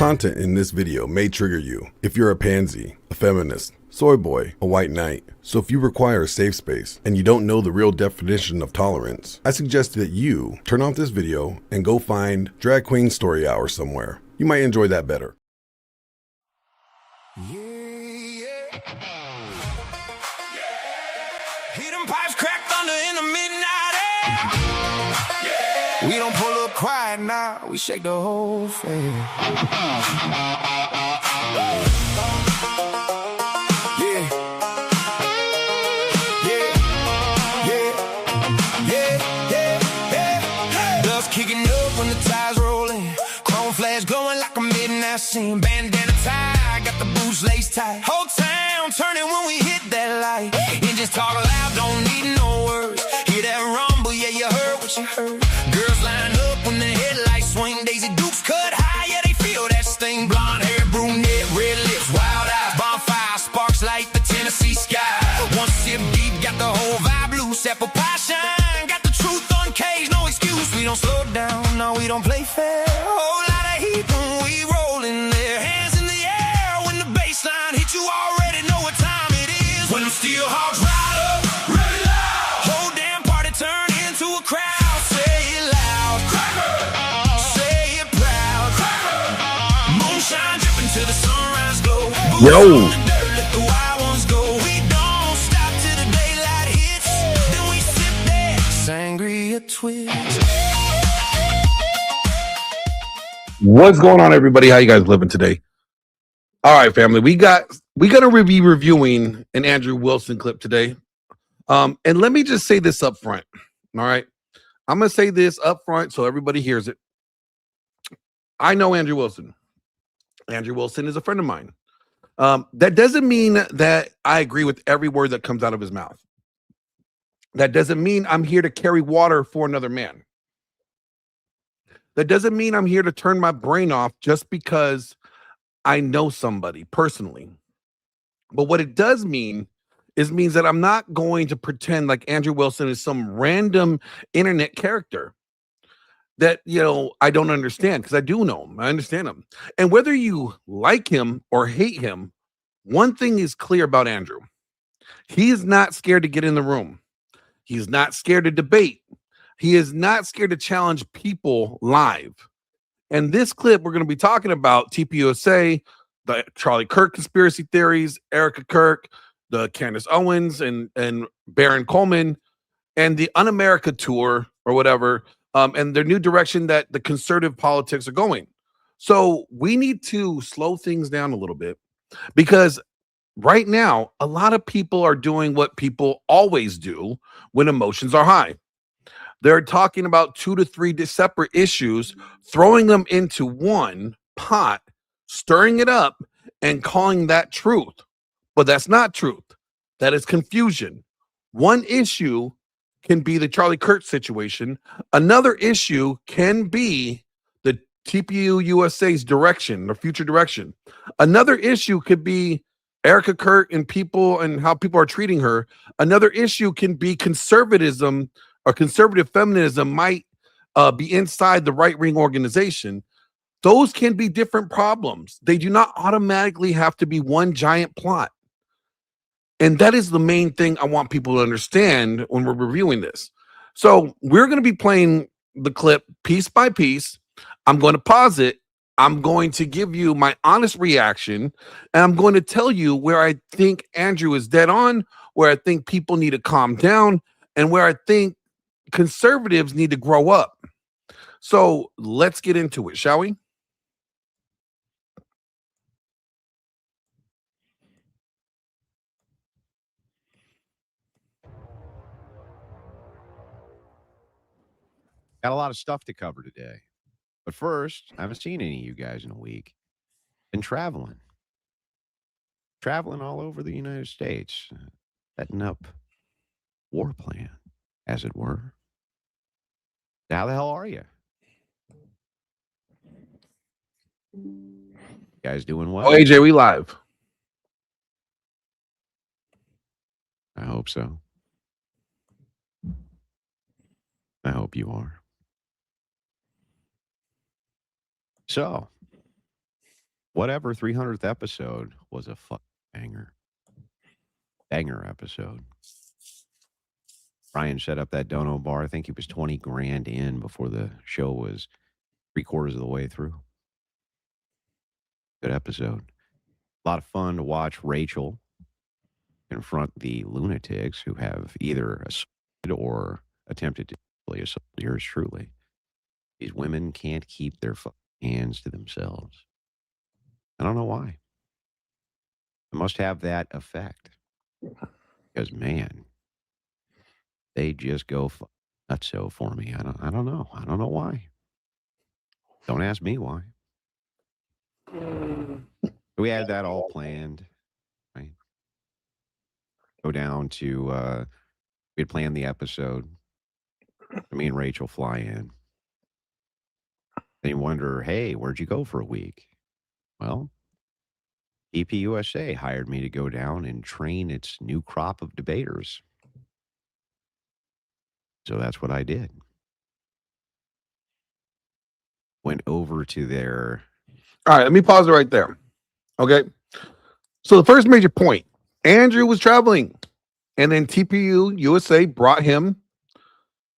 content in this video may trigger you if you're a pansy, a feminist, soy boy, a white knight. So if you require a safe space and you don't know the real definition of tolerance, I suggest that you turn off this video and go find Drag Queen Story Hour somewhere. You might enjoy that better. Heating pipes crack thunder in the midnight air. We don't pull up quiet now, we shake the whole fair. Dust kicking up when the tide's rolling. Chrome flash glowing like a midnight scene. Bandana tie, got the boots laced tight. Whole town turning when we hit that light. Engines talk loud, don't need no words. Hear that rumble, yeah, you heard what you heard. Girls line up when the headlights swing. Daisy Dukes cut high, yeah, they feel that sting. Blonde hair, brunette, red lips, wild eyes. Bonfire, sparks light the Tennessee sky. One sip deep, got the whole vibe loose. Apple pie shine, got the truth uncaged, no excuse. We don't slow down, no, we don't play fair. Whole lot of heat when we rollin' there. Hands in the air when the bass line hit, you already know what time it is. When them steel hogs ride up, ready loud. Whole damn party turn into a crowd. Say it loud, cracker. Say it proud, cracker. Moonshine dripping to the sunrise glow. Yo. Boots on the dirt, let the wild ones go. We don't stop till the daylight hits. Then we sip that sangria twist. What's going on, everybody? How you guys living today? All right, family. We gonna be reviewing an Andrew Wilson clip today. And let me just say this up front. All right. I'm gonna say this up front so everybody hears it. I know Andrew Wilson. Andrew Wilson is a friend of mine. That doesn't mean that I agree with every word that comes out of his mouth. That doesn't mean I'm here to carry water for another man. That doesn't mean I'm here to turn my brain off just because I know somebody personally. But what it does mean means that I'm not going to pretend like Andrew Wilson is some random internet character that, I don't understand, because I do know him. I understand him. And whether you like him or hate him, one thing is clear about Andrew. He is not scared to get in the room. He's not scared to debate. He is not scared to challenge people live. And this clip, we're going to be talking about TPUSA, the Charlie Kirk conspiracy theories, Erica Kirk, the Candace Owens and Baron Coleman, and the Un-America tour or whatever, and their new direction that the conservative politics are going. So we need to slow things down a little bit, because right now, a lot of people are doing what people always do when emotions are high. They're talking about 2 to 3 separate issues, throwing them into one pot, stirring it up, and calling that truth. But that's not truth. That is confusion. One issue can be the Charlie Kirk situation. Another issue can be the TPUSA's direction, or future direction. Another issue could be Erica Kirk and people and how people are treating her. Another issue can be conservatism, or conservative feminism might be inside the right-wing organization. Those can be different problems. They do not automatically have to be one giant plot. And that is the main thing I want people to understand when we're reviewing this. So we're going to be playing the clip piece by piece. I'm going to pause it. I'm going to give you my honest reaction. And I'm going to tell you where I think Andrew is dead on, where I think people need to calm down, and where I think conservatives need to grow up. So let's get into it, shall we? Got a lot of stuff to cover today. But first, I haven't seen any of you guys in a week. Been traveling all over the United States, setting up war plan, as it were. How the hell are you? Guys doing well? Oh, AJ, we live. I hope so. I hope you are. So, whatever 300th episode was a banger episode. Brian set up that dono bar. I think he was 20 grand in before the show was 3/4 of the way through. Good episode. A lot of fun to watch Rachel confront the lunatics who have either assaulted or attempted to assault yours truly. These women can't keep their hands to themselves. I don't know why. It must have that effect. Because, man, they just go nutso for me. I don't know. I don't know why. Don't ask me why. We had that all planned, right? Go down to, we had planned the episode. Me and Rachel fly in. Then you wonder, hey, where'd you go for a week? Well, TPUSA hired me to go down and train its new crop of debaters. So that's what I did. Went over to their... All right, let me pause it right there. Okay. So the first major point, Andrew was traveling, and then TPU USA brought him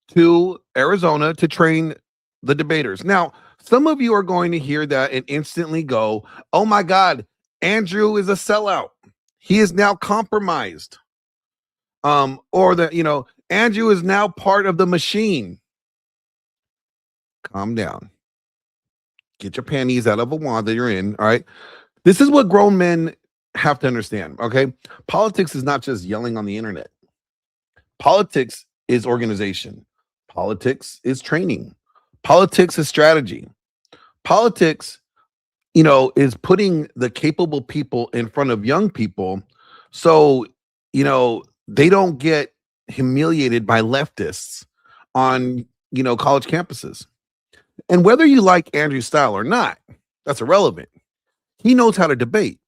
to Arizona to train the debaters. Now, some of you are going to hear that and instantly go, oh my God, Andrew is a sellout. He is now compromised. Or that, Andrew is now part of the machine. Calm down. Get your panties out of a wad that you're in. All right. This is what grown men have to understand. Okay. Politics is not just yelling on the internet. Politics is organization. Politics is training. Politics is strategy. Politics, is putting the capable people in front of young people. So, they don't get humiliated by leftists on, college campuses. And whether you like Andrew's style or not, that's irrelevant. He knows how to debate.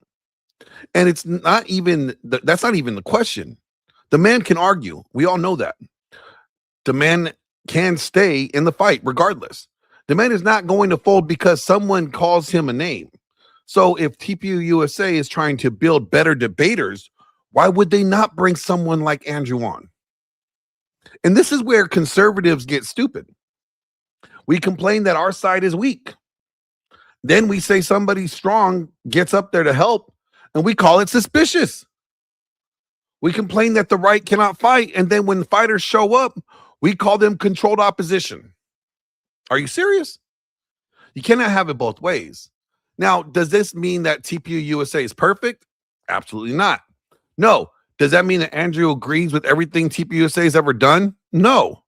And it's not even, that's not even the question. The man can argue. We all know that. The man can stay in the fight regardless. The man is not going to fold because someone calls him a name. So if TPU USA is trying to build better debaters, why would they not bring someone like Andrew on? And this is where conservatives get stupid. We complain that our side is weak. Then we say somebody strong gets up there to help, and we call it suspicious. We complain that the right cannot fight, and then when fighters show up, we call them controlled opposition. Are you serious? You cannot have it both ways. Now, does this mean that TPU USA is perfect? Absolutely not. No. Does that mean that Andrew agrees with everything TPU USA has ever done? No.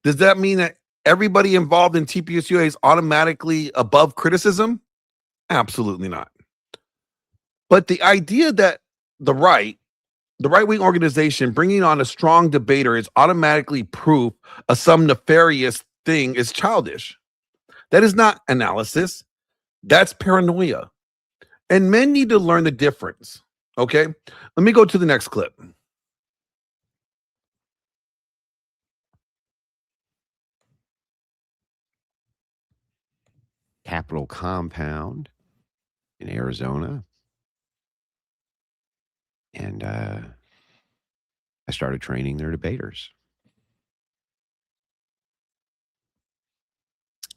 Does that mean that everybody involved in TPU USA is automatically above criticism? Absolutely not. But the idea that the right-wing organization bringing on a strong debater is automatically proof of some nefarious thing is childish. That is not analysis. That's paranoia. And men need to learn the difference. Okay? Let me go to the next clip. Capitol compound in Arizona. And I started training their debaters.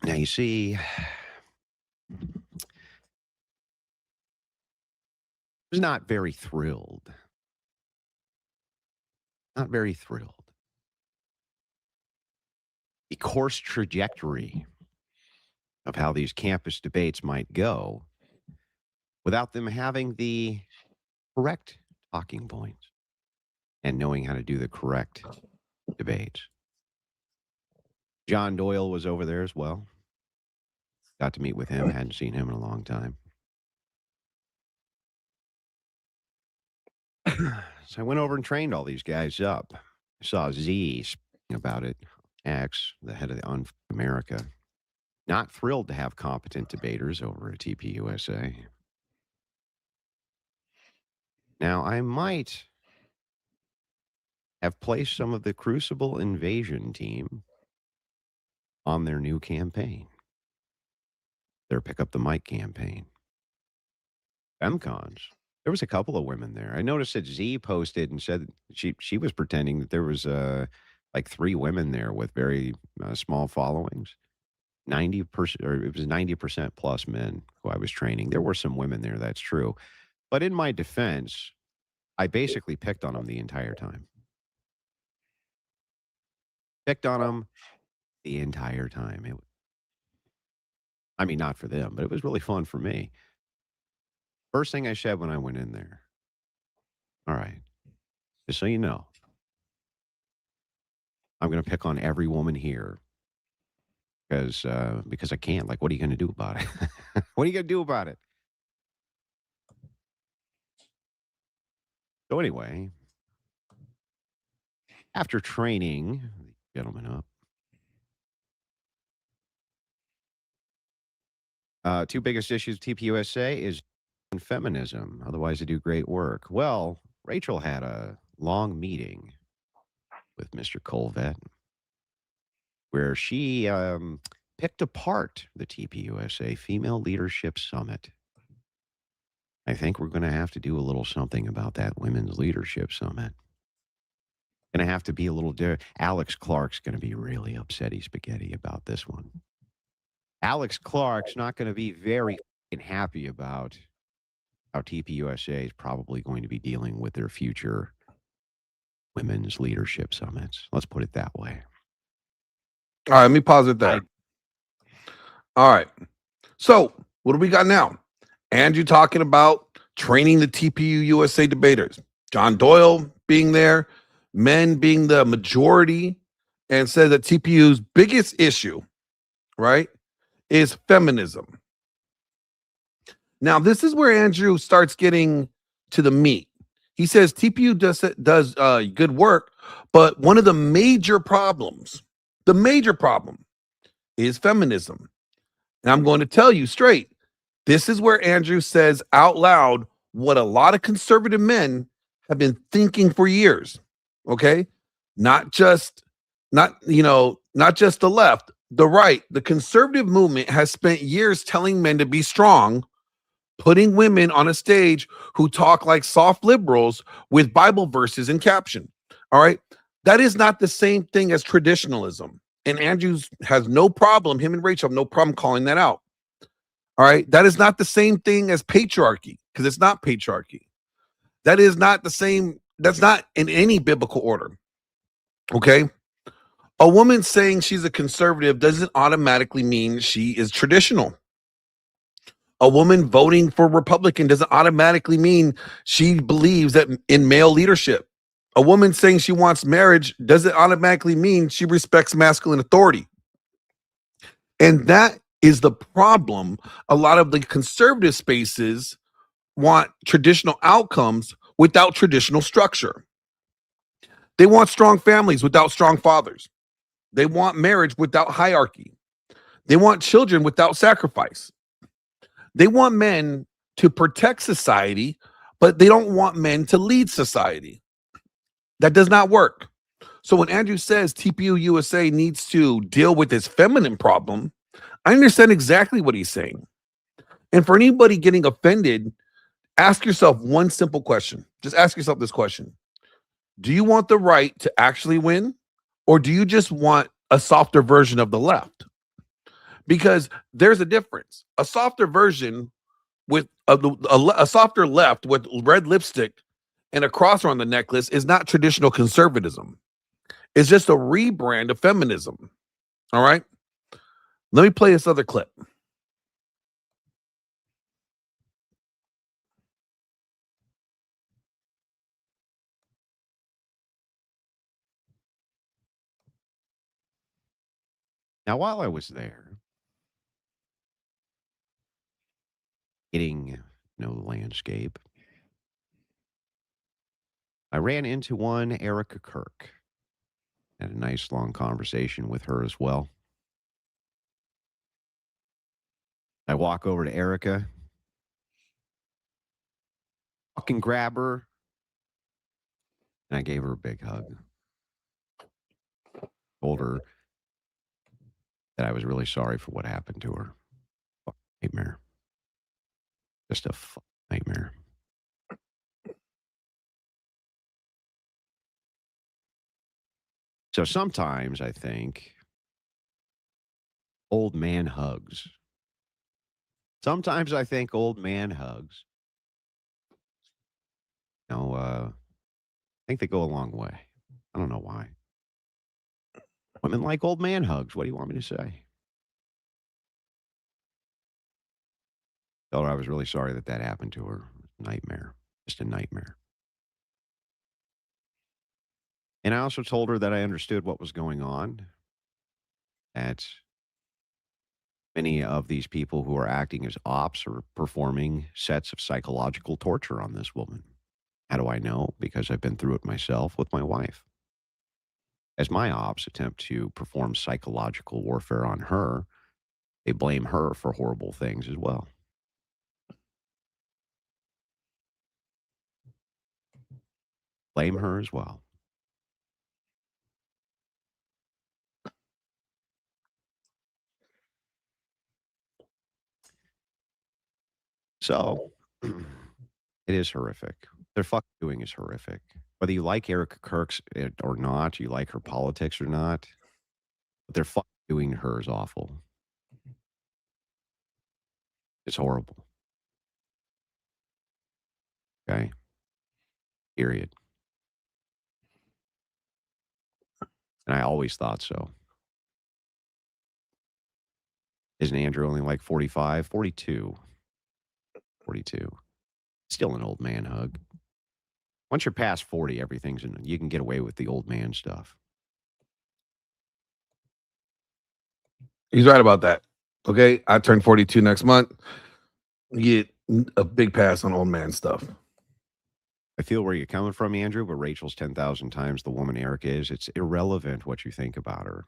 Now, you see, I was not very thrilled. Not very thrilled. The course trajectory of how these campus debates might go without them having the correct talking points and knowing how to do the correct debates. John Doyle was over there as well. Got to meet with him. Hadn't seen him in a long time. So I went over and trained all these guys up. I saw Z speaking about it. X, the head of the America, not thrilled to have competent debaters over at TPUSA. Now, I might have placed some of the Crucible Invasion team on their new campaign, their Pick Up the Mic campaign. FemCons. There was a couple of women there. I noticed that Z posted and said she was pretending that there was like 3 women there with very small followings. 90%, or it was 90% plus men who I was training. There were some women there, that's true. But in my defense, I basically picked on them the entire time. Picked on them the entire time. I mean, not for them, but it was really fun for me. First thing I said when I went in there, all right, just so you know, I'm going to pick on every woman here because I can't. Like, what are you going to do about it? What are you going to do about it? So anyway, after training, gentlemen up. 2 biggest issues of TPUSA is feminism. Otherwise, they do great work. Well, Rachel had a long meeting with Mr. Colvett where she picked apart the TPUSA Female Leadership Summit. I think we're going to have to do a little something about that Women's Leadership Summit. Going to have to be a little Alex Clark's going to be really upsetty spaghetti about this one. Alex Clark's not going to be very happy about how TPUSA is probably going to be dealing with their future women's leadership summits. Let's put it that way. All right, let me pause it there. All right. So what do we got now? Andrew talking about training the TPUSA debaters. John Doyle being there, men being the majority, and said that TPU's biggest issue, right, is feminism. Now, this is where Andrew starts getting to the meat. He says TPU does good work, but one of the major problems is feminism. And I'm going to tell you straight, this is where Andrew says out loud what a lot of conservative men have been thinking for years. Okay? Not just the left, the right. The conservative movement has spent years telling men to be strong, putting women on a stage who talk like soft liberals with Bible verses and caption. All right? That is not the same thing as traditionalism. And Andrews has no problem, him and Rachel have no problem calling that out. All right? That is not the same thing as patriarchy, because it's not patriarchy. That is not the same. That's not in any biblical order. Okay? A woman saying she's a conservative doesn't automatically mean she is traditional. A woman voting for Republican doesn't automatically mean she believes that in male leadership. A woman saying she wants marriage doesn't automatically mean she respects masculine authority. And that is the problem. A lot of the conservative spaces want traditional outcomes without traditional structure. They want strong families without strong fathers. They want marriage without hierarchy. They want children without sacrifice. They want men to protect society, but they don't want men to lead society. That does not work. So when Andrew says TPU USA needs to deal with this feminine problem, I understand exactly what he's saying. And for anybody getting offended, ask yourself one simple question. Just ask yourself this question. Do you want the right to actually win, or do you just want a softer version of the left? Because there's a difference. A softer version with a softer left with red lipstick and a cross around the necklace is not traditional conservatism. It's just a rebrand of feminism. All right? Let me play this other clip. Now, while I was there, getting the landscape, I ran into one Erica Kirk. Had a nice long conversation with her as well. I walk over to Erica, fucking grab her, and I gave her a big hug. Told her that I was really sorry for what happened to her. Nightmare. Just a Nightmare. So sometimes I think old man hugs. Sometimes I think old man hugs. I think they go a long way. I don't know why. Women like old man hugs. What do you want me to say? Tell her I was really sorry that happened to her. Nightmare. Just a nightmare. And I also told her that I understood what was going on. That many of these people who are acting as ops are performing sets of psychological torture on this woman. How do I know? Because I've been through it myself with my wife. As my ops attempt to perform psychological warfare on her, they blame her for horrible things as well. Blame her as well. So, it is horrific. They're fucking doing is horrific. Whether you like Erica Kirk or not, you like her politics or not, what they're fucking doing to her is awful. It's horrible. Okay? Period. And I always thought so. Isn't Andrew only like 45? 42. 42. Still an old man hug. Once you're past 40, everything's you can get away with the old man stuff. He's right about that. Okay, I turn 42 next month. You get a big pass on old man stuff. I feel where you're coming from, Andrew, but Rachel's 10,000 times the woman Erica is. It's irrelevant what you think about her.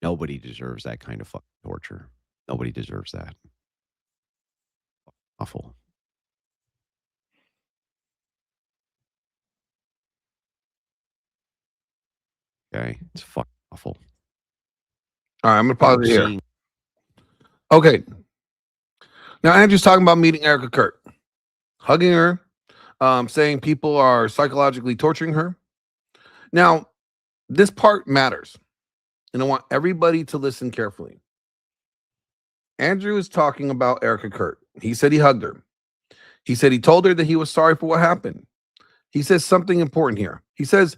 Nobody deserves that kind of fucking torture. Nobody deserves that. Awful. Okay, it's fucking awful. All right, I'm gonna pause it here. Okay. Now Andrew's talking about meeting Erica Kirk, hugging her, saying people are psychologically torturing her. Now, this part matters, and I want everybody to listen carefully. Andrew is talking about Erica Kirk. He said he hugged her. He said he told her that he was sorry for what happened. He says something important here. He says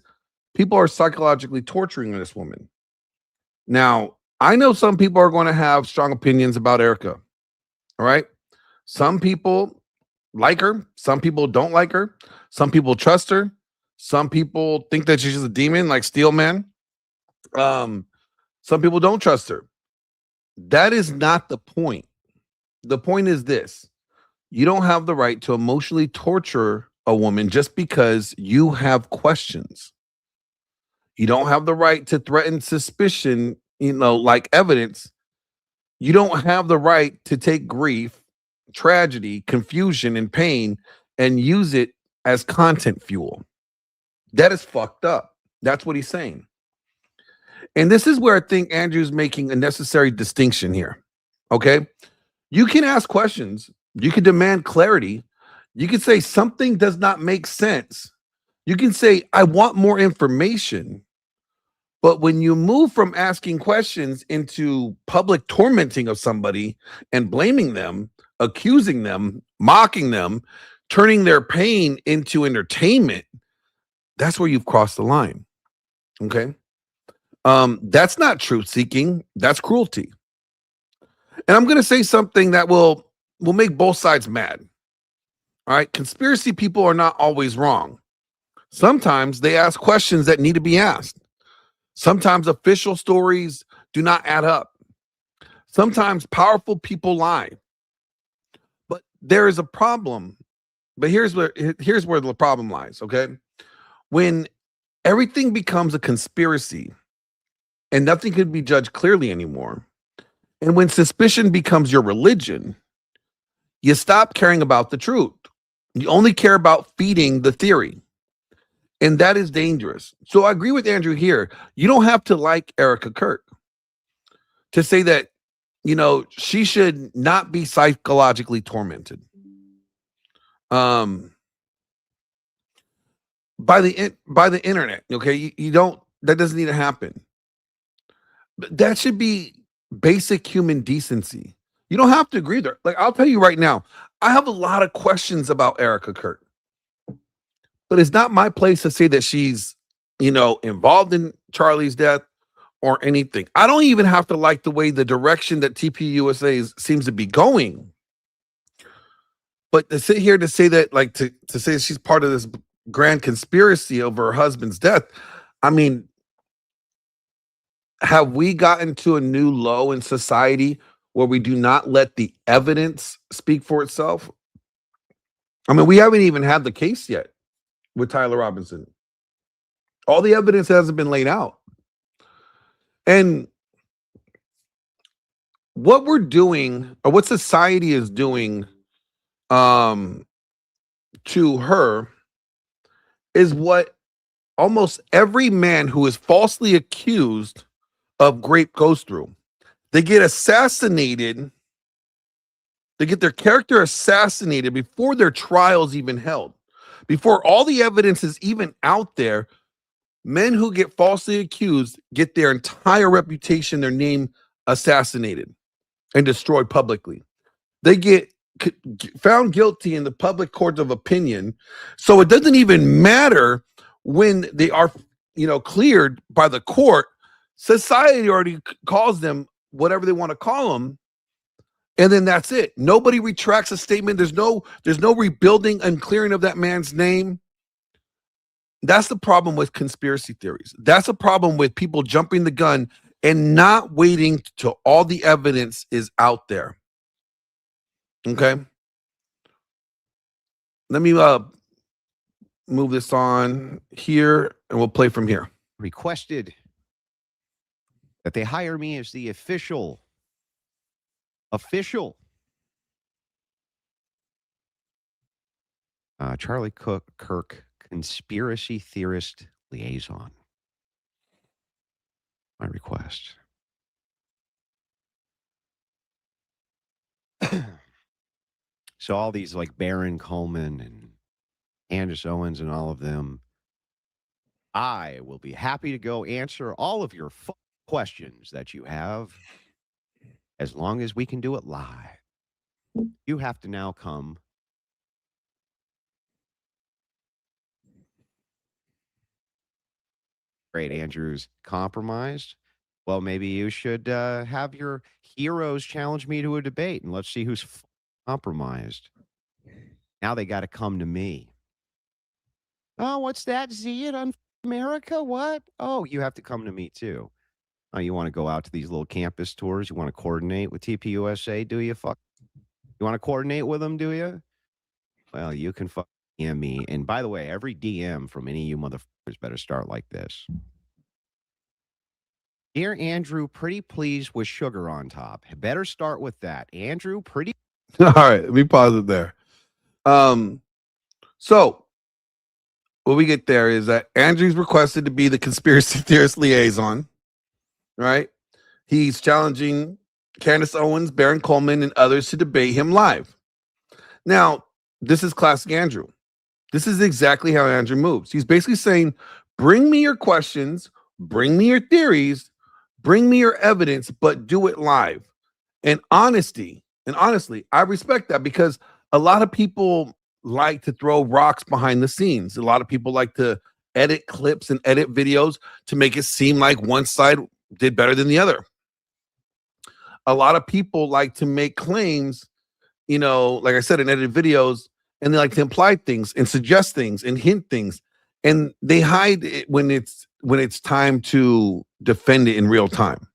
people are psychologically torturing this woman. Now, I know some people are going to have strong opinions about Erica. All right. Some people like her. Some people don't like her. Some people trust her. Some people think that she's a demon like Steelman. Some people don't trust her. That is not the point. The point is this. You don't have the right to emotionally torture a woman just because you have questions. You don't have the right to threaten suspicion, like evidence. You don't have the right to take grief, tragedy, confusion, and pain and use it as content fuel. That is fucked up. That's what he's saying. And this is where I think Andrew's making a necessary distinction here. Okay? You can ask questions. You can demand clarity. You can say something does not make sense. You can say, I want more information. But when you move from asking questions into public tormenting of somebody and blaming them, accusing them, mocking them, turning their pain into entertainment, that's where you've crossed the line. Okay? That's not truth seeking. That's cruelty. And I'm going to say something that will make both sides mad. All right. Conspiracy people are not always wrong. Sometimes they ask questions that need to be asked. Sometimes official stories do not add up. Sometimes powerful people lie. But there is a problem. But here's where the problem lies. Okay. When everything becomes a conspiracy and nothing can be judged clearly anymore, and when suspicion becomes your religion, you stop caring about the truth. You only care about feeding the theory. And that is dangerous. So I agree with Andrew here. You don't have to like Erica Kirk to say that, she should not be psychologically tormented. by the internet. Okay, you don't. That doesn't need to happen. That should be basic human decency. You don't have to agree there. Like, I'll tell you right now, I have a lot of questions about Erica Kirk, but it's not my place to say that she's, involved in Charlie's death or anything. I don't even have to like the way the direction that TPUSA seems to be going. But to sit here to say that, like, to say she's part of this grand conspiracy over her husband's death, I mean, have we gotten to a new low in society where we do not let the evidence speak for itself? I mean, we haven't even had the case yet with Tyler Robinson. All the evidence hasn't been laid out. And what we're doing, or what society is doing to her, is what almost every man who is falsely accused of rape goes through. They get assassinated. They get their character assassinated before their trial's even held. Before all the evidence is even out there, men who get falsely accused get their entire reputation, their name assassinated and destroyed publicly. They get found guilty in the public court of opinion. So it doesn't even matter when they are, cleared by the court. Society already calls them whatever they want to call them. And then that's it. Nobody retracts a statement. There's no rebuilding and clearing of that man's name. That's the problem with conspiracy theories. That's a problem with people jumping the gun and not waiting till all the evidence is out there. Okay. Let me move this on here and we'll play from here. Requested that they hire me as the official Charlie Kirk conspiracy theorist liaison. My request. So all these like Baron Coleman and Candace Owens and all of them, I will be happy to go answer all of your questions that you have, as long as we can do it live. You have to now come. Great, Andrew's compromised. Well, maybe you should have your heroes challenge me to a debate, and let's see who's compromised. Now they got to come to me. Oh, what's that? See it on America? What? Oh, you have to come to me too. Oh, you want to go out to these little campus tours? You want to coordinate with TPUSA? Do you? You want to coordinate with them? Do you? Well, you can DM me. And by the way, every DM from any of you motherfuckers better start like this. Dear Andrew, pretty pleased with sugar on top. Better start with that. Andrew, pretty. All right, let me pause it there. So what we get there is that Andrew's requested to be the conspiracy theorist liaison, right? He's challenging Candace Owens, Baron Coleman, and others to debate him live. Now, this is classic Andrew. This is exactly how Andrew moves. He's basically saying, bring me your questions, bring me your theories, bring me your evidence, but do it live. And honestly, I respect that, because a lot of people like to throw rocks behind the scenes. A lot of people like to edit clips and edit videos to make it seem like one side did better than the other. A lot of people like to make claims, like I said, in edited videos, and they like to imply things and suggest things and hint things, and they hide it when it's time to defend it in real time.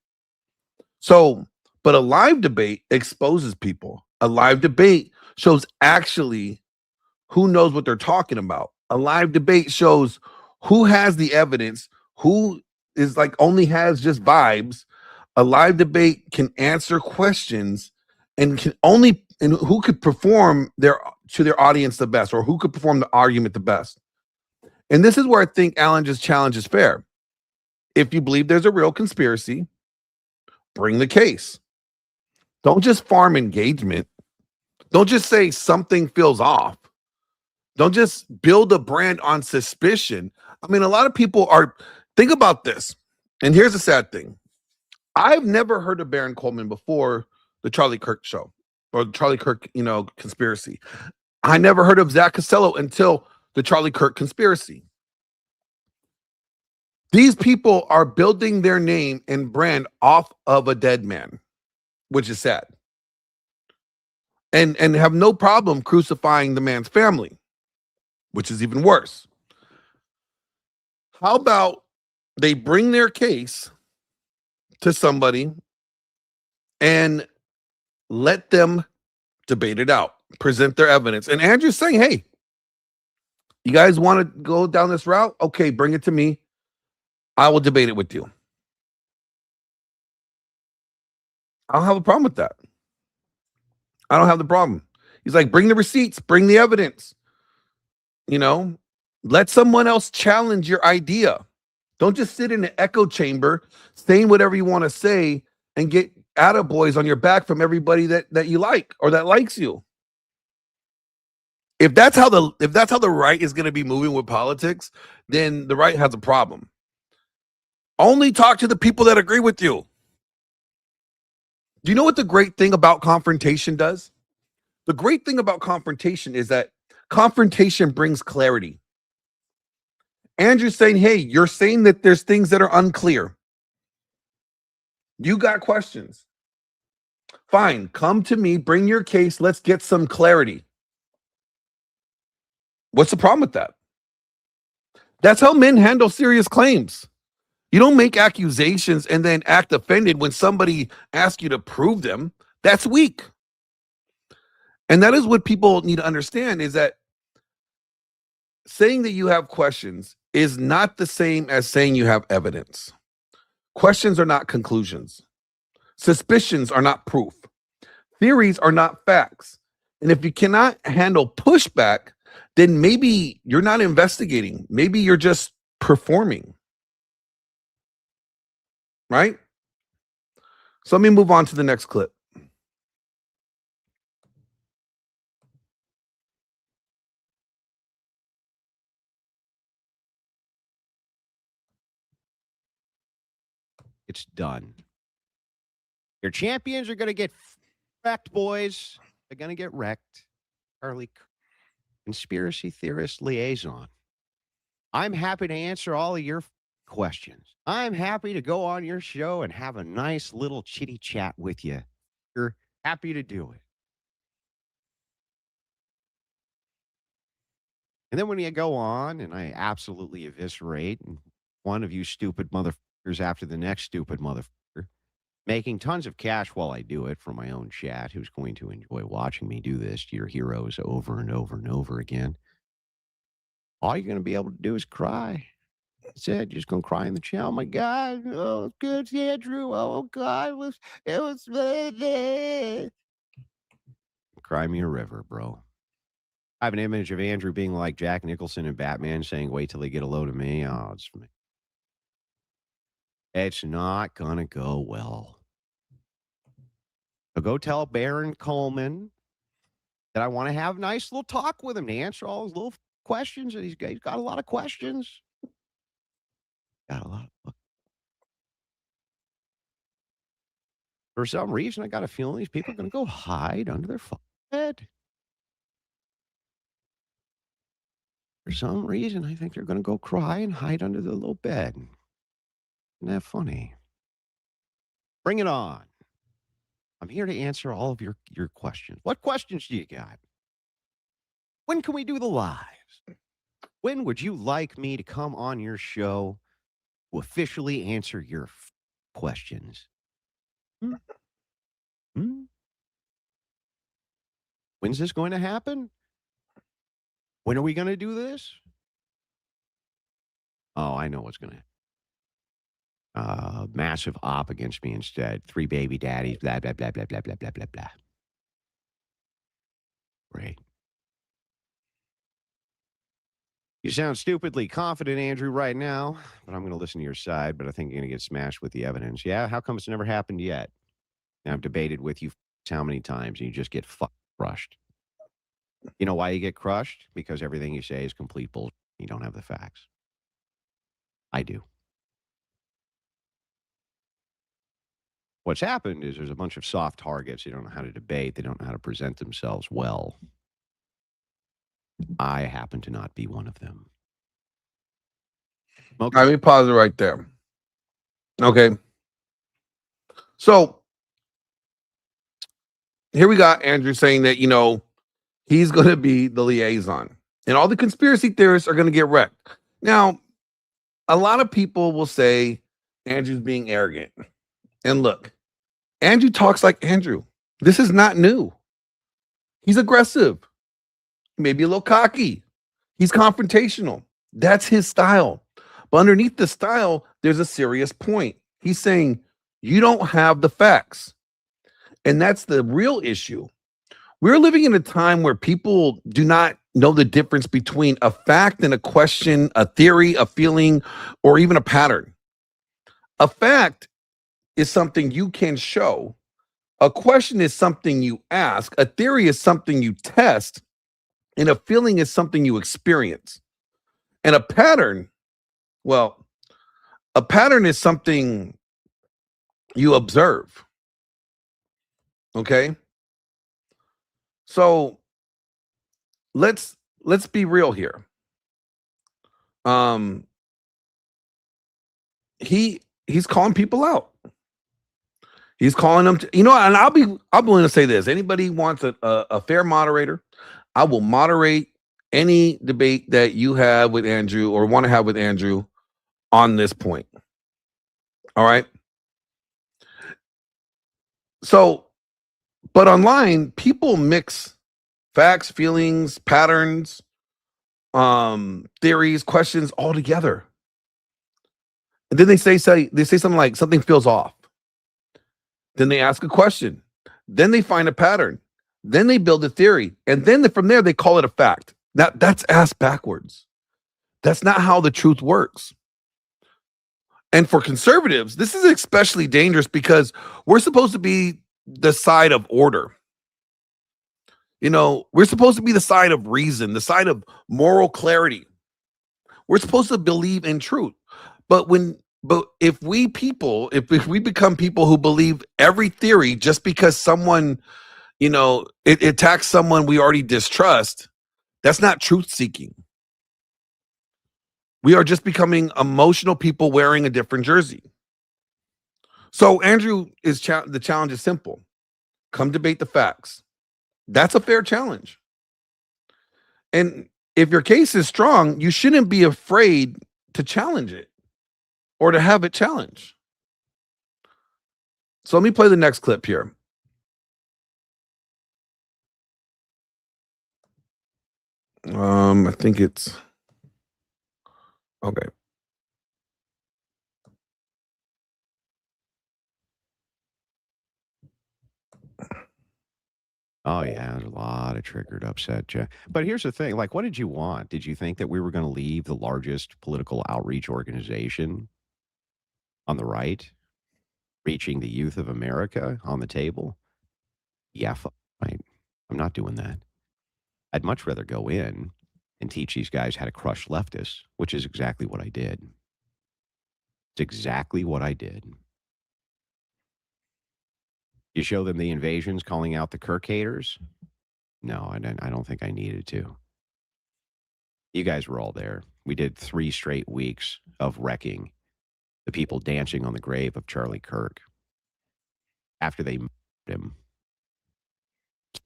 So, but a live debate exposes people. A live debate shows actually who knows what they're talking about. A live debate shows who has the evidence, who is like only has just vibes. A live debate can answer questions and who could perform to their audience the best, or who could perform the argument the best. And this is where I think Allen's challenge is fair. If you believe there's a real conspiracy, bring the case. Don't just farm engagement. Don't just say something feels off. Don't just build a brand on suspicion. I mean, a lot of people are, think about this. And here's the sad thing. I've never heard of Baron Coleman before the Charlie Kirk show or the Charlie Kirk, conspiracy. I never heard of Zach Costello until the Charlie Kirk conspiracy. These people are building their name and brand off of a dead man, which is sad. And have no problem crucifying the man's family, which is even worse. How about they bring their case to somebody and let them debate it out, present their evidence. And Andrew's saying, hey, you guys want to go down this route? Okay, bring it to me. I will debate it with you. I don't have a problem with that. I don't have the problem. He's like, bring the receipts, bring the evidence. Let someone else challenge your idea. Don't just sit in an echo chamber saying whatever you want to say and get attaboys on your back from everybody that you like or that likes you. If that's how the right is going to be moving with politics, then the right has a problem. Only talk to the people that agree with you. Do you know what the great thing about confrontation does? The great thing about confrontation is that confrontation brings clarity. Andrew's saying, hey, you're saying that there's things that are unclear. You got questions. Fine, come to me, bring your case, let's get some clarity. What's the problem with that? That's how men handle serious claims. You don't make accusations and then act offended when somebody asks you to prove them. That's weak. And that is what people need to understand, is that saying that you have questions is not the same as saying you have evidence. Questions are not conclusions. Suspicions are not proof. Theories are not facts. And if you cannot handle pushback, then maybe you're not investigating. Maybe you're just performing. Right? So let me move on to the next clip. It's done. Your champions are going to get wrecked, boys. They're going to get wrecked. Charlie, conspiracy theorist liaison. I'm happy to answer all of your questions. I'm happy to go on your show and have a nice little chitty chat with you. You're happy to do it. And then when you go on and I absolutely eviscerate one of you stupid motherfuckers after the next stupid motherfucker, making tons of cash while I do it for my own chat, who's going to enjoy watching me do this to your heroes over and over and over again, all you're going to be able to do is cry. That's it. You're just going to cry in the chat. Oh, my God. Oh, good, Andrew. Oh, God. It was. Cry me a river, bro. I have an image of Andrew being like Jack Nicholson in Batman saying, wait till they get a load of me. Oh, it's not going to go well. So go tell Baron Coleman that I want to have a nice little talk with him to answer all his little questions. And he's got a lot of questions. Got a lot of. For some reason, I got a feeling these people are going to go hide under their bed. For some reason, I think they're going to go cry and hide under their little bed. Isn't that funny? Bring it on. I'm here to answer all of your questions. What questions do you got? When can we do the lives? When would you like me to come on your show to officially answer your questions? When's this going to happen? When are we going to do this? Oh, I know what's going to happen. Massive op against me instead. 3 baby daddies, blah, blah, blah, blah, blah, blah, blah, blah, blah. Great. You sound stupidly confident, Andrew, right now, but I'm going to listen to your side, but I think you're going to get smashed with the evidence. Yeah, how come it's never happened yet? And I've debated with you how many times and you just get crushed. You know why you get crushed? Because everything you say is complete bullshit. You don't have the facts. I do. What's happened is there's a bunch of soft targets. They don't know how to debate. They don't know how to present themselves well. I happen to not be one of them. Okay. Let me pause it right there. Okay. So here we got Andrew saying that, he's going to be the liaison and all the conspiracy theorists are going to get wrecked. Now, a lot of people will say Andrew's being arrogant. And look, Andrew talks like Andrew. This is not new. He's aggressive, maybe a little cocky. He's confrontational. That's his style. But underneath the style, there's a serious point. He's saying, you don't have the facts. And that's the real issue. We're living in a time where people do not know the difference between a fact and a question, a theory, a feeling, or even a pattern. A fact is something you can show. A question is something you ask. A theory is something you test. And a feeling is something you experience. And a pattern, well, a pattern is something you observe. Okay? So let's be real here. He's calling people out. He's calling them to, and I'm willing to say this. Anybody wants a fair moderator, I will moderate any debate that you have with Andrew or want to have with Andrew on this point. All right. So, but online, people mix facts, feelings, patterns, theories, questions all together. And then they say something like something feels off. Then they ask a question. Then they find a pattern. Then they build a theory. And then from there, they call it a fact. That's ass backwards. That's not how the truth works. And for conservatives, this is especially dangerous because we're supposed to be the side of order. We're supposed to be the side of reason, the side of moral clarity. We're supposed to believe in truth. But if we become people who believe every theory just because someone, it attacks someone we already distrust, that's not truth seeking. We are just becoming emotional people wearing a different jersey. So Andrew the challenge is simple. Come debate the facts. That's a fair challenge. And if your case is strong, you shouldn't be afraid to challenge it or to have it challenged. So let me play the next clip here. I think it's okay. Oh, yeah, there's a lot of triggered, upset. But here's the thing. Like, what did you want? Did you think that we were going to leave the largest political outreach organization on the right, reaching the youth of America on the table? Yeah, right. I'm not doing that. I'd much rather go in and teach these guys how to crush leftists, which is exactly what I did. It's exactly what I did. You show them the invasions, calling out the Kirk haters? No, I don't think I needed to. You guys were all there. We did 3 straight weeks of wrecking the people dancing on the grave of Charlie Kirk. After they murdered him,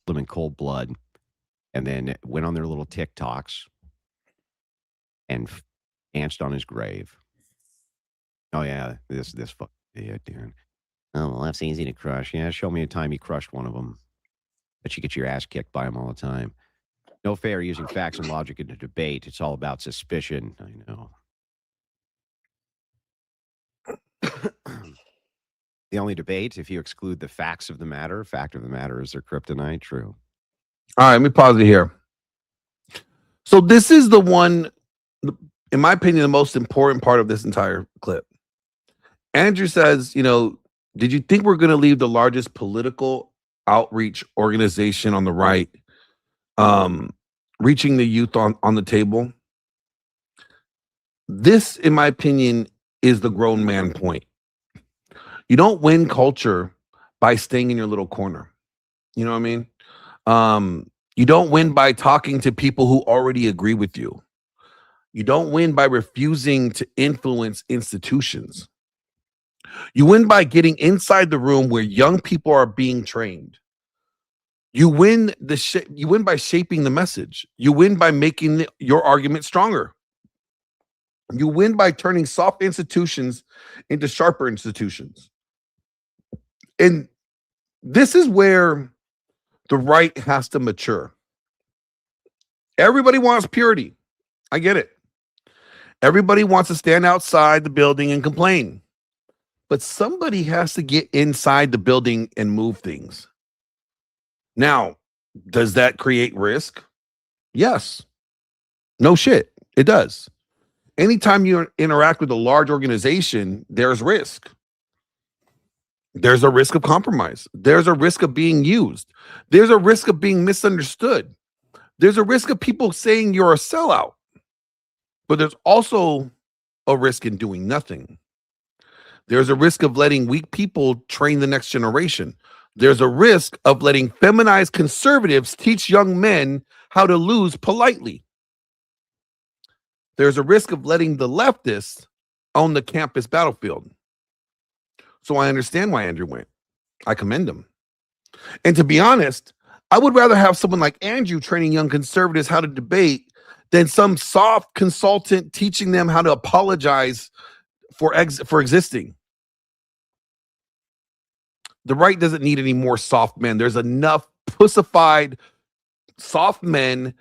killed him in cold blood, and then went on their little TikToks and danced on his grave. Oh, yeah, this fucking idiot, dude. Oh, well, that's easy to crush. Yeah, show me a time you crushed one of them. But you get your ass kicked by them all the time. No fair using facts and logic in a debate. It's all about suspicion. I know. The only debate, if you exclude the facts of the matter, fact of the matter is their kryptonite. True. All right, let me pause it here. So this is the one, in my opinion, the most important part of this entire clip. Andrew says, did you think we're going to leave the largest political outreach organization on the right reaching the youth on the table. This, in my opinion, is the grown man point. You don't win culture by staying in your little corner. You know what I mean? You don't win by talking to people who already agree with you. You don't win by refusing to influence institutions. You win by getting inside the room where young people are being trained. You win you win by shaping the message. You win by making your argument stronger. You win by turning soft institutions into sharper institutions. And this is where the right has to mature. Everybody wants purity. I get it. Everybody wants to stand outside the building and complain. But somebody has to get inside the building and move things. Now, does that create risk? Yes. No shit. It does. Anytime you interact with a large organization, there's risk. There's a risk of compromise. There's a risk of being used. There's a risk of being misunderstood. There's a risk of people saying you're a sellout. But there's also a risk in doing nothing. There's a risk of letting weak people train the next generation. There's a risk of letting feminized conservatives teach young men how to lose politely. There's a risk of letting the leftists own the campus battlefield. So I understand why Andrew went. I commend him. And to be honest, I would rather have someone like Andrew training young conservatives how to debate than some soft consultant teaching them how to apologize for existing. The right doesn't need any more soft men. There's enough pussified soft men,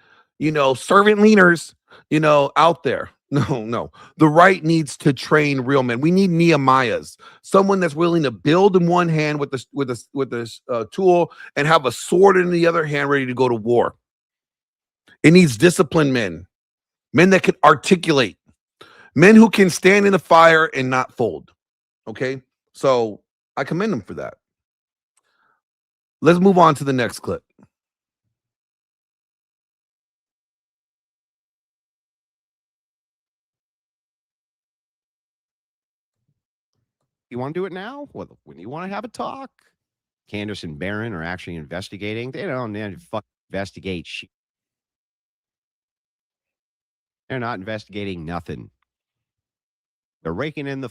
servant leaders, out there. No. The right needs to train real men. We need Nehemiahs, someone that's willing to build in one hand with this tool and have a sword in the other hand, ready to go to war. It needs disciplined men that can articulate, men who can stand in the fire and not fold. Okay, so I commend them for that. Let's move on to the next clip. You want to do it now? Well, when you want to have a talk? Candace and Barron are actually investigating. They don't investigate shit. They're not investigating nothing. They're raking in the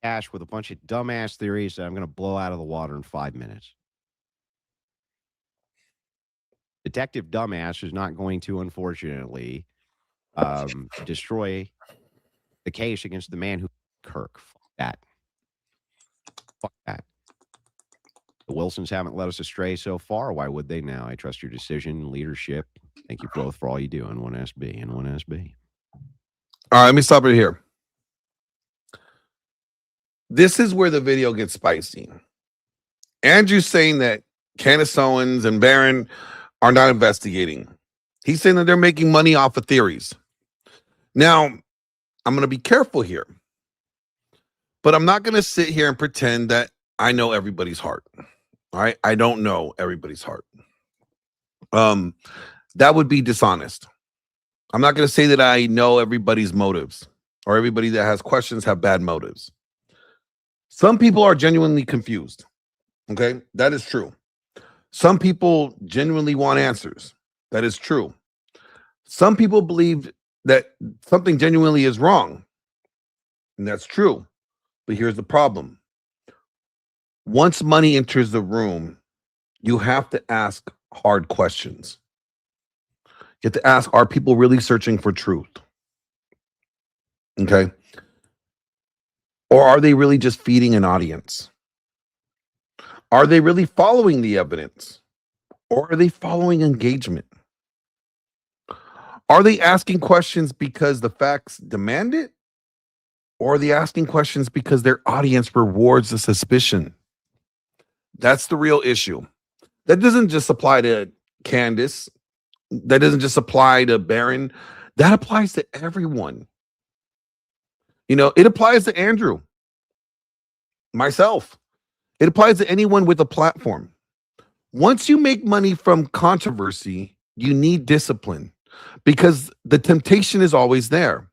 cash with a bunch of dumbass theories that I'm going to blow out of the water in 5 minutes. Detective Dumbass is not going to, unfortunately, destroy the case against the man who Kirk. Fuck that. The Wilsons haven't led us astray so far. Why would they now? I trust your decision and leadership. Thank you both for all you do. N1SB. All right, let me stop it here. This is where the video gets spicy. Andrew's saying that Candace Owens and Barron are not investigating. He's saying that they're making money off of theories. Now, I'm going to be careful here, but I'm not going to sit here and pretend that I know everybody's heart. All right. I don't know everybody's heart. That would be dishonest. I'm not going to say that I know everybody's motives, or everybody that has questions have bad motives. Some people are genuinely confused. Okay. That is true. Some people genuinely want answers. That is true. Some people believe that something genuinely is wrong. And that's true. But here's the problem. Once money enters the room, you have to ask hard questions. You have to ask, are people really searching for truth? Okay. Or are they really just feeding an audience? Are they really following the evidence? Or are they following engagement? Are they asking questions because the facts demand it? Or are they asking questions because their audience rewards the suspicion? That's the real issue. That doesn't just apply to Candace. That doesn't just apply to Barron. That applies to everyone. It applies to Andrew, myself. It applies to anyone with a platform. Once you make money from controversy, You need discipline because the temptation is always there.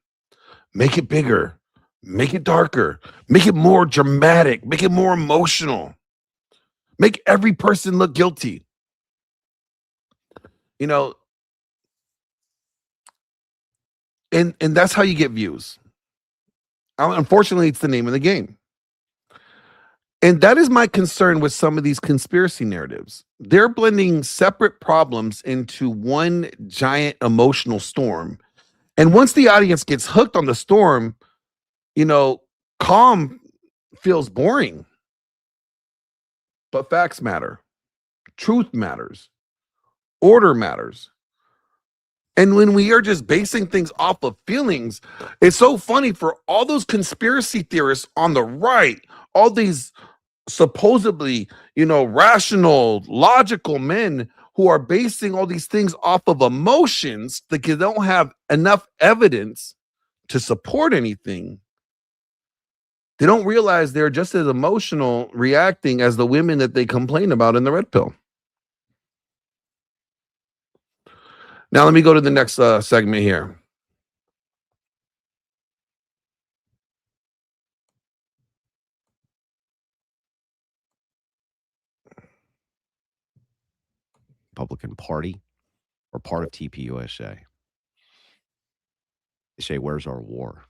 Make it bigger, make it darker, make it more dramatic, make it more emotional, make every person look guilty. You know, and that's how you get views. Unfortunately, it's the name of the game. And that is my concern with some of these conspiracy narratives. They're blending separate problems into one giant emotional storm. And once the audience gets hooked on the storm, calm feels boring. But facts matter. Truth matters. Order matters. And when we are just basing things off of feelings, it's so funny for all those conspiracy theorists on the right, all these supposedly, rational, logical men who are basing all these things off of emotions that they don't have enough evidence to support anything. They don't realize they're just as emotional reacting as the women that they complain about in the red pill. Now, let me go to the next segment here. Republican Party or part of TPUSA. They say, where's our war?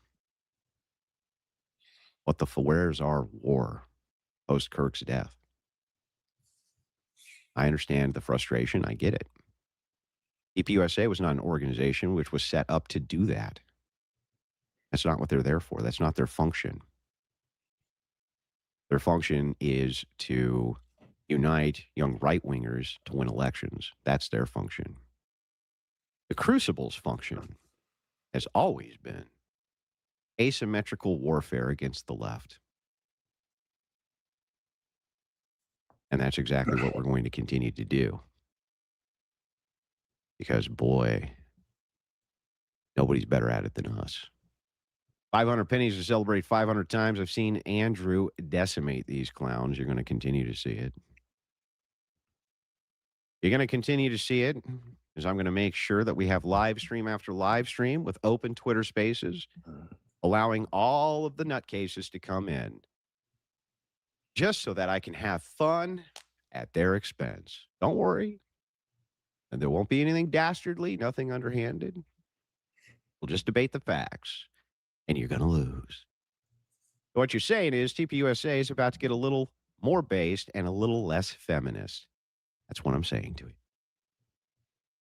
Where's our war post Kirk's death? I understand the frustration. I get it. TPUSA was not an organization which was set up to do that. That's not what they're there for. That's not their function. Their function is to unite young right-wingers to win elections. That's their function. The Crucible's function has always been asymmetrical warfare against the left. And that's exactly what we're going to continue to do. Because, boy, nobody's better at it than us. 500 pennies to celebrate 500 times. I've seen Andrew decimate these clowns. You're going to continue to see it. You're going to continue to see it because I'm going to make sure that we have live stream after live stream with open Twitter spaces, allowing all of the nutcases to come in just so that I can have fun at their expense. Don't worry. And there won't be anything dastardly, nothing underhanded. We'll just debate the facts, and you're going to lose. What you're saying is TPUSA is about to get a little more based and a little less feminist. That's what I'm saying to you.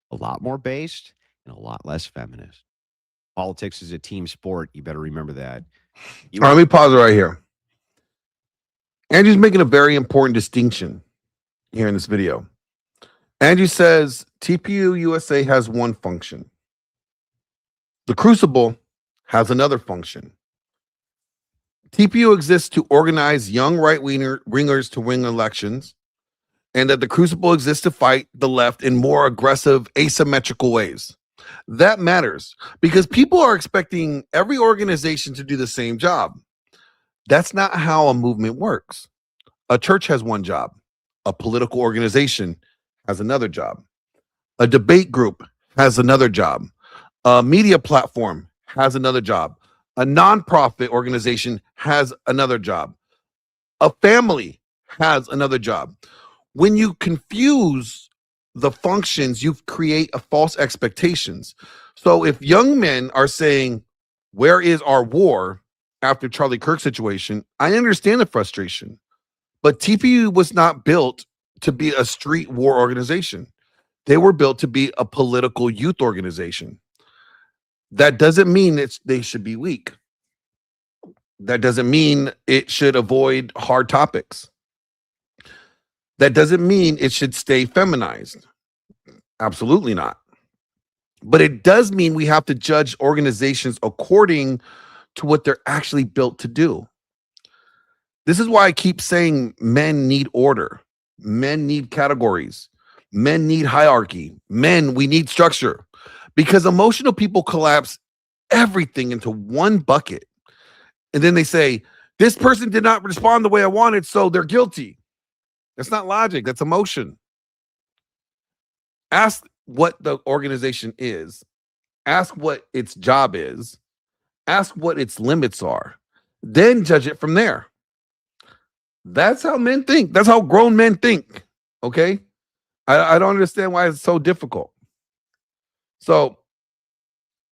A lot more based and a lot less feminist. Politics is a team sport. You better remember that. All right, let me pause it right here. Andrew's making a very important distinction here in this video. Andrew says TPUSA has one function. The Crucible has another function. TPU exists to organize young right-wingers to win elections, and that the Crucible exists to fight the left in more aggressive, asymmetrical ways. That matters because people are expecting every organization to do the same job. That's not how a movement works. A church has one job. A political organization has another job. A debate group has another job. A media platform has another job. A nonprofit organization has another job. A family has another job. When you confuse the functions, you create a false expectations. So if young men are saying, where is our war after Charlie Kirk situation, I understand the frustration. But TPU was not built to be a street war organization. They were built to be a political youth organization. That doesn't mean they should be weak. That doesn't mean it should avoid hard topics. That doesn't mean it should stay feminized. Absolutely not. But it does mean we have to judge organizations according to what they're actually built to do. This is why I keep saying men need order. Men need categories. Men need hierarchy. Men, we need structure. Because emotional people collapse everything into one bucket. And then they say, this person did not respond the way I wanted, so they're guilty. That's not logic. That's emotion. what the organization is, ask what its job is, ask what its limits are, then judge it from there. That's how men think. That's how grown men think. Okay. I don't understand why it's so difficult. So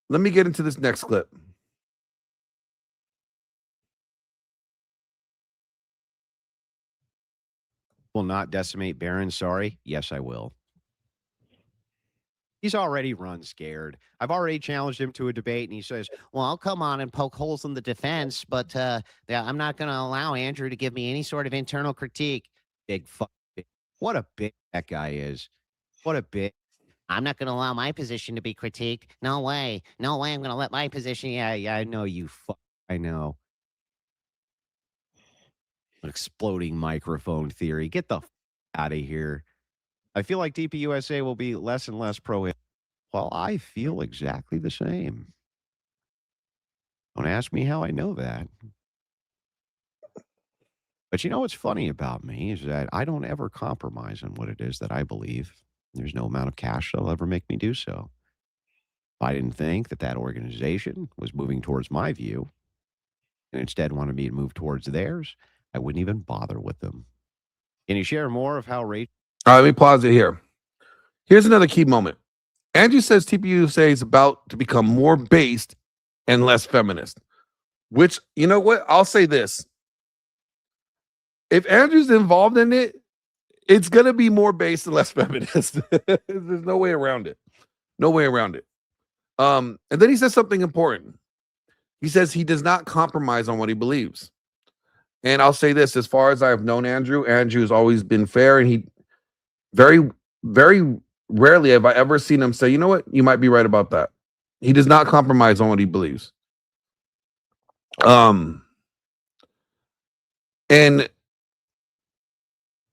let me get into this next clip. Will not decimate Barron. Sorry. Yes, I will. He's already run scared. I've already challenged him to a debate, and he says, well, I'll come on and poke holes in the defense, but I'm not going to allow Andrew to give me any sort of internal critique. Big fuck. What a bitch that guy is. What a bitch. I'm not going to allow my position to be critiqued. No way. No way I'm going to let my position. Yeah, I know you fuck. I know. An exploding microphone theory. Get the out of here. I feel like TPUSA will be less and less pro. Well, I feel exactly the same. Don't ask me how I know that. But you know what's funny about me is that I don't ever compromise on what it is that I believe. There's no amount of cash that'll ever make me do so. If I didn't think that that organization was moving towards my view and instead wanted me to move towards theirs, I wouldn't even bother with them. Can you share more of how Rachel? All right, let me pause it here. Here's another key moment. Andrew says TPUSA is about to become more based and less feminist, which, you know what? I'll say this. If Andrew's involved in it, it's going to be more based and less feminist. There's no way around it. No way around it. And then he says something important. He says he does not compromise on what he believes. And I'll say this, as far as I've known Andrew has always been fair, and he very, very rarely have I ever seen him say, you know what, you might be right about that. He does not compromise on what he believes. And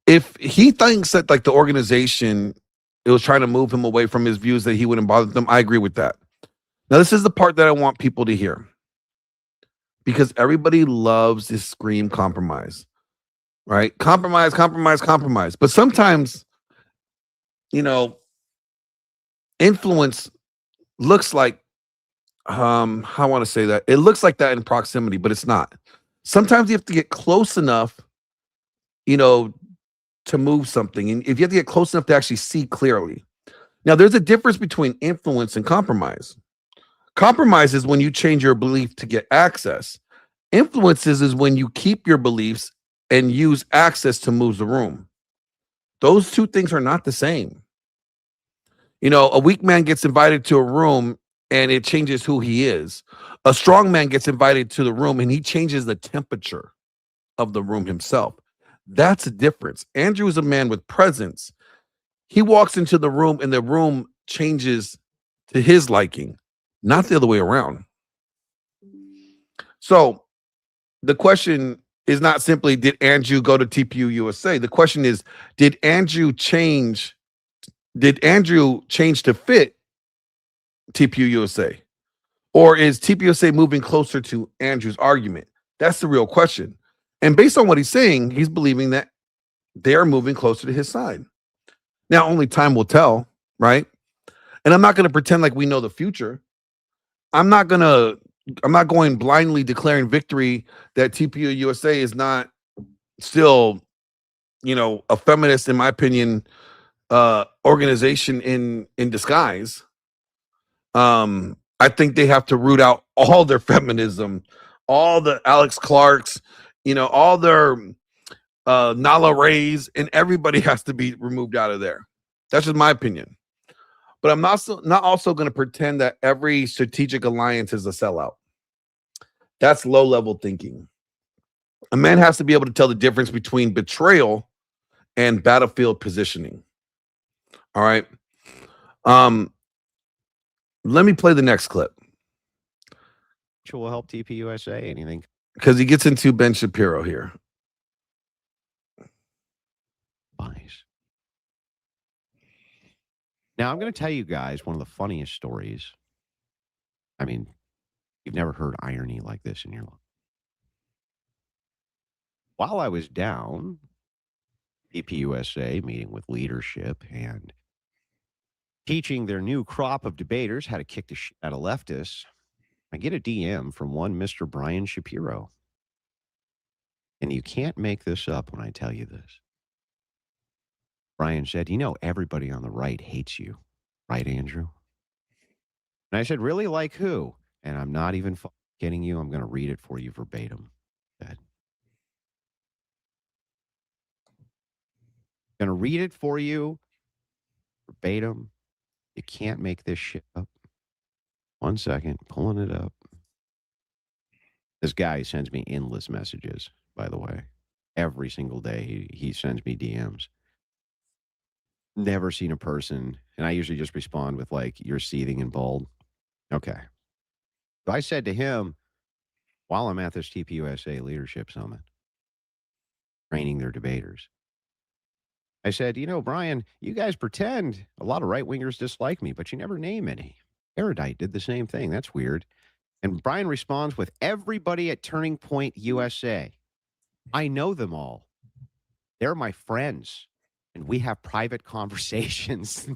if he thinks that like the organization, it was trying to move him away from his views that he wouldn't bother them, I agree with that. Now, this is the part that I want people to hear, because everybody loves to scream compromise, right? Compromise, compromise, compromise. But sometimes, you know, influence looks like, how I want to say that, it looks like that in proximity, but it's not. Sometimes you have to get close enough, you know, to move something. And if you have to get close enough to actually see clearly. Now, there's a difference between influence and compromise. Compromise is when you change your belief to get access. Influences is when you keep your beliefs and use access to move the room. Those two things are not the same. You know, a weak man gets invited to a room and it changes who he is. A strong man gets invited to the room and he changes the temperature of the room himself. That's a difference. Andrew is a man with presence. He walks into the room and the room changes to his liking, not the other way around. So the question is not simply, did Andrew go to TPUSA? The question is, did Andrew change to fit TPUSA? Or is TPUSA moving closer to Andrew's argument? That's the real question. And based on what he's saying, he's believing that they're moving closer to his side. Now, only time will tell, right? And I'm not going to pretend like we know the future. I'm not going blindly declaring victory that TPUSA is not still, you know, a feminist, in my opinion, organization in disguise. I think they have to root out all their feminism, all the Alex Clarks, you know, all their Nala Rays, and everybody has to be removed out of there. That's just my opinion. But I'm not also going to pretend that every strategic alliance is a sellout. That's low-level thinking. A man has to be able to tell the difference between betrayal and battlefield positioning. All right. Let me play the next clip. Which will help TPUSA? Anything? Because he gets into Ben Shapiro here. Nice. Now, I'm going to tell you guys one of the funniest stories. I mean, you've never heard irony like this in your life. While I was down, TPUSA meeting with leadership and teaching their new crop of debaters how to kick the shit out of leftists, I get a DM from one Mr. Brian Shapiro. And you can't make this up when I tell you this. Brian said, everybody on the right hates you. Right, Andrew? And I said, really? Like who? And I'm not even kidding you. I'm going to read it for you verbatim. I'm going to read it for you verbatim. You can't make this shit up. 1 second. Pulling it up. This guy sends me endless messages, by the way. Every single day he sends me DMs. Never seen a person, and I usually just respond with like, you're seething and bold. Okay. So I said to him, while I'm at this TPUSA Leadership Summit, training their debaters, I said, Brian, you guys pretend a lot of right-wingers dislike me, but you never name any. Erudite did the same thing. That's weird. And Brian responds with, everybody at Turning Point USA. I know them all. They're my friends. And we have private conversations.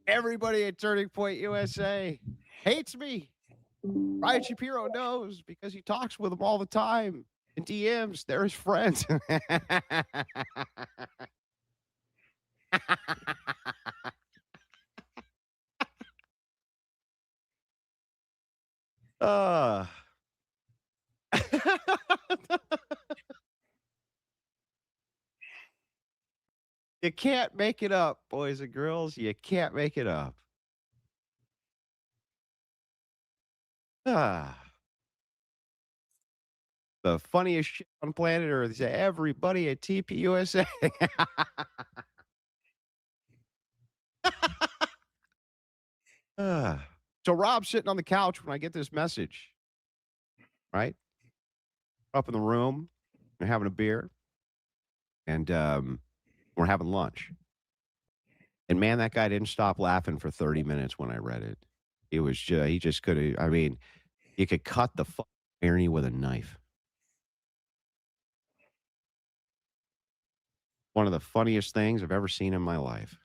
Everybody at Turning Point USA hates me. Brian Shapiro knows because he talks with them all the time in DMs. They're his friends. You can't make it up, boys and girls. You can't make it up. The funniest shit on planet Earth is everybody at TPUSA. So Rob's sitting on the couch when I get this message, right? Up in the room, we're having a beer, and we're having lunch. And man, that guy didn't stop laughing for 30 minutes when I read it. It was just, he just could have, you could cut the irony with a knife. One of the funniest things I've ever seen in my life.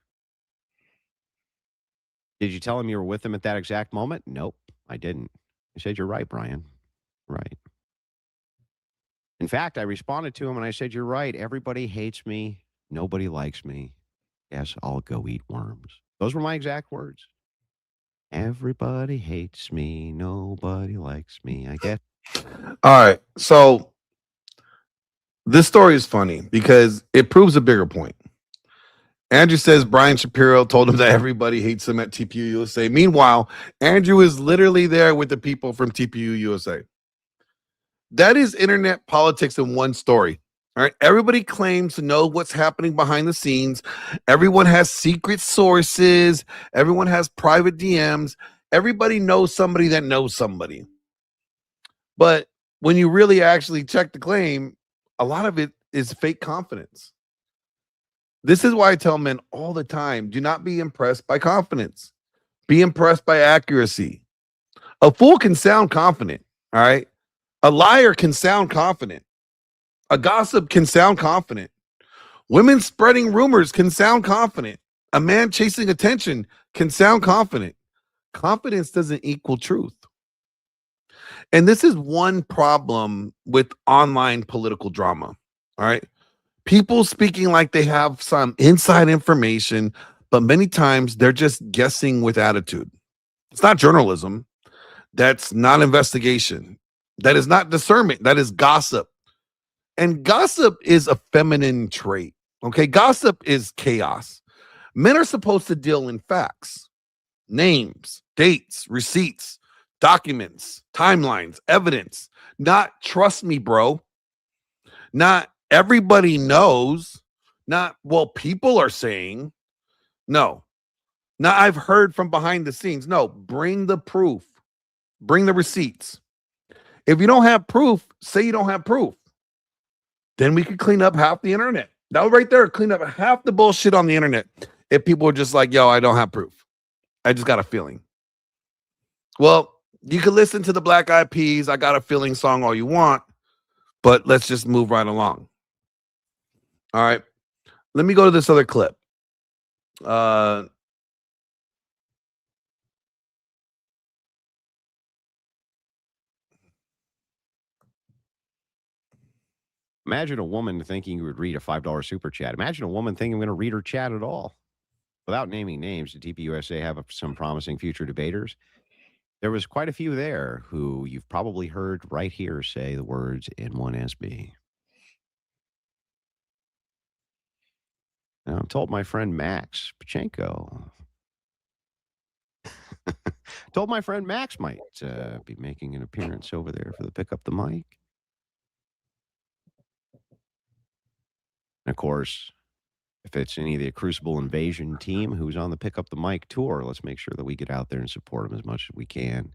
Did you tell him you were with him at that exact moment? Nope, I didn't. He said, you're right, Brian. Right. In fact, I responded to him and I said, you're right. Everybody hates me. Nobody likes me. Yes, I'll go eat worms. Those were my exact words. Everybody hates me. Nobody likes me. I guess. All right. So this story is funny because it proves a bigger point. Andrew says Brian Shapiro told him that everybody hates him at TPU USA. Meanwhile, Andrew is literally there with the people from TPU USA. That is internet politics in one story. All right. Everybody claims to know what's happening behind the scenes. Everyone has secret sources. Everyone has private DMs. Everybody knows somebody that knows somebody. But when you really actually check the claim, a lot of it is fake confidence. This is why I tell men all the time, do not be impressed by confidence. Be impressed by accuracy. A fool can sound confident, all right? A liar can sound confident. A gossip can sound confident. Women spreading rumors can sound confident. A man chasing attention can sound confident. Confidence doesn't equal truth. And this is one problem with online political drama, all right? People speaking like they have some inside information, but many times they're just guessing with attitude. It's not journalism. That's not investigation. That is not discernment. That is gossip. And gossip is a feminine trait. Okay. Gossip is chaos. Men are supposed to deal in facts, names, dates, receipts, documents, timelines, evidence, not trust me, bro. Not everybody knows. Not, well, people are saying. No. Now I've heard from behind the scenes. No, bring the proof. Bring the receipts. If you don't have proof, say you don't have proof. Then we could clean up half the internet. That right there, clean up half the bullshit on the internet. If people are just like, yo, I don't have proof. I just got a feeling. Well, you can listen to the Black Eyed Peas, I Got a Feeling song all you want, but let's just move right along. All right. Let me go to this other clip. Imagine a woman thinking you would read a $5 super chat. Imagine a woman thinking I'm going to read her chat at all. Without naming names, did TPUSA have some promising future debaters? There was quite a few there who you've probably heard right here say the words N1SB. Now, I'm told my friend Max Pachenko told my friend Max might be making an appearance over there for the Pick Up the Mic. And of course, if it's any of the Crucible Invasion team who's on the Pick Up the Mic tour, let's make sure that we get out there and support them as much as we can.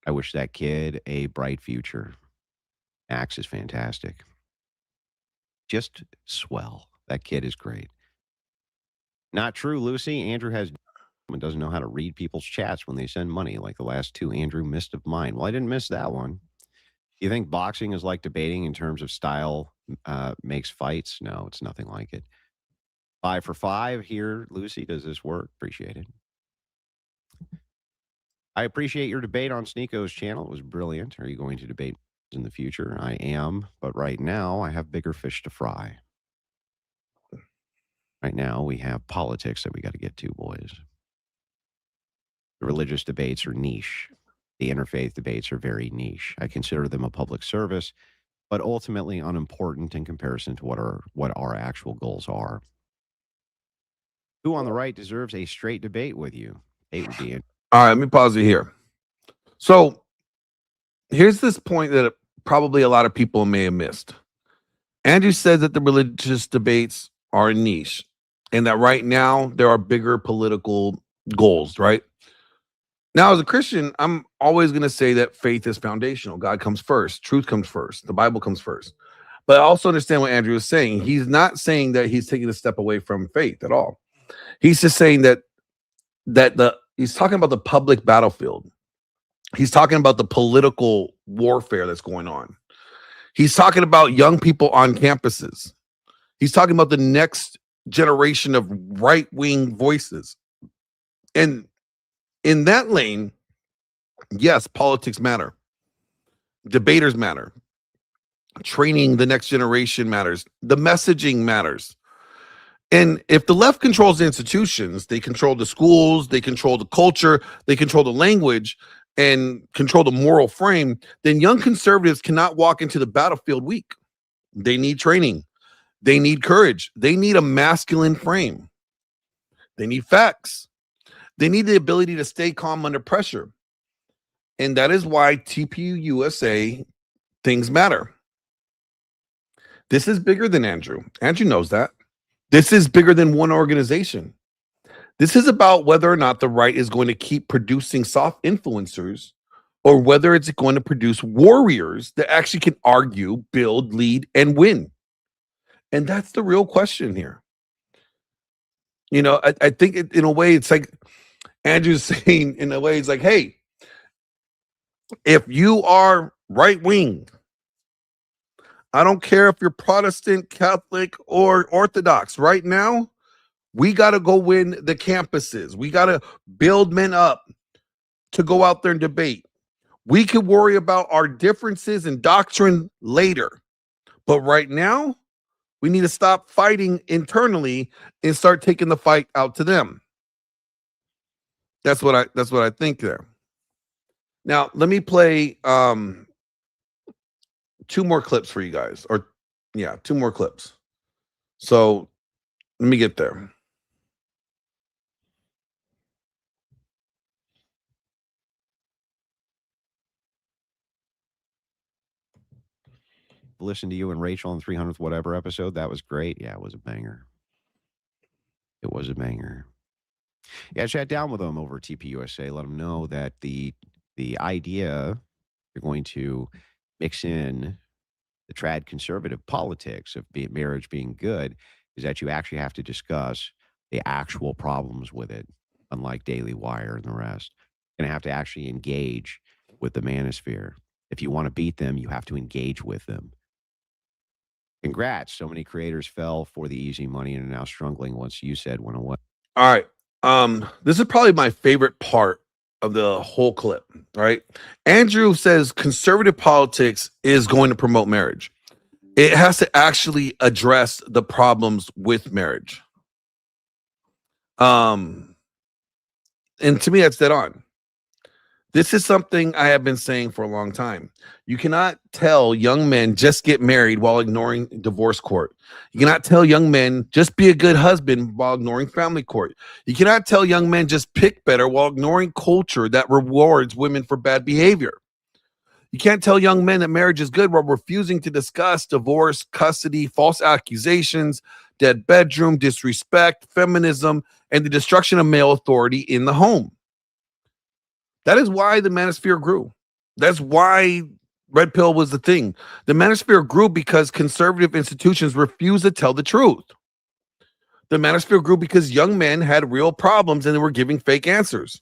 I wish that kid a bright future. Max is fantastic. Just swell. That kid is great. Not true, Lucy. Andrew doesn't know how to read people's chats when they send money, like the last two Andrew missed of mine. Well, I didn't miss that one. You think boxing is like debating in terms of style makes fights? No, it's nothing like it. 5 for 5 here, Lucy. Does this work? Appreciate it. I appreciate your debate on Sneeko's channel. It was brilliant. Are you going to debate in the future? I am, but right now I have bigger fish to fry. Right now we have politics that we got to get to, boys. The religious debates are niche. The interfaith debates are very niche. I consider them a public service, but ultimately unimportant in comparison to what our actual goals are. Who on the right deserves a straight debate with you? It would be. All right, let me pause it here. So here's this point that probably a lot of people may have missed. Andrew said that the religious debates are niche and that right now there are bigger political goals, right? Now, as a Christian, I'm always going to say that faith is foundational. God comes first. Truth comes first. The Bible comes first. But I also understand what Andrew is saying. He's not saying that he's taking a step away from faith at all. He's just saying that he's talking about the public battlefield. He's talking about the political warfare that's going on. He's talking about young people on campuses. He's talking about the next generation of right-wing voices. And in that lane, yes, politics matter. Debaters matter. Training the next generation matters. The messaging matters. And if the left controls the institutions, they control the schools, they control the culture, they control the language, and control the moral frame, then young conservatives cannot walk into the battlefield weak. They need training. They need courage. They need a masculine frame. They need facts. They need the ability to stay calm under pressure. And that is why TPUSA things matter. This is bigger than Andrew. Andrew knows that. This is bigger than one organization. This is about whether or not the right is going to keep producing soft influencers or whether it's going to produce warriors that actually can argue, build, lead, and win. And that's the real question here. You know, I think in a way, it's like Andrew's saying, in a way, it's like, hey, if you are right wing, I don't care if you're Protestant, Catholic, or Orthodox. Right now, we got to go win the campuses. We got to build men up to go out there and debate. We can worry about our differences in doctrine later. But right now, we need to stop fighting internally and start taking the fight out to them. That's what I think there. Now, let me play 2 more clips for you guys. Or, yeah, 2 more clips. So, let me get there. Listen to you and Rachel on 300th whatever episode. That was great. Yeah, it was a banger. It was a banger. Yeah, chat down with them over at TPUSA. Let them know that the idea you're going to mix in the trad conservative politics of marriage being good is that you actually have to discuss the actual problems with it, unlike Daily Wire and the rest. going to have to actually engage with the manosphere. If you want to beat them, you have to engage with them. Congrats. So many creators fell for the easy money and are now struggling once you said went away. All right. This is probably my favorite part of the whole clip, right? Andrew says conservative politics is going to promote marriage. It has to actually address the problems with marriage. And to me, that's dead on. This is something I have been saying for a long time. You cannot tell young men just get married while ignoring divorce court. You cannot tell young men just be a good husband while ignoring family court. You cannot tell young men just pick better while ignoring culture that rewards women for bad behavior. You can't tell young men that marriage is good while refusing to discuss divorce, custody, false accusations, dead bedroom, disrespect, feminism, and the destruction of male authority in the home. That is why the manosphere grew. That's why Red Pill was the thing. The manosphere grew because conservative institutions refused to tell the truth. The manosphere grew because young men had real problems and they were giving fake answers.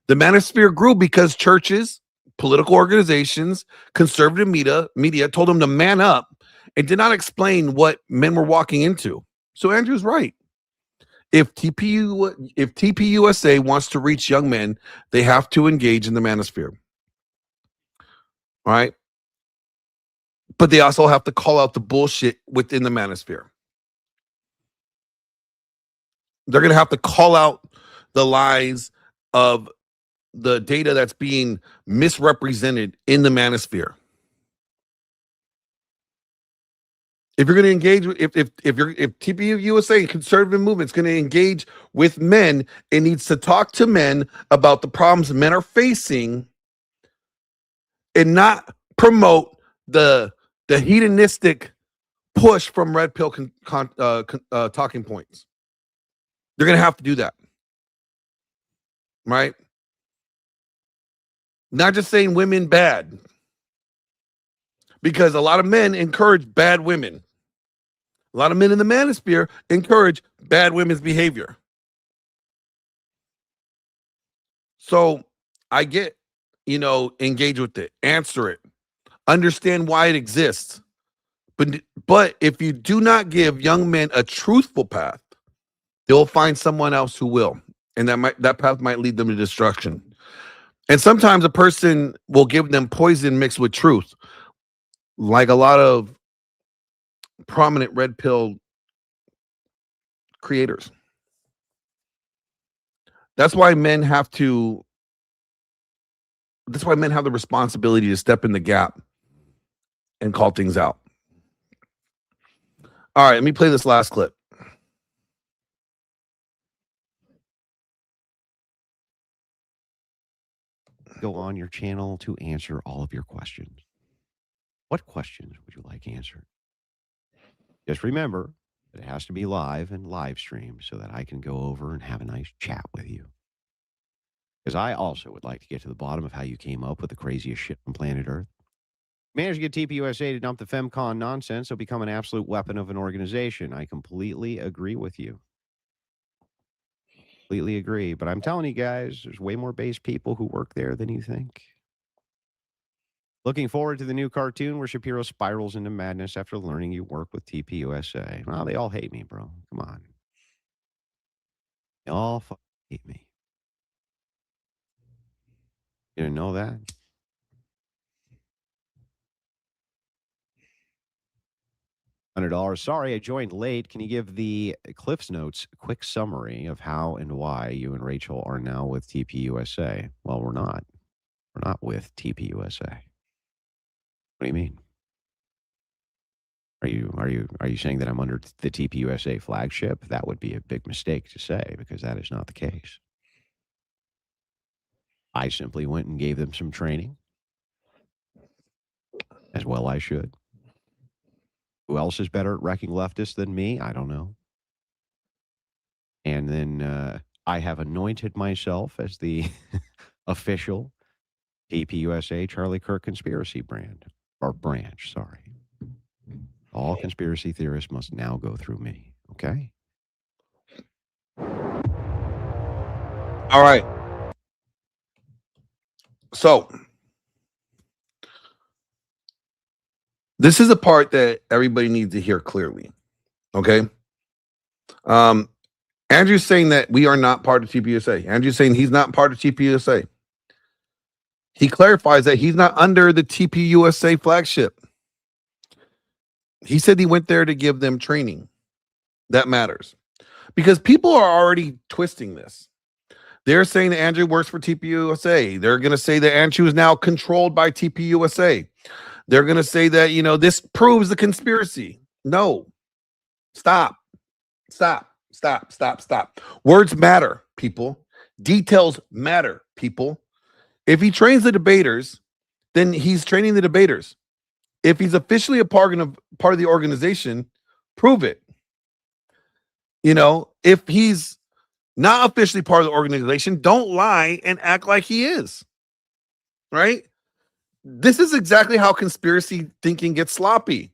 The manosphere grew because churches, political organizations, conservative media told them to man up and did not explain what men were walking into. So Andrew's right. If TPUSA wants to reach young men, they have to engage in the manosphere. All right? But they also have to call out the bullshit within the manosphere. They're going to have to call out the lies of the data that's being misrepresented in the manosphere. If you're going to engage with, if TPUSA conservative movement is going to engage with men, it needs to talk to men about the problems men are facing and not promote the hedonistic push from Red Pill talking points. They're going to have to do that. Right? Not just saying women bad. Because a lot of men encourage bad women. A lot of men in the manosphere encourage bad women's behavior. So I get, engage with it, answer it, understand why it exists. But if you do not give young men a truthful path, they'll find someone else who will. And that path might lead them to destruction. And sometimes a person will give them poison mixed with truth, like a lot of prominent Red Pill creators. That's why men have the responsibility to step in the gap and call things out. All right, let me play this last clip. Go on your channel to answer all of your questions. What questions would you like answered? Just remember that it has to be live and live streamed so that I can go over and have a nice chat with you. Because I also would like to get to the bottom of how you came up with the craziest shit on planet Earth. Managed to get TPUSA to dump the FemCon nonsense, so become an absolute weapon of an organization. I completely agree with you. Completely agree. But I'm telling you guys, there's way more base people who work there than you think. Looking forward to the new cartoon where Shapiro spirals into madness after learning you work with TPUSA. Well, they all hate me, bro. Come on. They all hate me. You didn't know that? $100. Sorry, I joined late. Can you give the Cliff's Notes quick summary of how and why you and Rachel are now with TPUSA? Well, we're not. We're not with TPUSA. What do you mean? Are you saying that I'm under the TPUSA flagship? That would be a big mistake to say, because that is not the case. I simply went and gave them some training, as well I should. Who else is better at wrecking leftists than me? I don't know. And then I have anointed myself as the official TPUSA Charlie Kirk conspiracy branch. Sorry. All conspiracy theorists must now go through me. Okay? All right. So this is a part that everybody needs to hear clearly. Okay. Andrew's saying that we are not part of TPUSA. Andrew's saying he's not part of TPUSA. He clarifies that he's not under the TPUSA flagship. He said he went there to give them training. That matters. Because people are already twisting this. They're saying that Andrew works for TPUSA. They're going to say that Andrew is now controlled by TPUSA. They're going to say that, you know, this proves the conspiracy. No. Stop. Words matter, people. Details matter, people. If he trains the debaters, then he's training the debaters. If he's officially a part of the organization, prove it. You know, if he's not officially part of the organization, don't lie and act like he is. Right? This is exactly how conspiracy thinking gets sloppy.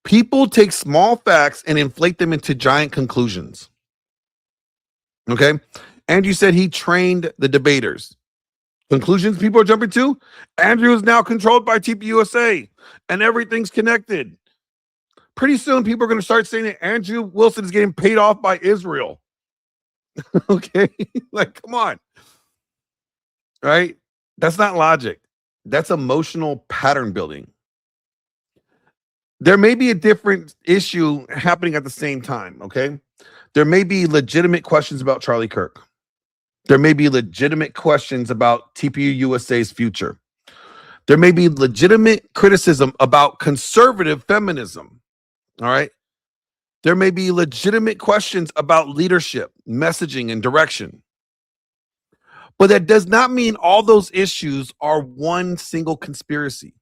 People take small facts and inflate them into giant conclusions. Okay? And you said he trained the debaters. Conclusions people are jumping to? Andrew is now controlled by TPUSA and everything's connected. Pretty soon, people are going to start saying that Andrew Wilson is getting paid off by Israel. Okay? Like, come on. Right? That's not logic. That's emotional pattern building. There may be a different issue happening at the same time, okay? There may be legitimate questions about Charlie Kirk. There may be legitimate questions about TPUSA's future. There may be legitimate criticism about conservative feminism, all right? There may be legitimate questions about leadership, messaging, and direction. But that does not mean all those issues are one single conspiracy.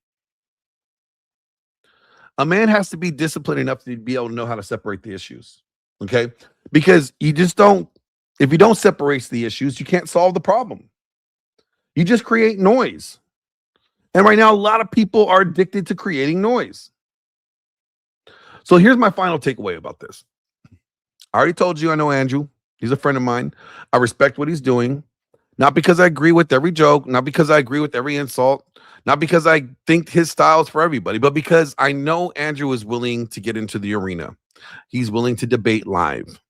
A man has to be disciplined enough to be able to know how to separate the issues, okay? Because you just don't, if you don't separate the issues, you can't solve the problem. You just create noise. And right now, a lot of people are addicted to creating noise. So here's my final takeaway about this. I already told you I know Andrew. He's a friend of mine. I respect what he's doing. Not because I agree with every joke, not because I agree with every insult, not because I think his style is for everybody, but because I know Andrew is willing to get into the arena. He's willing to debate live.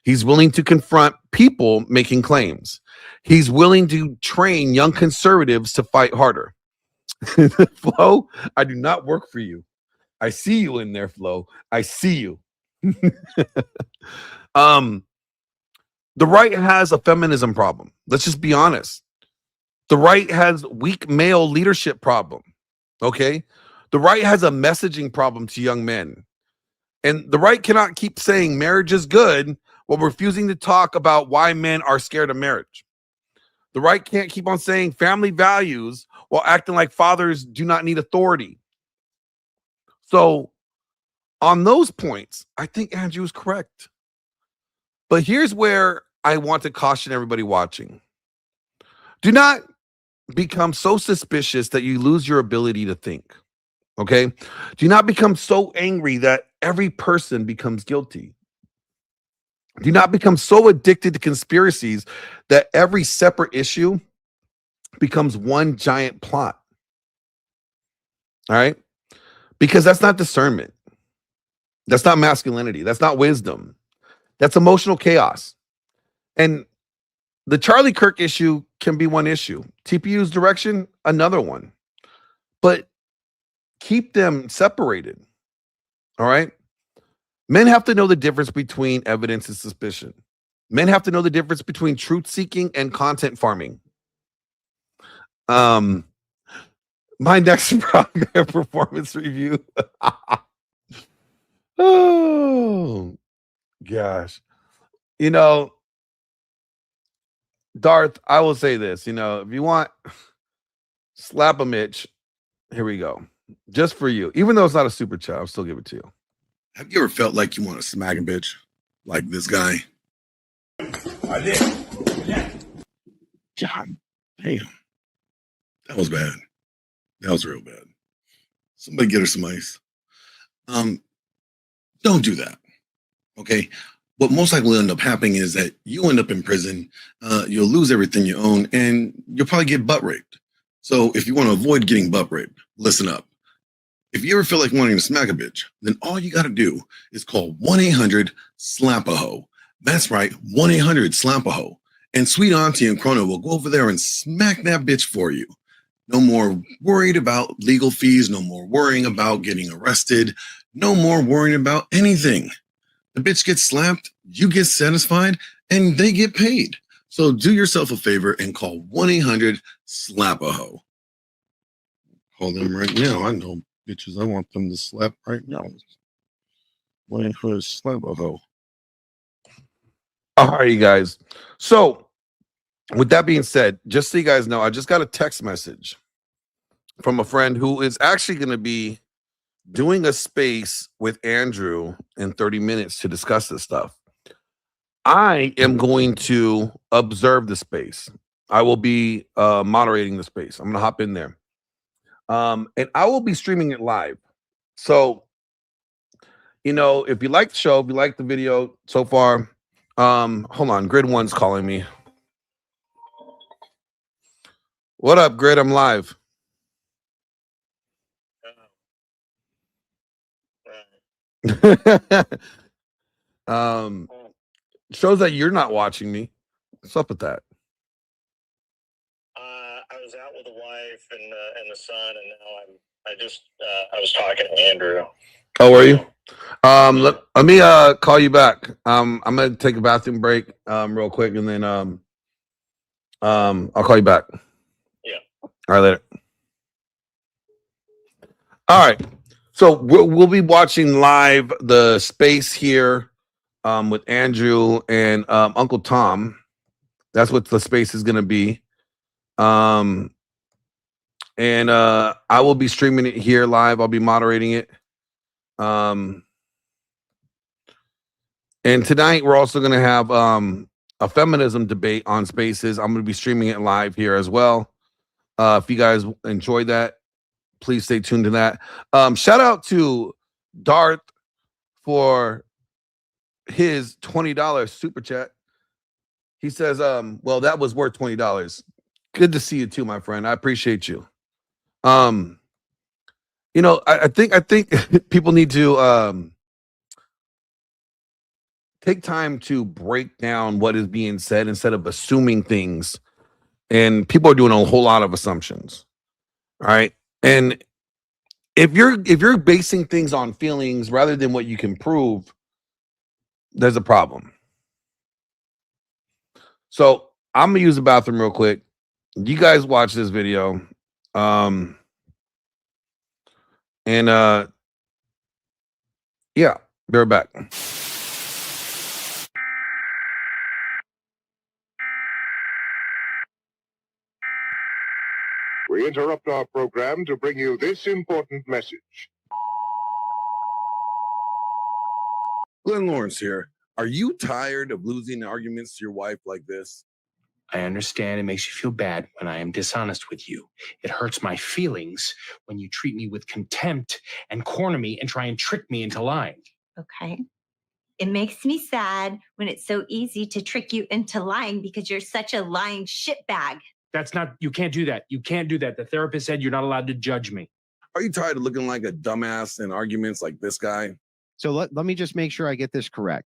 He's willing to confront people making claims. He's willing to train young conservatives to fight harder. Flo, I do not work for you. I see you in there, Flo. I see you. The right has a feminism problem. Let's just be honest. The right has weak male leadership problem. Okay? The right has a messaging problem to young men. And the right cannot keep saying marriage is good while refusing to talk about why men are scared of marriage. The right can't keep on saying family values while acting like fathers do not need authority. So on those points, I think Andrew is correct. But here's where I want to caution everybody watching. Do not become so suspicious that you lose your ability to think. Okay? Do not become so angry that every person becomes guilty. Do not become so addicted to conspiracies that every separate issue becomes one giant plot. All right? Because that's not discernment. That's not masculinity. That's not wisdom. That's emotional chaos. And the Charlie Kirk issue can be one issue. TPU's direction, another one. But keep them separated. All right? Men have to know the difference between evidence and suspicion. Men have to know the difference between truth seeking and content farming. My next performance review. Oh, gosh. You know, Darth, I will say this. You know, if you want, slap a Mitch. Here we go. Just for you. Even though it's not a super chat, I'll still give it to you. Have you ever felt like you want to smack a bitch like this guy? I did. Yeah. God damn. That was bad. That was real bad. Somebody get her some ice. Don't do that. Okay. what most likely will end up happening is that you end up in prison, you'll lose everything you own, and you'll probably get butt raped. So if you want to avoid getting butt raped, listen up. If you ever feel like wanting to smack a bitch, then all you got to do is call 1-800-SLAP-A-HOE. That's right, 1-800-SLAP-A-HOE. And sweet auntie and Chrono will go over there and smack that bitch for you. No more worried about legal fees, no more worrying about getting arrested, no more worrying about anything. The bitch gets slapped, you get satisfied, and they get paid. So do yourself a favor and call 1-800-SLAP-A-HOE. Call them right now. I know bitches I want them to slap right now. 1-800-SLAP-A-HOE. All right, you guys. So with that being said, just so you guys know, I just got a text message from a friend who is actually going to be doing a space with Andrew in 30 minutes to discuss this stuff. I am going to observe the space. I will be moderating the space. I'm going to hop in there. And I will be streaming it live. So, you know, if you like the show, if you like the video so far, hold on. Grid One's calling me. What up, Grid? I'm live. Shows that you're not watching me. What's up with that? I was out with the wife and the son, and now I was talking to Andrew. Oh, were you? Let me call you back. I'm gonna take a bathroom break real quick, and then I'll call you back. Yeah. All right, later. All right. So we'll be watching live the space here with Andrew and Uncle Tom. That's what the space is gonna be. And I will be streaming it here live. I'll be moderating it. And tonight we're also going to have a feminism debate on Spaces. I'm going to be streaming it live here as well. If you guys enjoy that, please stay tuned to that. Shout out to Darth for his $20 super chat. He says, well, that was worth $20. Good to see you too, my friend. I appreciate you. You know, I think people need to take time to break down what is being said instead of assuming things. And people are doing a whole lot of assumptions. All right. And if you're basing things on feelings rather than what you can prove, there's a problem. So I'm gonna use the bathroom real quick. You guys watch this video. Yeah, be right back. We interrupt our program to bring you this important message. Glenn Lawrence here. Are you tired of losing arguments to your wife like this? I understand it makes you feel bad when I am dishonest with you. It hurts my feelings when you treat me with contempt and corner me and try and trick me into lying. Okay. It makes me sad when it's so easy to trick you into lying because you're such a lying shitbag. That's not, you can't do that. You can't do that. The therapist said you're not allowed to judge me. Are you tired of looking like a dumbass in arguments like this guy? So let me just make sure I get this correct.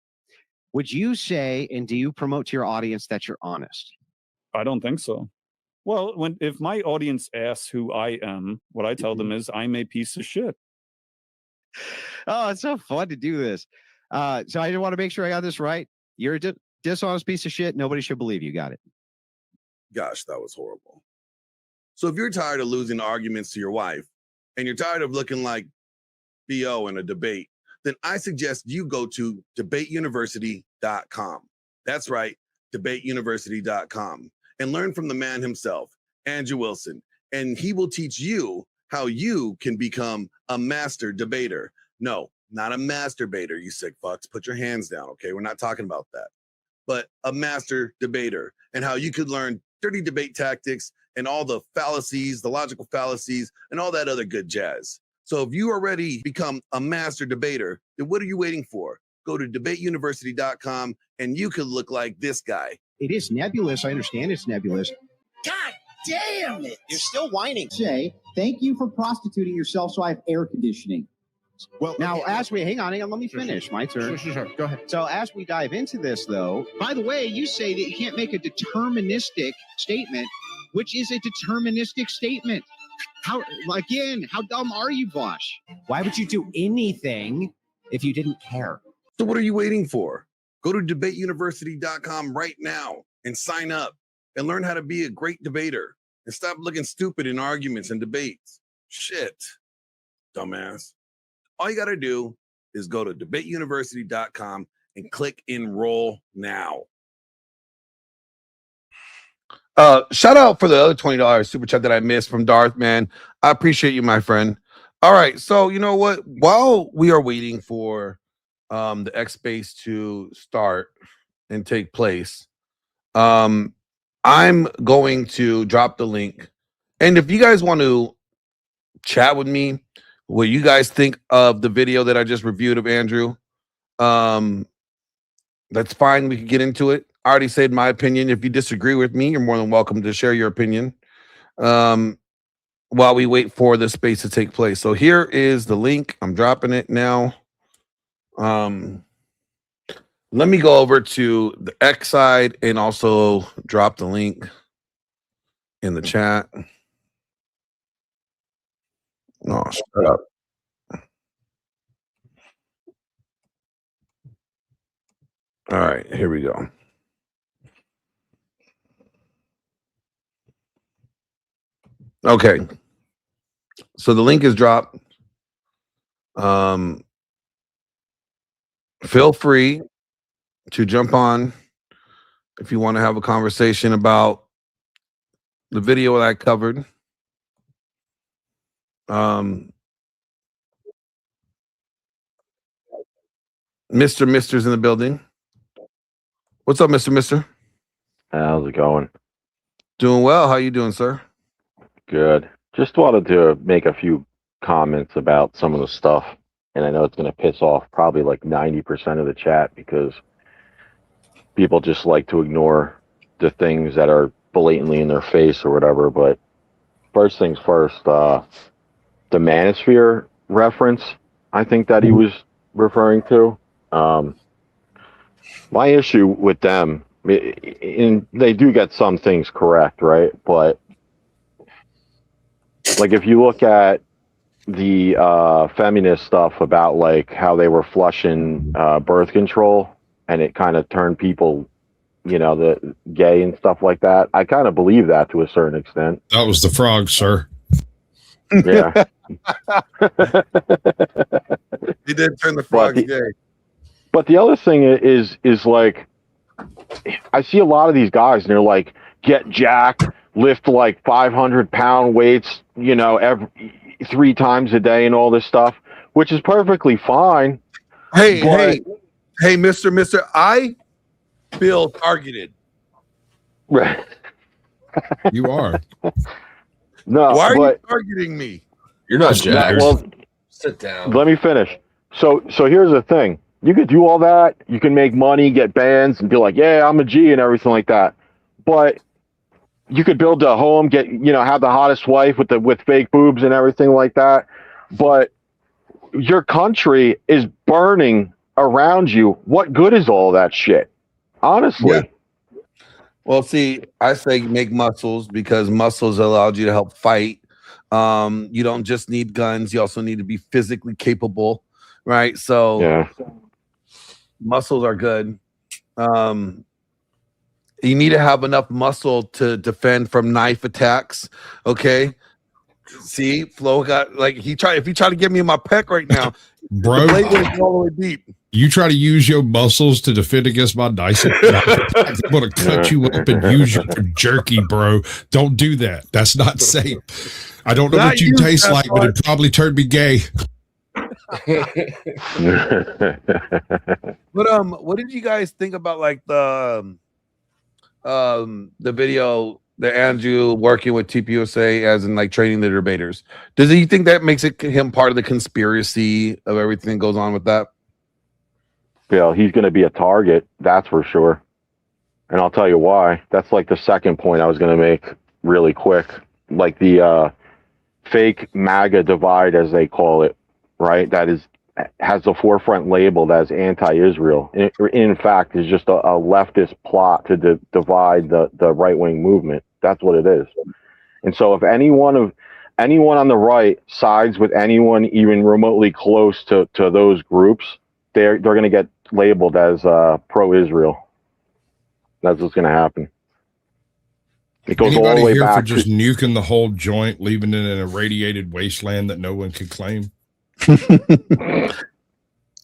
Would you say, and do you promote to your audience that you're honest? I don't think so. Well, if my audience asks who I am, what I tell them is I'm a piece of shit. Oh, it's so fun to do this. So I just want to make sure I got this right. You're a dishonest piece of shit. Nobody should believe you. Got it. Gosh, that was horrible. So if you're tired of losing arguments to your wife and you're tired of looking like BO in a debate, then I suggest you go to debateuniversity.com. That's right, debateuniversity.com, and learn from the man himself, Andrew Wilson. And he will teach you how you can become a master debater. No, not a masturbator, you sick fucks. Put your hands down, okay? We're not talking about that. But a master debater, and how you could learn dirty debate tactics and all the fallacies, the logical fallacies, and all that other good jazz. So if you already become a master debater, then what are you waiting for? go to debateuniversity.com and you could look like this guy. It is nebulous. I understand it's nebulous. God damn it! You're still whining. Say, thank you for prostituting yourself so I have air conditioning. Well, now, as we hang on, let me finish. My turn. Sure. Go ahead. So, as we dive into this, though, by the way, you say that you can't make a deterministic statement, which is a deterministic statement. How dumb are you, Bosch? Why would you do anything if you didn't care? So what are you waiting for? Go to debateuniversity.com right now and sign up and learn how to be a great debater and stop looking stupid in arguments and debates. Shit, dumbass. All you got to do is go to debateuniversity.com and click enroll now. Shout out for the other $20 super chat that I missed from Darth, man. I appreciate you, my friend. All right, so you know what? While we are waiting for the X Space to start and take place, I'm going to drop the link. And if you guys want to chat with me, what you guys think of the video that I just reviewed of Andrew, that's fine. We can get into it. I already said my opinion. If you disagree with me, you're more than welcome to share your opinion while we wait for the space to take place. So here is the link. I'm dropping it now. Let me go over to the X side and also drop the link in the chat. No, shut up. All right, here we go. Okay, so the link is dropped. Feel free to jump on if you want to have a conversation about the video that I covered. Mister's in the building. What's up, Mister? How's it going? Doing well. How you doing, sir? Good. Just wanted to make a few comments about some of the stuff, and I know it's going to piss off probably like 90% of the chat because people just like to ignore the things that are blatantly in their face or whatever. But first things first, the manosphere reference, I think that he was referring to. My issue with them, and they do get some things correct, right? But like if you look at the feminist stuff about like how they were flushing birth control and it kind of turned people, the gay and stuff like that, I kind of believe that to a certain extent. That was the frog, sir. Yeah. He did turn the frogs gay. But the other thing is like, I see a lot of these guys and they're like, get jacked, lift like 500-pound weights, every 3 times a day and all this stuff, which is perfectly fine. Hey, Mister, I feel targeted. Right. You are. No. Why are you targeting me? You're not jacked. Well, sit down. Let me finish. So here's the thing. You could do all that. You can make money, get bands, and be like, yeah, I'm a G and everything like that. But you could build a home, get, have the hottest wife with fake boobs and everything like that. But your country is burning around you. What good is all that shit? Honestly. Yeah. Well, see, I say make muscles because muscles allowed you to help fight. You don't just need guns. You also need to be physically capable, right? So yeah. Muscles are good. You need to have enough muscle to defend from knife attacks. Okay. See, Flo got if he tried to get me in my pec right now, bro, the blade would go all the way deep. You try to use your muscles to defend against my knife attacks. I'm going to cut you up and use your jerky, bro. Don't do that. That's not safe. I don't know what you taste like, but it probably turned me gay. But what did you guys think about like the video that Andrew working with TPUSA as in like training the debaters? Does he think that makes him part of the conspiracy of everything that goes on with that? he's going to be a target. That's for sure. And I'll tell you why. That's like the second point I was going to make really quick. Like the fake MAGA divide, as they call it, right? That has the forefront labeled as anti-Israel. In fact, is just a leftist plot to divide the right-wing movement. That's what it is. And so if anyone on the right sides with anyone even remotely close to those groups, they're going to get labeled as pro-Israel. That's what's going to happen. It goes all the way here back for just nuking the whole joint, leaving it in a radiated wasteland that no one could claim.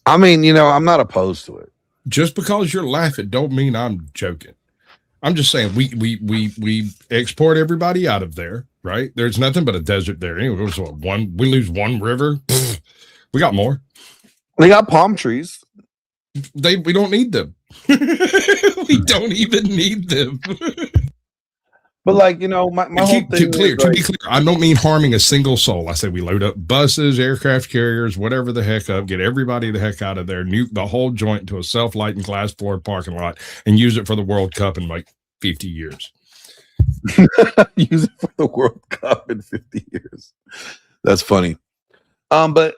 I mean, I'm not opposed to it. Just because you're laughing don't mean I'm joking. I'm just saying we export everybody out of there, right? There's nothing but a desert there. Anyway, so we lose one river. Pfft, we got more. We got palm trees. We don't need them. We don't even need them. But like, my whole thing to be clear, I don't mean harming a single soul. I say we load up buses, aircraft carriers, whatever the heck up, get everybody the heck out of there, nuke the whole joint to a self-lighting glass floor parking lot, and use it for the World Cup in like 50 years. Use it for the World Cup in 50 years. That's funny. But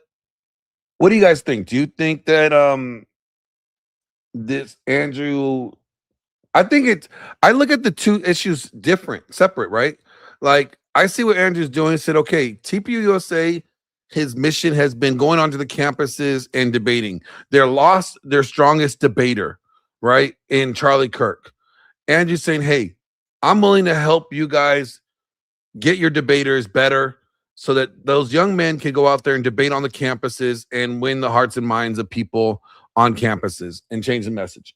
what do you guys think? Do you think that this Andrew? I look at the two issues separate, right? Like I see what Andrew's doing and said, okay, TPUSA, his mission has been going onto the campuses and debating. They're lost their strongest debater, right? In Charlie Kirk. Andrew's saying, hey, I'm willing to help you guys get your debaters better so that those young men can go out there and debate on the campuses and win the hearts and minds of people on campuses and change the message.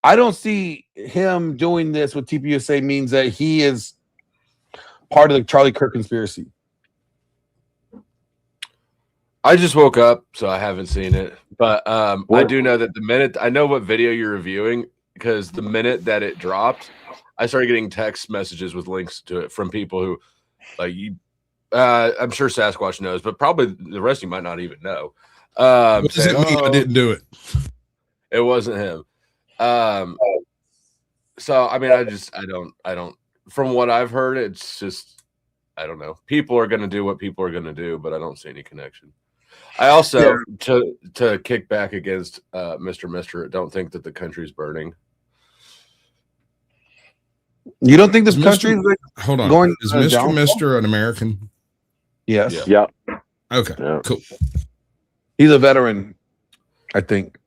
I don't see him doing this with TPUSA means that he is part of the Charlie Kirk conspiracy. I just woke up, so I haven't seen it. But I do know that the minute I know what video you're reviewing, because the minute that it dropped, I started getting text messages with links to it from people who, like you, I'm sure Sasquatch knows, but probably the rest of you might not even know. What does it mean I didn't do it? It wasn't him. So I mean, I don't. From what I've heard, it's just I don't know. People are going to do what people are going to do, but I don't see any connection. I also to kick back against Mr. Don't think that the country's burning. You don't think this country is like hold on going is Mr. an American? Yes. Yeah. Okay. Yeah. Cool. He's a veteran, I think.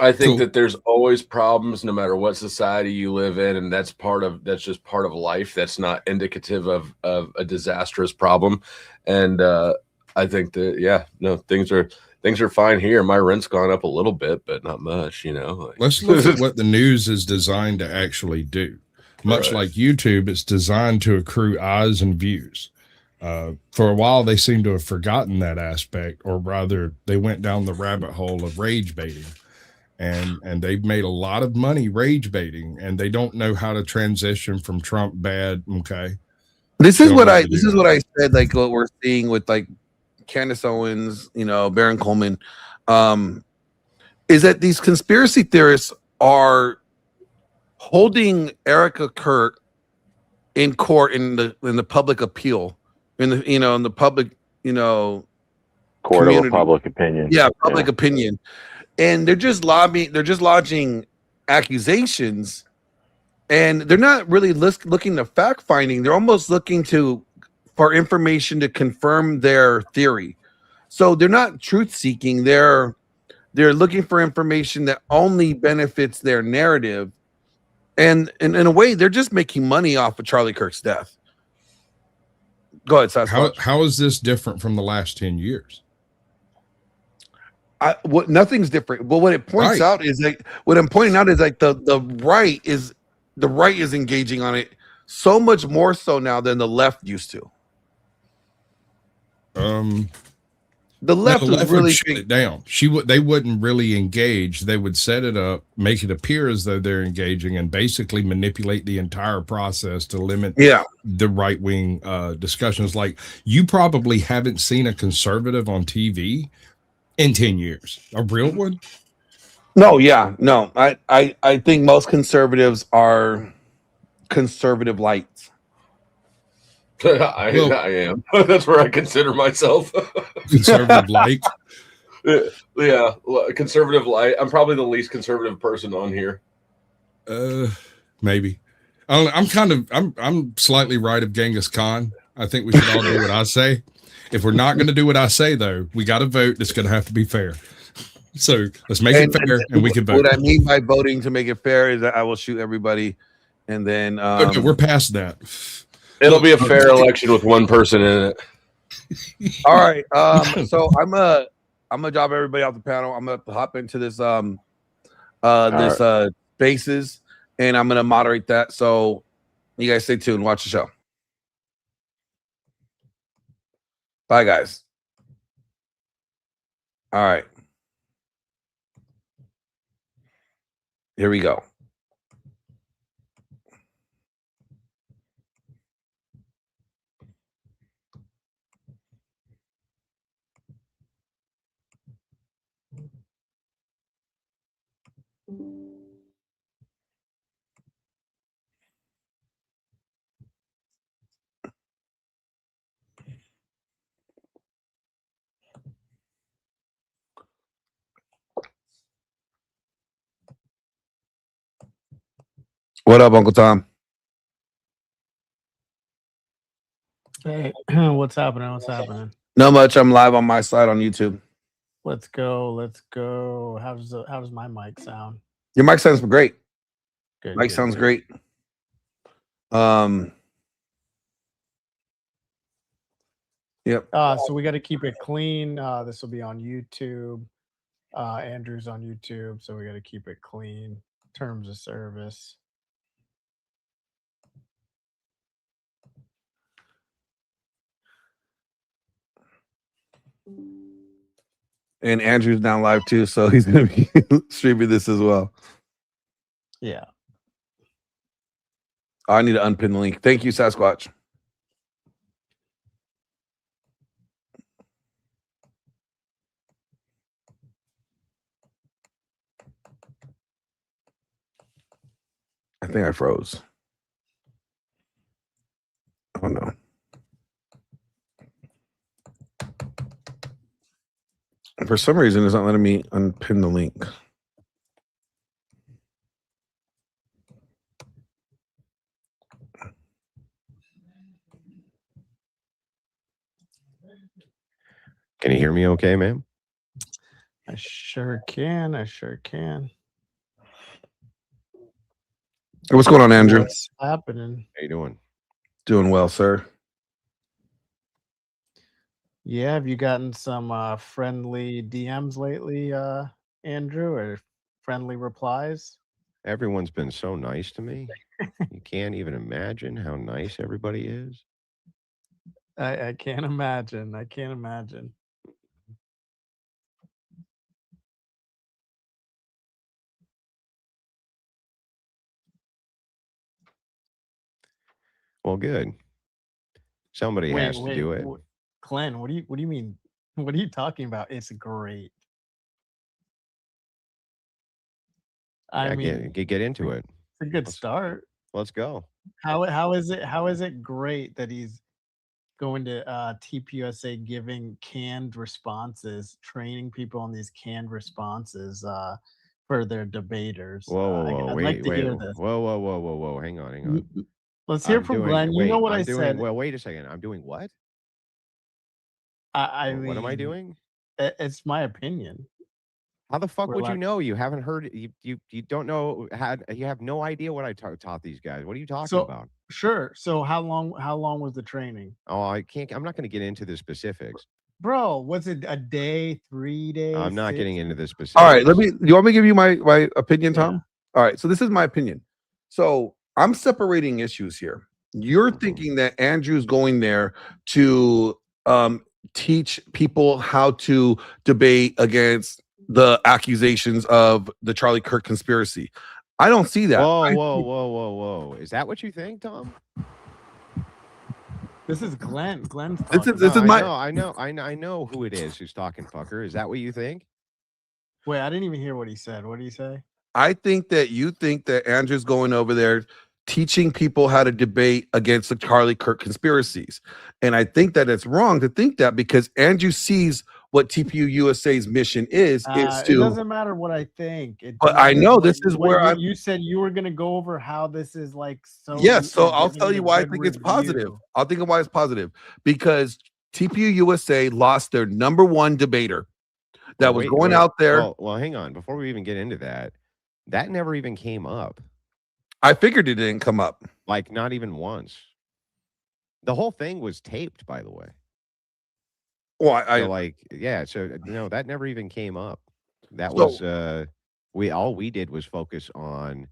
I think that there's always problems no matter what society you live in, and that's just part of life. That's not indicative of a disastrous problem. And I think that things are fine here. My rent's gone up a little bit, but not much, Let's look at what the news is designed to actually do. Much like YouTube, it's designed to accrue eyes and views. For a while, they seem to have forgotten that aspect, or rather, they went down the rabbit hole of rage baiting. And they've made a lot of money rage baiting, and they don't know how to transition from Trump bad. Okay, this is what I said. Like what we're seeing with like Candace Owens, Baron Coleman, is that these conspiracy theorists are holding Erica Kirk in court in the public appeal in the public court of public opinion. Yeah, public opinion. And they're just lodging accusations, and they're not really looking to fact finding. They're almost looking for information to confirm their theory. So they're not truth seeking. They're looking for information that only benefits their narrative. And in a way, they're just making money off of Charlie Kirk's death. Go ahead, Sasquatch. How is this different from the last 10 years? Nothing's different. But what it points out is like what I'm pointing out is like the right is engaging on it so much more so now than the left used to. The left was really would shut it down. They wouldn't really engage. They would set it up, make it appear as though they're engaging, and basically manipulate the entire process to limit the right wing discussions. Like you probably haven't seen a conservative on TV in 10 years, a real one. No, yeah, no. I think most conservatives are conservative lights. I am. That's where I consider myself. Conservative like. Yeah, conservative light. I'm probably the least conservative person on here. Maybe. I'm slightly right of Genghis Khan. I think we should all do what I say. If we're not going to do what I say, though, we got to vote. It's going to have to be fair. So let's make it fair, and we can vote. What I mean by voting to make it fair is that I will shoot everybody, and then No, we're past that. It'll be a fair election with one person in it. All right. So I'm gonna drop everybody off the panel. I'm gonna hop into this spaces, and I'm gonna moderate that. So you guys stay tuned. Watch the show. Bye, guys. All right. Here we go. What up, Uncle Tom? Hey, what's happening? What's happening? Not much. I'm live on my side on YouTube. Let's go. Let's go. How does my mic sound? Your mic sounds great. Good, Mic good, sounds good. great. Yep. So we got to keep it clean. This will be on YouTube. Andrew's on YouTube, so we got to keep it clean. Terms of service. And Andrew's now live too, so he's gonna be streaming this as well. Yeah. I need to unpin the link. Thank you, Sasquatch. I think I froze. Oh no. For some reason, it's not letting me unpin the link. Can you hear me okay, ma'am? I sure can. I sure can. What's going on, Andrew? What's happening? How you doing? Doing well, sir. Yeah, have you gotten some friendly DMs lately, Andrew, or friendly replies? Everyone's been so nice to me. You can't even imagine how nice everybody is. I can't imagine. I can't imagine. Well, good. Somebody has to do it. Glenn, what do you mean? What are you talking about? It's great. I mean, get into it. It's a good start. Let's go. How is it great that he's going to TPUSA giving canned responses, training people on these canned responses for their debaters? Whoa, I'd wait, like to wait, hear this. whoa, hang on. Let's hear from Glenn. You know what I said. Well, wait a second. I'm doing what? I mean, what am I doing? It's my opinion. How the fuck would you know? You haven't heard it. You don't know. You have no idea what I taught these guys. What are you talking about? Sure. So how long was the training? Oh, I can't. I'm not going to get into the specifics. Bro, was it a day, 3 days? I'm not getting into the specifics. All right, you want me to give you my opinion, Tom? Yeah. All right, so this is my opinion. So I'm separating issues here. You're thinking that Andrew's going there to teach people how to debate against the accusations of the Charlie Kirk conspiracy. I don't see that. Whoa. Is that what you think, Tom? This is Glenn. Glenn's talking. I know who it is who's talking, fucker. Is that what you think? Wait, I didn't even hear what he said. What did he say? I think that you think that Andrew's going over there teaching people how to debate against the Charlie Kirk conspiracies. And I think that it's wrong to think that, because Andrew sees what TPU USA's mission is It to. doesn't matter what I think. It But I matters know what- this is what where you said you were going to go over how this is like so. Yes, so you're I'll giving tell it you a why I good think it's review. positive. I'll think of why it's positive, because TPU USA lost their number one debater that was going out there. Well, hang on. Before we even get into that, that never even came up. I figured it didn't come up. Like, not even once. The whole thing was taped, by the way. Well, so no, that never even came up. That So- was all we did was focus on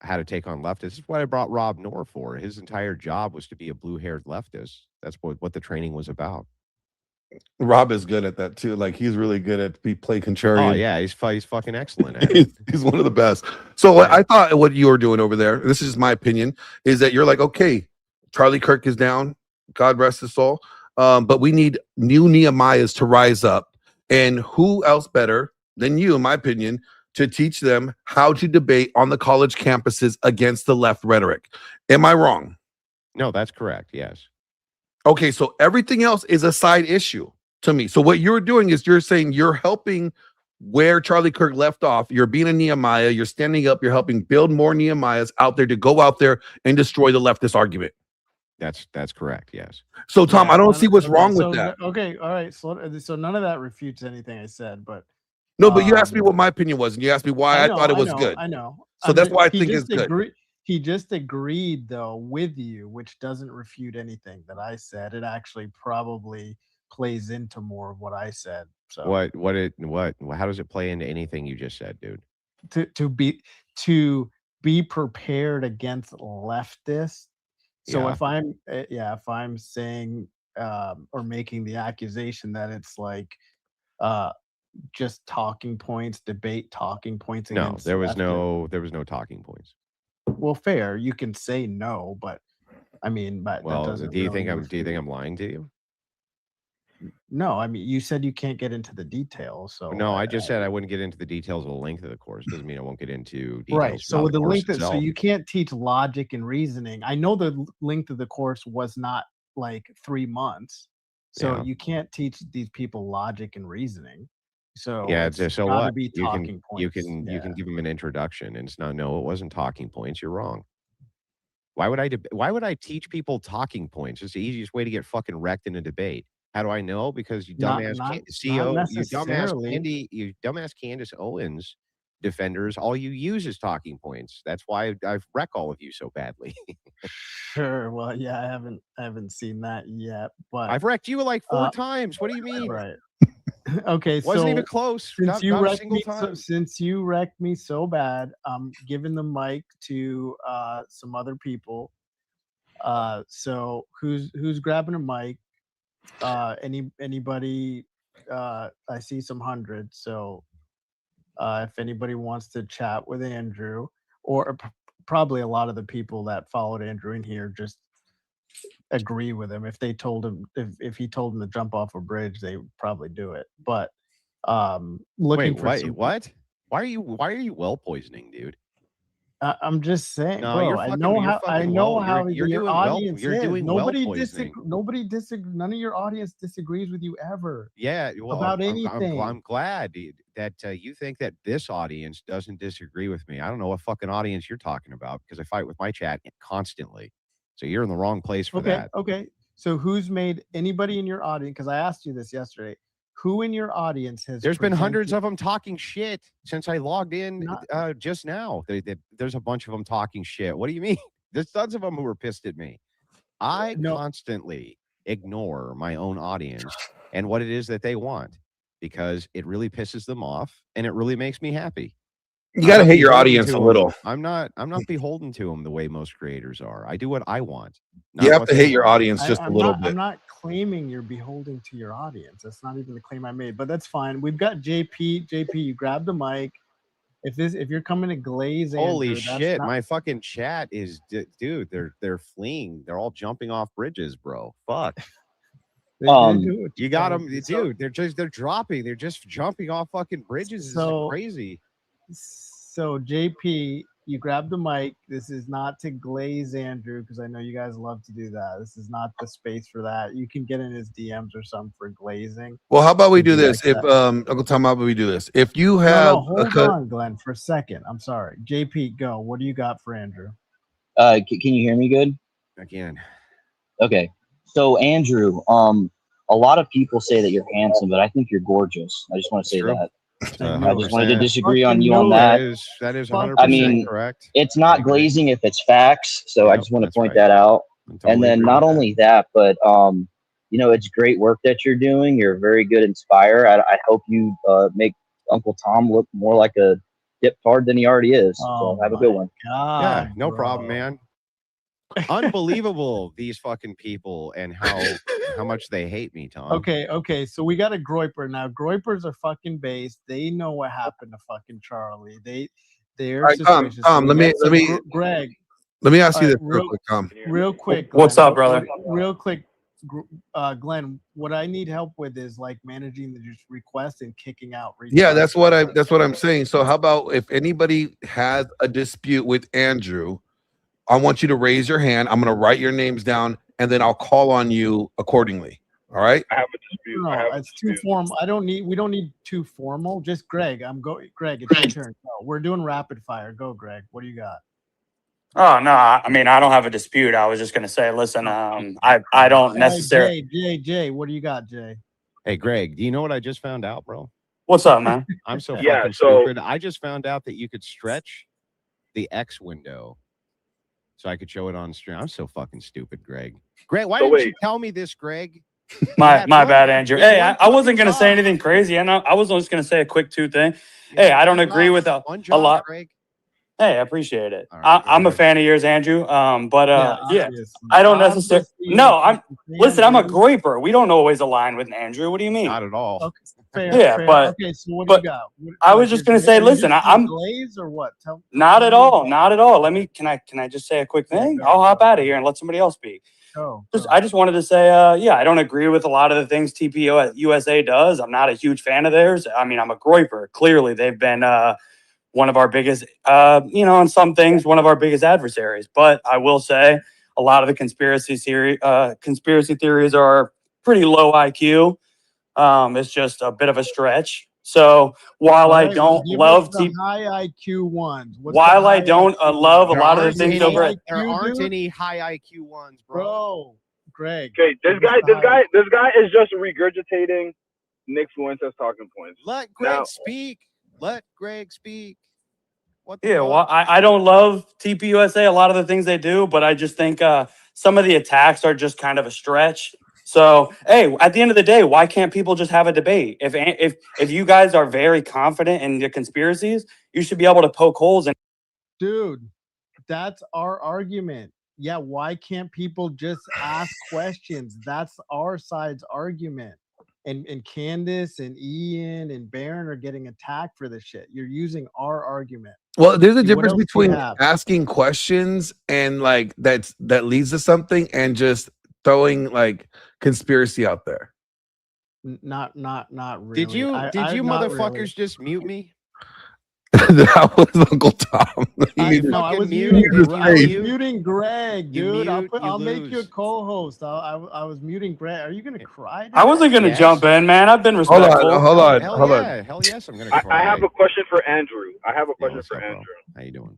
how to take on leftists. This is what I brought Rob Knorr for. His entire job was to be a blue-haired leftist. That's what the training was about. Rob is good at that too. Like, he's really good at play contrarian. Oh yeah, he's fucking excellent at it. He's one of the best. So I thought what you were doing over there, this is just my opinion, is that you're like, okay, Charlie Kirk is down, God rest his soul, but we need new Nehemiahs to rise up. And who else better than you, in my opinion, to teach them how to debate on the college campuses against the left rhetoric? Am I wrong? No, that's correct. Yes. Okay, so everything else is a side issue to me. So what you're doing is you're saying you're helping where Charlie Kirk left off. You're being a Nehemiah. You're standing up. You're helping build more Nehemiahs out there to go out there and destroy the leftist argument. That's correct. Yes. So Tom, I don't see what's wrong with that. Okay, all right. So none of that refutes anything I said, but No, but you asked me what my opinion was, and you asked me why I thought it was good. I know. So that's why I think it's good. He just agreed though with you, which doesn't refute anything that I said. It actually probably plays into more of what I said. So how does it play into anything you just said, dude? To be prepared against leftists. So Yeah. if I'm saying or making the accusation that it's like just talking points, debate talking points. No, against there was leftists. no talking points. Well, fair. You can say no, but I mean, but Well, that doesn't do you really think I'm lying to you? No, I mean, you said you can't get into the details. So No, I just said I wouldn't get into the details of the length of the course. Doesn't mean I won't get into details. Right. So about with the course length, so itself. you can't teach logic and reasoning. I know the length of the course was not like 3 months, so Yeah. you can't teach these people logic and reasoning. So Yeah, it's so gotta what? be You talking can you points. can give them an introduction, and it's not. No, it wasn't talking points. You're wrong. Why would I teach people talking points? It's the easiest way to get fucking wrecked in a debate. How do I know? Because you dumbass you dumbass Candace Owens defenders, all you use is talking points. That's why I've wrecked all of you so badly. Sure. Well, yeah, I haven't seen that yet, but I've wrecked you like 4 times. What do you mean? Right. Okay, Wasn't so even close. Since Not you a wrecked single me, time. since you wrecked me so bad, I'm giving the mic to some other people. So who's grabbing a mic? Anybody? I see some hundreds. So if anybody wants to chat with Andrew, or probably a lot of the people that followed Andrew in here just agree with him. If they told him, if he told him to jump off a bridge, they would probably do it. But looking for what? Why are you well poisoning, dude? I'm just saying, No, bro. you're I fucking- know you're how. I fucking know well- how you're your doing well- audience you're is. doing well Nobody poisoning. None of your audience disagrees with you ever. Yeah, well, about I'm anything. glad that you think that this audience doesn't disagree with me. I don't know what fucking audience you're talking about because I fight with my chat constantly. So you're in the wrong place for that. Okay. So who's made anybody in your audience? Because I asked you this yesterday. Who in your audience has? There's been hundreds of them talking shit since I logged in just now. There's a bunch of them talking shit. What do you mean? There's tons of them who are pissed at me. I constantly ignore my own audience and what it is that they want because it really pisses them off and it really makes me happy. You got to hate your audience a little. I'm not beholden to them the way most creators are. I do what I want. You have to hate your audience just a little bit. I'm not claiming you're beholding to your audience. That's not even the claim I made, but that's fine. We've got JP. JP, you grab the mic. If you're coming to glaze, holy Andrew, shit, my fucking chat is, dude. They're fleeing. They're all jumping off bridges, bro. Fuck. You got them, dude. They're dropping. They're just jumping off fucking bridges. It's crazy. So JP, you grab the mic. This is not to glaze Andrew because I know you guys love to do that. This is not the space for that. You can get in his DMs or something for glazing. Well, how about we do this? If Uncle Tom, how about we do this? If you have hold on, Glenn, for a second. I'm sorry. JP, go. What do you got for Andrew? Can you hear me good? Again. Okay. So Andrew, a lot of people say that you're handsome, but I think you're gorgeous. I just want to say that. I just wanted to disagree on you on that. That is 100% I mean, correct. it's not glazing if it's facts. So I just want to point that out. And then not only that, but it's great work that you're doing. You're a very good inspire. I hope you make Uncle Tom look more like a diptard than he already is. So have a good one. Yeah, no problem, man. Unbelievable, these fucking people and how much they hate me, Tom. Okay. So we got a Groiper now. Groipers are fucking based. They know what happened to fucking Charlie. They're right, Tom, let me Greg. Let me ask you this real quick, Tom. Real quick. What's Glenn, up, brother? Real quick, Glenn. What I need help with is like managing the request and kicking out. Yeah, that's what I'm saying. So how about if anybody has a dispute with Andrew, I want you to raise your hand. I'm going to write your names down, and then I'll call on you accordingly. All right? I have a dispute. No, it's too formal. We don't need too formal. Just Greg. Greg, it's your turn. No, we're doing rapid fire. Go, Greg. What do you got? Oh no, I mean I don't have a dispute. I was just gonna say, listen, I don't necessarily. Jay, what do you got, Jay? Hey, Greg, do you know what I just found out, bro? What's up, man? I'm so fucking stupid. I just found out that you could stretch the X window so I could show it on stream. I'm so fucking stupid, Greg. Greg, why didn't you tell me this, Greg? My bad, Andrew. Hey, I wasn't gonna say anything crazy, and I was just gonna say a quick thing. Hey, I don't agree with a lot. Greg. Hey, I appreciate it. I'm a fan of yours, Andrew. But I don't necessarily. No, I'm a Groiper. We don't always align with Andrew. What do you mean? Not at all. Okay, fair, fair. But okay. So what do you got? I was just gonna say, listen, I'm glaze or what? Not at all. Not at all. Can I just say a quick thing? I'll hop out of here and let somebody else speak. I just wanted to say, I don't agree with a lot of the things TPUSA does. I'm not a huge fan of theirs. I mean, I'm a Groiper. Clearly, they've been one of our biggest, in some things, one of our biggest adversaries. But I will say a lot of the conspiracy theories are pretty low IQ. It's just a bit of a stretch. So while I don't love high IQ ones, while I don't love a lot of the things over, there aren't any high IQ ones, bro. Greg. Okay, this guy is just regurgitating Nick Fuentes' talking points. Let Greg speak. Let Greg speak. Well, I don't love TPUSA, a lot of the things they do, but I just think some of the attacks are just kind of a stretch. So, hey, at the end of the day, why can't people just have a debate? If you guys are very confident in the conspiracies, you should be able to poke holes in. Dude, that's our argument. Yeah, why can't people just ask questions? That's our side's argument. And Candace and Ian and Baron are getting attacked for this shit. You're using our argument. Well, there's a difference between asking questions and like that leads to something and just throwing like conspiracy out there. Not really. Did you motherfuckers just mute me? That was Uncle Tom. I was muting Greg, dude. I'll make you a co-host. I was muting Greg. Are you gonna cry? Dude? I wasn't gonna jump in, man. I've been respectful. Hold on. Hell yes, I'm gonna cry. I have a question for Andrew. Andrew. How you doing?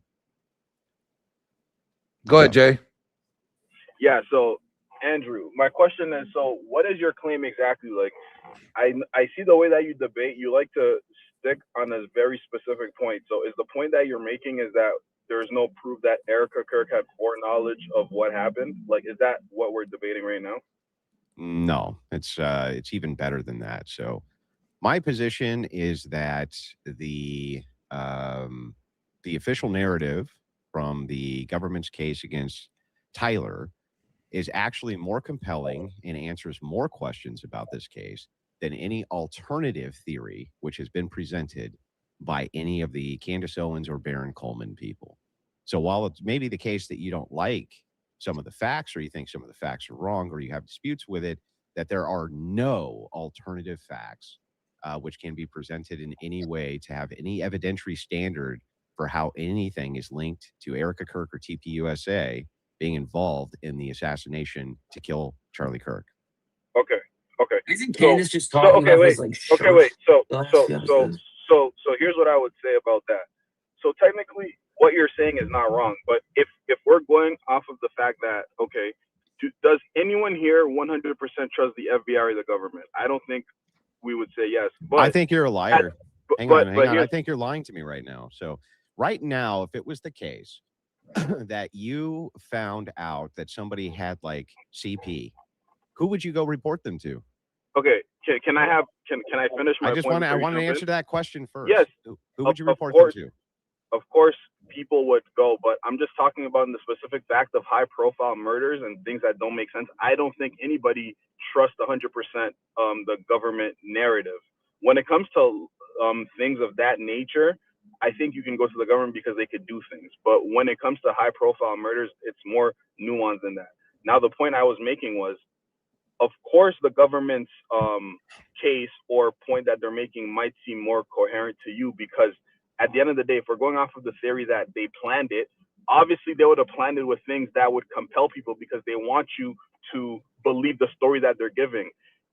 Go ahead, Jay. Yeah, so Andrew, my question is, so what is your claim exactly? Like, I see the way that you debate, you like to stick on a very specific point. So is the point that you're making is that there's no proof that Erica Kirk had foreknowledge of what happened? Like, is that what we're debating right now? No, it's even better than that. So my position is that the official narrative from the government's case against Tyler is actually more compelling and answers more questions about this case than any alternative theory which has been presented by any of the Candace Owens or Baron Coleman people. So while it's maybe the case that you don't like some of the facts or you think some of the facts are wrong or you have disputes with it, that there are no alternative facts which can be presented in any way to have any evidentiary standard for how anything is linked to Erica Kirk or TPUSA being involved in the assassination to kill Charlie Kirk. Okay. Isn't So, Candace just talking okay, about wait. his like Okay, shirt wait. So the last so few so episodes? so so here's what I would say about that. So technically, what you're saying is not wrong. But if we're going off of the fact that, okay, does anyone here 100% trust the FBI or the government? I don't think we would say yes. But I think you're a liar. Hang on. I here's- think you're lying to me right now. So right now, if it was the case that you found out that somebody had like CP, who would you go report them to? Okay, can I finish my I just point? want before to you jump answer in? that question first. Yes. Who would you Of report course. them to? Of course, people would go, but I'm just talking about in the specific fact of high-profile murders and things that don't make sense. I don't think anybody trusts 100% the government narrative. When it comes to things of that nature, I think you can go to the government because they could do things. But when it comes to high-profile murders, it's more nuanced than that. Now, the point I was making was, of course, the government's case or point that they're making might seem more coherent to you because at the end of the day, if we're going off of the theory that they planned it, obviously they would have planned it with things that would compel people because they want you to believe the story that they're giving.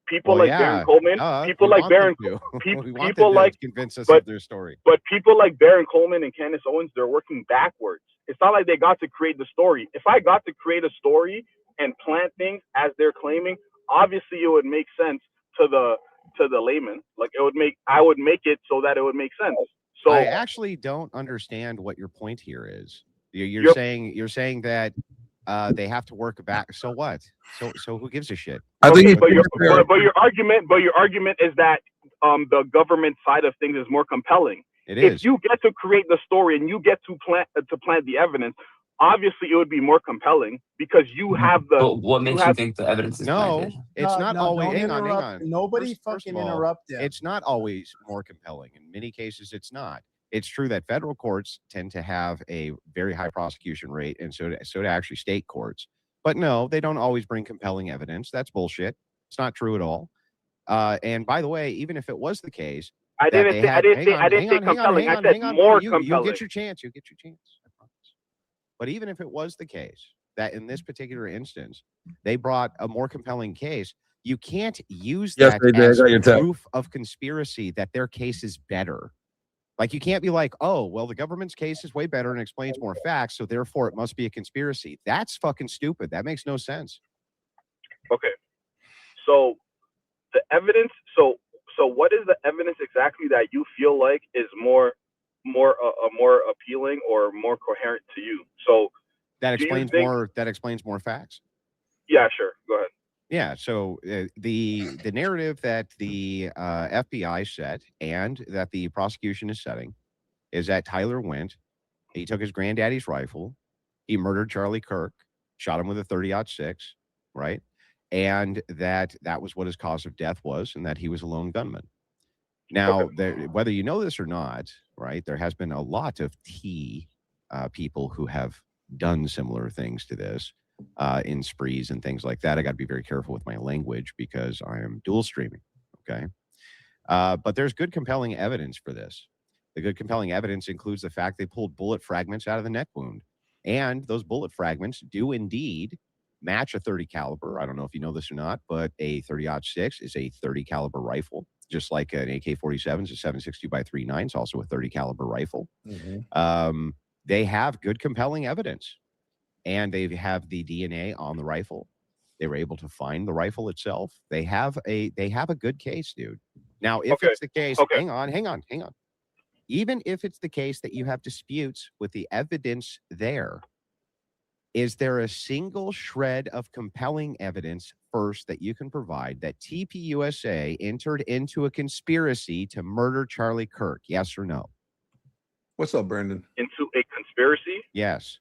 People Well, like Baron Coleman, people like Baron, people like convince us but- of their story. but people like Baron Coleman and Candace Owens, they're working backwards. It's not like they got to create the story. If I got to create a story and plant things as they're claiming, obviously it would make sense to the layman. Like I would make it so that it would make sense. So I actually don't understand what your point here is. You're saying that they have to work back. So what? So who gives a shit? I think but your argument is that the government side of things is more compelling. It If is. you get to create the story and you get to plant the evidence, obviously it would be more compelling because you have the. But what makes you think the evidence is planted? It's not always. Hang on. Nobody First fucking of all, interrupt him. It's not always more compelling. In many cases, it's not. It's true that federal courts tend to have a very high prosecution rate, and so do actually state courts. But no, they don't always bring compelling evidence. That's bullshit. It's not true at all. And by the way, even if it was the case, I didn't say compelling. I said more compelling. You'll get your chance. You'll get your chance. I promise. But even if it was the case that in this particular instance they brought a more compelling case, you can't use that as proof of conspiracy that their case is better. Like you can't be like, oh, well, the government's case is way better and explains more facts, so therefore it must be a conspiracy. That's fucking stupid. That makes no sense. Okay. So the evidence. So what is the evidence exactly that you feel like is more appealing or more coherent to you? So that explains more facts. Yeah, sure. Go ahead. Yeah, so the narrative that the FBI set and that the prosecution is setting is that Tyler went, he took his granddaddy's rifle, he murdered Charlie Kirk, shot him with a 30-06, right? And that was what his cause of death was, and that he was a lone gunman. Now, whether you know this or not, right, there has been a lot of people who have done similar things to this. In sprees and things like that. I got to be very careful with my language because I am dual streaming. Okay. But there's good compelling evidence for this. The good compelling evidence includes the fact they pulled bullet fragments out of the neck wound. And those bullet fragments do indeed match a 30 caliber. I don't know if you know this or not, but a 30-06 is a 30 caliber rifle, just like an AK-47 is a 7.62 by 3.9. It's also a 30 caliber rifle. Mm-hmm. They have good compelling evidence. And they have the DNA on the rifle. They were able to find the rifle itself. They have a good case, dude. Now, if it's the case, hang on. Even if it's the case that you have disputes with the evidence there, is there a single shred of compelling evidence first that you can provide that TPUSA entered into a conspiracy to murder Charlie Kirk? Yes or no? What's up, Brandon? Into a conspiracy? Yes.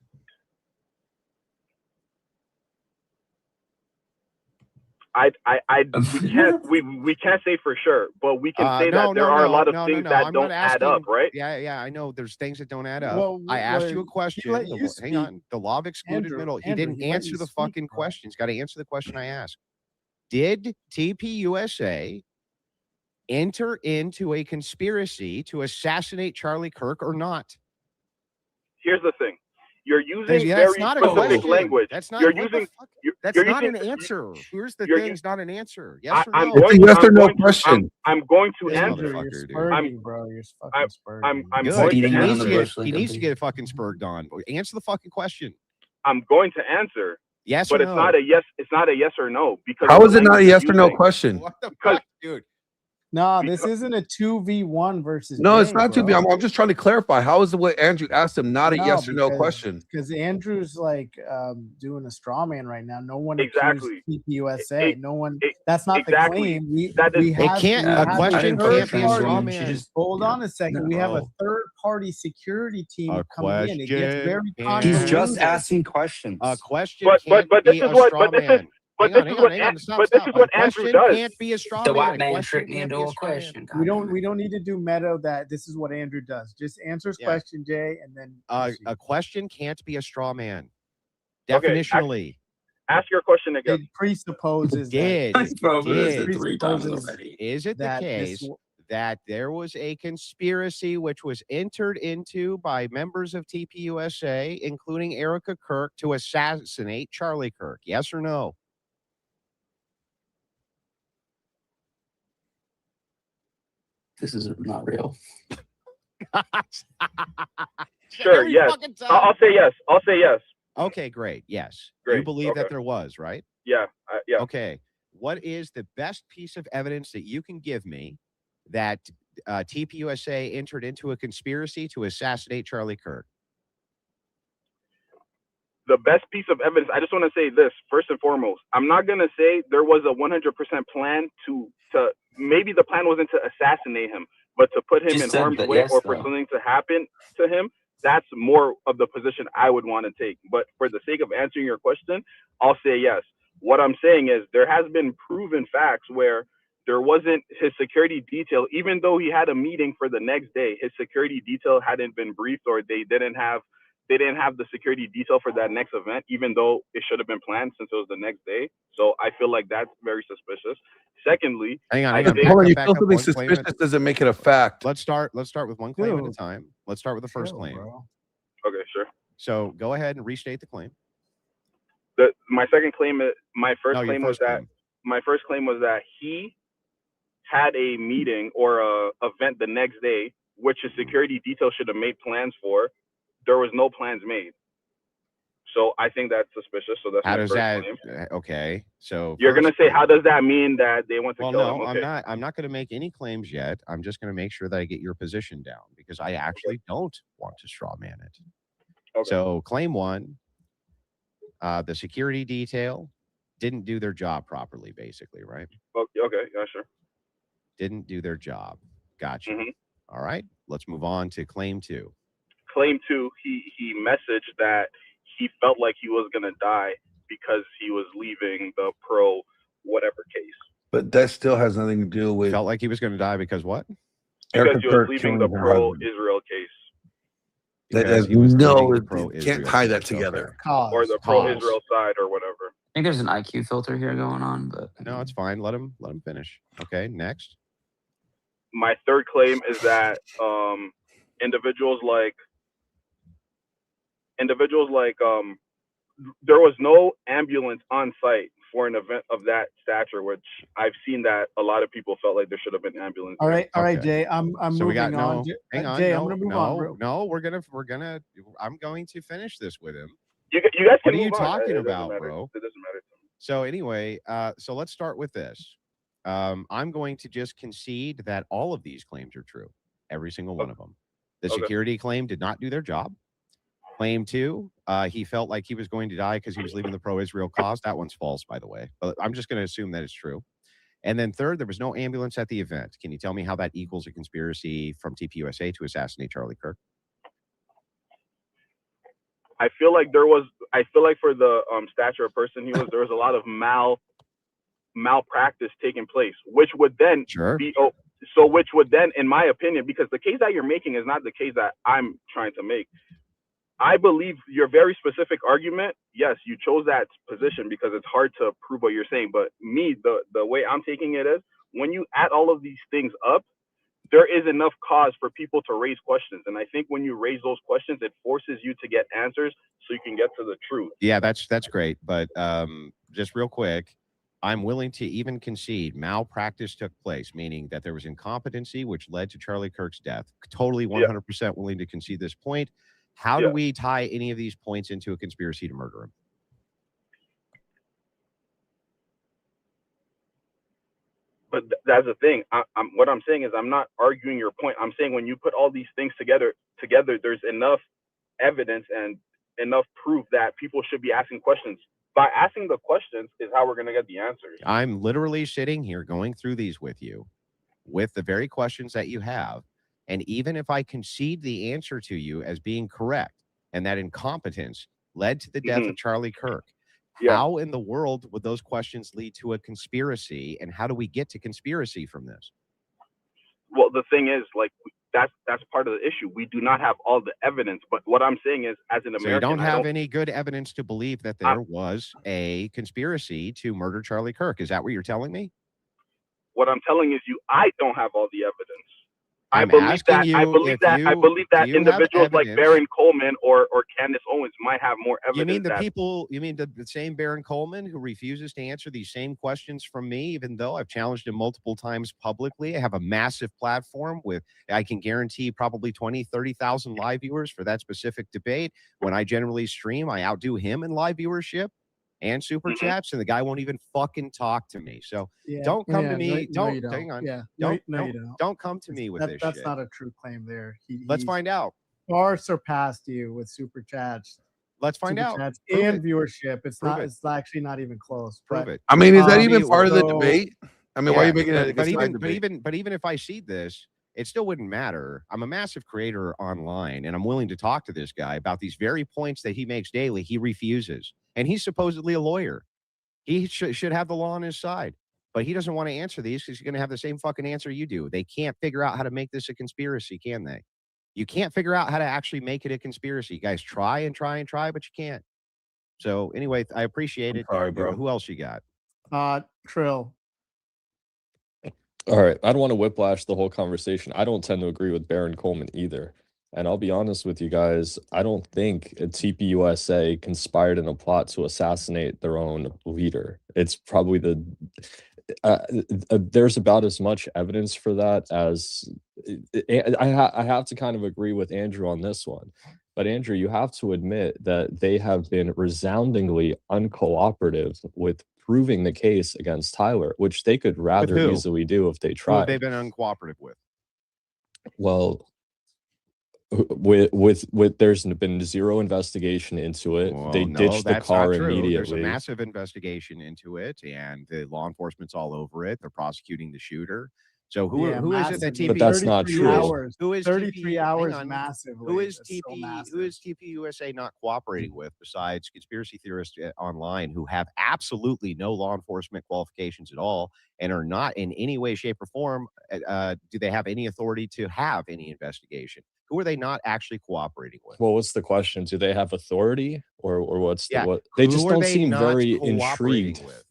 We can't say for sure, but we can say that there are a lot of things that don't add up, right? Yeah, I know there's things that don't add up. Well, I asked you a question. Hang on. The law of excluded Andrew, middle. He Andrew, didn't he let answer you the speak, fucking bro. question. He's got to answer the question I asked. Did TPUSA enter into a conspiracy to assassinate Charlie Kirk or not? Here's the thing. You're using That's very not a specific question. language. That's not. You're What the using. fuck? You're, That's you're not using, an answer. Here's the you're, thing's not an answer. Yes or I'm no? going It's a yes to, or no question. I'm going to This answer. motherfucker, You're dude. spurging, bro. You're fucking spurging. I'm Good. going to beating around He the answer. bush like a needs to bee. get fucking spurred on. Answer the fucking question. I'm going to answer. Yes But or it's no? not a yes. It's not a yes or no because How of is the it not a language yes you're or no using. question? What the Because fuck, dude? No, this isn't a 2v1 versus No, it's Jay, not to be. bro. I'm just trying to clarify. How is it what Andrew asked him not a No, yes or no question? Because Andrew's like doing a straw man right now. No one Exactly. accused TPUSA. No one. it- That's not exactly. the claim. We That is- we It have. can't- we a have question third can't be a straw party- man. Hold on a second. We have a No. third party security team A coming in. It gets question very can't- He's convoluted. just asking questions. A question But can't this be is a what. straw But this is. man. But Hang this on, is what. hang on. Stop, But this stop. is what A question Andrew does. can't be a straw The man. white A man question tricked me can't into be a straw man. question. We don't need to do meta. That this is what Andrew does. Just answer his Yeah. question, Jay, and then A question can't be a straw man. Okay, Definitionally. Ask your question again. it presupposes Did Bro, this did is 3 times presupposes already. is it the that case this that there was a conspiracy which was entered into by members of TPUSA, including Erica Kirk, to assassinate Charlie Kirk? Yes or no? This is not real. Sure. Every Yes. fucking time. I'll say yes. I'll say yes. Okay, great. Yes. You Great, believe that okay. there was, right? Yeah. Yeah. Okay. What is the best piece of evidence that you can give me that TPUSA entered into a conspiracy to assassinate Charlie Kirk? The best piece of evidence. I just want to say this first and foremost. I'm not gonna say there was a 100% plan to maybe the plan wasn't to assassinate him, but to put him Just in said harm's that, way yes, or for though. something to happen to him. That's more of the position I would want to take. But for the sake of answering your question, I'll say yes. What I'm saying is there has been proven facts where there wasn't his security detail, even though he had a meeting for the next day, his security detail hadn't been briefed, or they didn't have the security detail for that next event, even though it should have been planned since it was the next day. So I feel like that's very suspicious. Secondly, Hang on. Hold on, you Back feel up something one claim suspicious doesn't make it a fact. Let's start with one claim at a Dude. time. Let's start with the first Chill, claim. bro. Okay, sure. So go ahead and restate the claim. My second claim, my first No, your claim was first that claim. my first claim was that he had a meeting or a event the next day, which his security detail should have made plans for. There was no plans made. So I think that's suspicious. So that's How my does first that? claim. Okay, so You're gonna first say, claim. how does that mean that they want to Well, kill no, him? Okay. I'm not going to make any claims yet. I'm just going to make sure that I get your position down because I actually don't want to straw man it. Okay. So claim one, the security detail didn't do their job properly, basically, right? Okay. Yeah, sure. Didn't do their job. Gotcha. Mhm. All right, let's move on to claim two. Claim two, he messaged that he felt like he was gonna die because he was leaving the pro whatever case. But that still has nothing to do with Felt like he was going to die because what? Because Erica he was Kirk leaving the killing her pro husband. Israel case. That Because has he was no, leading the you pro-Israel can't tie that case. together. Okay. Or the pro Israel side or whatever. I think there's an IQ filter here going on, but No, it's fine. Let him finish. Okay, next. My third claim is that individuals like there was no ambulance on site for an event of that stature, which I've seen that a lot of people felt like there should have been ambulance. All right, Okay. Jay. I'm So we got moving on. hang on. Jay, no, I'm gonna move no, on, bro. no, I'm going to finish this with him. You guys can What are move you on. talking It doesn't about, matter. bro? It doesn't matter to me. So anyway, so let's start with this. I'm going to just concede that all of these claims are true. Every single one of them. The Okay. security claim did not do their job. Claim two, he felt like he was going to die because he was leaving the pro-Israel cause. That one's false, by the way. But I'm just going to assume that it's true. And then third, there was no ambulance at the event. Can you tell me how that equals a conspiracy from TPUSA to assassinate Charlie Kirk? I feel like for the stature person there was a lot of malpractice taking place, which would then which would then, in my opinion, because the case that you're making is not the case that I'm trying to make. I believe your very specific argument, yes, you chose that position because it's hard to prove what you're saying. But me, the way I'm taking it is, when you add all of these things up, there is enough cause for people to raise questions. And I think when you raise those questions, it forces you to get answers so you can get to the truth. Yeah, that's great. But just real quick, I'm willing to even concede malpractice took place, meaning that there was incompetency, which led to Charlie Kirk's death. Totally 100% willing to concede this point. How do we tie any of these points into a conspiracy to murder him? But that's the thing. What I'm saying is, I'm not arguing your point. I'm saying when you put all these things together, there's enough evidence and enough proof that people should be asking questions. By asking the questions is how we're going to get the answers. I'm literally sitting here going through these with you, with the very questions that you have. And even if I concede the answer to you as being correct, and that incompetence led to the death of Charlie Kirk, how in the world would those questions lead to a conspiracy? And how do we get to conspiracy from this? Well, the thing is, like, that's part of the issue. We do not have all the evidence. But what I'm saying is, as an American, so you don't have any good evidence to believe that there was a conspiracy to murder Charlie Kirk. Is that what you're telling me? What I'm telling is I don't have all the evidence. I I'm believe asking that you I believe if you- that do you have individuals like evidence- Baron Coleman or Candace Owens might have more evidence. You mean the that, people, you mean the same Baron Coleman who refuses to answer these same questions from me, even though I've challenged him multiple times publicly? I have a massive platform with, I can guarantee probably 20, 30,000 live viewers for that specific debate. When I generally stream, I outdo him in live viewership and super chats, and the guy won't even fucking talk to me. So don't come to me. Don't hang on. Yeah, Don't you don't. don't come to me with this That's shit. not a true claim there. Let's find out. Far surpassed you with super chats. Let's find out. Chats Prove and it. viewership. It's Prove not. it. It's actually not even close. Prove but, it. I mean, is that even part of the debate? I mean, why are you Yeah, making it? but even if I see this, it still wouldn't matter. I'm a massive creator online, and I'm willing to talk to this guy about these very points that he makes daily. He refuses, and he's supposedly a lawyer. He should have the law on his side, but he doesn't want to answer these because he's going to have the same fucking answer you do. They can't figure out how to make this a conspiracy, can they? You can't figure out how to actually make it a conspiracy. You guys try and try and try, but you can't. So anyway, I appreciate it. Sorry, bro. Who else you got? Trill. All right. I don't want to whiplash the whole conversation. I don't tend to agree with Baron Coleman either. And I'll be honest with you guys, I don't think TPUSA conspired in a plot to assassinate their own leader. It's probably there's about as much evidence for that as I have to kind of agree with Andrew on this one. But Andrew, you have to admit that they have been resoundingly uncooperative with proving the case against Tyler, which they could rather who? easily do if they Who have tried. they been uncooperative with? Well, with there's been zero investigation into it. Well, They no, ditched the that's car not true. There's a immediately. massive investigation into it, and the law enforcement's all over it. They're prosecuting the shooter. So who is it that TP? But that's not 33 true. hours. Who is 33 TP hours hang on. massively. Who is That's so TP? massive. Who is TPUSA not cooperating with besides conspiracy theorists online who have absolutely no law enforcement qualifications at all and are not in any way, shape, or form? Do they have any authority to have any investigation? Who are they not actually cooperating with? Well, what's the question? Do they have authority, or what's Yeah, what? They who just are don't they seem not very cooperating intrigued with?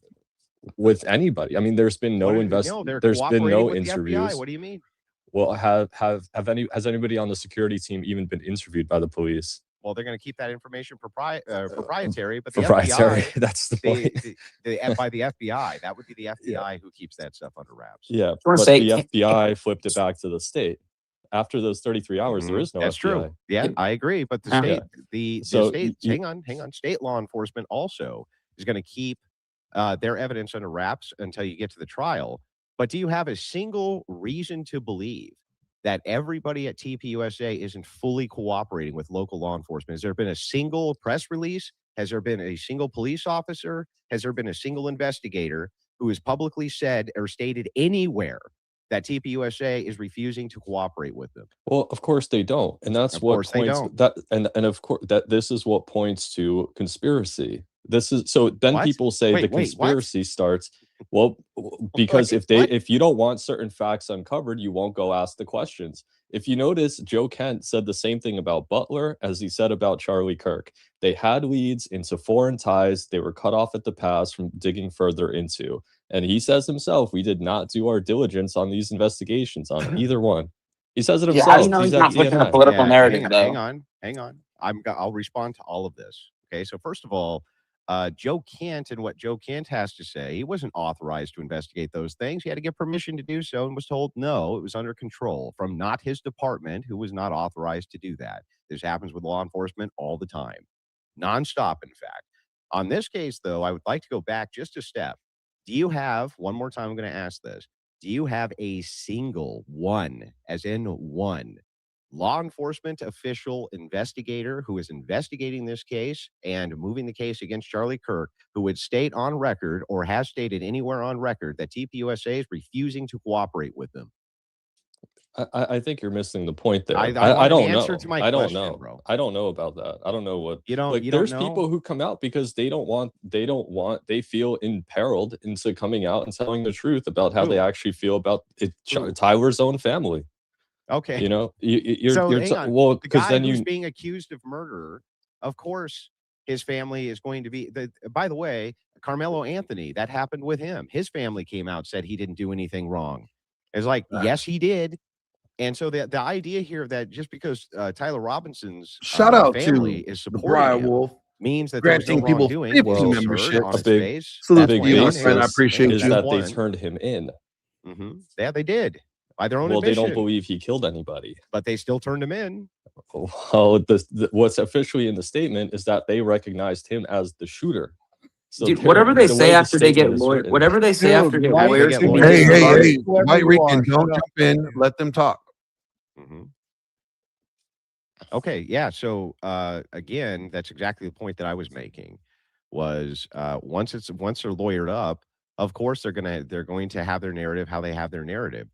with anybody. I mean, there's been no No, they're there's been cooperating no with the FBI. interviews. What do you mean? Well, has anybody on the security team even been interviewed by the police? Well, they're going to keep that information proprietary, but the Proprietary, FBI, that's the point. by the FBI, that would be the FBI who keeps that stuff under wraps. Yeah, wanna but say- the FBI flipped it back to the state. After those 33 hours, there is no That's FBI. true. Yeah, I agree. But the Yeah. state, the So state, you- hang on, state law enforcement also is going to keep their evidence under wraps until you get to the trial. But do you have a single reason to believe that everybody at TPUSA isn't fully cooperating with local law enforcement? Has there been a single press release? Has there been a single police officer? Has there been a single investigator who has publicly said or stated anywhere that TPUSA is refusing to cooperate with them? Well, of course they don't, and that's Of what course they points don't. that, and of course that this is what points to conspiracy. This is so. Then What? people say Wait, the what? conspiracy starts. Well, because Wait, if what? if you don't want certain facts uncovered, you won't go ask the questions. If you notice, Joe Kent said the same thing about Butler as he said about Charlie Kirk. They had leads into foreign ties. They were cut off at the pass from digging further into. And he says himself, we did not do our diligence on these investigations on either one. He says it Yeah, how do himself. you know He's he's at not pushing a DNI. political narrative, hang though? on. I'll respond to all of this. Okay, so first of all, Joe Kent and what Joe Kent has to say, he wasn't authorized to investigate those things. He had to get permission to do so and was told no, it was under control from not his department, who was not authorized to do that. This happens with law enforcement all the time, nonstop, in fact. On this case, though, I would like to go back just a step. Do you have, one more time, I'm going to ask this, do you have a single one, as in one, law enforcement official investigator who is investigating this case and moving the case against Charlie Kirk, who would state on record or has stated anywhere on record that TPUSA is refusing to cooperate with them? I think you're missing the point there. I I don't an answer know. to my I don't question, know. bro. I don't know about that. I don't know what you don't. Like, you there's don't know? people who come out because they feel imperiled into coming out and telling the truth about how they actually feel about it, Tyler's own family. Okay. You know, you're hang on. well, The because guy then who's you being accused of murder, of course, his family is going to be. By the way, Carmelo Anthony, that happened with him. His family came out, said he didn't do anything wrong. It's like, yes, he did. And so the idea here that just because Tyler Robinson's Shout out family to is the supporting Briar him Wolf, means that there's no granting people wrongdoing 50 is absurd membership. on a its big face. Salute That's to you, my one. friend. I appreciate is you. that they turned him in. Yeah, they did by their own Well, they admission. don't believe he killed anybody. But they still turned him in. Well, what's officially in the statement is that they recognized him as the shooter. So Dude, whatever they the say way the after they get statement is lawyers, written- whatever they say after get After they lawyers get can be lawyers. Hey, disregarded. White Rican, don't jump in. Let them talk. Okay, yeah. So again, that's exactly the point that I was making. Was once they're lawyered up, of course they're going to have their narrative how they have their narrative.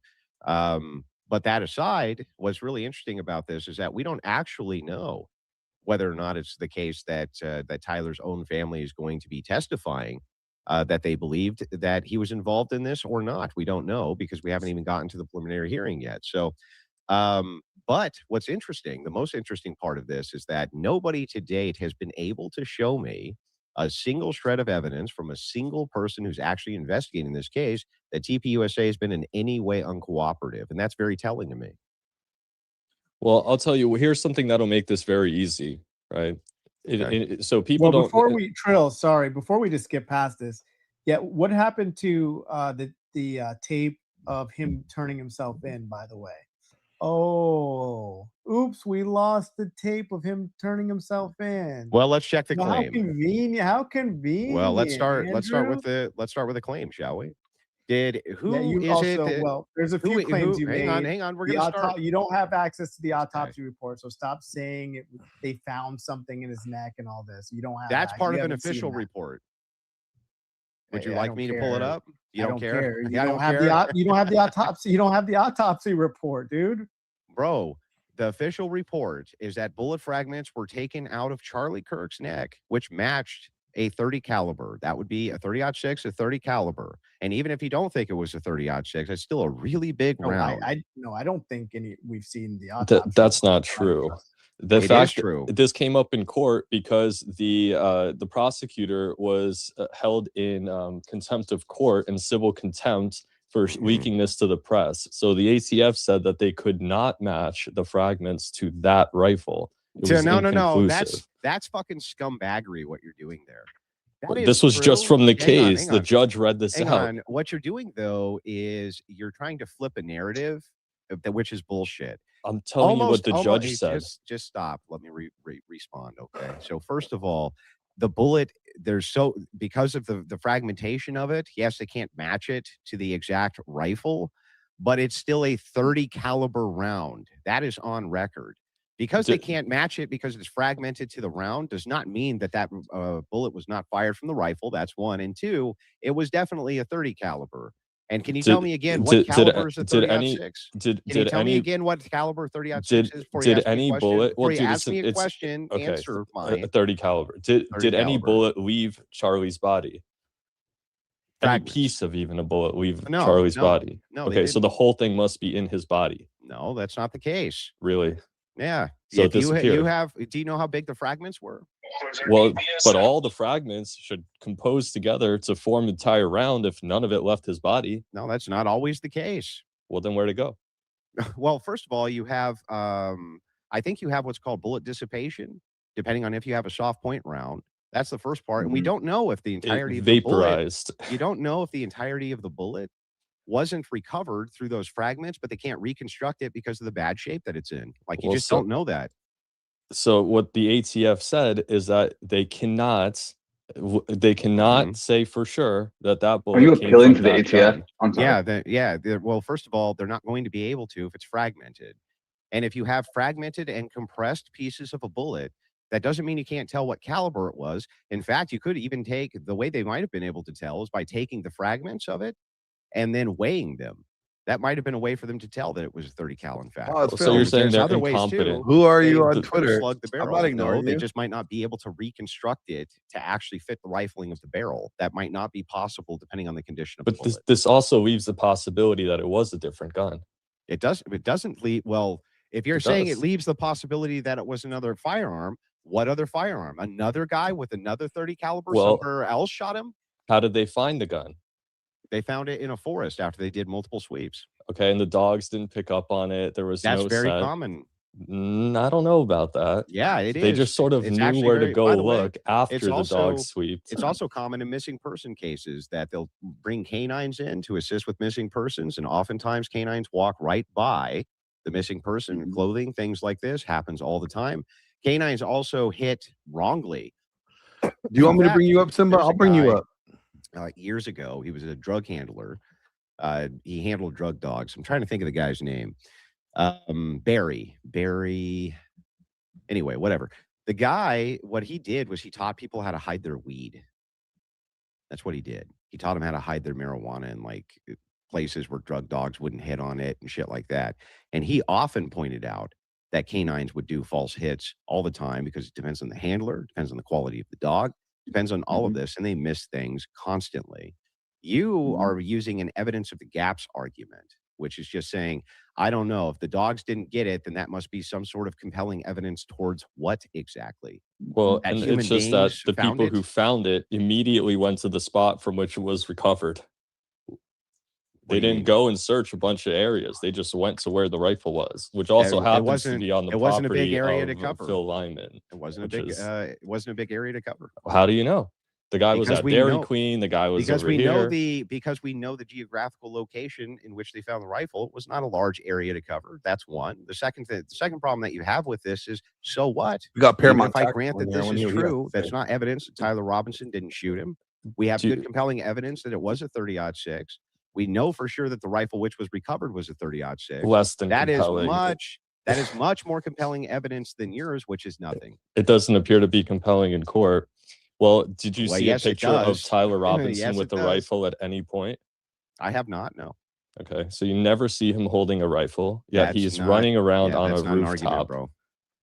But that aside, what's really interesting about this is that we don't actually know whether or not it's the case that that Tyler's own family is going to be testifying that they believed that he was involved in this or not. We don't know because we haven't even gotten to the preliminary hearing yet. So, but what's interesting, the most interesting part of this is that nobody to date has been able to show me a single shred of evidence from a single person who's actually investigating this case that TPUSA has been in any way uncooperative. And that's very telling to me. Well, I'll tell you, here's something that'll make this very easy, right? So people don't. Before we before we just skip past this, yeah, what happened to the tape of him turning himself in? By the way, oh, oops, we lost the tape of him turning himself in. Well, let's check the Now, claim. How convenient. Well, let's start with Andrew. the claim, shall we? There's a few claims you made. Hang on. We're going to start. You don't have access to the autopsy report, so stop saying they found something in his neck and all this. You don't have. That's part you of an haven't seen official that. report. Would Hey, you I like don't me to pull it care. up? You I don't care? You I don't don't have care. you don't have the autopsy. You don't have the autopsy report, dude. Bro, the official report is that bullet fragments were taken out of Charlie Kirk's neck, which matched a 30 caliber. That would be a 30-06, a 30 caliber. And even if you don't think it was a 30-06, it's still a really big round. I don't think we've seen the autopsy. That's not true. The It fact is true. this came up in court because the prosecutor was held in contempt of court and civil contempt for leaking this to the press. So the ATF said that they could not match the fragments to that rifle. No. That's fucking scumbaggery what you're doing there. This was just from the case. Hang on. The judge read this Hang out. on. What you're doing, though, is you're trying to flip a narrative, which is bullshit. I'm telling you what the judge said. Just stop. Let me respond. Okay. So first of all, the bullet, because of the fragmentation of it, yes, they can't match it to the exact rifle, but it's still a 30 caliber round. That is on record. Because they can't match it because it's fragmented to the round does not mean that bullet was not fired from the rifle. That's one. And two, it was definitely a 30 caliber. And can you tell me again what caliber is a 30-06? Can you tell me again what caliber 30-06 is? Did any bullet? Before you ask me a question, answer mine. A 30 caliber. Did any bullet leave Charlie's body? Any piece of even a bullet leave Charlie's body? No. Okay, so the whole thing must be in his body. No, that's not the case. Really? Yeah. So if it you disappeared. have, do you know how big the fragments were? Well, but all the fragments should compose together to form an entire round if none of it left his body. No, that's not always the case. Well, then where'd it go? Well, first of all, you have, I think you have what's called bullet dissipation, depending on if you have a soft point round. That's the first part. And we don't know if the entirety of the vaporized. bullet, you don't know if the entirety of the bullet wasn't recovered through those fragments, but they can't reconstruct it because of the bad shape that it's in. Like, you Well, just so- don't know that. So what the ATF said is that they cannot say for sure that bullet. Are you came appealing from to the that ATF? gun. I'm sorry. Well, first of all, they're not going to be able to if it's fragmented. And if you have fragmented and compressed pieces of a bullet, that doesn't mean you can't tell what caliber it was. In fact, you could even take, the way they might have been able to tell is by taking the fragments of it and then weighing them. That might have been a way for them to tell that it was a 30 cal, in fact. Oh, it's So you're saying There's they're other ways incompetent. too. Who are They you on could Twitter? slug the I'm barrel. not ignoring They you. just might not be able to reconstruct it to actually fit the rifling of the barrel. That might not be possible depending on the condition of the But bullet. this also leaves the possibility that it was a different gun. It doesn't leave. Well, if you're It saying does. it leaves the possibility that it was another firearm, what other firearm? Another guy with another 30 caliber Well- somewhere else shot him? How did they find the gun? They found it in a forest after they did multiple sweeps. Okay, and the dogs didn't pick up on it. There was That's no very scent. common. I don't know about that. Yeah, it is. They just sort of It's knew actually where to very- go by the way, look after it's the also- dog sweeped. It's also common in missing person cases that they'll bring canines in to assist with missing persons, and oftentimes canines walk right by the missing person. Clothing, things like this happens all the time. Canines also hit wrongly. Do you want me to bring you up, Simba? There's a I'll bring you guy, up. Years ago, he was a drug handler. He handled drug dogs. I'm trying to think of the guy's name. Barry. Anyway, whatever. The guy, what he did was he taught people how to hide their weed. That's what he did. He taught them how to hide their marijuana in like places where drug dogs wouldn't hit on it and shit like that. And he often pointed out that canines would do false hits all the time because it depends on the handler, depends on the quality of the dog, depends on all of this, and they miss things constantly. You are using an evidence of the gaps argument, which is just saying, I don't know, if the dogs didn't get it, then that must be some sort of compelling evidence towards what exactly? Well, That and human it's just that beings the found people it? who found it immediately went to the spot from which it was recovered. They didn't go and search a bunch of areas. They just went to where the rifle was, which also happens to be on the it wasn't a big property area of to cover. Phil Lyman. It wasn't which a big. is- It wasn't a big area to cover. How do you know? The guy was Because at we Dairy know- Queen. The guy was because over we here. know because we know the geographical location in which they found the rifle was not a large area to cover. That's one. The second problem that you have with this is, so what? We got Even Paramount if I Tactical grant that in there this when is he was here. true, that's not evidence that Tyler Robinson didn't shoot him. We have good compelling evidence that it was a 30-06. We know for sure that the rifle which was recovered was a 30-06. Less than That is compelling. that is much more compelling evidence than yours, which is nothing. It doesn't appear to be compelling in court. Well, did you Well, see yes, a it picture of does. Tyler Robinson Yes, with it the does. rifle at any point? I have not, no. Okay, so you never see him holding a rifle, yet That's he's not- running around yeah, on a that's not an rooftop. argument, bro.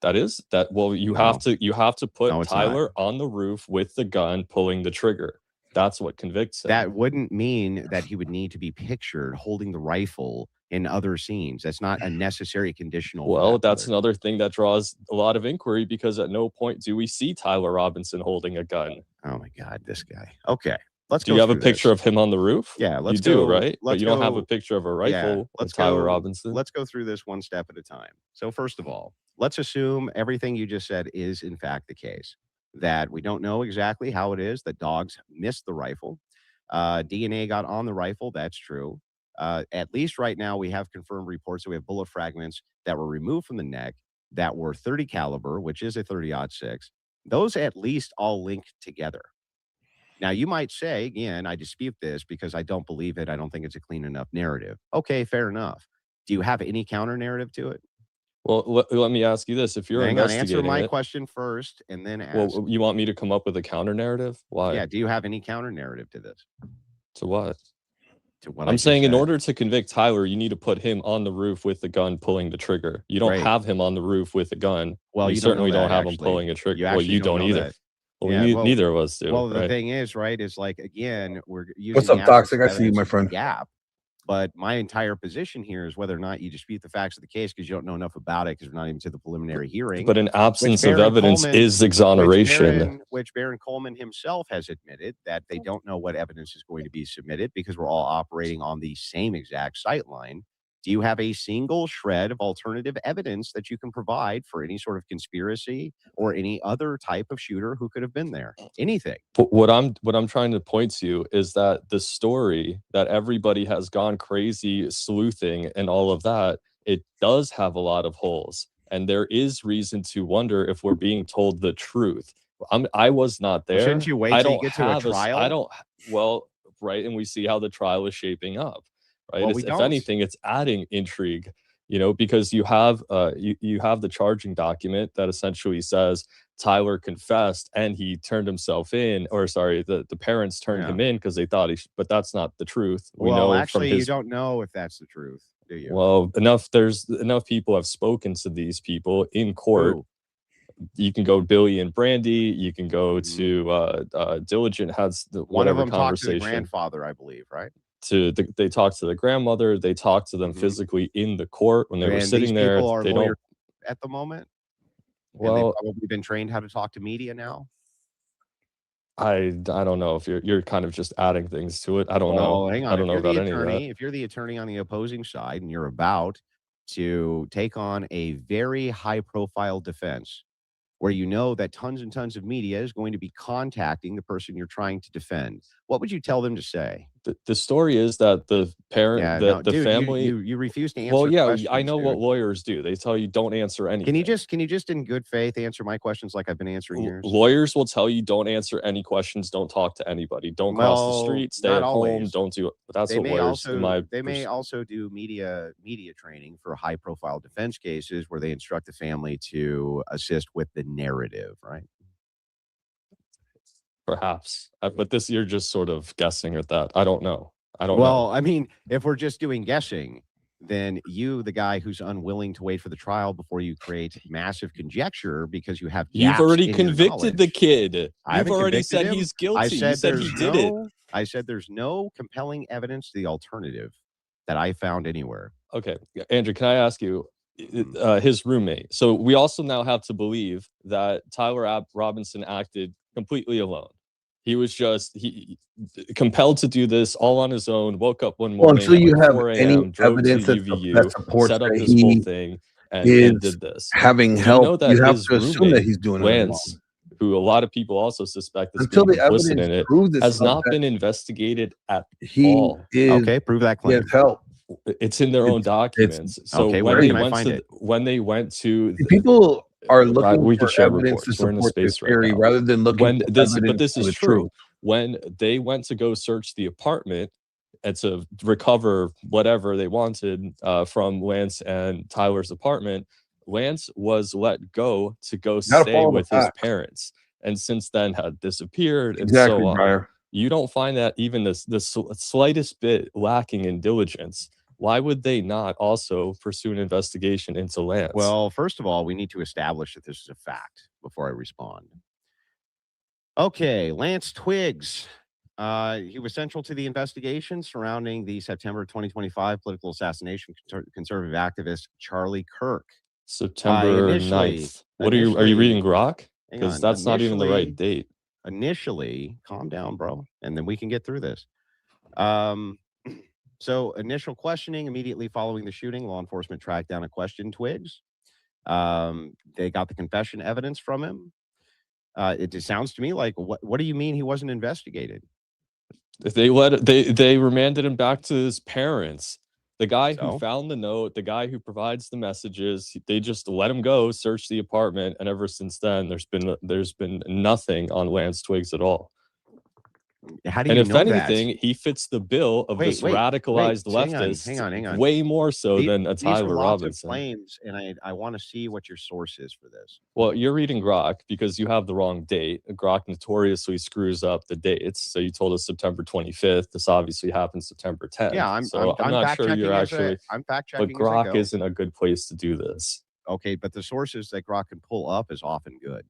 That is that. Well, you No. have to put No, it's not. Tyler on the roof with the gun, pulling the trigger. That's what convicts him. That wouldn't mean that he would need to be pictured holding the rifle in other scenes. That's not a necessary conditional. for Well, that that's matter. another thing that draws a lot of inquiry because at no point do we see Tyler Robinson holding a gun. Oh my God, this guy. Okay, let's Do go you have a through picture this. of him on the roof? Yeah, let's you do, go- right? But let's you don't have go- a picture of a Yeah, rifle let's with Tyler go- Robinson. Let's go through this one step at a time. So first of all, let's assume everything you just said is in fact the case. That we don't know exactly how it is that dogs missed the rifle. DNA got on the rifle. That's true. At least right now we have confirmed reports that we have bullet fragments that were removed from the neck that were 30 caliber, which is a 30-06. Those at least all link together. Now you might say, again, I dispute this because I don't believe it. I don't think it's a clean enough narrative. Okay, fair enough. Do you have any counter narrative to it? Well, let me ask you this: if you're Hang on, investigating answer my it, question first and then ask. well, you want me to come up with a counter narrative? Why? Yeah, do you have any counter narrative to this? To what? To what I I'm just saying in said? order to convict Tyler, you need to put him on the roof with the gun pulling the trigger. You don't Right. have him on the roof with a gun. Well, you you don't know certainly don't that, have him actually. pulling a trigger. You Well, actually you don't don't know either. that. Well, Yeah, well- neither of us do. Well, the right? thing is, right, is like, again, we're using What's up, the absence Toxic? of I see you, my evidence friend. gap. But my entire position here is whether or not you dispute the facts of the case because you don't know enough about it because we're not even to the preliminary hearing. But an absence of Baron evidence Coleman- is exoneration. Which Baron Coleman himself has admitted that they don't know what evidence is going to be submitted because we're all operating on the same exact sight line. Do you have a single shred of alternative evidence that you can provide for any sort of conspiracy or any other type of shooter who could have been there? Anything. But what I'm trying to point to is that the story that everybody has gone crazy sleuthing and all of that, it does have a lot of holes, and there is reason to wonder if we're being told the truth. I was not there. Well, shouldn't you wait I till you don't get to a have trial? I don't. Well, right, and we see how the trial is shaping up. Right. Well, we If don't. anything, it's adding intrigue. Because you have you have the charging document that essentially says Tyler confessed and he turned himself in, or sorry, the parents turned him in because they thought but that's not the truth. We Well, know actually, from his, you don't know if that's the truth, do you? well, there's enough people have spoken to these people in court. Who? You can go Billy and Brandy, you can go to Diligent has the One of whatever them talked to the conversation. grandfather, I believe, right? They talked to the grandmother, they talked to them physically in the court when they were And sitting these there. people are They lawyers don't. at the moment. And Well, they've probably been trained how to talk to media now. I don't know if you're kind of just adding things to it. I don't know. Hang on. I don't If know you're about the any of that. attorney, if you're the attorney on the opposing side and you're about to take on a very high-profile defense, where you know that tons and tons of media is going to be contacting the person you're trying to defend, what would you tell them to say? The story is that the parent, the family, you refuse to answer. Well, yeah, I questions, know what dude. lawyers do. They tell you don't answer anything. Can you just in good faith answer my questions like I've been answering yours? Lawyers will tell you don't answer any questions, don't talk to anybody, don't cross the street, stay at home, don't do it. That's what lawyers They may also do media training for high profile defense cases where they instruct the family to assist with the narrative, right? Perhaps. But this, you're just sort of guessing at that. I don't know. Well, I mean, if we're just doing guessing, then you, the guy who's unwilling to wait for the trial before you create massive conjecture because you have You've gaps already in your convicted the knowledge. kid. I You've haven't already convicted said him. he's guilty. I You said said he did it. I said there's no compelling evidence to the alternative that I found anywhere. Okay, Andrew, can I ask you, his roommate? So we also now have to believe that Tyler Robinson acted completely alone. He was just compelled to do this all on his own. Woke up one morning until you at have 4 any a.m., drove evidence to that UVU, supports set up that this whole he thing, and is did this. having Do help, you know that you have his to assume that roommate, he's doing it Lance, who a lot of people also suspect is until being the complicit evidence in it, proves has itself not that been investigated at he all. is Okay, prove that claim. Yes, help. It's in their own documents. So okay, when where they can I went find to it? when they went to People are looking we could for share evidence to reports. We're in a support their space right theory now. rather than looking When for this, but evidence this for is the true. truth. When they went to go search the apartment and to recover whatever they wanted from Lance and Tyler's apartment, Lance was let go to go Gotta stay follow the with his facts. parents, and since then had disappeared and Exactly, so on. Briar. You don't find that even the slightest bit lacking in diligence. Why would they not also pursue an investigation into Lance? Well, first of all, we need to establish that this is a fact before I respond. Okay, Lance Twiggs. He was central to the investigation surrounding the September 2025 political assassination conservative activist Charlie Kirk. September 9th. What are you reading Grok? Because that's not even the right date. Initially, calm down, bro, and then we can get through this. So initial questioning immediately following the shooting, law enforcement tracked down and questioned Twiggs. They got the confession evidence from him. It just sounds to me like, what do you mean he wasn't investigated? They remanded him back to his parents. The guy who found the note, the guy who provides the messages, they just let him go, search the apartment, and ever since then, there's been nothing on Lance Twiggs at all. How do you know that? And if anything, he fits the bill of this radicalized leftist hang on. way more so than a Tyler these are Robinson. lots of claims, and I want to see what your source is for this. Well, you're reading Grok because you have the wrong date. Grok notoriously screws up the dates. So you told us September 25th. This obviously happened September 10th. Yeah, I'm not sure you're actually. I'm fact checking. But Grok isn't a good place to do this. Okay, but the sources that Grok can pull up is often good.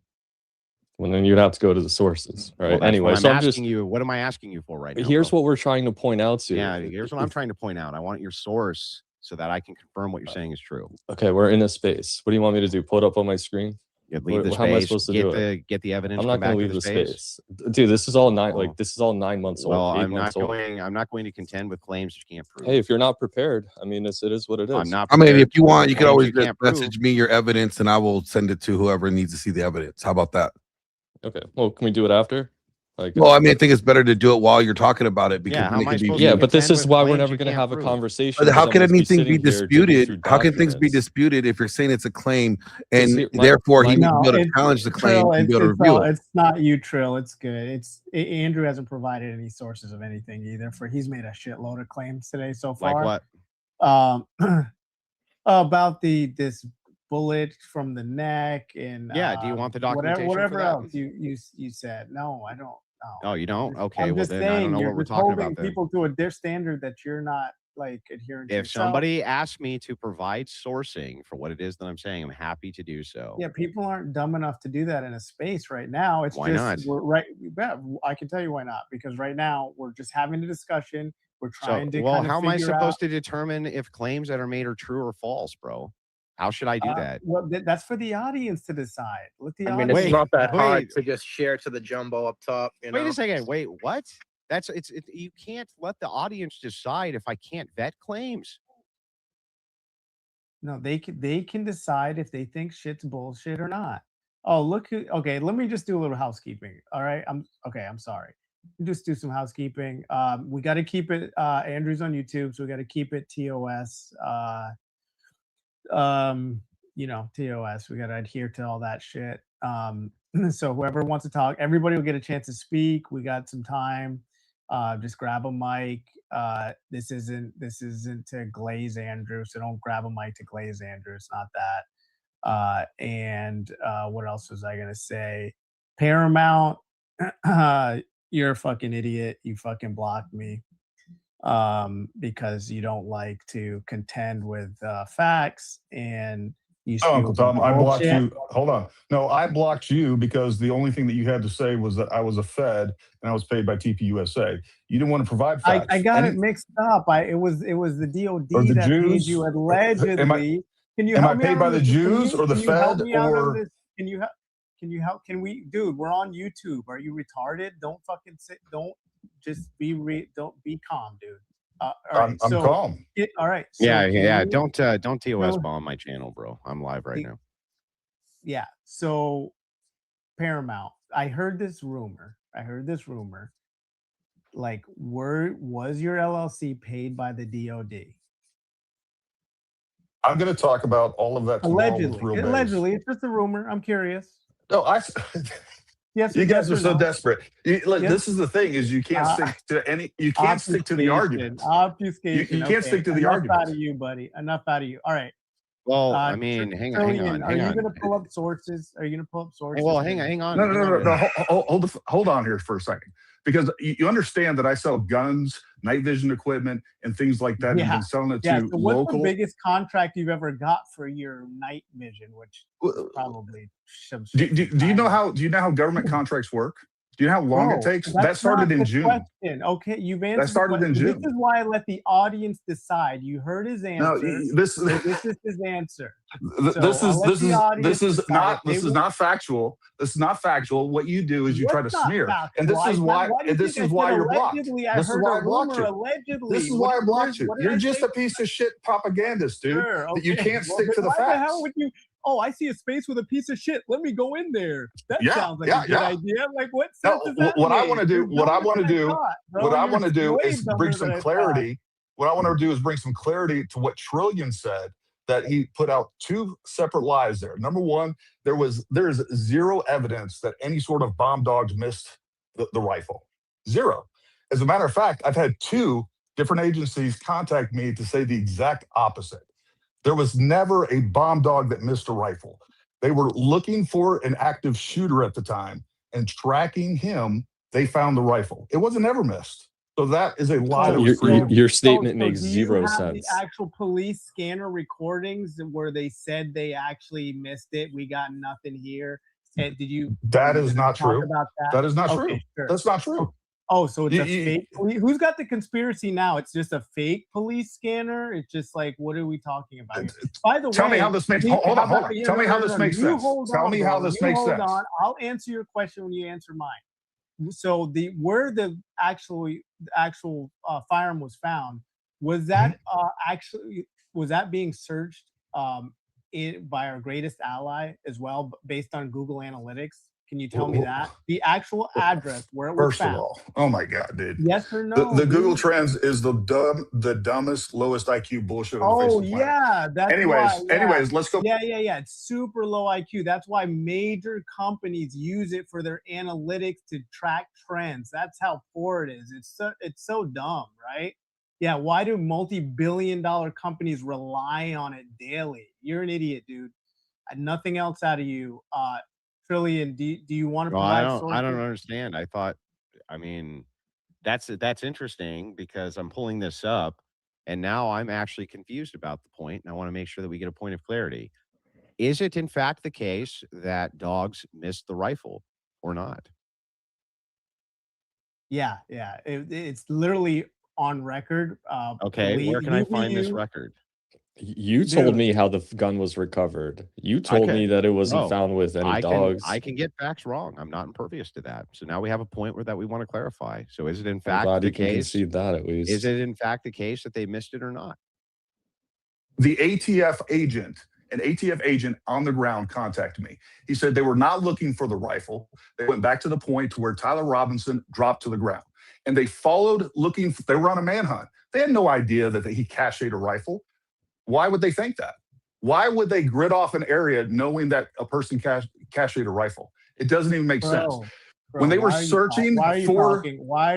Well, then you'd have to go to the sources, right? Well, Anyway, so I'm just what am I asking you for right now? here's bro? what we're trying to point out to. Yeah, here's what I'm trying to point out. I want your source so that I can confirm what you're saying is true. Okay, we're in a space. What do you want me to do? Pull it up on my screen? Leave the How am I space, supposed to do it? get the evidence. I'm not come going back to to leave the the space, dude. This is all 9 months old. Well, 8 I'm months not old. going. I'm not going to contend with claims you can't prove. Hey, if you're not prepared, I mean, it is what it is. I'm not. I mean, if you prepared want, to you could claims always you just can't prove. message me your evidence, and I will send it to whoever needs to see the evidence. How about that? Okay. Well, can we do it after? Like, Well, I mean, I think it's better to do it while you're talking about it because Yeah, how then it am I can be supposed viewed. to but this contend is with why we're claims never you going to can't have a prove? conversation. But because how I'm can gonna be anything be sitting here digging disputed? through How can things be documents. disputed if you're saying it's a claim Because and here- my- therefore my- he needs to No, be able to it's challenge the claim Trill. and be It's able to review it? it's not you, Trill. It's good. Andrew hasn't provided any sources of anything either. He's made a shitload of claims today so far. Like what? About this bullet from the neck and Yeah. Do you want the documentation? whatever for that? else you said? No, I don't. No. Oh, you don't? Okay. I'm well, just then I don't saying know you're what we're just talking holding about. Then. people to their standard that you're not like adhering to. If yourself. somebody asks me to provide sourcing for what it is that I'm saying, I'm happy to do so. Yeah, people aren't dumb enough to do that in a space right now. It's Why just not? we're right. Yeah, I can tell you why not. Because right now we're just having a discussion. We're trying to. Well, kind of how am I figure supposed out, to determine if claims that are made are true or false, bro? How should I do that? Well, that's for the audience to decide. Let the I mean, audience. it's not that hard wait. to just share to the jumbo up top. You Wait know? a second. Wait, what? You can't let the audience decide if I can't vet claims. No, they can decide if they think shit's bullshit or not. Oh, look who. Okay, let me just do a little housekeeping. All right, I'm sorry. Just do some housekeeping. We got to keep it. Andrew's on YouTube, so we got to keep it TOS. TOS. We got to adhere to all that shit. So whoever wants to talk, everybody will get a chance to speak. We got some time. Just grab a mic. This isn't to glaze Andrew, so don't grab a mic to glaze Andrew. It's not that. And what else was I gonna say? Paramount, you're a fucking idiot. You fucking blocked me because you don't like to contend with facts and you. Oh, Uncle Tom, I blocked bullshit. you. Hold on. No, I blocked you because the only thing that you had to say was that I was a Fed and I was paid by TPUSA. You didn't want to provide facts. I got it mixed up. It was the DOD Or the that paid Jews? you allegedly. Can you am help I me paid out by on the this? Jews or the Can you help Fed me out on or this? Can you help? Can we, dude? We're on YouTube. Are you retarded? Don't fucking sit. Don't just don't be calm, dude. All right, I'm calm. All right. So Yeah. you- Don't TOS No. bomb my channel, bro. I'm live right now. Yeah. So Paramount. I heard this rumor. Like, was your LLC paid by the DOD? I'm going to talk about all of that tomorrow with Allegedly. real base. Allegedly. It's just a rumor. I'm curious. No, Yes. you guys yes are or so no? desperate. Yes. This is the thing: is you can't stick to any. You can't stick to the argument. Obfuscation. You can't stick to the Enough argument. out of you, buddy. Enough out of you. All right. Well, I mean, hang on. Are you going to pull up sources? Are you going to pull up sources? Well, hang on. No. Hold on here for a second, because you understand that I sell guns, night vision equipment, and things like that. And I've been selling it to So what's local. the biggest contract you've ever got for your night vision? Which probably. Do you know how government contracts work? Do you know how long it takes? That started in June. Question. Okay, you've answered. That started in June. This is why I let the audience decide. You heard his answer. No, this is his answer. This is not factual. This is not factual. What you do is you try to smear, and this is why you're blocked. This is why I blocked you. This is why I blocked you. You're just a piece of shit propagandist, dude. That you can't stick to the facts. Why the hell would you? Oh, I see a space with a piece of shit. Let me go in there. That sounds like a good idea. Like, what sense does that what I make? want to do, what I want to do is bring some clarity. What I want to do is bring some clarity to what Trillion said, that he put out two separate lies there. Number one, there's zero evidence that any sort of bomb dogs missed the rifle. Zero. As a matter of fact, I've had two different agencies contact me to say the exact opposite. There was never a bomb dog that missed a rifle. They were looking for an active shooter at the time, and tracking him, they found the rifle. It wasn't ever missed. So that is a lie. Your statement makes zero sense. The actual police scanner recordings where they said they actually missed it. We got nothing here. Did you? That you is guys not talk true. About that? That is not Okay, true. sure. That's not true. Oh, so it's You- a you- fake. Who's got the conspiracy now? It's just a fake police scanner. It's just like, what are we talking about here? By the way, Tell me how this makes. Hold on, hold on. Tell me how this makes you sense. hold Tell on, me bro. how this You makes hold sense. on. I'll answer your question when you answer mine. So where the actual firearm was found, was that actually being searched by our greatest ally as well, based on Google Analytics? Can you tell me that the actual address where it was First found? of all, oh my God, dude. Yes or no? The Google dude? Trends is the dumbest, lowest IQ bullshit on the face Oh of the planet. yeah, that's Anyways, why. Yeah. anyways, let's go. Yeah. It's super low IQ. That's why major companies use it for their analytics to track trends. That's how poor it is. It's so dumb, right? Yeah. Why do multi-billion-dollar companies rely on it daily? You're an idiot, dude. Nothing else out of you. Trillion, do you want to Well, provide I don't sources? understand. I mean, that's interesting because I'm pulling this up and now I'm actually confused about the point, and I want to make sure that we get a point of clarity. Is it in fact the case that dogs missed the rifle or not? Yeah. It's literally on record. Okay, where can I find this record? You told Dude. me how the gun was recovered. You told me that it wasn't found with any dogs. I can get facts wrong. I'm not impervious to that. So now we have a point where that we want to clarify. So is it in I'm fact glad the you can case? concede that at least. Is it in fact the case that they missed it or not? The ATF agent, an ATF agent on the ground contacted me. He said they were not looking for the rifle. They went back to the point to where Tyler Robinson dropped to the ground. And they followed looking, they were on a manhunt. They had no idea that he cached a rifle. Why would they think that? Why would they grid off an area knowing that a person cached a rifle? It doesn't even make sense. When they were searching for,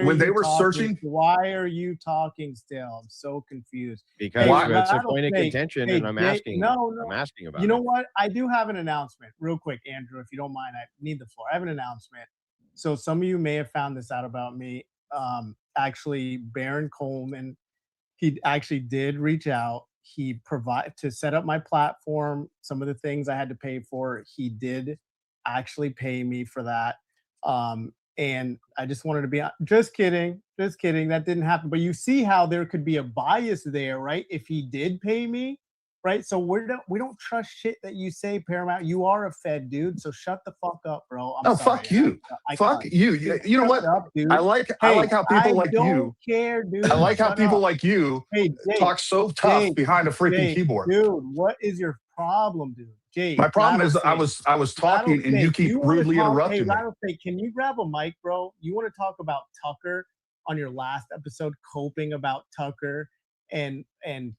when they were searching, why are you talking still? I'm so confused. Because it's a point of contention, and I'm asking. I'm asking about. You know what? I do have an announcement, real quick, Andrew. If you don't mind, I need the floor. I have an announcement. So some of you may have found this out about me. Actually, Baron Coleman, he actually did reach out. He provided to set up my platform. Some of the things I had to pay for, he did actually pay me for that. And I just wanted to be just kidding. That didn't happen. But you see how there could be a bias there, right? If he did pay me, right? So we don't trust shit that you say, Paramount. You are a Fed, dude. So shut the fuck up, bro. I'm sorry. Fuck you. Fuck you. You know what? Up, I like how people like you. I don't care, dude. I like how Shut people up. like you Jay, talk so tough behind a freaking keyboard. Dude, what is your problem, dude? Jay, My problem is I was talking and you keep rudely interrupting me. Rattlesnake, can you grab a mic, bro? You want to talk about Tucker on your last episode, coping about Tucker and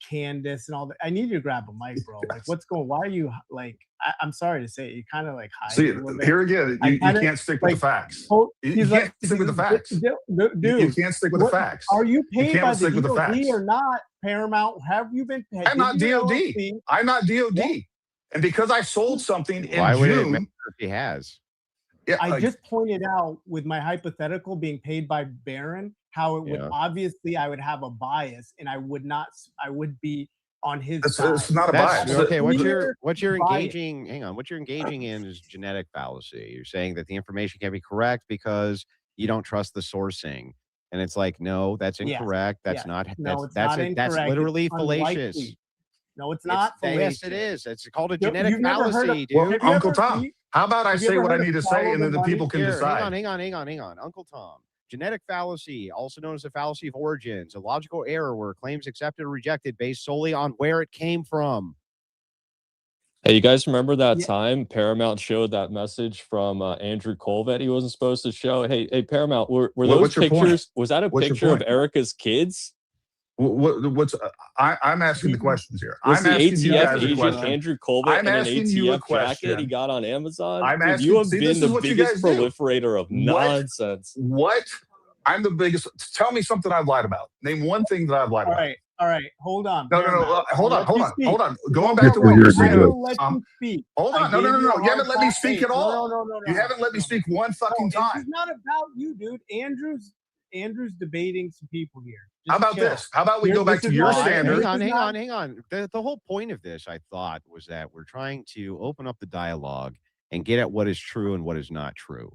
Candace and all that? I need you to grab a mic, bro. Like, what's going? Why are you like? I'm sorry to say it. You kind of like hide. See, here again, you can't stick with the facts. You can't stick with the facts. Dude, you can't stick with the facts. Are you You paid can't by stick the with the DOD facts. or not, Paramount? Have you been paid? I'm not DOD. I'm not DOD. And because I sold something in Why would it June, matter if he has? Yeah, I just pointed out with my hypothetical being paid by Barron, how it would obviously I would have a bias and I would be on his side. It's not a bias. Okay, what you're engaging, hang on, what you're engaging in is genetic fallacy. You're saying that the information can be correct because you don't trust the sourcing. And it's like, no, that's incorrect. That's not that's literally fallacious. No, it's not fallacious. Yes, it is. It's called a genetic fallacy, dude. Well, Uncle Tom, how about I say what I need to say and then the people can decide? Hang on. Uncle Tom. Genetic fallacy, also known as the fallacy of origins, a logical error where claims accepted or rejected based solely on where it came from. Hey, you guys remember that time Paramount showed that message from Andrew Colvett he wasn't supposed to show? Hey, Paramount, were those pictures? Was that a picture of Erica's kids? I'm asking the questions here. Was I'm asking the you guys ATF a question. agent Andrew Colvett in an ATF jacket he got on Amazon? Dude, you have been the biggest proliferator of nonsense. What? I'm the biggest. Tell me something I've lied about. Name one thing that I've lied about. All right. Hold on. No. Hold on. Going back to what you said. Hold on. No. You haven't let me speak at all. No. You haven't let me speak one fucking time. It's not about you, dude. Andrew's debating some people here. How about this? How about we go back to your standard? Hang on. The whole point of this, I thought, was that we're trying to open up the dialogue and get at what is true and what is not true.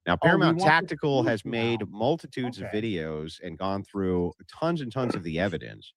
Now, Oh, we Paramount want the Tactical truth has made now. multitudes of Okay. videos and gone through tons and tons of the evidence.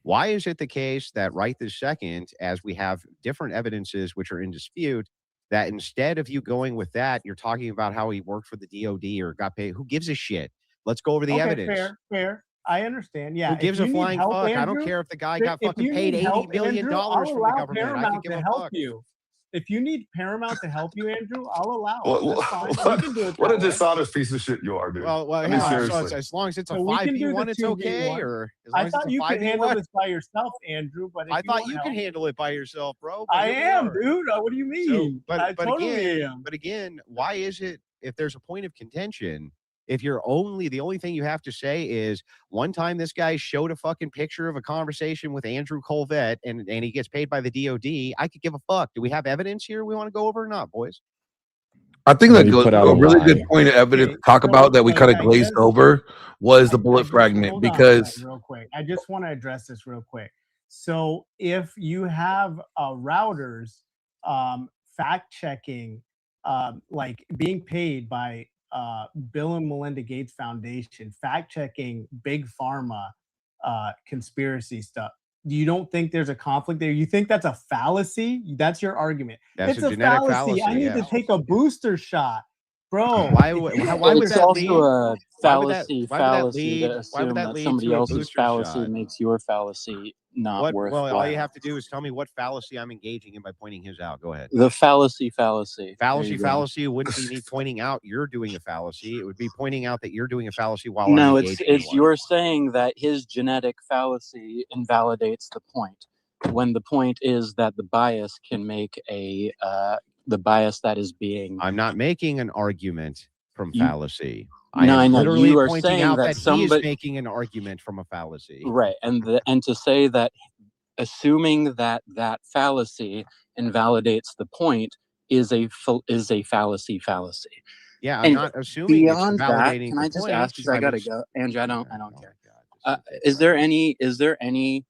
Why is it the case that right this second, as we have different evidences which are in dispute, that instead of you going with that, you're talking about how he worked for the DOD or got paid? Who gives a shit? Let's go over the Okay, evidence. fair. I understand. Yeah. Who If gives you a need flying help, fuck? I don't Andrew, care if the guy if got if fucking you paid need $80 help, million Andrew, I'll from the allow government. I could Paramount give to a help fuck. you. If you need Paramount to help you, Andrew, I'll allow it. What, That's fine. We can do it what that a way. dishonest piece of shit you are, dude. Well, I mean, hang on. So seriously. it's, as long as it's a So we can do 5v1, the it's okay? 2v1. Or as I long as it's thought a you could handle 5v1? this by yourself, Andrew, but if I you thought want you help, could handle it by yourself, bro. But I here we am, are. dude. What do you mean? So, I totally am. But again, why is it, if there's a point of contention, if you're the only thing you have to say is one time this guy showed a fucking picture of a conversation with Andrew Colvett and he gets paid by the DOD, I could give a fuck. Do we have evidence here we want to go over or not, boys? I think Well, that you put out a a really lie. good point of evidence Okay, to talk about that we kind of I glazed guess over was the I bullet just fragment hold on because real quick. I just want to address this real quick. So if you have routers fact checking, like being paid by Bill and Melinda Gates Foundation, fact checking big pharma conspiracy stuff, you don't think there's a conflict there? You think that's a fallacy? That's your argument. That's It's a a genetic fallacy. I fallacy, need to yes. take a booster shot, bro. Why if would you don't why would think It's that also lead? a Why would that fallacy lead? to Why would assume that that lead somebody to a else's booster fallacy shot? makes your fallacy not Well, all you worthwhile. have to do is tell me what fallacy I'm engaging in by pointing his out. Go ahead. The fallacy. There you go. Fallacy wouldn't be me pointing out you're doing a fallacy. It would be pointing out that you're doing a fallacy while I'm No, engaging in it's one. you're saying that his genetic fallacy invalidates the point, when the point is that the bias can make the bias that is being. I'm not making an argument from You- fallacy. No, I know literally you are pointing saying out that that he is somebody, making an argument from a fallacy. right, and to say that assuming that fallacy invalidates the point is a fallacy. Yeah, I'm And not assuming it's beyond that, invalidating can the I just point. ask? Because I I'm gotta go, Andrew. I don't care. Is there any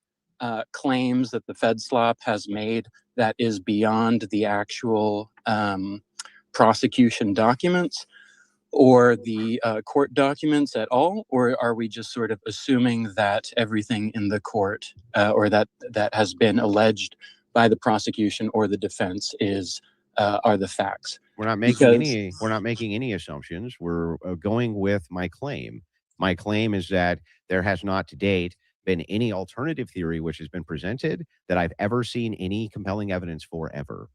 claims that the FedSlop has made that is beyond the actual prosecution documents or the court documents at all, or are we just sort of assuming that everything in the court or that has been alleged by the prosecution or the defense are the facts? We're not making any assumptions. We're going with my claim. My claim is that there has not to date been any alternative theory which has been presented that I've ever seen any compelling evidence for ever.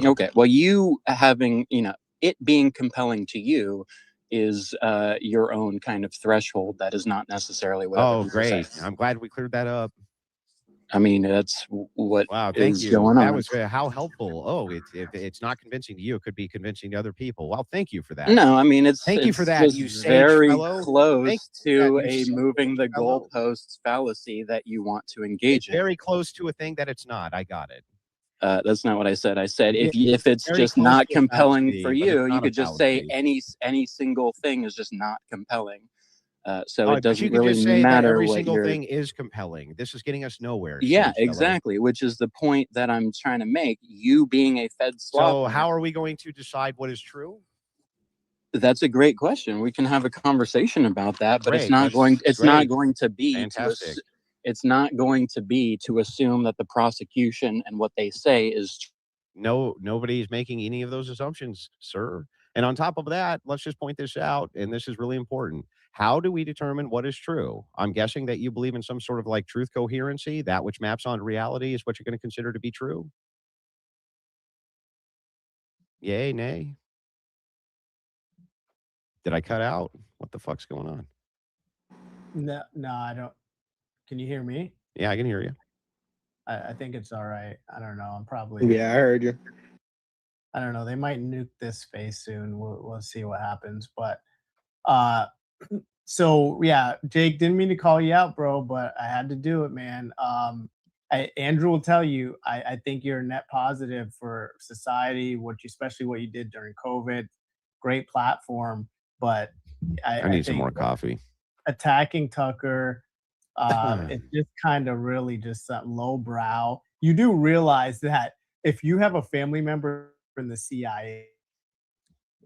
Okay. Well, you having, it being compelling to you is your own kind of threshold. That is not necessarily what. Oh, great. I'm glad we cleared that up. I mean, that's what Wow, thank is you. going That on. was how helpful. Oh, if it's not convincing to you, it could be convincing to other people. Well, thank you for that. No, I mean, thank you for that, just you sage very fellow. close Thank to you, a sage moving the fellow. goalposts fallacy that you want to engage in. Very close to a thing that it's not. I got it. That's not what I said. I said It if it's very just close not to a compelling fallacy, for but you, it's you not a could just say fallacy. any single thing is just not compelling. So Oh, it but doesn't you could really just say that matter every what single you're. thing is compelling. This is getting us nowhere. Yeah, sage fellow. exactly. Which is the point that I'm trying to make. You being a Fed So slopper. how are we going to decide what is true? That's a great question. We can have a conversation about that, but Great. it's not going. It's Great. not going to be Fantastic. it's not going to be to assume that the prosecution and what they say is. No, nobody's making any of those assumptions, sir. And on top of that, let's just point this out, and this is really important. How do we determine what is true? I'm guessing that you believe in some sort of like truth coherency, that which maps onto reality is what you're going to consider to be true. Yay, nay? Did I cut out? What the fuck's going on? No, I don't. Can you hear me? Yeah, I can hear you. I think it's all right. I don't know. I'm probably. Yeah, I heard you. I don't know. They might nuke this space soon. We'll see what happens. But so yeah, Jake, didn't mean to call you out, bro, but I had to do it, man. Andrew will tell you, I think you're a net positive for society, especially what you did during COVID. Great platform, but I need some more coffee. Attacking Tucker, it's just kind of really just something lowbrow. You do realize that if you have a family member from the CIA.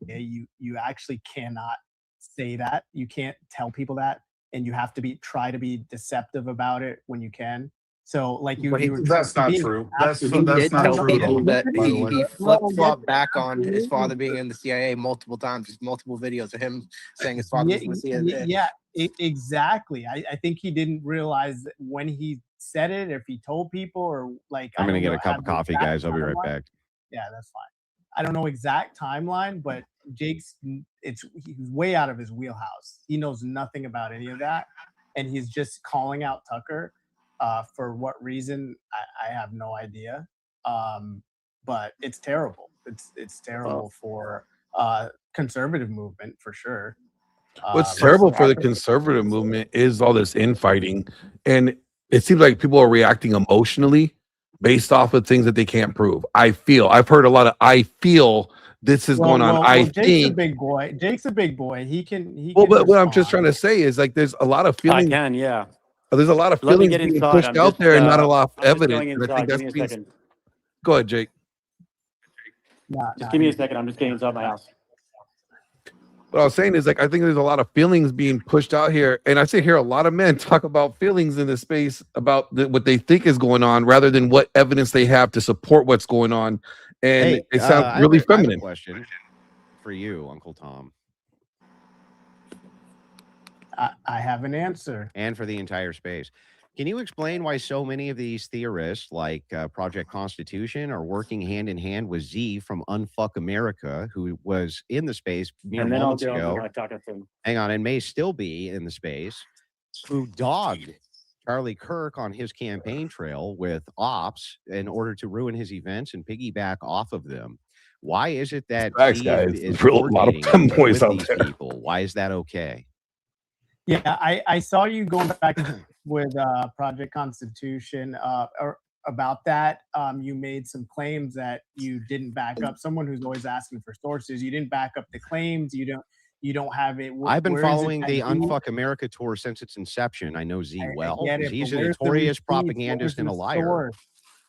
You actually cannot say that. You can't tell people that, and you have to try to be deceptive about it when you can. So, like you were That's not being true. absolute- He That's did not tell true at all. people that By the way, he flip-flopped back on his father being in the CIA multiple times. There's multiple videos of him saying his father was in the CIA. Yeah, exactly. I think he didn't realize that when he said it, if he told people, or like I'm I going to don't get know, a cup have of the coffee, exact guys. I'll be right timeline. back. Yeah, that's fine. I don't know exact timeline, but he's way out of his wheelhouse. He knows nothing about any of that, and he's just calling out Tucker. For what reason, I have no idea. But it's terrible. It's terrible for conservative movement for sure. What's terrible for the conservative movement is all this infighting, and it seems like people are reacting emotionally based off of things that they can't prove. I've heard a lot of I feel this is going on. I Jake's a think. big boy. Jake's a big boy. He can. Well, can but what I'm just respond. trying to say is like there's a lot of I feelings. can, yeah. There's a lot of Let me feelings get being inside. pushed out there and not a lot of I'm just evidence. going And I inside. think Give that's me a being. second. Go ahead, Jake. Just give me a second. I'm just getting inside my house. What I was saying is like I think there's a lot of feelings being pushed out here, and I see hear a lot of men talk about feelings in this space about what they think is going on, rather than what evidence they have to support what's going on, and Hey, it sounds I really have a feminine. question for you, Uncle Tom, I have an answer. and for the entire space. Can you explain why so many of these theorists, like Project Constitution, are working hand in hand with Z from Unfuck America, who was in the space mere And then I'll moments get on to ago? my talking to him. Hang on, and may still be in the space, who dogged Charlie Kirk on his campaign trail with ops in order to ruin his events and piggyback off of them. Why is it that Facts, Z guys. is There's a lot of coordinating femboys with out these there. people? Why is that okay? Yeah, I saw you going back with Project Constitution or about that. You made some claims that you didn't back up. Someone who's always asking for sources, you didn't back up the claims. You don't have it. I've been where is it following that the you- Unfuck America tour since its inception. I know Z well. get it, He's but a where's the notorious receipts? propagandist Where's and a the liar. source?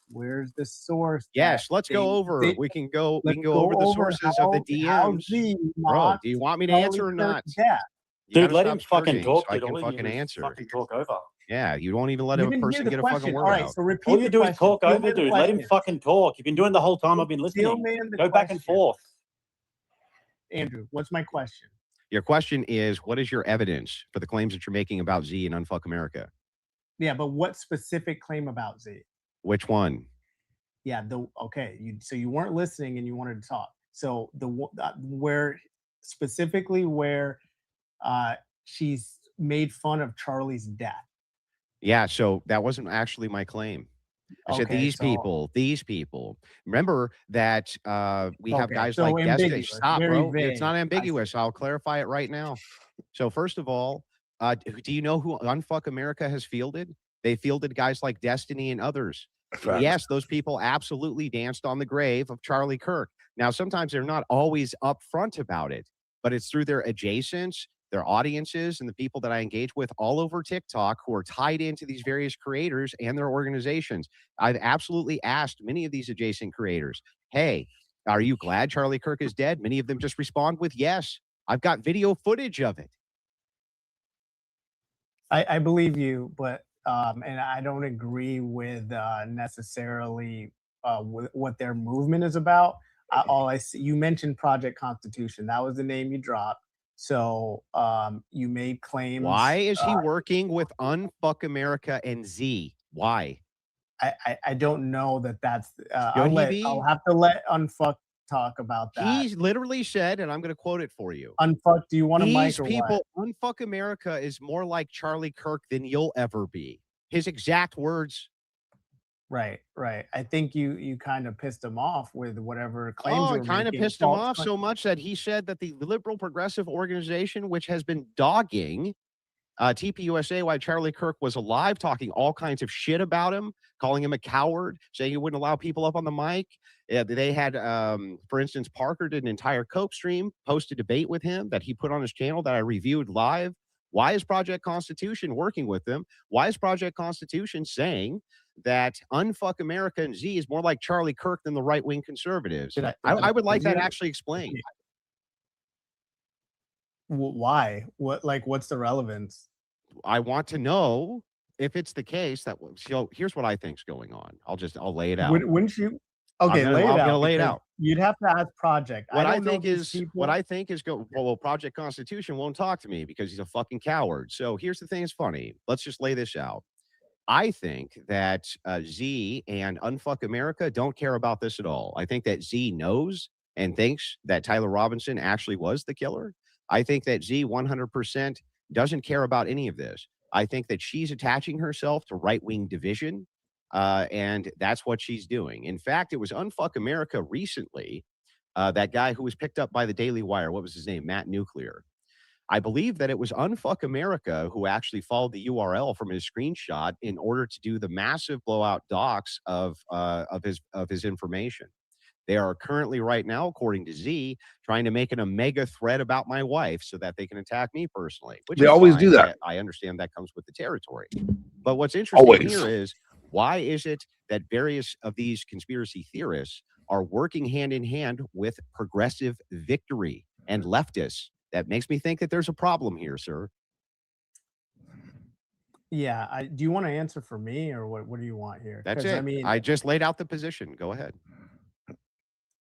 Where's the source? Yes, that let's go they- over. they- We can go let's over the over sources of the how DMs. Z Bro, mocked do you want me to Charlie answer or Kirk's not? death. You Dude, gotta let him stop fucking shirking talk. so I Dude. All can you do fucking is answer. fucking talk over. Yeah, you won't even let You a didn't hear person the get a fucking question. word All right, out. so repeat All you the do is question. talk Fill over, me the dude. Let him question. fucking talk. You've been doing the whole time I've been Fill listening. me in the Go back and question. forth. Andrew, what's my question? Your question is, what is your evidence for the claims that you're making about Z and Unfuck America? Yeah, but what specific claim about Z? Which one? Yeah, so you weren't listening and you wanted to talk. So where she's made fun of Charlie's death. Yeah, so that wasn't actually my claim. I said these people. Remember that we have guys so like Destiny. ambiguous, Stop, very bro. It's not vague. ambiguous. I'll clarify it right now. So first of all, do you know who Unfuck America has fielded? They fielded guys like Destiny and others. Facts. Yes, those people absolutely danced on the grave of Charlie Kirk. Now, sometimes they're not always upfront about it, but it's through their adjacents, their audiences, and the people that I engage with all over TikTok who are tied into these various creators and their organizations. I've absolutely asked many of these adjacent creators, hey, are you glad Charlie Kirk is dead? Many of them just respond with yes. I've got video footage of it. I believe you, but and I don't agree with necessarily what their movement is about. All I see, you mentioned Project Constitution. That was the name you dropped. So you made claims. Why is he working with Unfuck America and Z? Why? I don't know that's. Should I'll have to let Unfuck talk about that. He literally said, and I'm going to quote it for you. Unfuck, do you want a mic These or people, what? Unfuck America is more like Charlie Kirk than you'll ever be. His exact words. Right. I think you kind of pissed him off with whatever claims. Oh, you were it kind of making, pissed him false off claims. so much that he said that the liberal progressive organization, which has been dogging TPUSA while Charlie Kirk was alive, talking all kinds of shit about him, calling him a coward, saying he wouldn't allow people up on the mic. They had, for instance, Parker did an entire Cope stream, post a debate with him that he put on his channel that I reviewed live. Why is Project Constitution working with them? Why is Project Constitution saying that Unfuck America and Z is more like Charlie Kirk than the right-wing conservatives. I would like that actually explained. Why? What's the relevance? I want to know if it's the case that, so here's what I think's going on. I'll lay it out. Wouldn't you? Okay, I'm lay it out. gonna lay it out. You'd have to ask Project. What I think is well, Project Constitution won't talk to me because he's a fucking coward. So here's the thing: it's funny. Let's just lay this out. I think that Z and Unfuck America don't care about this at all. I think that Z knows and thinks that Tyler Robinson actually was the killer. I think that Z 100% doesn't care about any of this. I think that she's attaching herself to right-wing division, and that's what she's doing. In fact, it was Unfuck America recently, that guy who was picked up by the Daily Wire. What was his name? Matt Nuclear. I believe that it was Unfuck America who actually followed the URL from his screenshot in order to do the massive blowout docs of his information. They are currently right now, according to Z, trying to make it a mega thread about my wife so that they can attack me personally. Which they always do that. I understand that comes with the territory. But what's interesting here is, why is it that various of these conspiracy theorists are working hand in hand with progressive victory and leftists? That makes me think that there's a problem here, sir. Yeah. Do you want to answer for me, or what do you want here? That's it. I just laid out the position. Go ahead.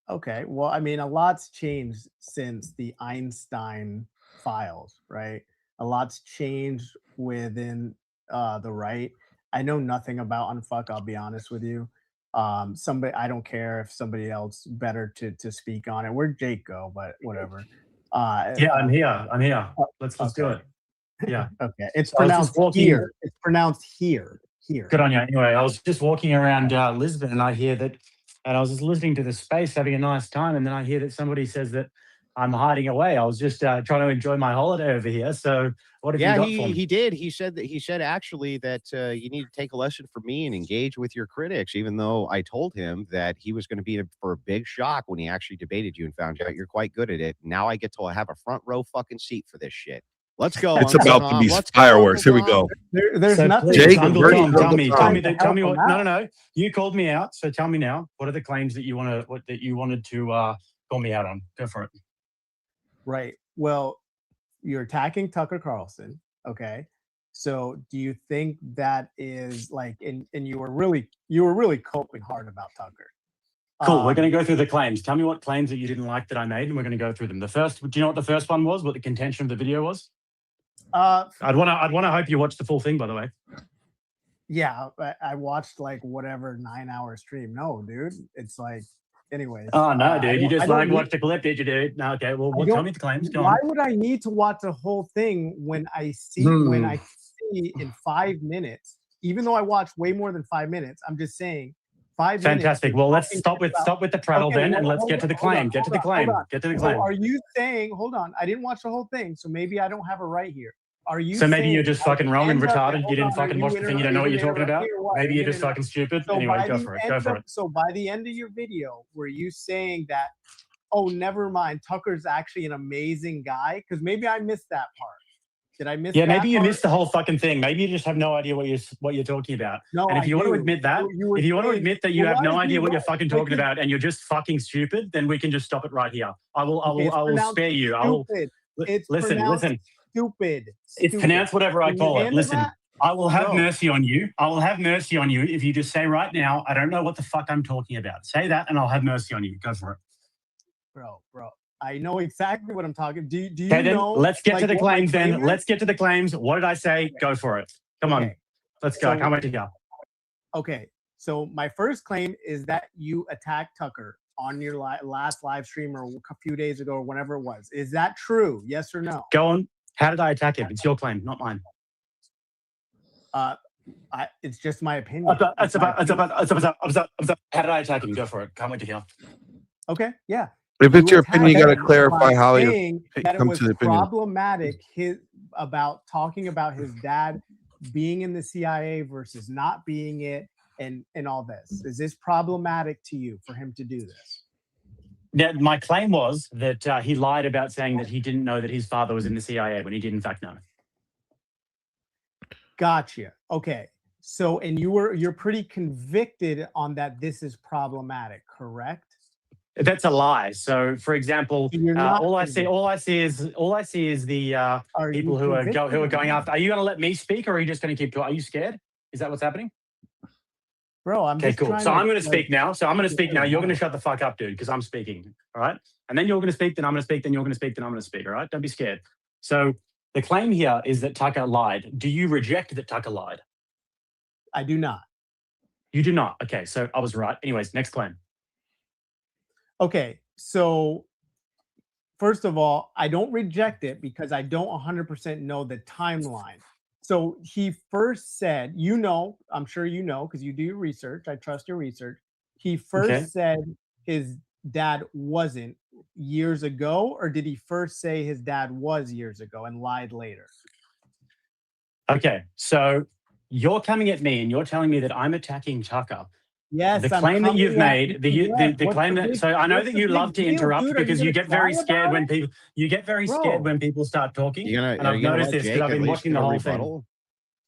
Okay. Well, I mean, a lot's changed since the Einstein files, right? A lot's changed within the right. I know nothing about Unfuck, I'll be honest with you. I don't care if somebody else better to speak on it. Where'd Jake go? But whatever. Yeah, I'm here. Let's do it. Yeah. Okay. It's pronounced here. It's pronounced here. Here. Good on you. Anyway, I was just walking around Lisbon, and I hear that, and I was just listening to the space, having a nice time, and then I hear that somebody says that I'm hiding away. I was just trying to enjoy my holiday over here. So what have you got for me? He did. He said actually that you need to take a lesson from me and engage with your critics, even though I told him that he was going to be for a big shock when he actually debated you and found out you're quite good at it. Now I get to have a front row fucking seat for this shit. Let's go. It's about to be fireworks. Here we go. There's nothing. Jake, Uncle Tom, tell me what. No. You called me out. So tell me now. What are the claims that you wanted to call me out on? Go for it. Right. Well, you're attacking Tucker Carlson. Okay. So do you think that is like, and you were really coping hard about Tucker? Cool. We're going to go through the claims. Tell me what claims that you didn't like that I made, and we're going to go through them. Do you know what the first one was? What the contention of the video was? I'd want to hope you watched the full thing, by the way. Yeah, I watched like whatever 9-hour stream. No, dude, it's like, anyways. Oh no, dude, you just watched the clip, did you, dude? No, okay. Well, tell me the claims. Go why on. would I need to watch the whole thing when I see in 5 minutes? Even though I watched way more than 5 minutes, I'm just saying 5 minutes. Fantastic. Well, let's stop with the prattle then, and let's get to the claim. Get to the claim. Get to the claim. So are you saying? Hold on, I didn't watch the whole thing, so maybe I don't have a right here. Are you? So maybe you're just fucking wrong and retarded. You didn't fucking watch the thing. You don't know what you're talking about. Maybe you're just fucking stupid. Anyway, go for it. Go for it. So by the end of your video, were you saying that, oh, never mind, Tucker's actually an amazing guy? Because maybe I missed that part. Did I miss? Yeah, maybe you missed the whole fucking thing. Maybe you just have no idea what you're talking about. No, and if you want to admit that, if you want to admit that you have no idea what you're fucking talking about and you're just fucking stupid, then we can just stop it right here. I will spare you. I will. Listen. Stupid. It's pronounced whatever I call it. Listen, I will have mercy on you. I will have mercy on you if you just say right now, I don't know what the fuck I'm talking about. Say that and I'll have mercy on you. Go for it. Bro. I know exactly what I'm talking. Do you know? Let's get to the claims then. Let's get to the claims. What did I say? Go for it. Come on. Let's go. I can't wait to go. Okay. So my first claim is that you attacked Tucker on your last live stream or a few days ago or whenever it was. Is that true? Yes or no? Go on. How did I attack him? It's your claim, not mine. It's just my opinion. How did I attack him? Go for it. Can't wait to hear. Okay, yeah. If it's your opinion, you got to clarify how you come to the opinion. Problematic about talking about his dad being in the CIA versus not being it, and all this. Is this problematic to you for him to do this? Now, my claim was that he lied about saying that he didn't know that his father was in the CIA when he did in fact know. Gotcha. Okay. So, and you're pretty convicted on that this is problematic, correct? That's a lie. So, for example, You're not all I see is the people who are going after. Are you going to let me speak, or are you just going to keep talking? Are you scared? Is that what's happening? Bro, I'm okay, just cool. trying So to, I'm going to like, speak now. So I'm going to speak now. You're going to wow. shut the fuck up, dude, because I'm speaking. All right. And then you're going to speak. Then I'm going to speak. Then you're going to speak. Then I'm going to speak. All right. Don't be scared. So the claim here is that Tucker lied. Do you reject that Tucker lied? I do not. You do not. Okay. So I was right. Anyways, next claim. Okay, so first of all, I don't reject it because I don't 100% know the timeline. So he first said, you know, I'm sure you know because you do your research. I trust your research. He first said his dad wasn't years ago, or did he first say his dad was years ago and lied later? Okay, so you're coming at me and you're telling me that I'm attacking Tucker. Yes, the claim that you've made, the claim that. So I know that you love to interrupt because you get very scared when people. You get very scared when people start talking. And I've noticed this because I've been watching the whole thing.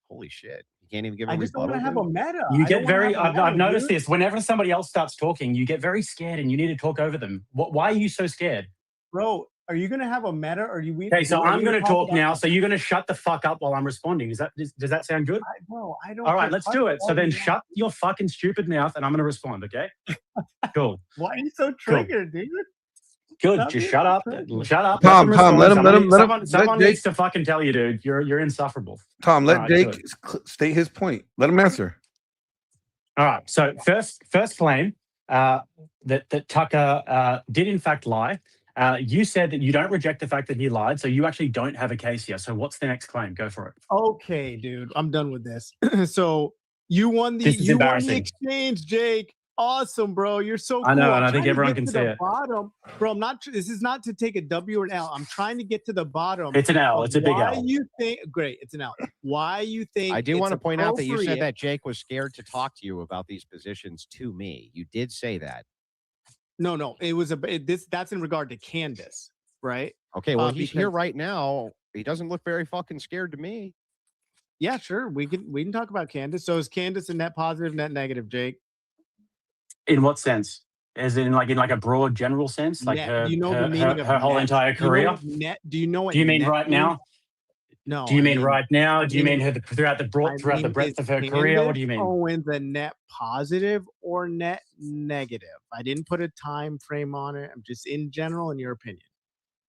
Holy shit! You can't even give a I rebuttal. just don't want to have a meta. You get very. I've noticed this. Whenever somebody else starts talking, you get very scared and you need to talk over them. Why are you so scared, bro? Are you going to have a meta, or you? Okay, so I'm going to talk now. So you're going to shut the fuck up while I'm responding. Does that sound good? No, I don't. All right, let's do it. So then shut your fucking stupid mouth and I'm going to respond, okay? Cool. Why are you so triggered, dude? Good, just shut up. Shut up. Tom, let him. Someone needs to fucking tell you, dude. You're insufferable. Tom, let Jake state his point. Let him answer. All right. So first claim that Tucker did in fact lie. You said that you don't reject the fact that he lied, so you actually don't have a case here. So what's the next claim? Go for it. Okay, dude, I'm done with this. So you won the exchange, Jake. Awesome, bro. You're so cool. I know, and I think everyone can see it. Bottom. Bro, I'm not. This is not to take a W or an L. I'm trying to get to the bottom. It's an L. It's a big L. Why you think? Great, it's an L. Why you think? I do want to point out that you said that Jake was scared to talk to you about these positions to me. You did say that. No, it was that's in regard to Candace, right? Okay, well, he's here right now. He doesn't look very fucking scared to me. Yeah, sure. We can talk about Candace. So is Candace a net positive, net negative, Jake? In what sense? As in like a broad general sense? Like do you know the meaning of her whole entire career? Do you know what? Do you mean right now? No. Do you mean right now? Do you mean her throughout the breadth of her career? What do you mean? Owens a net positive or net negative? I didn't put a time frame on it. I'm just in general, in your opinion.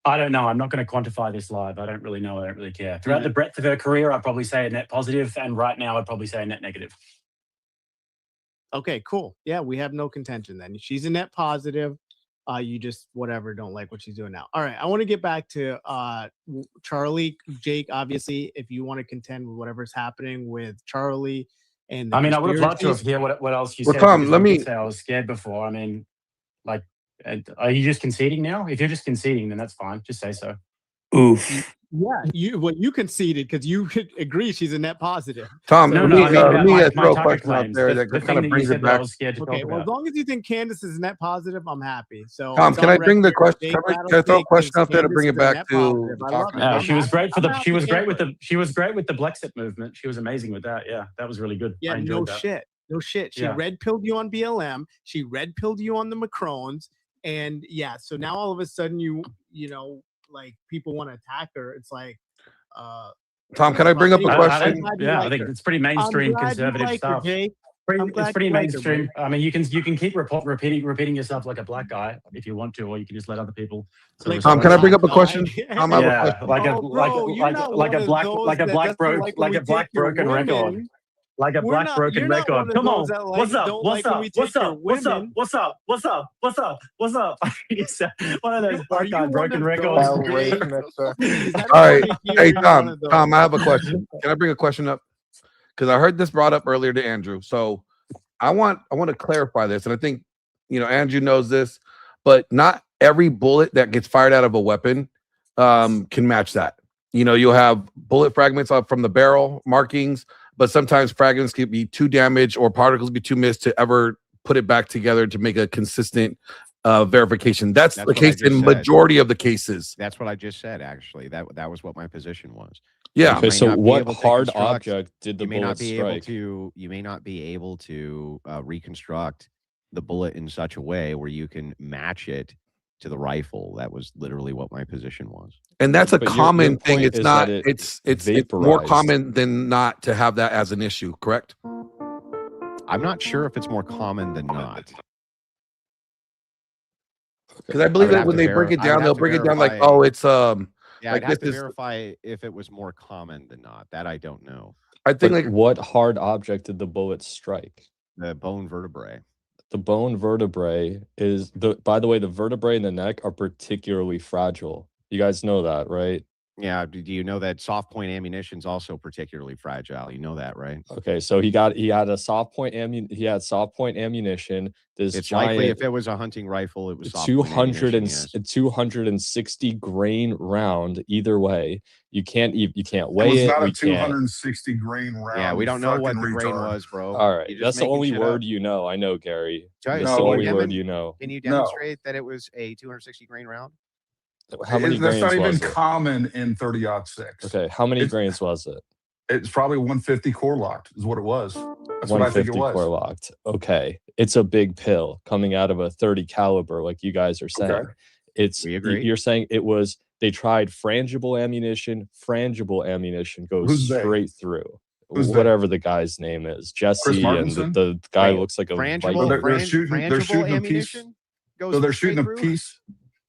I don't know. I'm not going to quantify this live. I don't really know. I don't really care. Throughout the breadth of her career, I'd probably say a net positive, and right now, I'd probably say a net negative. Okay, cool. Yeah, we have no contention then. She's a net positive. You just don't like what she's doing now. All right, I want to get back to Charlie, Jake. Obviously, if you want to contend with whatever's happening with Charlie, and I mean, I would have loved to hear what else you said. Tom, let me say I was scared before. I mean, like, are you just conceding now? If you're just conceding, then that's fine. Just say so. Oof. Yeah, you conceded because you agree she's a net positive. Tom, so, let me throw a question out there that kind of brings it back. Okay, well, as long as you think Candace is net positive, I'm happy. So, Tom, can I bring the question? Can I throw a question out there to bring it back to? She was great for the. She was great with the. She was great with the Blexit movement. She was amazing with that. Yeah, that was really good. Yeah, no shit. She red pilled you on BLM. She red pilled you on the Macrons, and so now all of a sudden you know. Like people want to attack her. It's like, Tom, can I bring up a question? I think it's pretty mainstream conservative stuff. It's pretty mainstream. I mean, you can keep repeating yourself like a black guy if you want to, or you can just let other people. Tom, can I bring up a question? Tom, I have a question. Like a black broken record. Like a black broken record. Come on. What's up? What's up? What's up? What's up? What's up? What's up? What's up? What's up? One of those black guy broken records. All right. Hey, Tom, I have a question. Can I bring a question up? Because I heard this brought up earlier to Andrew. So I want to clarify this. And I think, Andrew knows this, but not every bullet that gets fired out of a weapon can match that. You'll have bullet fragments from the barrel markings, but sometimes fragments can be too damaged or particles be too missed to ever put it back together to make a consistent verification. That's the case in majority of the cases. That's what I just said, actually. That was what my position was. Yeah. Okay, so what hard object did the you may not bullet be able strike? to you may not be able to reconstruct the bullet in such a way where you can match it to the rifle. That was literally what my position was. And that's a But common your thing. point It's is not. that it It's more vaporized. common than not to have that as an issue. Correct. I'm not sure if it's more common than not. Because I believe that when they break it down, they'll break it down like, oh, it's Yeah, like I'd have this to is. verify if it was more common than not. That I don't know. I think But like what hard object did the bullet strike? The bone vertebrae. The bone vertebrae is by the way, the vertebrae in the neck are particularly fragile. You guys know that, right? Yeah. Do you know that soft point ammunition is also particularly fragile? You know that, right? Okay, so he had a soft point soft point ammunition. This It's giant likely if it was a hunting rifle, it was soft point 200 ammunition, yes. 260 grain round. Either way, you can't It weigh was it. not a We can't. 260 grain round. Yeah, we don't know what the fucking grain retard. was, bro. All right, You're just that's the making only shit word up. you know. I know, Gary. Can That's the you only word you know. Can you No. demonstrate that it was a 260 grain round? How many That's grains not even was it? common in 30-06. Okay, how many grains was it? It's probably 150 core locked is what it was. That's what I think it 150 was. core locked. Okay, it's a big pill coming out of a 30 caliber, like you guys are saying. Okay. We agree. You're saying it was. They tried frangible ammunition. Frangible ammunition goes Who's they? straight through. Who's they? Whatever the guy's name is, Jesse, and Martinson? the guy Wait, looks like a frangible- Viking. They're shooting a piece. ammunition goes So they're straight shooting a through? piece.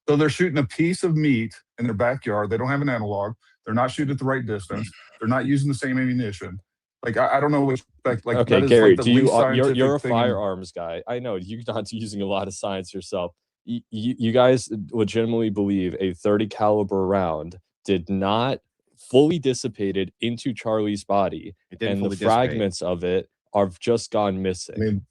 So they're shooting a piece of meat in their backyard. They don't have an analog. They're not shooting at the right distance. They're not using the same ammunition. Like I don't know which like Okay, that is Gary, like the do you least scientific you're a thing in- firearms guy? I know you're not using a lot of science yourself. You guys legitimately believe a 30 caliber round did not fully dissipated into Charlie's body, and the fragments of it have just gone missing. I mean,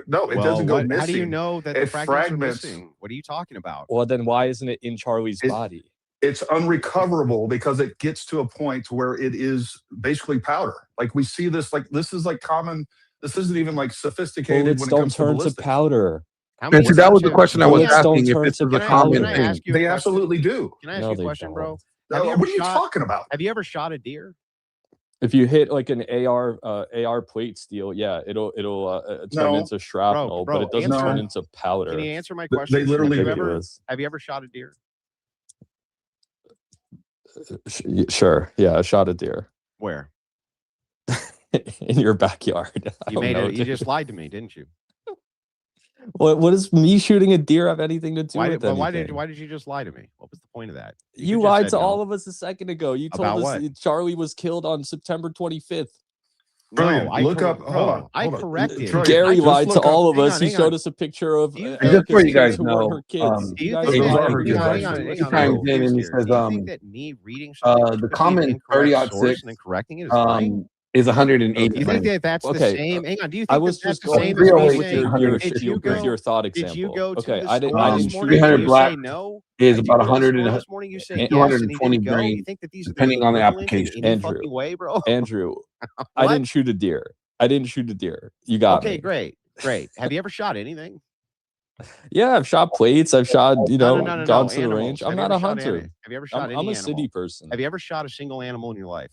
no, it doesn't go missing. How do you know that the It fragments are missing? What are you talking about? Well, then why isn't it in Charlie's body? It's unrecoverable because it gets to a point where it is basically powder. Like we see this, like this is like common. This isn't even like sophisticated Bullets when it don't comes to turn to ballistics. powder. And so that was the question I was Bullets don't asking. If turn this to was a powder. common Can I thing. ask you a They question? absolutely do. Can I ask No, you a they question, bro? No, Have you what ever are you shot- talking about? Have you ever shot a deer? If you hit like an AR plate steel, yeah, it'll turn No. into shrapnel, Bro, but it doesn't answer turn me. into powder. Can you answer my They question? literally have do. you ever shot a deer? Sure, yeah, I shot a deer Where? in your backyard. I You don't made know, it. You dude. just lied to me, didn't you? What does me shooting a deer have anything to do Why with did, anything? why did you just lie to me? What was the point of that? You could've just lied said to no. all of us a second ago. You told About us what? Charlie was killed on September 25th. Brilliant. No, I Look cor- up. bro, Hold on. I hold on. corrected. Trillion, Gary just lied to look up- all of hang us. on, He hang showed on. us a picture of Do you And just think- for you guys who weren't know, her kids. Do you guys think those that, are her hang kids, on, actually. hang on, He hang on, chimes I'm in and he confused here. says, Do you think that me reading something the from common incorrect 30-06 source and then correcting it is lying? is 180. Do you think that that's the Okay, same? Hang on. Do you I think was that that's just the going same through as me with saying? your thought example. Did you go to Okay, the I didn't. store I this didn't morning? 300 and you black say no? is Did you about go to the 100 store this morning? You say yes, and 220 he didn't go? grain, You think that these are the depending on the equivalent in application. any Andrew, fucking way, bro? Andrew, I didn't shoot a deer. I didn't shoot a deer. You got Okay, me. great. Have you ever shot anything? Yeah, I've shot plates. I've shot, No, gone to the animals. range. I'm Have you not a ever shot hunter. Have you ever shot any I'm a animal? city person. Have you ever shot a single animal in your life?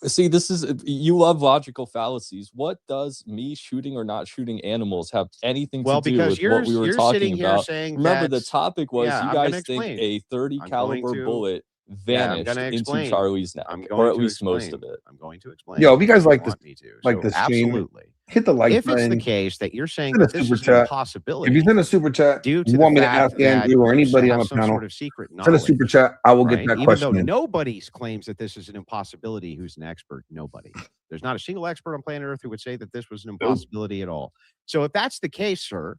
See, this is you love logical fallacies. What does me shooting or not shooting animals have anything to do because with what we were you're talking sitting here about? saying Remember, the that's- topic was yeah, you I'm gonna guys think explain. a 30 I'm going caliber to- bullet Yeah, I'm vanished gonna into explain. Charlie's neck, I'm or going at to least most of explain. it. I'm going to explain. Yo, if you guys if like want this, me to. like So the stream, absolutely. hit the like If it's button. the case that you're saying Send a that this super is an chat. impossibility, If you send a super chat, due you to want the me to fact ask Andrew or that you anybody on have the some panel, sort of secret send a knowledge, super chat. I will get right? that Even question though in. nobody claims that this is an impossibility, who's an expert? Nobody. There's not a single expert on planet Earth who would say that this was an impossibility at all. So if that's the case, sir,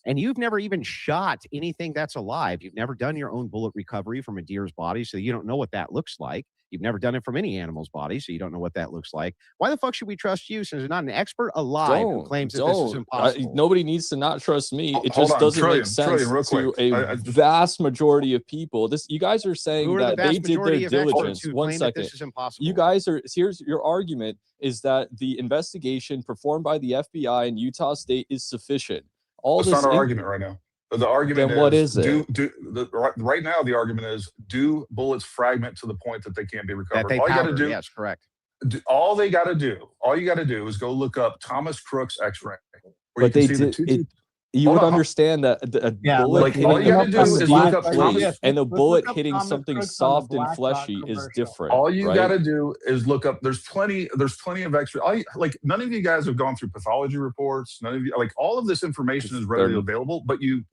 and you've never even shot anything that's alive, you've never done your own bullet recovery from a deer's body, so you don't know what that looks like. You've never done it from any animal's body, so you don't know what that looks like. Why the fuck should we trust you since there's not an expert alive who claims that this is impossible? Nobody needs to not trust me. It Hold just on, doesn't Trillion, make sense Trillion, real to quick. a I just- vast majority of people. You guys are saying Who are the that vast they did their majority of experts diligence. who One claim that second. this is impossible? You guys are, here's your argument is that the investigation performed by the FBI in Utah State is sufficient. All That's this not our argument right now. The argument Then what is is it? right now the argument is do bullets fragment to the point that they can't be recovered. That they all you got powder, to do, yes, correct. all you got to do is go look up Thomas Crook's X-ray. But they did it. You would understand that a bullet like hitting all you got to do is look up Thomas, and a bullet hitting something soft and fleshy is different. all you right? got to do is look up. There's plenty of X-ray. Like none of you guys have gone through pathology reports. None of you, like all of this information is readily available, but you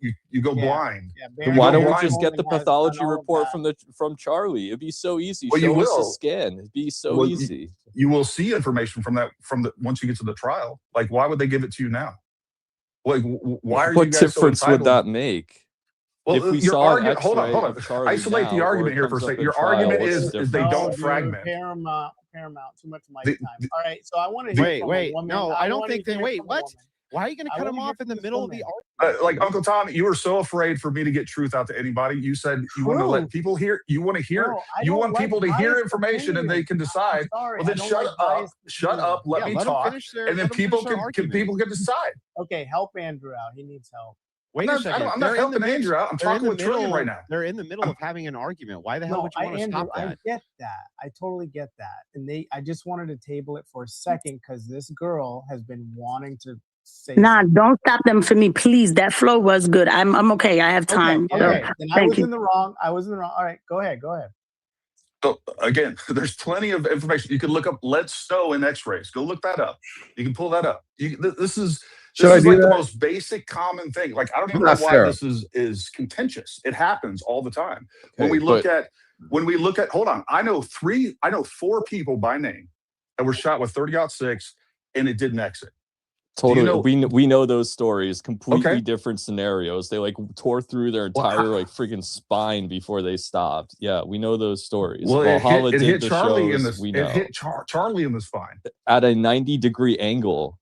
go blind. Then why don't we just get the pathology report from Charlie? It'd be so easy. Well, you Show us a will. scan. It'd be so easy. You will see information from the once you get to the trial. Like, why would they give it to you now? Like, why are What you guys difference so would entitled? that make? Well, if we your saw argument. an Hold on, X-ray hold on. of Charlie Isolate now, the or argument it here for a comes up second. in Your trial, argument what's is the they difference? don't fragment. Paramount, too much mic time. All right, so I want to hear Wait, from a woman. no, I don't wanna think that. hear Wait, from a what? woman. Why are you going to I cut him wanna hear off in from the this middle of the woman. argument? Like Uncle Tom, you were so afraid for me to get truth out to anybody. You said you want to let people hear. You want to hear. No, I you don't want like people to hear biased information and they can decide. sorry, Well, then I don't shut like up. biased Shut up. Let Yeah, me let 'em talk, finish their- and then let 'em people finish their can people can decide. Okay, help Andrew out. He needs help. Wait a second. I'm They're not in helping the midst- Andrew out. I'm they're in talking the with Trillion middle- right now. They're in the middle of having an argument. Why the hell would you want to Andrew, stop that? I get that. I totally get that. And I just wanted to table it for a second because this girl has been wanting to say Nah, don't stop them for me, please. That flow was good. I'm okay. I have time. Okay, So, then I thank was you. in the wrong. I was in the wrong. All right, go ahead. So again, there's plenty of information. You can look up lead snow in X-rays. Go look that up. You can pull that up. This is Should I do like the that? most basic common thing. Like I don't even know Not why fair. this is contentious. It happens all the time. When Okay, we look at hold on, I know 4 people by name that were shot with 30-06 and it didn't exit. Totally. We know those stories. Completely Okay. different scenarios. They like tore through their entire like freaking spine before they stopped. Yeah, we know those stories. Well, Valhalla it did hit the Charlie in shows. the We know it hit Charlie in the spine. at a 90-degree angle.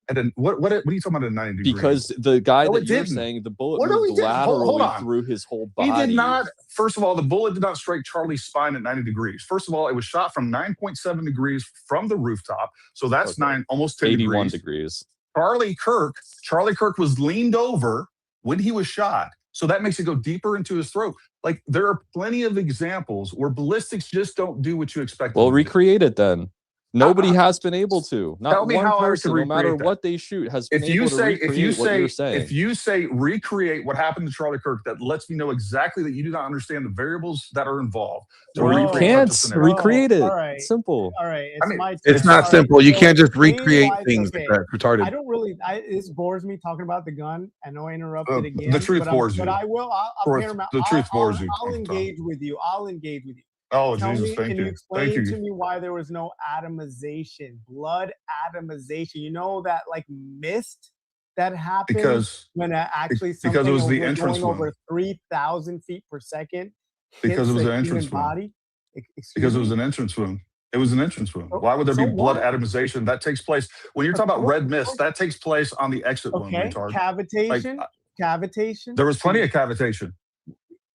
And then what are you talking about at 90 degrees? Because the guy No, that it you're didn't. saying the bullet What are we moved doing? Hold laterally on. through his whole body. He did not. First of all, the bullet did not strike Charlie's spine at 90 degrees. First of all, it was shot from 9.7 degrees from the rooftop. So that's almost 10 81 degrees. Charlie Kirk was leaned over when he was shot. So that makes it go deeper into his throat. Like there are plenty of examples where ballistics just don't do what you expect. Well, them to do. recreate it then. Nobody has been able to. Not Tell me one how I can person, no matter recreate that. what they shoot, has been If you able to say recreate what you're saying. if you say recreate what happened to Charlie Kirk, that lets me know exactly that you do not understand the variables that are involved. To Well, you recreate can't such a scenario. recreate it. All right. It's simple. All right, it's I mean, my turn. It's not All right, simple. You so can't just explain recreate why- things okay, like that. Retarded. I don't really. This bores me talking about the gun. I know I interrupted The again. truth but bores you. But I will. The truth bores you. I'll engage with you. I'll engage with you. Oh, Tell Jesus, me, thank can you. you explain Thank you. to me why there was no atomization, blood atomization? You know that like mist that happened Because- when actually because it something was the was entrance going over wound. 3,000 feet per second. Because it hits was the an entrance human wound. body. Excuse Because it me? was an entrance wound. It was an entrance wound. So- Why would there so be blood what? atomization? That takes place when you're talking about red mist. That takes place on the exit wound, Okay, retard. cavitation. Like, Cavitation. there was plenty of cavitation.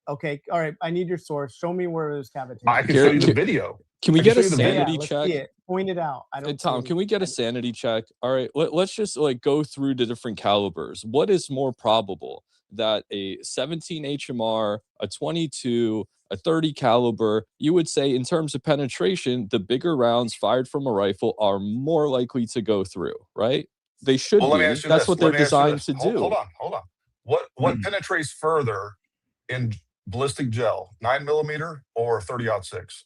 Okay, all right. I need your source. Show me where there's cavitation. I can show you the video. Can we I get show a you the video. sanity let's check? see it. Point it out. I Hey, don't. Tom, can we get a sanity check? All right, let's just like go through the different calibers. What is more probable, that a 17 HMR, a 22, a 30 caliber? You would say in terms of penetration, the bigger rounds fired from a rifle are more likely to go through, right? They should Well, let be. me ask you That's this. what they're Let me ask you designed this. to do. Hold on. What penetrates further in ballistic gel, 9mm or 30-06?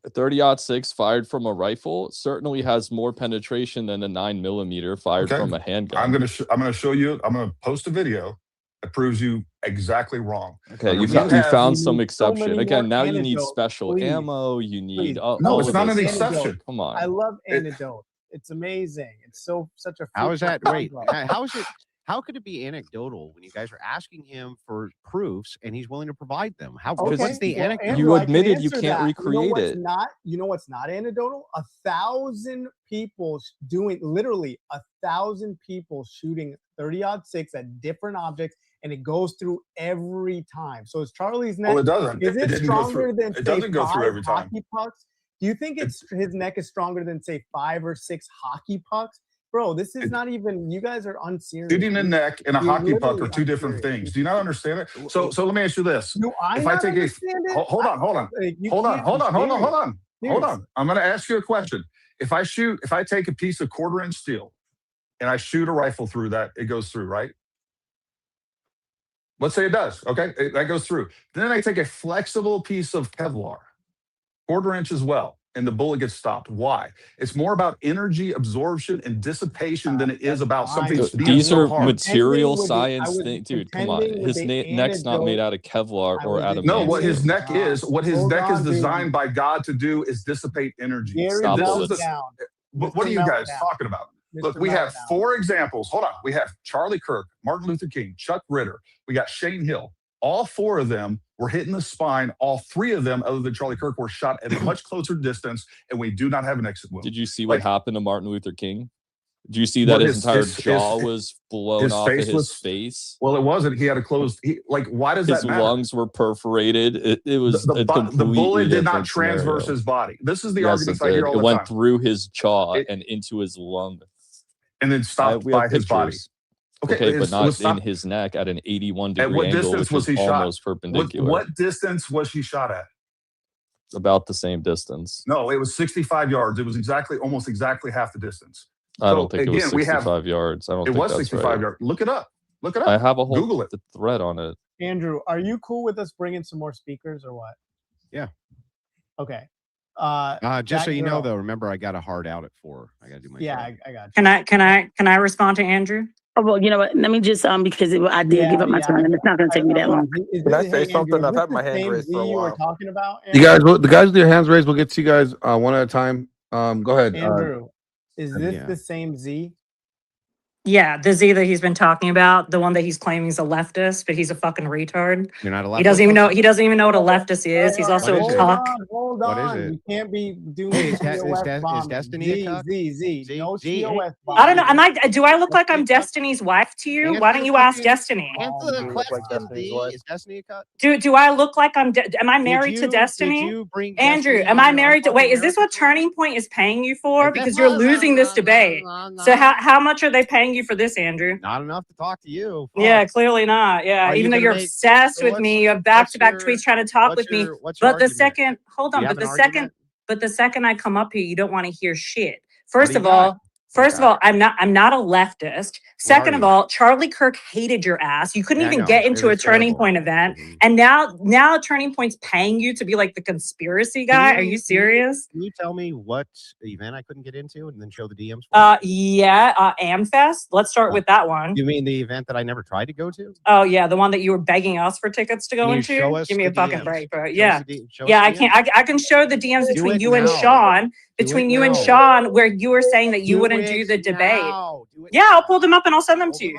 A 30-06 fired from a rifle certainly has more penetration than a 9mm fired from a handgun. I'm gonna show you. I'm gonna post a video that proves you exactly wrong. Okay, When you have- found some so exception. many Again, more now you need anecdotes, special please. ammo. You need Please. No, all it's of not this an stuff. exception. Come on. I love anecdote. It's amazing. It's such a. How is that? fruitful Wait, convo. how is it? How could it be anecdotal when you guys are asking him for proofs and he's willing to provide them? How? What's the well, anecdote? Andrew, I can admitted you answer can't that. recreate it. You know what's not anecdotal? 1,000 people doing literally 1,000 people shooting 30-06 at different objects, and it goes through every time. So is Charlie's neck? Well, it doesn't. Is It it didn't go stronger through. than It say doesn't go through 5 every time. hockey pucks? Do you think his neck is stronger than say 5 or 6 hockey pucks? Bro, this is not even. You guys are unserious. Shooting the neck and a You're hockey puck literally are two different unserious. things. Do you not understand it? So let me ask you this: Do I if I not take a understand it? hold on, hold on. I'm going to ask you a question. If I take a piece of 1/4-inch steel and I shoot a rifle through that, it goes through, right? Let's say it does. Okay, that goes through. Then I take a flexible piece of Kevlar, 1/4-inch as well, and the bullet gets stopped. Why? It's more about energy absorption and dissipation than it is about something being These so are hard. material science things, dude. Come on, his neck's not made out of Kevlar or out of. No, what his neck is designed by God to do is dissipate energy. Stop bullets. What are you guys talking about? Look, we have 4 examples. Hold on. We have Charlie Kirk, Martin Luther King, Chuck Ritter. We got Shane Hill. All 4 of them were hit in the spine. All 3 of them, other than Charlie Kirk, were shot at a much closer distance, and we do not have an exit wound. Did you see what happened to Martin Luther King? Did you see that his entire jaw was blown off of his face? Well, it wasn't. He had a closed. Why does that matter? His lungs were perforated. It was the bullet did not transverse his body. This is the argument I hear all the time. It went through his jaw and into his lung, and then stopped by his body. Okay, but not in his neck at an 81-degree angle. At what distance was he shot? Almost perpendicular. What distance was he shot at? About the same distance. No, it was 65 yards. It was almost exactly half the distance. I don't think it was 65 yards. I don't think it was that's 65 right. yards. Look it up. Look it up. I have a whole Google it. thread on it. Andrew, are you cool with us bringing some more speakers or what? Yeah. Okay. Just so you know, though, remember I got a hard out at 4. I got to do my. Yeah, I got you. Can I respond to Andrew? Oh, well, you know what? Let me just because I did give up my time, and it's not going to take me that long. Can I say something? I've had my hand raised for a You were while. talking about You guys, the guys with their hands raised, we'll get to you guys one at a time. Go ahead, Andrew. Is this the same Z? Yeah, the Z that he's been talking about, the one that he's claiming is a leftist, but he's a fucking retard. You're not a leftist. He doesn't even know what a leftist is. He's also a cuck. Hold What on. is it? You can't be doing Is TOS bombing. Destiny a cuck? Z. No Z. TOS I don't know. Do I look like I'm Destiny's wife to you? Why don't you ask Destiny? Answer the question, Z. Is Destiny a cuck? Do I look like am I married to Destiny? Andrew, am I married to wait, is this what Turning Point is paying you for? Because you're losing this debate. So how much are they paying you for this, Andrew? Not enough to talk to you. Yeah, clearly not. Yeah, Are you even though gonna you're make- obsessed so with what's- me, you have back-to-back what's your- tweets trying to talk what's with me. your- what's your But the argument? second, hold Do on, you but have the an second, argument? but the second I come up here, you don't want to hear shit. What First do of you all, got? I'm not a leftist. Second of all, Charlie Kirk hated your ass. You couldn't Yeah, I even know. get It into a was Turning terrible. Point event. And now Turning Point's paying you to be like the conspiracy guy. Are you serious? Can you tell me what event I couldn't get into and then show the DMs? Amfest. Let's start with that one. You mean the event that I never tried to go to? Oh yeah, the one that you were begging us for tickets to go Can you into. show us Give me a the fucking DMs? break, bro. Show us Yeah, the show us yeah. the I can't. I can show the DMs Do between it you and now. Sean. Do Between it you and now. Sean, where you were saying that you Do wouldn't do it the debate. now. Do it Yeah, I'll pull them up and I'll send them to you.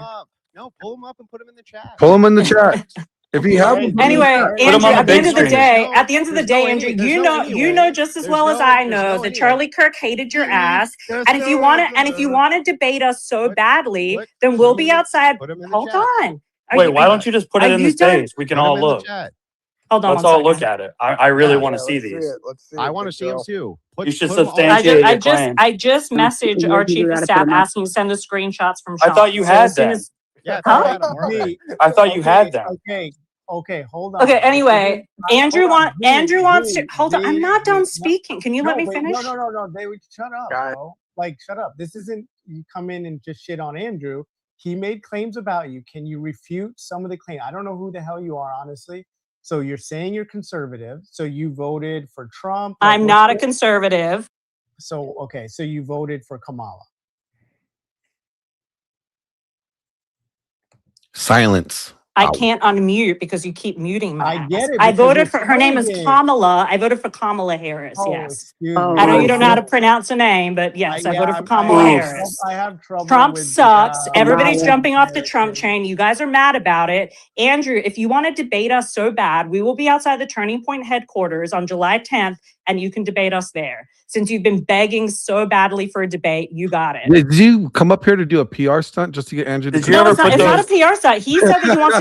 No, pull them up and put them in the chat. Pull them in the chat. If you have them, Anyway, Andrew, at the end of the day, Andrew, there's you no know, anyway. you know just as There's well as no- I there's know no that anyway. Charlie Kirk hated your ass. There's And if you no want to debate us so badly, then we'll be outside. Hold on. Wait, why don't you just put it in the space? We can all look. Hold on. Let's one all look second. at it. I really want to see these. I want to see them too. You should put 'em on- substantiate your claim. I just messaged our chief of staff asking to send the screenshots from Sean. I thought you So had as soon them. as- Yeah, Huh? I thought you had them. Okay, hold on. Okay, anyway, Andrew wants to hold on. Z, I'm not Z, done speaking. Can you let me finish? No. They would shut up, bro. Like, shut up. This isn't you come in and just shit on Andrew. He made claims about you. Can you refute some of the claims? I don't know who the hell you are, honestly. So you're saying you're conservative. So you voted for Trump. I'm not a conservative. So okay, so you voted for Kamala. silence. I can't unmute because you keep muting my ass. get it, I because voted you're for her name is fighting. Kamala. I voted for Kamala Harris. Oh, Yes. excuse I know me. you don't know how to pronounce a name, but yes, I voted for Kamala Harris. I have trouble. Trump with, sucks. Everybody's Kamala jumping off the Trump train. You guys are mad about it. Andrew, if you want to debate us so bad, we will be outside the Turning Point headquarters on July 10th, and you can debate us there. Since you've been begging so badly for a debate, you got it. Did you come up here to do a PR stunt just to get Andrew? No, it's not a PR stunt. He said that he wants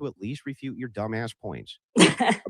to at least refute your dumbass points.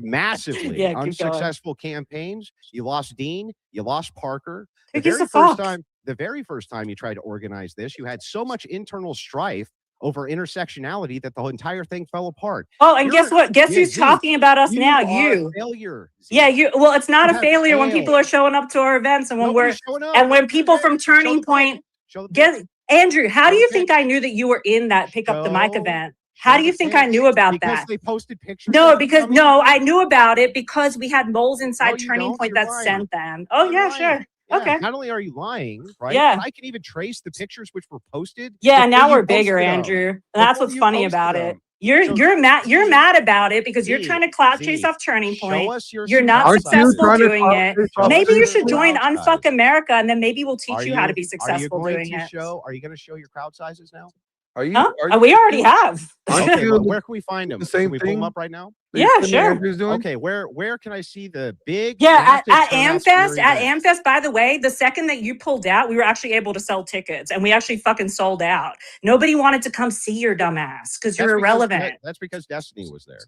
Massively Yeah, keep going. unsuccessful campaigns. You lost Dean. You lost Parker. Who gives a fuck? The very first time you tried to organize this, you had so much internal strife over intersectionality that the entire thing fell apart. Oh, and guess what? Guess who's talking about us now? You. Failure. Yeah, you. Well, it's not You a have failure when failed. people are showing up to our events and when Nobody's showing up. when people from Turning Point get Andrew. How do you think I knew that you were in that pick up the mic event? How do you think I knew about because that? they posted pictures. No, of you because coming no, in? I knew about it because we had moles inside No, you Turning don't. Point You're that lying. sent them. Oh You're yeah, lying. sure. Yeah, Okay. not only are you lying, right? Yeah. But I can even trace the pictures which were posted. Yeah, now before you we're bigger, posted 'em. Andrew. And that's Before what's you funny posted about 'em. it. You're mad about it because you're Z, trying to clout Z, chase off Turning show Point. us your You're not crowd sizes. successful doing it. Show Maybe us you your should join crowd Unfuck size. America and then maybe we'll teach Are you how to you be successful doing it. Are you going to show your crowd sizes now? Are you? Huh? Are you We already have. Okay, well, where can we find them? the same Can we pull them thing? up right now? Yeah, sure. Andrew's doing? Okay, where can I see the big? Yeah, massive at turnout Amfest, scary at events? Amfest, by the way, the second that you pulled out, we were actually able to sell tickets and we actually fucking sold out. Nobody wanted to come see your dumb ass because you're irrelevant. That's because Destiny was there.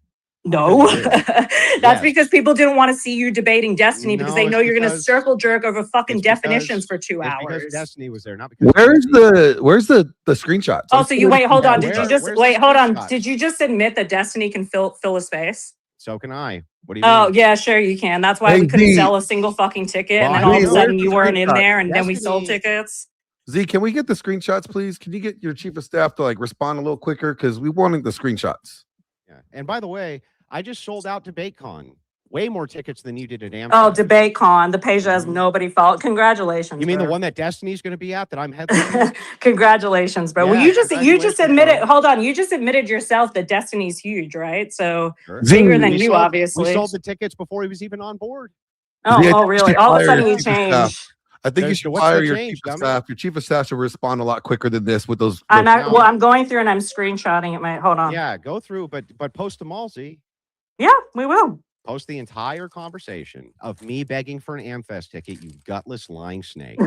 No, that's Yes. because people didn't want to see you debating Destiny because they No, know it's you're going to because- circle jerk over fucking it's because- definitions for 2 It's hours. because Destiny was there, not because. Where's the screenshots? Oh, I'm so you still wait, hold Yeah, on. Did you where's just the wait? Hold on. screenshots? Did you just admit that Destiny can fill a space? So can I. What do you mean? Oh yeah, sure you can. That's why Hey, we couldn't Z. sell a single fucking ticket, Well, and then I all of a know. sudden Where's you the weren't in screenshot? there, and then we sold Destiny- tickets. Z, can we get the screenshots, please? Can you get your chief of staff to like respond a little quicker because we wanted the screenshots. Yeah. And by the way, I just sold out DebateCon. Way more tickets than you did at Amfest. Oh, DebateCon. The page has nobody fault. Congratulations. You mean the bro. one that Destiny's going to be at that I'm headlining? Congratulations, bro. Well, Yeah, you just congratulations, admitted. bro. Hold on, you just admitted yourself that Destiny's huge, right? So Sure. bigger than We you, sold- obviously. We sold the tickets before he was even on board. Oh, Z, I oh, think really? should All of a fire sudden your you chief of staff. change. I think you There's- should what's the fire your change, chief of dummy? staff. Your chief of staff should respond a lot quicker than this with those. I'm going through and I'm screenshotting it. Mate, hold on. Yeah, go through, but post them all, Z. Yeah, we will. Post the entire conversation of me begging for an Amfest ticket, you gutless lying snake.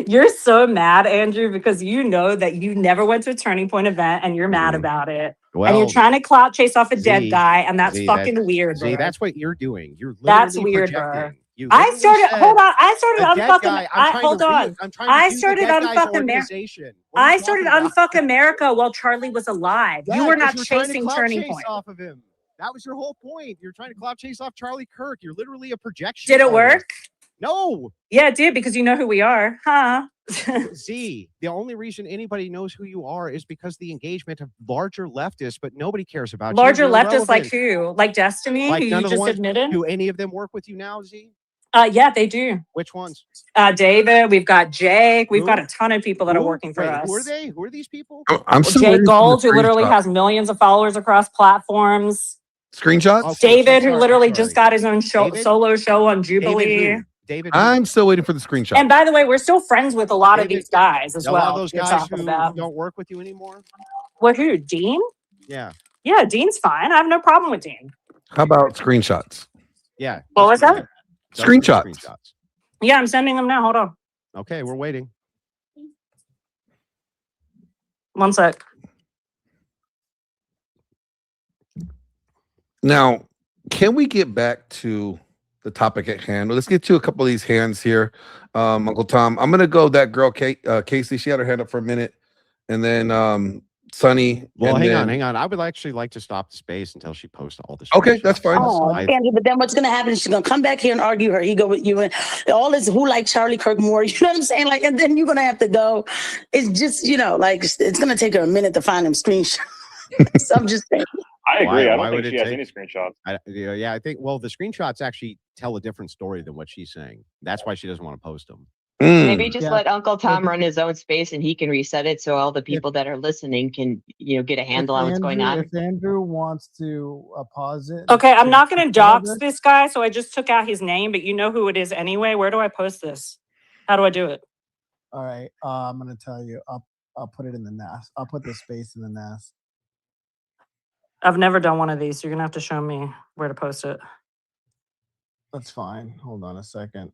You're so mad, Andrew, because you know that you never went to a Turning Point event and you're mad about it. and Well, you're trying to clout chase off a dead Z, guy, and that's Z, fucking weird, Z, bro. that's what you're doing. You're literally That's weird, bro. projecting. You I literally started. said, Hold on. I started "The dead unfucking. guy- I'm trying Hold to on. I'm trying to I do the started dead guy's unfuck America. organization. What are I you started talking about? unfuck America while Charlie was alive. Yeah, you were 'cause not you were trying to chasing clout Turning chase Point. off of him. That was your whole point. You're trying to clout chase off Charlie Kirk. You're literally a projection. Did it artist. work? No. Yeah, it did because you know who we are, huh? Z, the only reason anybody knows who you are is because the engagement of larger leftists, but nobody cares about you. Larger You're leftists like irrelevant. who? Like Destiny, Like who none you of the just ones- admitted? Do any of them work with you now, Z? Yeah, they do. Which ones? David, we've got Jake, we've got Who? a ton of people that are Who? working for Wait, us. Who are they? Who are these people? I'm still Jake waiting for Gold, the who literally screenshot. has millions of followers across platforms. Screenshots? Okay, David, so who sorry, literally I'm just sorry. got his own show, David? solo show on Jubilee. David who? David who? I'm still waiting for the screenshot. And by the way, we're still friends with a lot of David- these guys as a well. lot of those you're guys talking who about. don't work with you anymore? Well, who? Dean? Yeah. Yeah, Dean's fine. I have no problem with Dean. How about screenshots? Yeah. What was that? Just do the Screenshots. Yeah, I'm sending them now. Hold on. Okay, we're waiting. One sec. Now, can we get back to the topic at hand? Let's get to a couple of these hands here. Uncle Tom, I'm gonna go that girl Casey. She had her hand up for a minute, and then Sunny. Well, and hang on. I would actually like to stop the space until she posts all this. Okay, that's fine. Oh, Andrew, but then what's going to happen is she's going to come back here and argue her ego with you and all this who likes Charlie Kirk more. You know what I'm saying? Like, and then you're going to have to go. It's just, like, it's going to take her a minute to find them screenshots. So I'm just saying. I agree. Why I don't would think it she has take- any screenshots. Yeah, I think, well, the screenshots actually tell a different story than what she's saying. That's why she doesn't want to post them. Maybe just let Uncle Tom run his own space and he can reset it so all the people that are listening can, get a handle on what's going on. If Andrew wants to pause it. Okay, I'm not going to dox this. this guy, so I just took out his name, but you know who it is anyway. Where do I post this? How do I do it? All right, I'm going to tell you. I'll put it in the NAS. I'll put the space in the NAS. I've never done one of these, so you're going to have to show me where to post it. That's fine. Hold on a second.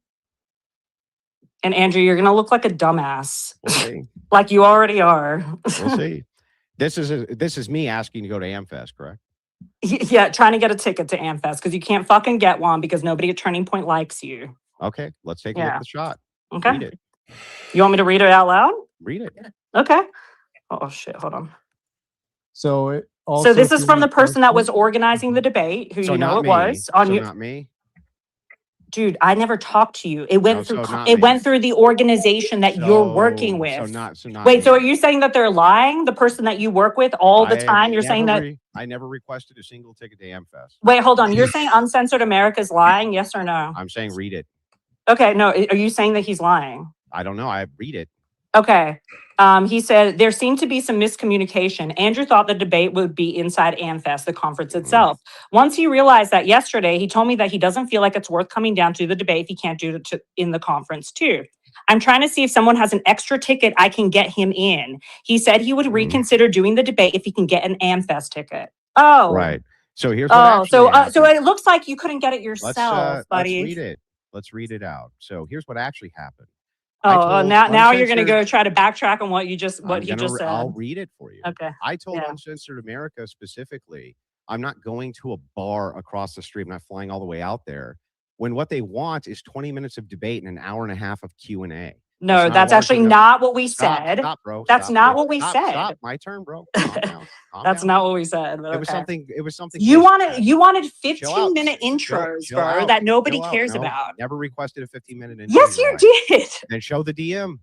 And Andrew, you're going to look like a dumbass. We'll see. Like you already are. We'll see. This is me asking to go to Amfest, correct? Yeah, trying to get a ticket to Amfest because you can't fucking get one because nobody at Turning Point likes you. Okay, let's take a look Yeah. at the shot. Okay. Read it. You want me to read it out loud? Read it. Okay. Oh, shit. Hold on. So it So this is from the person that was organizing the debate, who So you know not it me. was. On So you. not me. Dude, I never talked to you. It went No, through so not it me. went through the organization that you're working with. So not Wait, me. so are you saying that they're lying? The person that you work with all the time? You're saying that I never requested a single ticket to AmFest. Wait, hold on. You're saying Uncensored America is lying? Yes or no? I'm saying read it. Okay, no. Are you saying that he's lying? I don't know. I read it. Okay. He said there seemed to be some miscommunication. Andrew thought the debate would be inside AmFest, the conference itself. Once he realized that yesterday, he told me that he doesn't feel like it's worth coming down to the debate if he can't do it in the conference too. I'm trying to see if someone has an extra ticket I can get him in. He said he would reconsider doing the debate if he can get an AmFest ticket. Oh. Right. So here's what so actually it looks like you couldn't get it yourself, buddy. Let's read it. Let's read it out. So here's what actually happened. Now you're gonna go try to backtrack on what he just said. I'll read it for you. Okay. I told Uncensored America specifically, I'm not going to a bar across the street. I'm not flying all the way out there. When what they want is 20 minutes of debate and an hour and a half of Q&A. No, that's actually not what we said. Stop, bro. That's Stop, not bro. what we said. Stop. My turn, bro. Calm down. That's not what we said. It was something. It was something. You wanted 15-minute intros, bro, that nobody cares about. Never requested a 15-minute intro. Yes, you did. Then show the DM.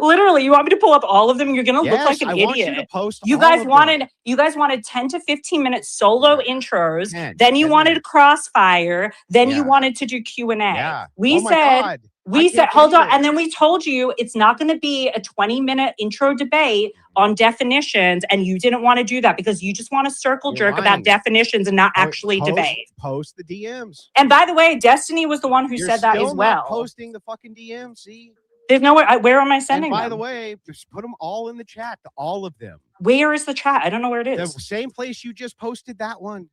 Literally, you want me to pull up all of them? You're gonna look like an I idiot. want you to post You all guys of wanted them. you guys wanted 10 to 15 minute solo intros. 10 then you wanted Crossfire. Then you Yeah. wanted to do Q&A. Yeah. We Oh my said. God. We I said, can't hold on. believe it. And then we told you it's not going to be a 20-minute intro debate on definitions. And you didn't want to do that because you just want to circle jerk about lying. definitions and not actually Post- debate. Post the DMs. And by the way, Destiny was the one who You're said that still as not well. posting the fucking DMs. See. There's nowhere. Where am I sending And by them? the way, just put them all in the chat. All of them. Where is the chat? I don't know where it The is. same place you just posted that one.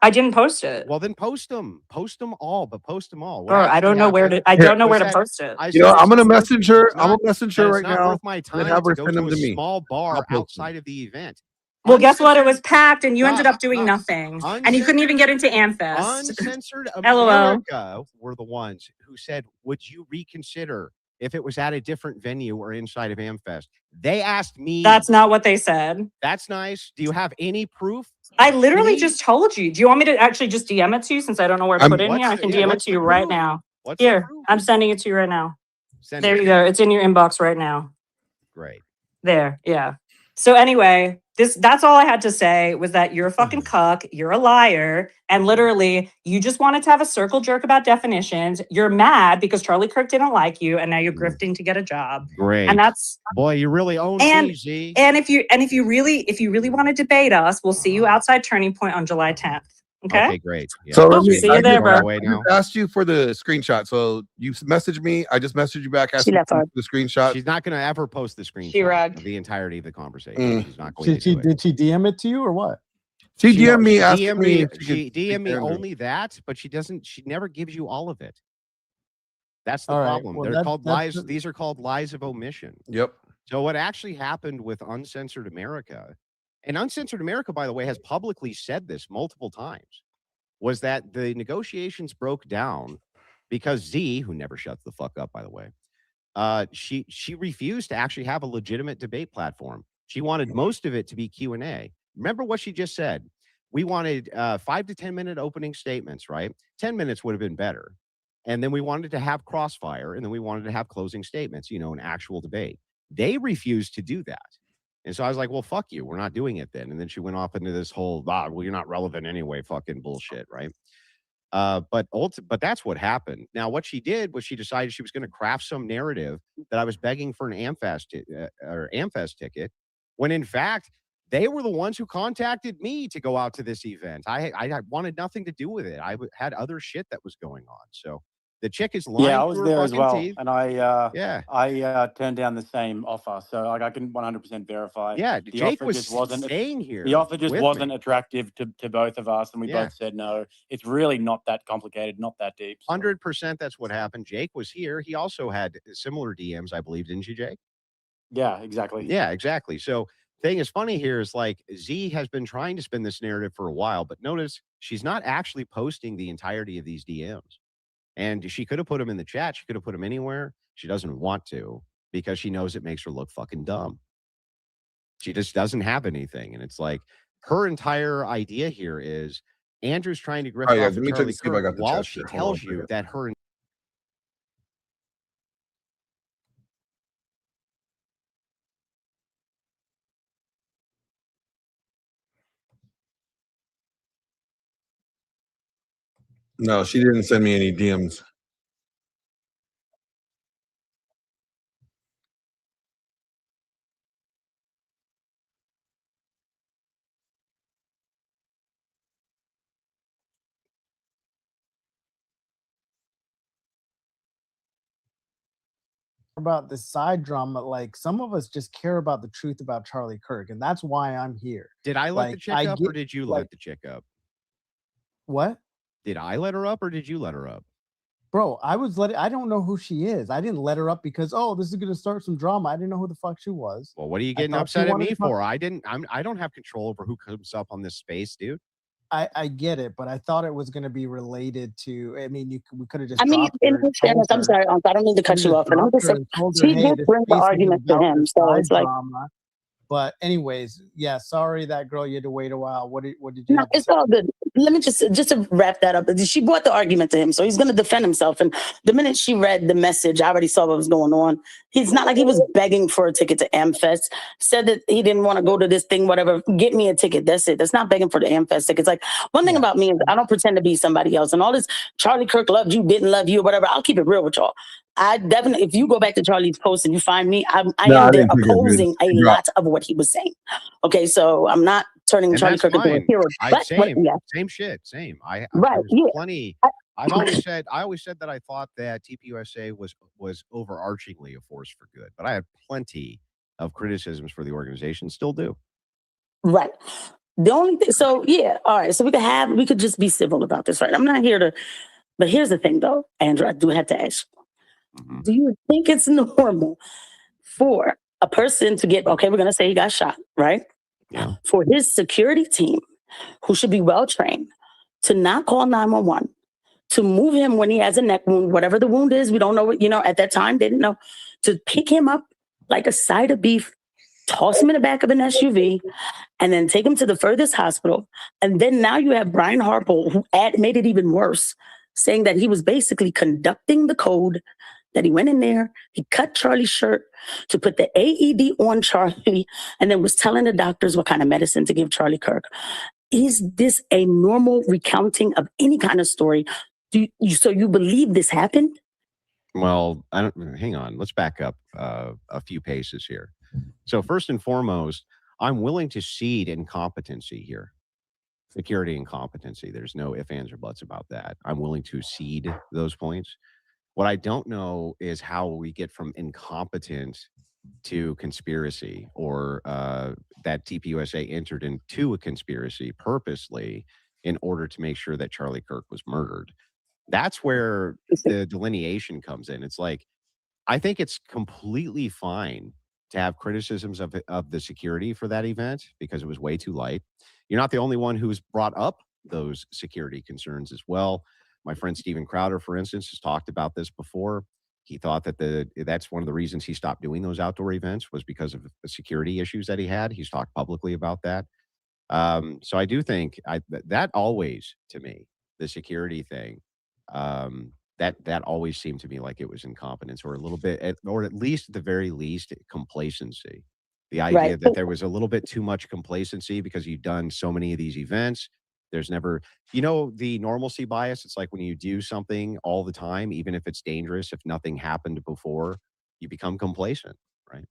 I didn't post it. Well, then post them. Post them all, but post them all. What Bro, I actually don't know where happened to. I don't know was where to that post it. I You know, said I'm gonna it's not- message her. it's I'm gonna not- message her it's right not now. worth my And time have her to go send to them a to me. small bar I'll post them. outside of the event. Well, guess what? It was packed, and you ended Stop, up doing stop. nothing, and you couldn't even get into AmFest. Uncensored LOL. America were the ones who said, "Would you reconsider if it was at a different venue or inside of AmFest?" They asked me. That's not what they said. That's nice. Do you have any proof? I literally Please? just told you. Do you want me to actually just DM it to you since I don't know where to put it in here? I can DM it to you right now. What's the Here, proof? I'm sending it to you right now. Send There it. you go. It's in your inbox right now. Great. There, yeah. So anyway, that's all I had to say was that you're a fucking cuck, you're a liar, and literally you just wanted to have a circle jerk about definitions. You're mad because Charlie Kirk didn't like you, and now you're grifting to get a job. Great. And that's Boy, you really own and me, Z. and if you really want to debate us, we'll see you outside Turning Point on July 10th. Okay. Okay, great. Yeah. So Cool. See you there, bro. I just asked you for the screenshot. So you messaged me. I just messaged you back asking for the screenshot. She's not going to ever post the screenshot She-Ragged. of the entirety of the conversation. She's not going Did she, to do it. did she DM it to you or what? She DM'd me, She asked DM me me, if she she could DM me speak to Andrew. only that, but she never gives you all of it. That's the All right, problem. well, They're that- called that's lies. These are called lies of omission. Yep. So what actually happened with Uncensored America, and Uncensored America, by the way, has publicly said this multiple times, was that the negotiations broke down because Z, who never shuts the fuck up, by the way, she refused to actually have a legitimate debate platform. She wanted most of it to be Q&A. Remember what she just said? We wanted 5 to 10 minute opening statements, right? 10 minutes would have been better. And then we wanted to have crossfire, and then we wanted to have closing statements, an actual debate. They refused to do that. And so I was like, well, fuck you. We're not doing it then. And then she went off into this whole, well, you're not relevant anyway, fucking bullshit, right? But that's what happened. Now, what she did was she decided she was going to craft some narrative that I was begging for an AmFest ticket, when in fact, they were the ones who contacted me to go out to this event. I wanted nothing to do with it. I had other shit that was going on. So the chick is lying. Yeah, I was through her there as fucking well, teeth. and I turned down the same offer, so I can 100% verify. Yeah, the Jake offer was just wasn't staying here. The offer just with wasn't me. attractive to both of us, and we Yeah. both said no. It's really not that complicated, not that deep. 100%. That's what happened. Jake was here. He also had similar DMs, I believe, didn't you, Jake? Yeah, exactly. Yeah, exactly. So thing is funny here is like Z has been trying to spin this narrative for a while, but notice she's not actually posting the entirety of these DMs. And she could have put them in the chat. She could have put them anywhere. She doesn't want to because she knows it makes her look fucking dumb. She just doesn't have anything. And it's like her entire idea here is Andrew's trying to grift All right, off guys, of let me check Charlie to see if I got Kirk the while chat she here. Hold on tells a you second. that her No, she didn't send me any DMs. About the side drama, like some of us just care about the truth about Charlie Kirk, and that's why I'm here. Did I let the Like, chick I up or get- did you like- let the chick up? What? Did I let her up or did you let her up? Bro, I don't know who she is. I didn't let her up because, oh, this is gonna start some drama. I didn't know who the fuck she was. Well, what are you I getting thought she upset at wanted me to talk- for? I don't have control over who comes up on this space, dude. I get it, but I thought it was going to be related to. I mean, we could have just. I mean, dropped in her and fairness, told I'm her- sorry, Uncle, I don't mean to cut could've you just off. And I'm dropped just her saying, and told her, she hey, did this bring the space isn't argument to about him, this so side it's like, drama. But anyways, yeah, sorry that girl, you had to wait a while. What did you? no, have to it's all good. Let me just to wrap that up. She brought the argument to him, so he's going to defend himself. And the minute she read the message, I already saw what was going on. He's not like he was begging for a ticket to AmFest. Said that he didn't want to go to this thing, whatever. Get me a ticket. That's it. That's not begging for the AmFest tickets. Like one thing about me is I don't pretend to be somebody else. And all this Charlie Kirk loved you, didn't love you, or whatever. I'll keep it real with y'all. I definitely, if you go back to Charlie's post and you find me, I No, am I there didn't think it was. opposing a lot of what he was saying. Okay, so I'm not turning And Charlie that's Kirk into a fine. hero. But Same shit. Same. Right, There's yeah. plenty. I always said that I thought that TPUSA was overarchingly a force for good, but I have plenty of criticisms for the organization. Still do. Right. The only thing, so yeah, all right. So we could just be civil about this, right? I'm not here to, but here's the thing though, Andrew, I do have to ask you, do you think it's normal for a person to get, okay, we're going to say he got shot, right? Yeah. For his security team, who should be well trained, to not call 911, to move him when he has a neck wound, whatever the wound is, we don't know what, at that time, they didn't know, to pick him up like a side of beef, toss him in the back of an SUV, and then take him to the furthest hospital. And then now you have Brian Harple, who made it even worse, saying that he was basically conducting the code, that he went in there, he cut Charlie's shirt to put the AED on Charlie, and then was telling the doctors what kind of medicine to give Charlie Kirk. Is this a normal recounting of any kind of story? So you believe this happened? Well, hang on. Let's back up a few paces here. So first and foremost, I'm willing to cede incompetency here. Security incompetency. There's no ifs, ands, or buts about that. I'm willing to cede those points. What I don't know is how we get from incompetent to conspiracy, or that TPUSA entered into a conspiracy purposely in order to make sure that Charlie Kirk was murdered. That's where the delineation comes in. It's like, I think it's completely fine to have criticisms of the security for that event because it was way too light. You're not the only one who's brought up those security concerns as well. My friend Steven Crowder, for instance, has talked about this before. He thought that that's one of the reasons he stopped doing those outdoor events was because of the security issues that he had. He's talked publicly about that. So I do think that always, to me, the security thing, that always seemed to me like it was incompetence, or a little bit, or at least at the very least, complacency. The idea that there was a little bit too much complacency because you've done so many of these events. There's never, the normalcy bias. It's like when you do something all the time, even if it's dangerous, if nothing happened before, you become complacent, right?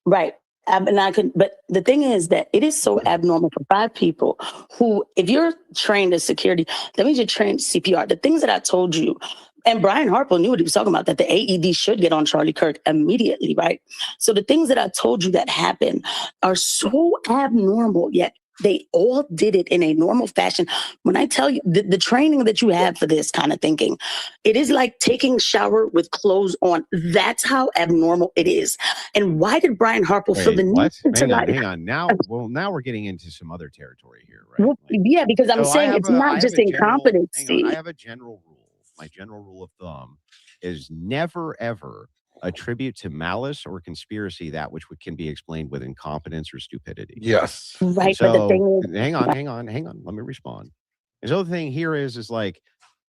Right. But the thing is that it is so abnormal for 5 people who, if you're trained as security, that means you're trained CPR. The things that I told you, and Brian Harple knew what he was talking about, that the AED should get on Charlie Kirk immediately, right? So the things that I told you that happened are so abnormal, yet they all did it in a normal fashion. When I tell you the training that you have for this kind of thinking, it is like taking a shower with clothes on. That's how abnormal it is. And why did Brian Harple feel the need to Hang on. Now we're getting into some other territory here, right? Well, yeah, because I'm saying it's not just incompetency. I have a general rule. My general rule of thumb is never, ever attribute to malice or conspiracy that which can be explained with incompetence or stupidity. Yes. Right. So, but the thing is, hang on. Let me respond. The other thing here is like,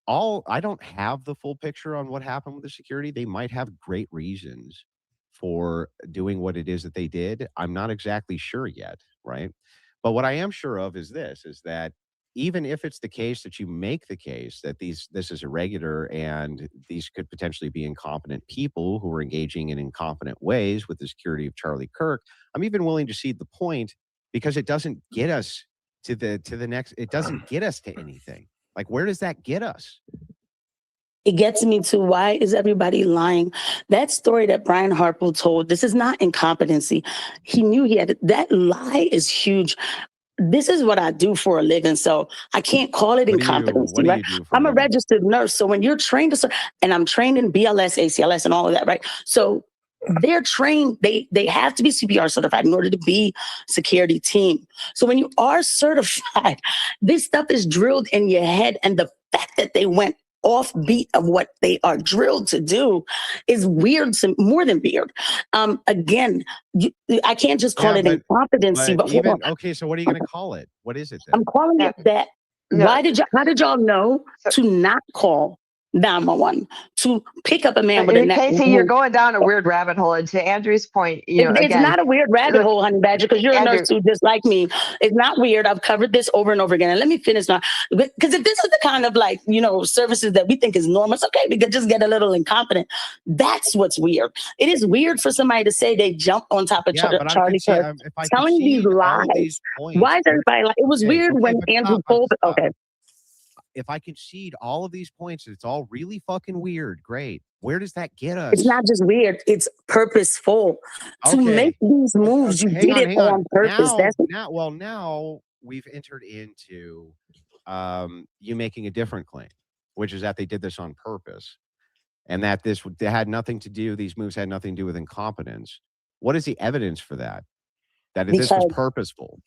I don't have the full picture on what happened with the security. They might have great reasons for doing what it is that they did. I'm not exactly sure yet, right? But what I am sure of is that even if it's the case that you make the case that this is irregular and these could potentially be incompetent people who are engaging in incompetent ways with the security of Charlie Kirk, I'm even willing to cede the point because it doesn't get us to the next. It doesn't get us to anything. Like, where does that get us? It gets me to why is everybody lying? That story that Brian Harper told, this is not incompetency. He knew he had that lie is huge. This is what I do for a living, so I can't call it incompetency, right? I'm a registered nurse, so when you're trained to, and I'm trained in BLS, ACLS, and all of that, right? So they're trained, they have to be CPR certified in order to be security team. So when you are certified, this stuff is drilled in your head, and the fact that they went offbeat of what they are drilled to do is weird, more than weird. Again, I can't just call it incompetency, but hold on. Okay, so what are you going to call it? What is it then? I'm calling it that. How did y'all know to not call 911, to pick up a man with a neck? Casey, you're going down a weird rabbit hole. And to Andrew's point, It's again, not a weird rabbit hole, honey badger, because you're a nurse too, just like me. It's not weird. I've covered this over and over again. And let me finish now. Because if this is the kind of services that we think is normal, it's okay. We could just get a little incompetent. That's what's weird. It is weird for somebody to say they jumped on top of Charlie Kirk, telling these lies. Why is everybody like? It was weird when Andrew Coleman. Okay. If I concede all of these points, it's all really fucking weird. Great. Where does that get us? It's not just weird. It's purposeful. To make these moves, you did it on purpose. Now we've entered into you making a different claim, which is that they did this on purpose and that these moves had nothing to do with incompetence. What is the evidence for that? That this was purposeful?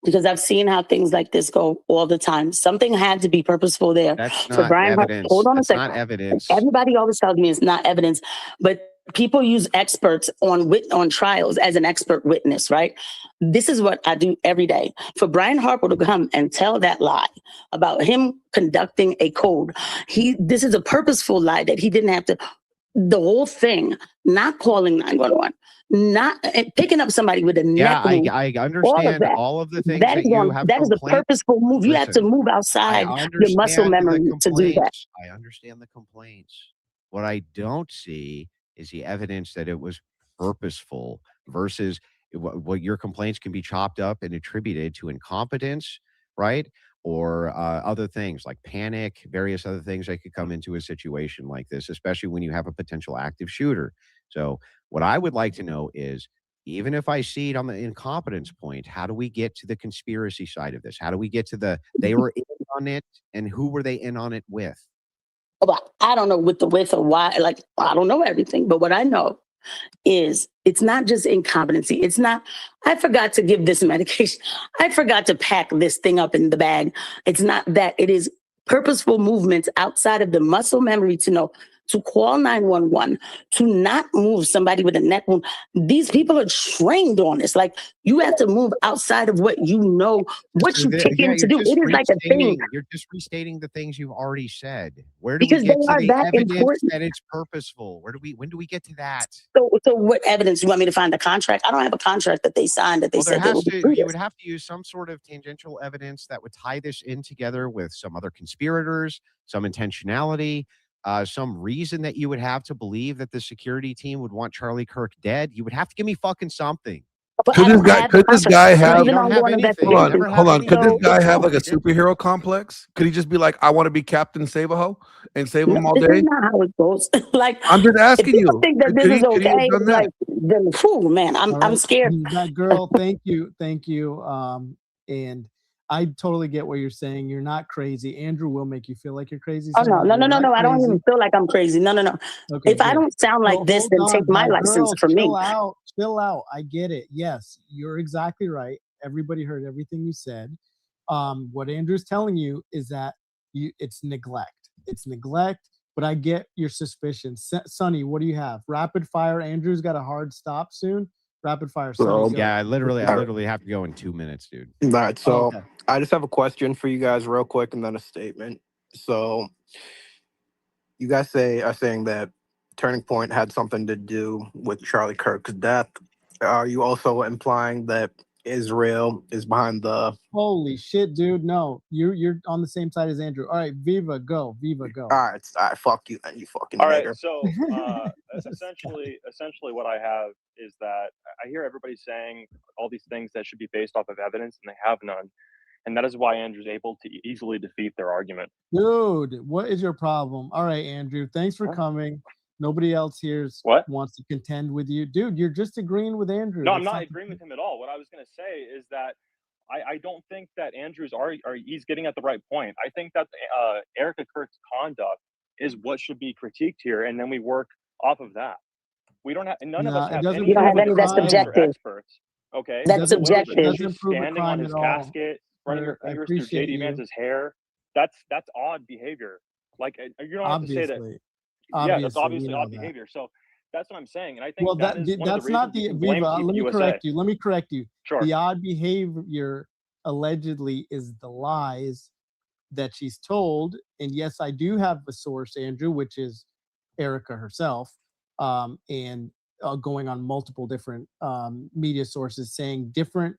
Because I've seen how things like this go all the time. Something had to be purposeful there. That's for not Brian evidence. Hold on a That's second. not evidence. Everybody always tells me it's not evidence, but people use experts on trials as an expert witness, right? This is what I do every day. For Brian Harper to come and tell that lie about him conducting a code, this is a purposeful lie that he didn't have to. The whole thing, not calling 911. Not picking up somebody with a neck wound. I understand all of the things that you have. That is a purposeful move. You have to move outside your muscle memory to do that. I understand the complaints. What I don't see is the evidence that it was purposeful versus what your complaints can be chopped up and attributed to incompetence, right? Or other things like panic, various other things that could come into a situation like this, especially when you have a potential active shooter. So what I would like to know is, even if I see it on the incompetence point, how do we get to the conspiracy side of this? How do we get to they were in on it, and who were they in on it with? I don't know with or why. I don't know everything, but what I know is it's not just incompetency. It's not, I forgot to give this medication. I forgot to pack this thing up in the bag. It's not that. It is purposeful movements outside of the muscle memory to know to call 911, to not move somebody with a neck wound. These people are trained on this. Like, you have to move outside of what you know, what you pick in to do. It is like a thing. You're just restating the things you've already said. Where do we get to the evidence that it's purposeful? When do we get to that? So what evidence? You want me to find the contract? I don't have a contract that they signed that they said they would do this. You would have to use some sort of tangential evidence that would tie this in together with some other conspirators, some intentionality. Some reason that you would have to believe that the security team would want Charlie Kirk dead. You would have to give me fucking something. Could this guy have hold on? Could this guy have like a superhero complex? Could he just be like, I want to be Captain Save-A-Ho and save them all day? This is not how it goes. I'm just asking you. Think that this is okay? Like, then, man, I'm scared. That girl, thank you. And I totally get what you're saying. You're not crazy. Andrew will make you feel like you're crazy. Oh, no. I don't even feel like I'm crazy. No. Okay, if I don't sound like this, then take my license from me. Chill out. I get it. Yes, you're exactly right. Everybody heard everything you said. What Andrew's telling you is that it's neglect. It's neglect, but I get your suspicion. Sonny, what do you have? Rapid fire. Andrew's got a hard stop soon. Rapid fire. Yeah, I literally have to go in 2 minutes, dude. All right, so I just have a question for you guys real quick and then a statement. So you guys are saying that Turning Point had something to do with Charlie Kirk's death. Are you also implying that Israel is behind the. Holy shit, dude! No, you're on the same side as Andrew. All right, Viva, go, Viva, go. All right, fuck you, then, you fucking All right, nigger. so essentially what I have is that I hear everybody saying all these things that should be based off of evidence, and they have none, and that is why Andrew's able to easily defeat their argument. Dude, what is your problem? All right, Andrew, thanks for coming. Nobody else here wants to contend with you, dude. You're just agreeing with Andrew. No, I'm not agreeing with him at all. What I was going to say is that I don't think that Andrew's he's getting at the right point. I think that Erica Kirk's conduct is what should be critiqued here, and then we work off of that. We don't have none of us have any. You don't have any. That's subjective. Experts. Okay, That's subjective. She's standing on his casket, running her fingers through JD Vance's hair. That's odd behavior. Like you don't have to say that. Yeah, that's obviously odd behavior. So that's what I'm saying, and I think that's not the Viva. Let me correct you. Sure. The odd behavior allegedly is the lies that she's told, and yes, I do have a source, Andrew, which is Erica herself, and going on multiple different media sources saying different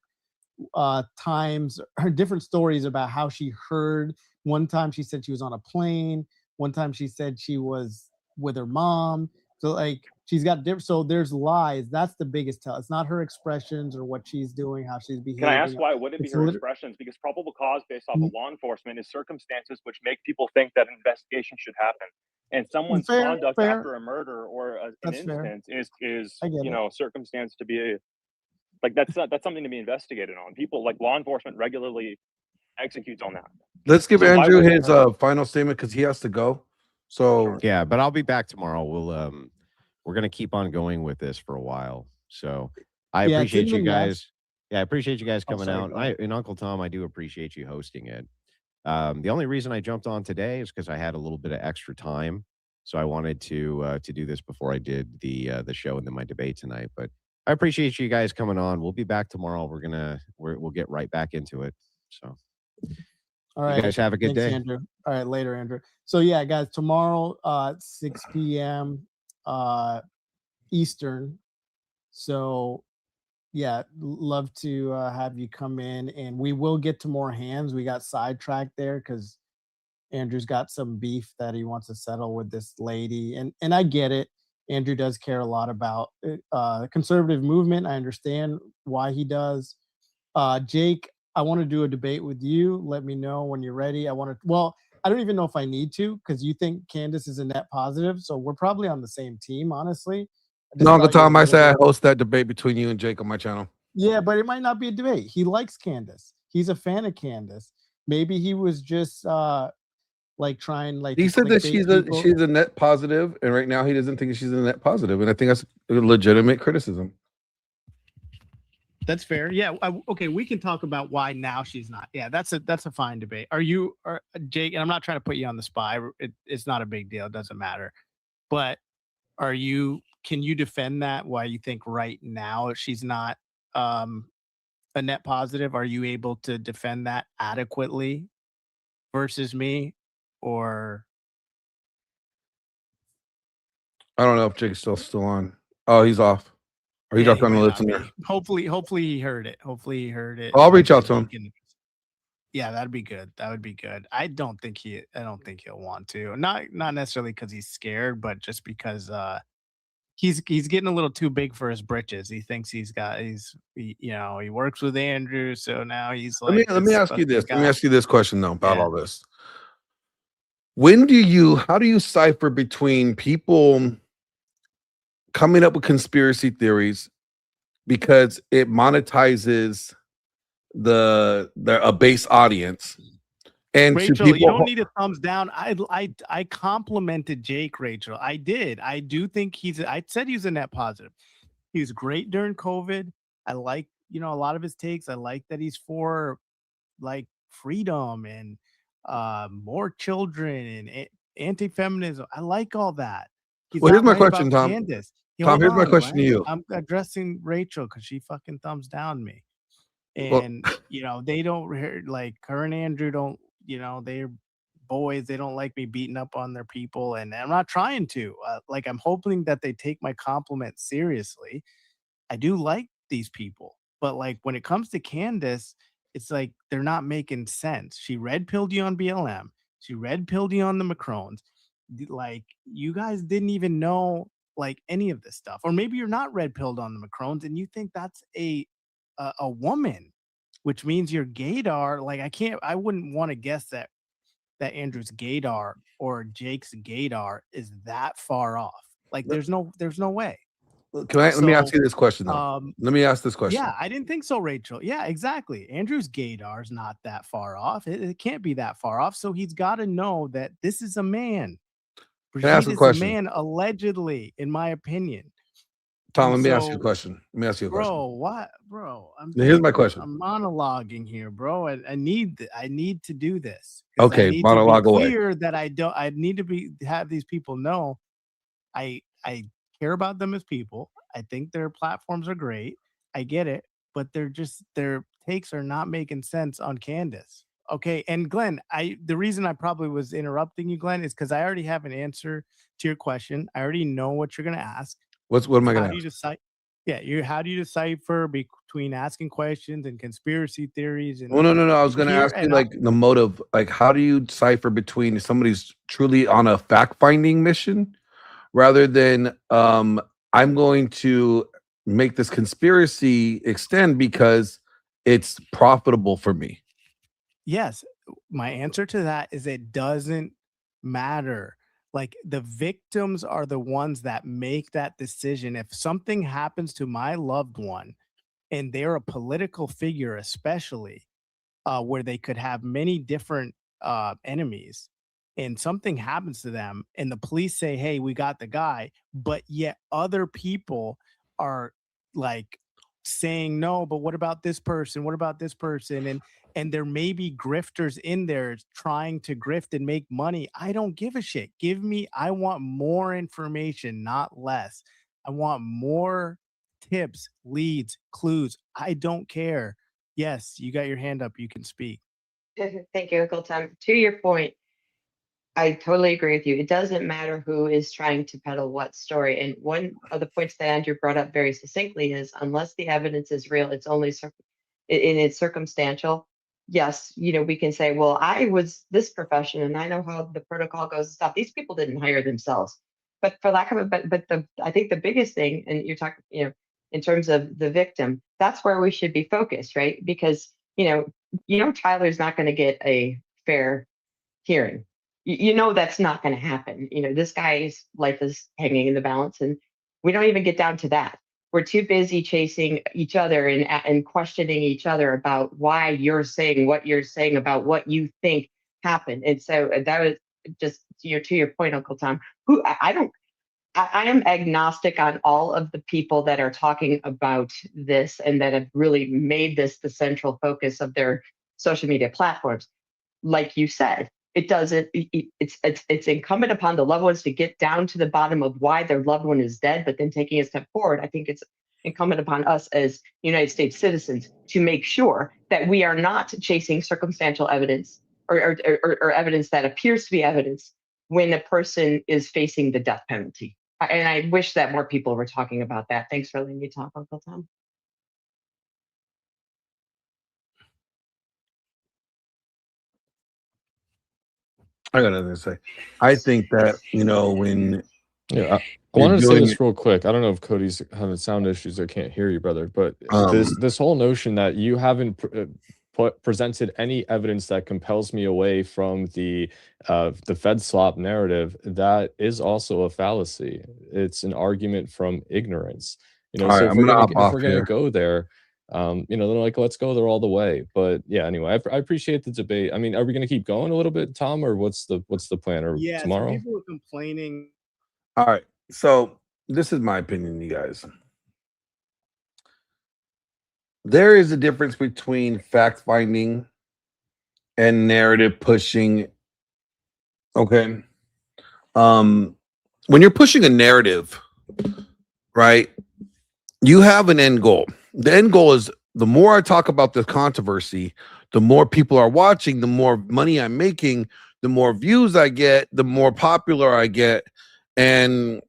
times or different stories about how she heard. One time she said she was on a plane. One time she said she was with her mom. So like she's got different. So there's lies. That's the biggest tell. It's not her expressions or what she's doing, how she's behaving. Can I ask why it wouldn't be her expressions? Because probable cause based off of law enforcement is circumstances which make people think that an investigation should happen. And someone's conduct after a murder or an instance is circumstance to be that's something to be investigated on. People like law enforcement regularly executes on that. Let's give Andrew his final statement because he has to go. So yeah, but I'll be back tomorrow. We're gonna keep on going with this for a while. So I appreciate you guys. Yeah, I appreciate you guys coming out. And Uncle Tom, I do appreciate you hosting it. The only reason I jumped on today is because I had a little bit of extra time, so I wanted to do this before I did the show and then my debate tonight. But I appreciate you guys coming on. We'll be back tomorrow. We'll get right back into it. So. All right. You guys have a good day. Andrew. All right, later, Andrew. So yeah, guys, tomorrow 6 p.m. Eastern. So yeah, love to have you come in, and we will get to more hands. We got sidetracked there because Andrew's got some beef that he wants to settle with this lady, and I get it. Andrew does care a lot about the conservative movement. I understand why he does. Jake, I want to do a debate with you. Let me know when you're ready. I don't even know if I need to because you think Candace is a net positive. So we're probably on the same team, honestly. No, Uncle Tom, I say I host that debate between you and Jake on my channel. Yeah, but it might not be a debate. He likes Candace. He's a fan of Candace. Maybe he was just trying he said that she's a net positive, and right now he doesn't think she's a net positive, and I think that's a legitimate criticism. That's fair. Yeah. Okay. We can talk about why now she's not. Yeah. That's a fine debate. Are Jake? And I'm not trying to put you on the spot. It's not a big deal. It doesn't matter. But can you defend that? Why you think right now she's not a net positive? Are you able to defend that adequately versus me? Or I don't know if Jake's still on. Oh, he's off. Are you talking on the listener? Hopefully he heard it. I'll reach out to him. Yeah, that'd be good. That would be good. I don't think he'll want to. Not necessarily because he's scared, but just because he's getting a little too big for his britches. He thinks he works with Andrew, so now he's like. Let me ask you this. Let me ask you this question though about all this. How do you cipher between people coming up with conspiracy theories because it monetizes a base audience, and Rachel, you don't need a thumbs down. I complimented Jake, Rachel. I did. I do think I said he's a net positive. He was great during COVID. I like a lot of his takes. I like that he's for like freedom and more children and anti-feminism. I like all that. Here's my question, Tom. Candace. Tom, here's my question to you. I'm addressing Rachel because she fucking thumbs down me. And, they don't like her and Andrew don't, they're boys. They don't like me beating up on their people. And I'm not trying to. I'm hoping that they take my compliment seriously. I do like these people. But like when it comes to Candace, it's like they're not making sense. She red pilled you on BLM. She red pilled you on the Macrones. Like you guys didn't even know like any of this stuff, or maybe you're not red pilled on the Macrones and you think that's a woman, which means you're gaydar. Like I wouldn't want to guess that Andrew's gaydar or Jake's gaydar is that far off. Like there's no way. Let me ask you this question though. Let me ask this question. Yeah, I didn't think so, Rachel. Yeah, exactly. Andrew's gaydar's not that far off. It can't be that far off. So he's got to know that this is a man. Can I ask a question? A man, allegedly, in my opinion. Tom, let me ask you a question. Bro, what, bro? Here's my question. I'm monologuing here, bro. I need to do this. Okay, monologue away. Clear that I need to have these people know I care about them as people. I think their platforms are great. I get it, but their takes are not making sense on Candace. Okay, and Glenn, the reason I probably was interrupting you, Glenn, is because I already have an answer to your question. I already know what you're going to ask. What am I going to ask? How do you decipher between asking questions and conspiracy theories? And no. I was going to ask you like the motive. Like, how do you decipher between somebody's truly on a fact-finding mission, rather than I'm going to make this conspiracy extend because it's profitable for me? Yes, my answer to that is it doesn't matter. Like the victims are the ones that make that decision. If something happens to my loved one and they're a political figure, especially where they could have many different enemies, and something happens to them and the police say, hey, we got the guy, but yet other people are like saying, no, but what about this person? What about this person? And there may be grifters in there trying to grift and make money. I don't give a shit. I want more information, not less. I want more tips, leads, clues. I don't care. Yes, you got your hand up. You can speak. Thank you, Uncle Tom. To your point, I totally agree with you. It doesn't matter who is trying to peddle what story. And one of the points that Andrew brought up very succinctly is unless the evidence is real, it's only it's circumstantial. Yes, we can say, well, I was this profession and I know how the protocol goes and stuff. These people didn't hire themselves. But for lack of I think the biggest thing, and you're talking, in terms of the victim, that's where we should be focused, right? Because, Tyler's not going to get a fair hearing. That's not going to happen. This guy's life is hanging in the balance, and we don't even get down to that. We're too busy chasing each other and questioning each other about why you're saying what you're saying about what you think happened. And so that was just to your point, Uncle Tom. I am agnostic on all of the people that are talking about this and that have really made this the central focus of their social media platforms. Like you said, it's incumbent upon the loved ones to get down to the bottom of why their loved one is dead, but then taking a step forward, I think it's incumbent upon us as United States citizens to make sure that we are not chasing circumstantial evidence or evidence that appears to be evidence when a person is facing the death penalty. And I wish that more people were talking about that. Thanks for letting me talk, Uncle Tom. I got nothing to say. I think that, when I wanted to say this real quick. I don't know if Cody's having sound issues or can't hear you, brother, but this whole notion that you haven't presented any evidence that compels me away from the Fed slop narrative, that is also a fallacy. It's an argument from ignorance. So right, if we're gonna go there, they're like, let's go there all the way. But yeah, anyway, I appreciate the debate. I mean, are we going to keep going a little bit, Tom, or what's the plan? Or tomorrow? Some people are complaining. All right, so this is my opinion, you guys. There is a difference between fact finding and narrative pushing. Okay, when you're pushing a narrative, right? You have an end goal. The end goal is the more I talk about this controversy, the more people are watching, the more money I'm making, the more views I get, the more popular I get. And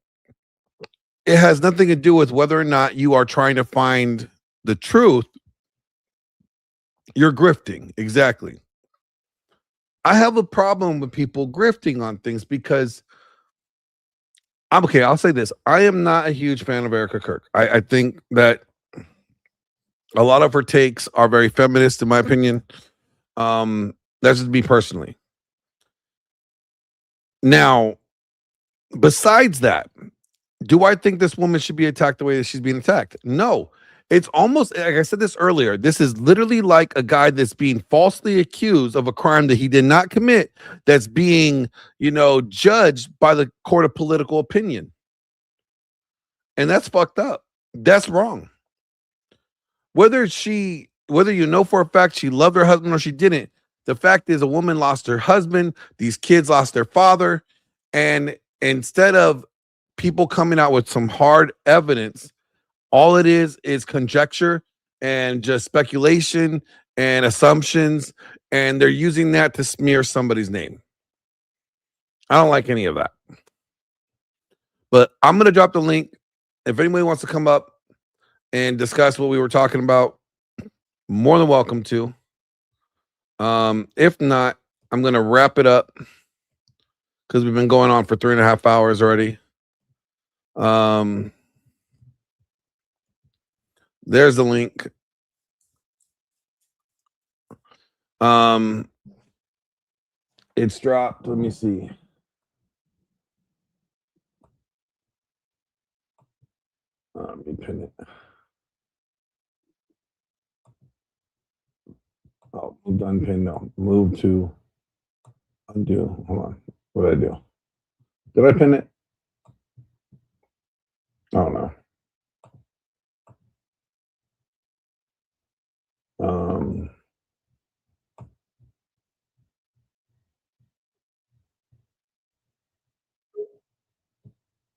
it has nothing to do with whether or not you are trying to find the truth, you're grifting. Exactly. I have a problem with people grifting on things because I'll say this. I am not a huge fan of Erica Kirk. I think that a lot of her takes are very feminist, in my opinion. That's just me personally. Now, besides that, do I think this woman should be attacked the way that she's being attacked? No. It's almost like I said this earlier. This is literally like a guy that's being falsely accused of a crime that he did not commit, that's being, judged by the court of political opinion. And that's fucked up. That's wrong. Whether you know for a fact she loved her husband or she didn't, the fact is a woman lost her husband, these kids lost their father, and instead of people coming out with some hard evidence, all it is conjecture and just speculation and assumptions, and they're using that to smear somebody's name. I don't like any of that. But I'm going to drop the link. If anybody wants to come up and discuss what we were talking about, more than welcome to. If not, I'm going to wrap it up because we've been going on for 3.5 hours already. There's the link. It's dropped. Let me see. Let me pin it. Oh, move to unpin. No, move to undo. Hold on. What did I do? Did I pin it? Oh no.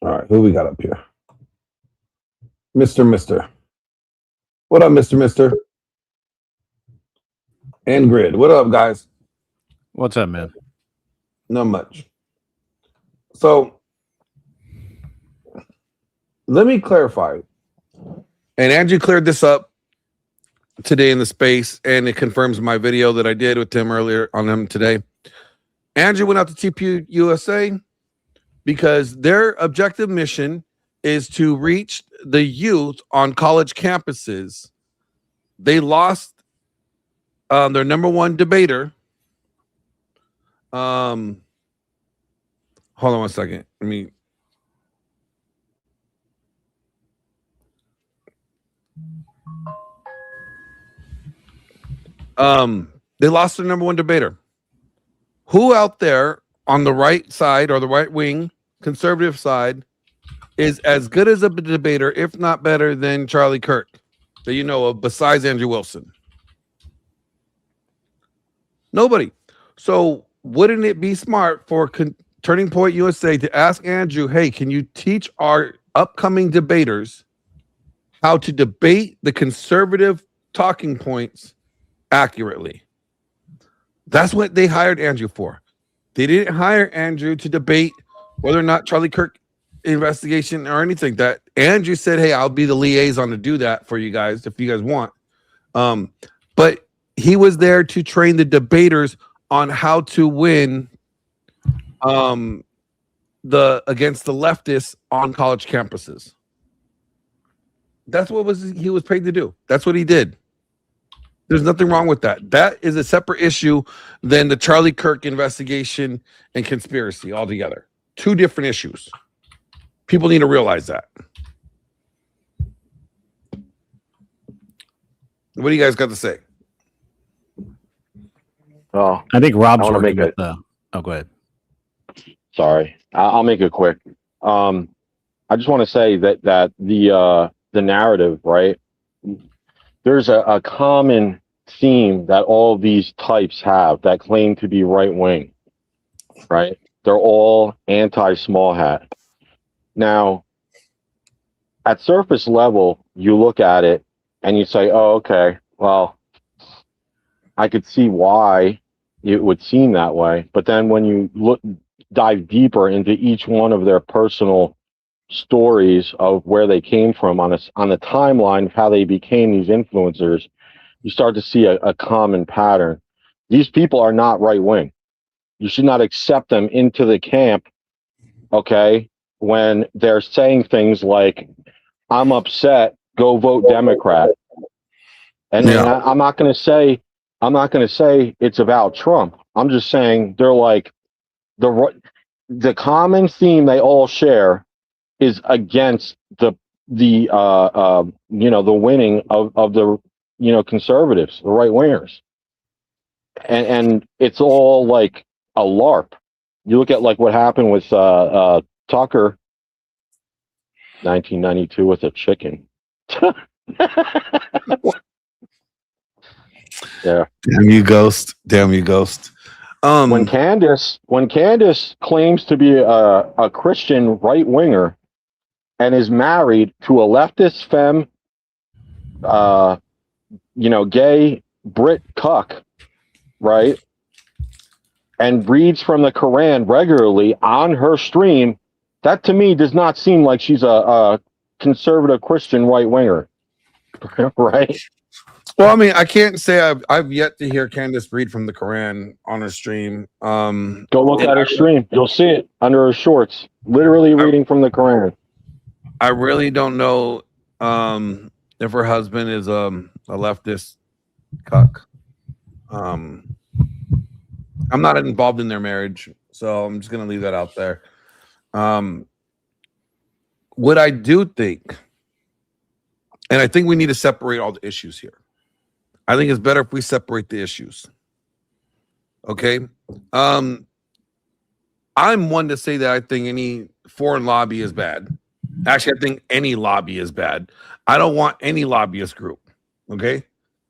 All right, who we got up here? Mr. What up, Mr. And Grid. What up, guys? What's up, man? Not much. So let me clarify. And Andrew cleared this up today in the space, and it confirms my video that I did with Tim earlier on him today. Andrew went out to TPUSA because their objective mission is to reach the youth on college campuses. They lost their number one debater. Hold on one second. They lost their number one debater. Who out there on the right side or the right wing, conservative side, is as good as a debater, if not better than Charlie Kirk, that you know of, besides Andrew Wilson? Nobody. So wouldn't it be smart for Turning Point USA to ask Andrew, hey, can you teach our upcoming debaters how to debate the conservative talking points accurately? That's what they hired Andrew for. They didn't hire Andrew to debate whether or not Charlie Kirk investigation or anything. That Andrew said, hey, I'll be the liaison to do that for you guys if you guys want. But he was there to train the debaters on how to win against the leftists on college campuses. That's what he was paid to do. That's what he did. There's nothing wrong with that. That is a separate issue than the Charlie Kirk investigation and conspiracy altogether. Two different issues. People need to realize that. What do you guys got to say? Oh, I think Rob's I wanna working make with the. Oh, go ahead. Sorry, I'll make it quick. I just want to say that the narrative, right? There's a common theme that all these types have that claim to be right wing, right? They're all anti-small hat. Now, at surface level, you look at it and you say, oh, okay, well, I could see why it would seem that way. But then when you dive deeper into each one of their personal stories of where they came from on the timeline of how they became these influencers, you start to see a common pattern. These people are not right wing. You should not accept them into the camp, okay, when they're saying things like, I'm upset, go vote Democrat. And I'm not going to say it's about Trump. I'm just saying they're like the common theme they all share is against the winning of the conservatives, the right wingers, and it's all like a LARP. You look at like what happened with Tucker, 1992 with a chicken. Yeah. Damn you, Ghost. Damn you, Ghost. When Candace claims to be a Christian right winger and is married to a leftist femme, gay Brit cuck, right? And reads from the Quran regularly on her stream, that to me does not seem like she's a conservative Christian right winger, right? Well, I mean, I can't say I've yet to hear Candace read from the Quran on her stream. Go look at her stream. You'll see it under her shorts, literally reading from the Quran. I really don't know if her husband is a leftist cuck. I'm not involved in their marriage, so I'm just gonna leave that out there. What I do think, and I think we need to separate all the issues here. I think it's better if we separate the issues. Okay. I'm one to say that I think any foreign lobby is bad. Actually, I think any lobby is bad. I don't want any lobbyist group. Okay. I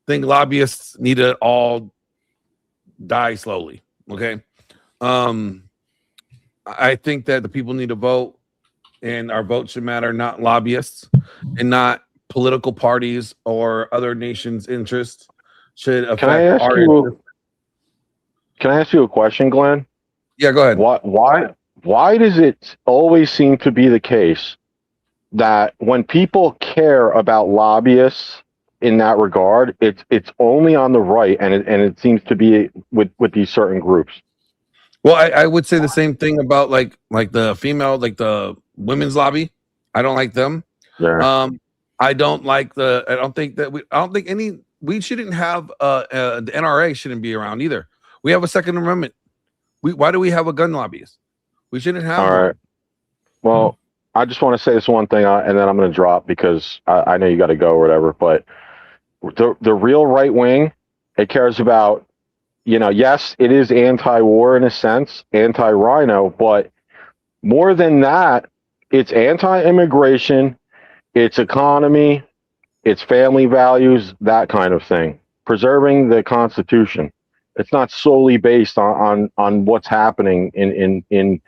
think lobbyists need to all die slowly. Okay. I think that the people need to vote, and our vote should matter, not lobbyists and not political parties or other nations' interests should affect our interests. Can I ask you a question, Glenn? Yeah, go ahead. Why does it always seem to be the case that when people care about lobbyists in that regard, it's only on the right, and it seems to be with these certain groups? Well, I would say the same thing about like the female, like the women's lobby. I don't like them. Yeah. I don't think we shouldn't have the NRA shouldn't be around either. We have a Second Amendment. Why do we have a gun lobbyist? We shouldn't have All right. Well, I just want to say this one thing, and then I'm going to drop because I know you got to go or whatever. But the real right wing, it cares about, yes, it is anti-war in a sense, anti-rhino, but more than that, it's anti-immigration, it's economy, it's family values, that kind of thing. Preserving the Constitution. It's not solely based on what's happening in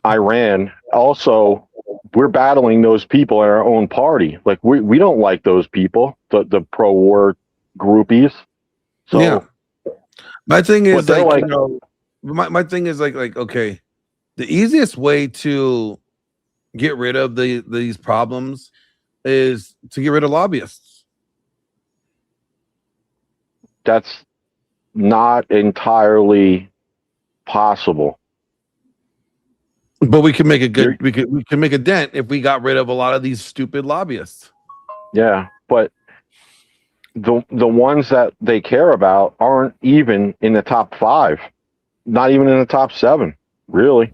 Iran. Also, we're battling those people in our own party. Like we don't like those people, the pro-war groupies. So yeah. My thing is my thing is like okay, the easiest way to get rid of these problems is to get rid of lobbyists. That's not entirely possible. But we can make a good we can make a dent if we got rid of a lot of these stupid lobbyists. Yeah, but the ones that they care about aren't even in the top 5, not even in the top 7, really.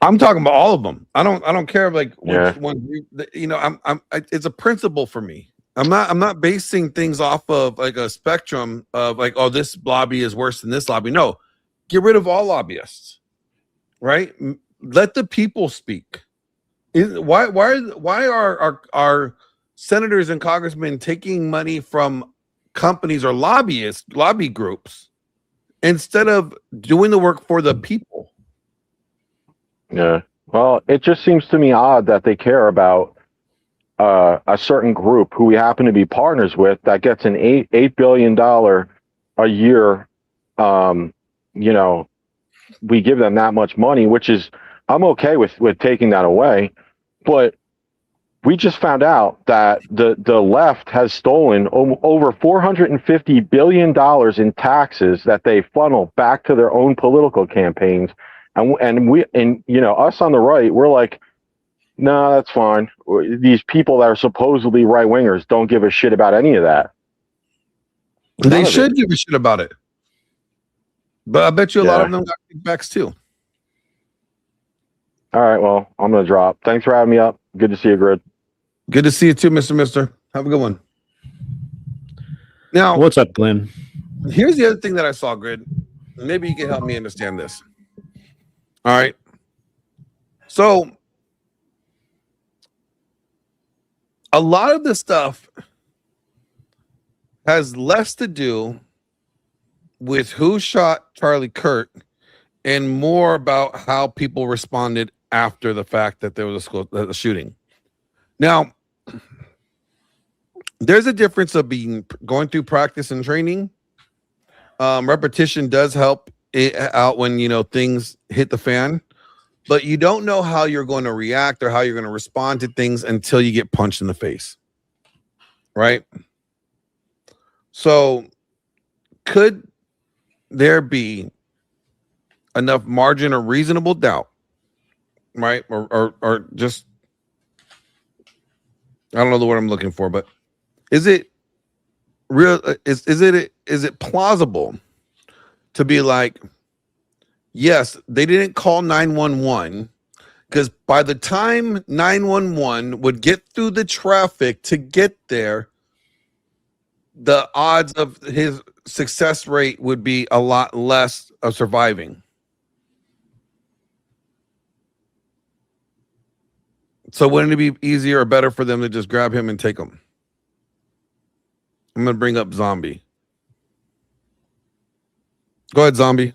I'm talking about all of them. I don't care like Yeah. which one. It's a principle for me. I'm not basing things off of like a spectrum of like, oh, this lobby is worse than this lobby. No, get rid of all lobbyists, right? Let the people speak. Why are our senators and congressmen taking money from companies or lobby groups instead of doing the work for the people? Yeah. Well, it just seems to me odd that they care about a certain group who we happen to be partners with that gets an $8 billion a year. We give them that much money, which is I'm okay with taking that away, but we just found out that the left has stolen over $450 billion in taxes that they funnel back to their own political campaigns. And you know, us on the right, we're like, no, that's fine. These people that are supposedly right wingers don't give a shit about any of that. They should give a shit about it. But I bet you a lot of them got kickbacks too. All right, well, I'm going to drop. Thanks for having me up. Good to see you, Grid. Good to see you too, Mr. Have a good one. Now, what's up, Glenn? Here's the other thing that I saw, Grid. Maybe you can help me understand this. All right. So, a lot of this stuff has less to do with who shot Charlie Kirk and more about how people responded after the fact that there was a shooting. Now, there's a difference of going through practice and training. Repetition does help it out when, you know, things hit the fan, but you don't know how you're going to react or how you're going to respond to things until you get punched in the face. Right? So, could there be enough margin of reasonable doubt, right? Or just, I don't know the word I'm looking for, but is it real? Is it plausible to be like, yes, they didn't call 911 because by the time 911 would get through the traffic to get there, the odds of his success rate would be a lot less of surviving. So wouldn't it be easier or better for them to just grab him and take him? I'm going to bring up Zombie. Go ahead, Zombie.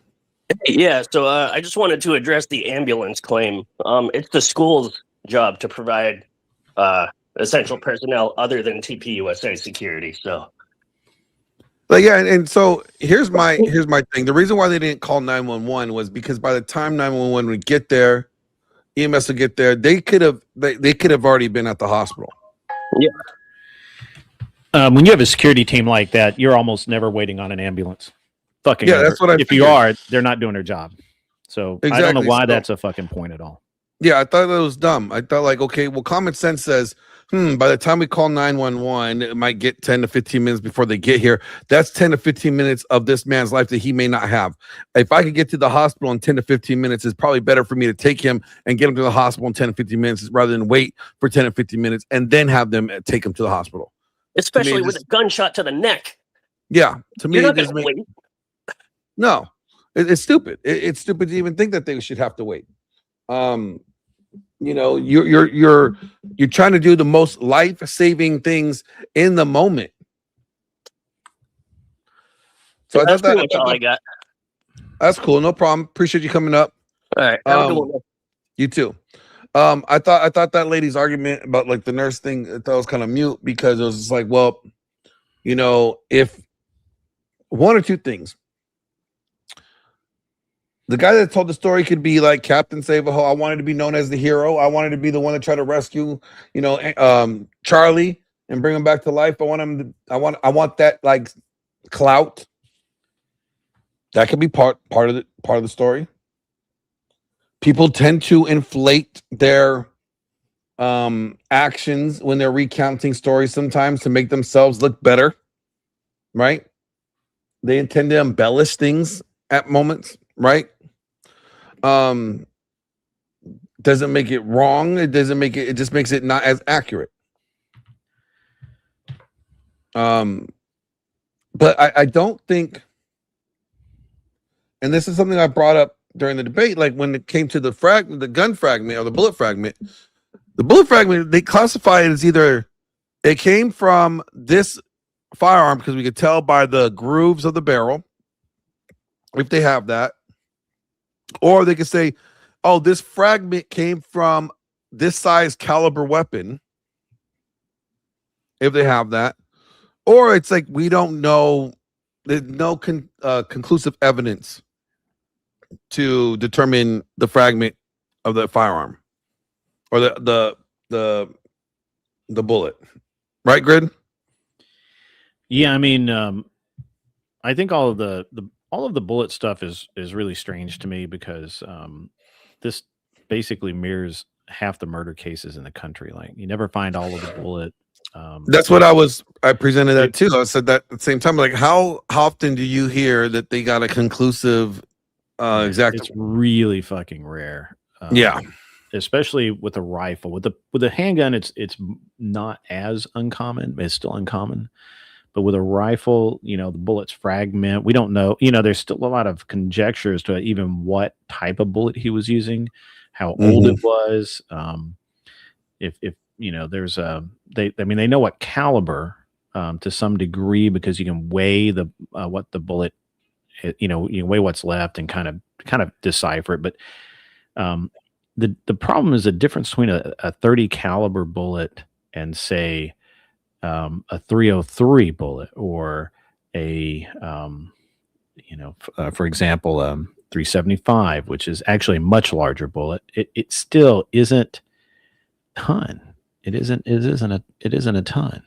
Yeah, so I just wanted to address the ambulance claim. It's the school's job to provide essential personnel other than TPUSA security. So, Like, yeah, and so here's my thing. The reason why they didn't call 911 was because by the time 911 would get there, EMS would get there, they could have already been at the hospital. Yeah. When you have a security team like that, you're almost never waiting on an ambulance. Fucking yeah, ever. that's what I If figured. you are, they're not doing their job. So I don't know Exactly, why so- that's a fucking point at all. Yeah, I thought that was dumb. I thought like, okay, well, common sense says, by the time we call 911, it might get 10 to 15 minutes before they get here. That's 10 to 15 minutes of this man's life that he may not have. If I could get to the hospital in 10 to 15 minutes, it's probably better for me to take him and get him to the hospital in 10 to 15 minutes rather than wait for 10 to 15 minutes and then have them take him to the hospital. especially with a gunshot to the neck. Yeah, to me, You're it not doesn't going make to wait. no. It's stupid. It's stupid to even think that they should have to wait. You know, you're trying to do the most life-saving things in the moment. So That's pretty much all I got. That's cool. No problem. Appreciate you coming up. All right. Have a good one. You too. I thought that lady's argument about like the nurse thing, I thought was kind of mute because it was just like, well, you know, if one or two things. The guy that told the story could be like Captain Save-A-Ho. I wanted to be known as the hero. I wanted to be the one that tried to rescue, you know, Charlie and bring him back to life. I want him to, I want that like clout. That could be part of the story. People tend to inflate their actions when they're recounting stories sometimes to make themselves look better, right? They intend to embellish things at moments, right? Doesn't make it wrong. It doesn't make it, it just makes it not as accurate. But I don't think, and this is something I brought up during the debate, like when it came to the gun fragment or the bullet fragment, they classify it as either it came from this firearm because we could tell by the grooves of the barrel, if they have that, or they could say, oh, this fragment came from this size caliber weapon, if they have that, or it's like we don't know, there's no conclusive evidence to determine the fragment of the firearm or the bullet, right, Grid? Yeah, I mean, I think all of the bullet stuff is really strange to me because this basically mirrors half the murder cases in the country. Like, you never find all of the bullet. That's what I presented that too. I said that at the same time. Like, how often do you hear that they got a conclusive exact? It's really fucking rare. Yeah. Especially with a rifle. With a handgun, it's not as uncommon. It's still uncommon. But with a rifle, you know, the bullets fragment. We don't know. You know, there's still a lot of conjecture as to even what type of bullet he was using, how old it was. If you know, there's they know what caliber to some degree because you can weigh the what the bullet. You know, you can weigh what's left and kind of decipher it. But the problem is the difference between a 30 caliber bullet and say a 303 bullet or a for example 375, which is actually a much larger bullet. It still isn't a ton. It isn't a ton.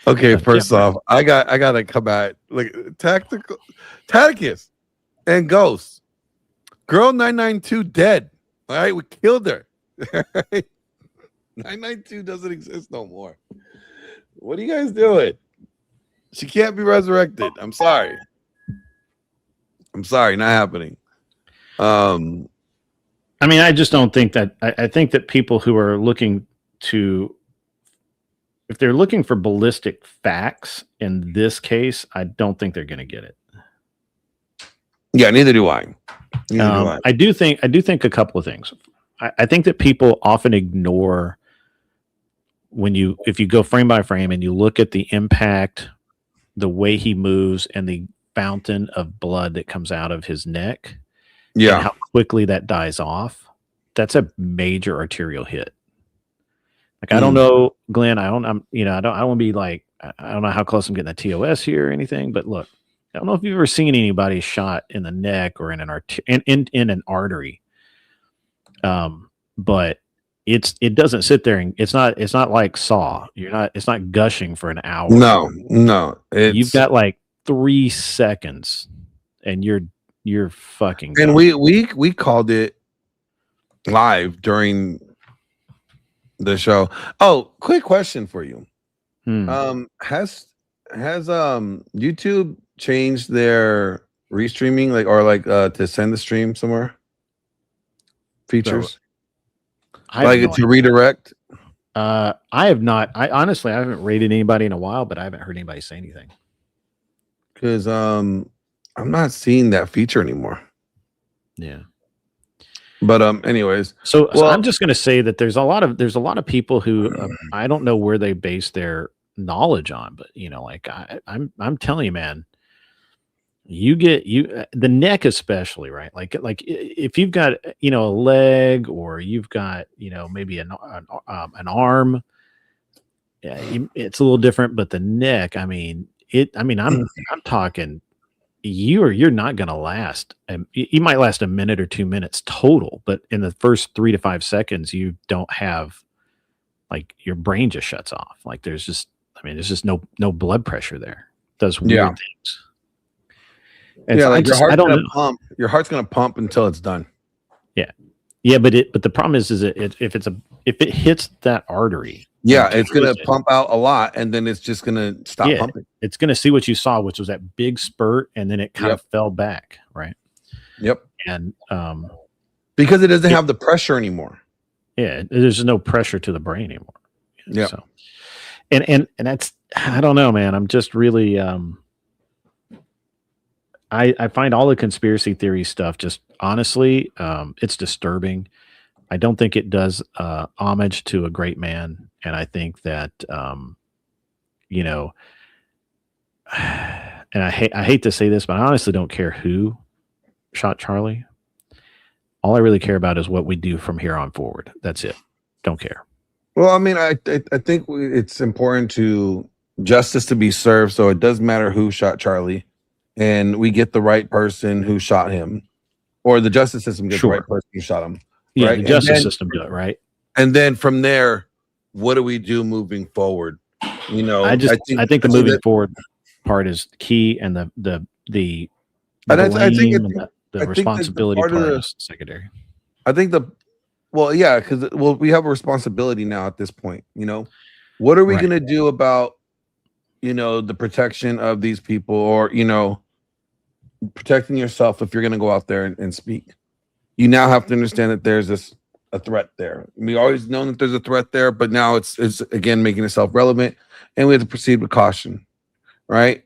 Okay, first off, I gotta come at like Tacticus and Ghost. Girl 992 dead. All right, we killed her. 992 doesn't exist no more. What are you guys doing? She can't be resurrected. I'm sorry. Not happening. I mean, I just don't think that. I think that people who are looking to, if they're looking for ballistic facts in this case, I don't think they're going to get it. Yeah, neither do I. I do think a couple of things. I think that people often ignore if you go frame by frame and you look at the impact, the way he moves, and the fountain of blood that comes out of his neck, and how quickly that dies off. That's a major arterial hit. Like, I don't know, Glenn. I don't want to be like, I don't know how close I'm getting the TOS here or anything, but look, I don't know if you've ever seen anybody shot in the neck or in an an artery. But it doesn't sit there and it's not like Saw. It's not gushing for an hour. No. You've got like 3 seconds and you're fucking and gone. we called it live during the show. Oh, quick question for you. Has YouTube changed their restreaming to send the stream somewhere? Features? To redirect? I have not. I honestly haven't rated anybody in a while, but I haven't heard anybody say anything. Because I'm not seeing that feature anymore. Yeah. But anyways, so I'm just going to say that there's a lot of people who I don't know where they base their knowledge on, but you know, like I'm telling you, man, the neck especially, right? Like if you've got a leg or you've got maybe an arm, it's a little different, but the neck, I'm talking. You're not going to last. You might last a minute or 2 minutes total, but in the first 3 to 5 seconds, you don't have, like, your brain just shuts off. Like, there's just no blood pressure there. It does weird things. And so your heart's gonna pump until it's done. Yeah, but the problem is if it hits that artery. Yeah, it's going to pump out a lot, and then it's just going to stop pumping. It's going to see what you saw, which was that big spurt, and then it kind of fell back, right? Yep. And because it doesn't have the pressure anymore. Yeah, there's no pressure to the brain anymore. Yeah. So, and that's, I don't know, man. I'm just really I find all the conspiracy theory stuff just honestly, it's disturbing. I don't think it does homage to a great man. And I think that, and I hate to say this, but I honestly don't care who shot Charlie. All I really care about is what we do from here on forward. That's it. Don't care. Well, I mean, I think it's important to justice to be served. So it does matter who shot Charlie, and we get the right person who shot him, or the justice system gets the right person who shot him. Yeah, right? the justice system do it, right? And then from there, what do we do moving forward? You know, I think the see moving that- forward part is key, and the And I think blame it's- and the I think that the responsibility part part, of the- is secondary. I think because we have a responsibility now at this point. You know, what are we Right. going to do about, you know, the protection of these people, or, you know, protecting yourself if you're going to go out there and speak? You now have to understand that there's a threat there. We always known that there's a threat there, but now it's again making itself relevant, and we have to proceed with caution, right?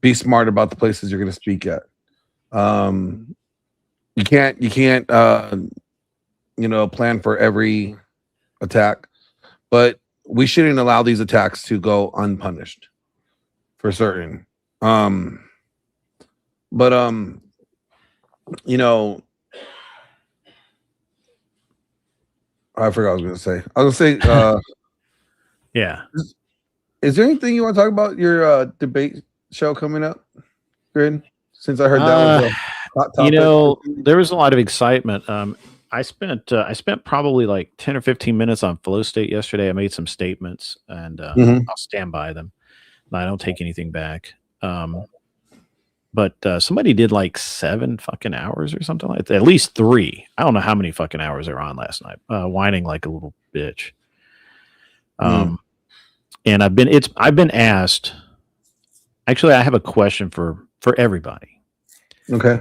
Be smart about the places you're going to speak at. You can't you know, plan for every attack, but we shouldn't allow these attacks to go unpunished for certain. You know, I forgot what I was going to say. Yeah. Is there anything you want to talk about your debate show coming up, Grid? Since I heard that was a hot topic. You know, there was a lot of excitement. I spent probably like 10 or 15 minutes on Flow State yesterday. I made some statements, and I'll stand by them. I don't take anything back. But somebody did like 7 fucking hours or something like that. At least 3. I don't know how many fucking hours they were on last night, whining like a little bitch. And I've been asked. Actually, I have a question for everybody. Okay.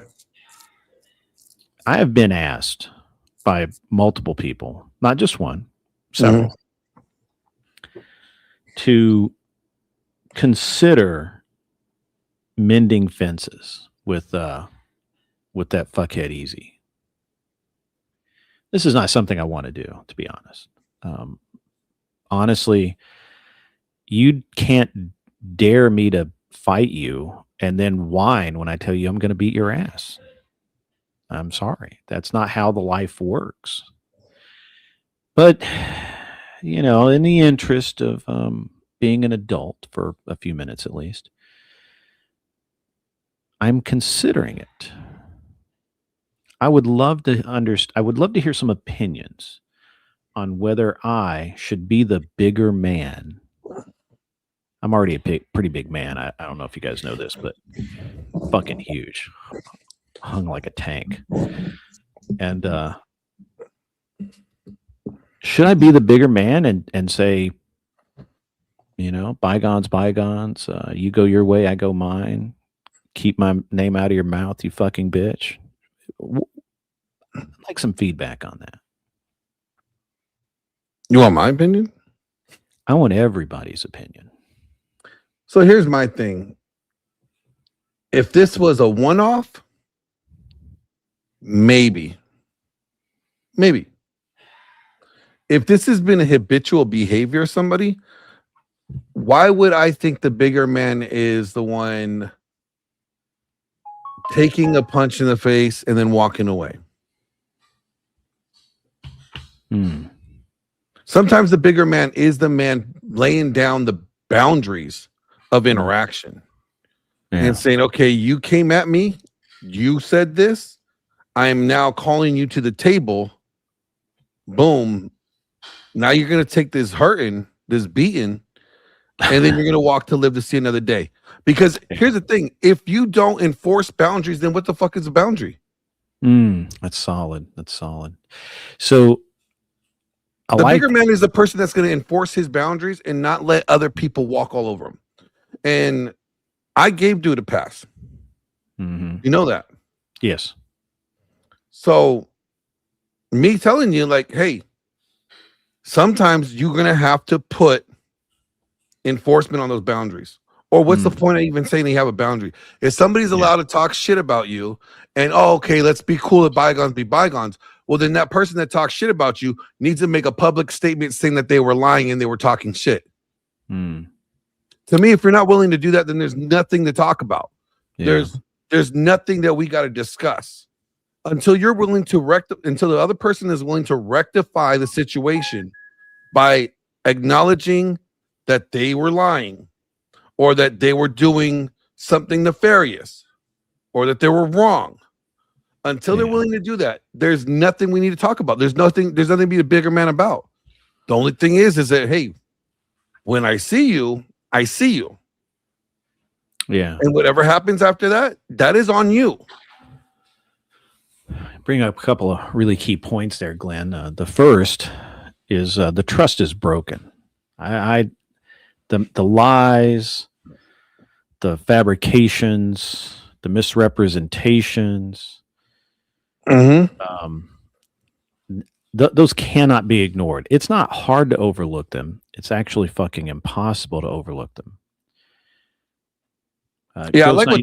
I have been asked by multiple people, not just one, several, to consider mending fences with that fuckhead Easy. This is not something I want to do, to be honest. Honestly, you can't dare me to fight you and then whine when I tell you I'm going to beat your ass. I'm sorry. That's not how the life works. But, you know, in the interest of being an adult for a few minutes at least, I'm considering it. I would love to hear some opinions on whether I should be the bigger man. I'm already a pretty big man. I don't know if you guys know this, but fucking huge. Hung like a tank. And should I be the bigger man and say, you know, bygones, bygones, you go your way, I go mine. Keep my name out of your mouth, you fucking bitch. I'd like some feedback on that. You want my opinion? I want everybody's opinion. So here's my thing. If this was a one-off, maybe. If this has been a habitual behavior of somebody, why would I think the bigger man is the one taking a punch in the face and then walking away? Sometimes the bigger man is the man laying down the boundaries of interaction and saying, okay, you came at me, you said this, I am now calling you to the table. Boom. Now you're going to take this hurting, this beating, and then you're going to walk to live to see another day. Because here's the thing. If you don't enforce boundaries, then what the fuck is a boundary? That's solid. So the bigger man is the person that's going to enforce his boundaries and not let other people walk all over him. And I gave dude a pass. You know that? Yes. So me telling you, like, hey, sometimes you're going to have to put enforcement on those boundaries. Or what's the point of even saying you have a boundary? If somebody's allowed to talk shit about you and, oh, okay, let's be cool, let bygones be bygones. Well, then that person that talks shit about you needs to make a public statement saying that they were lying and they were talking shit. To me, if you're not willing to do that, then there's nothing to talk about. There's nothing that we got to discuss until you're willing to until the other person is willing to rectify the situation by acknowledging that they were lying or that they were doing something nefarious or that they were wrong. Until they're willing to do that, there's nothing we need to talk about. There's nothing to be a bigger man about. The only thing is that, hey, when I see you, I see you. Yeah. And whatever happens after that, that is on you. Bring up a couple of really key points there, Glenn. The first is the trust is broken. The lies, the fabrications, the misrepresentations, those cannot be ignored. It's not hard to overlook them. It's actually fucking impossible to overlook them. I like what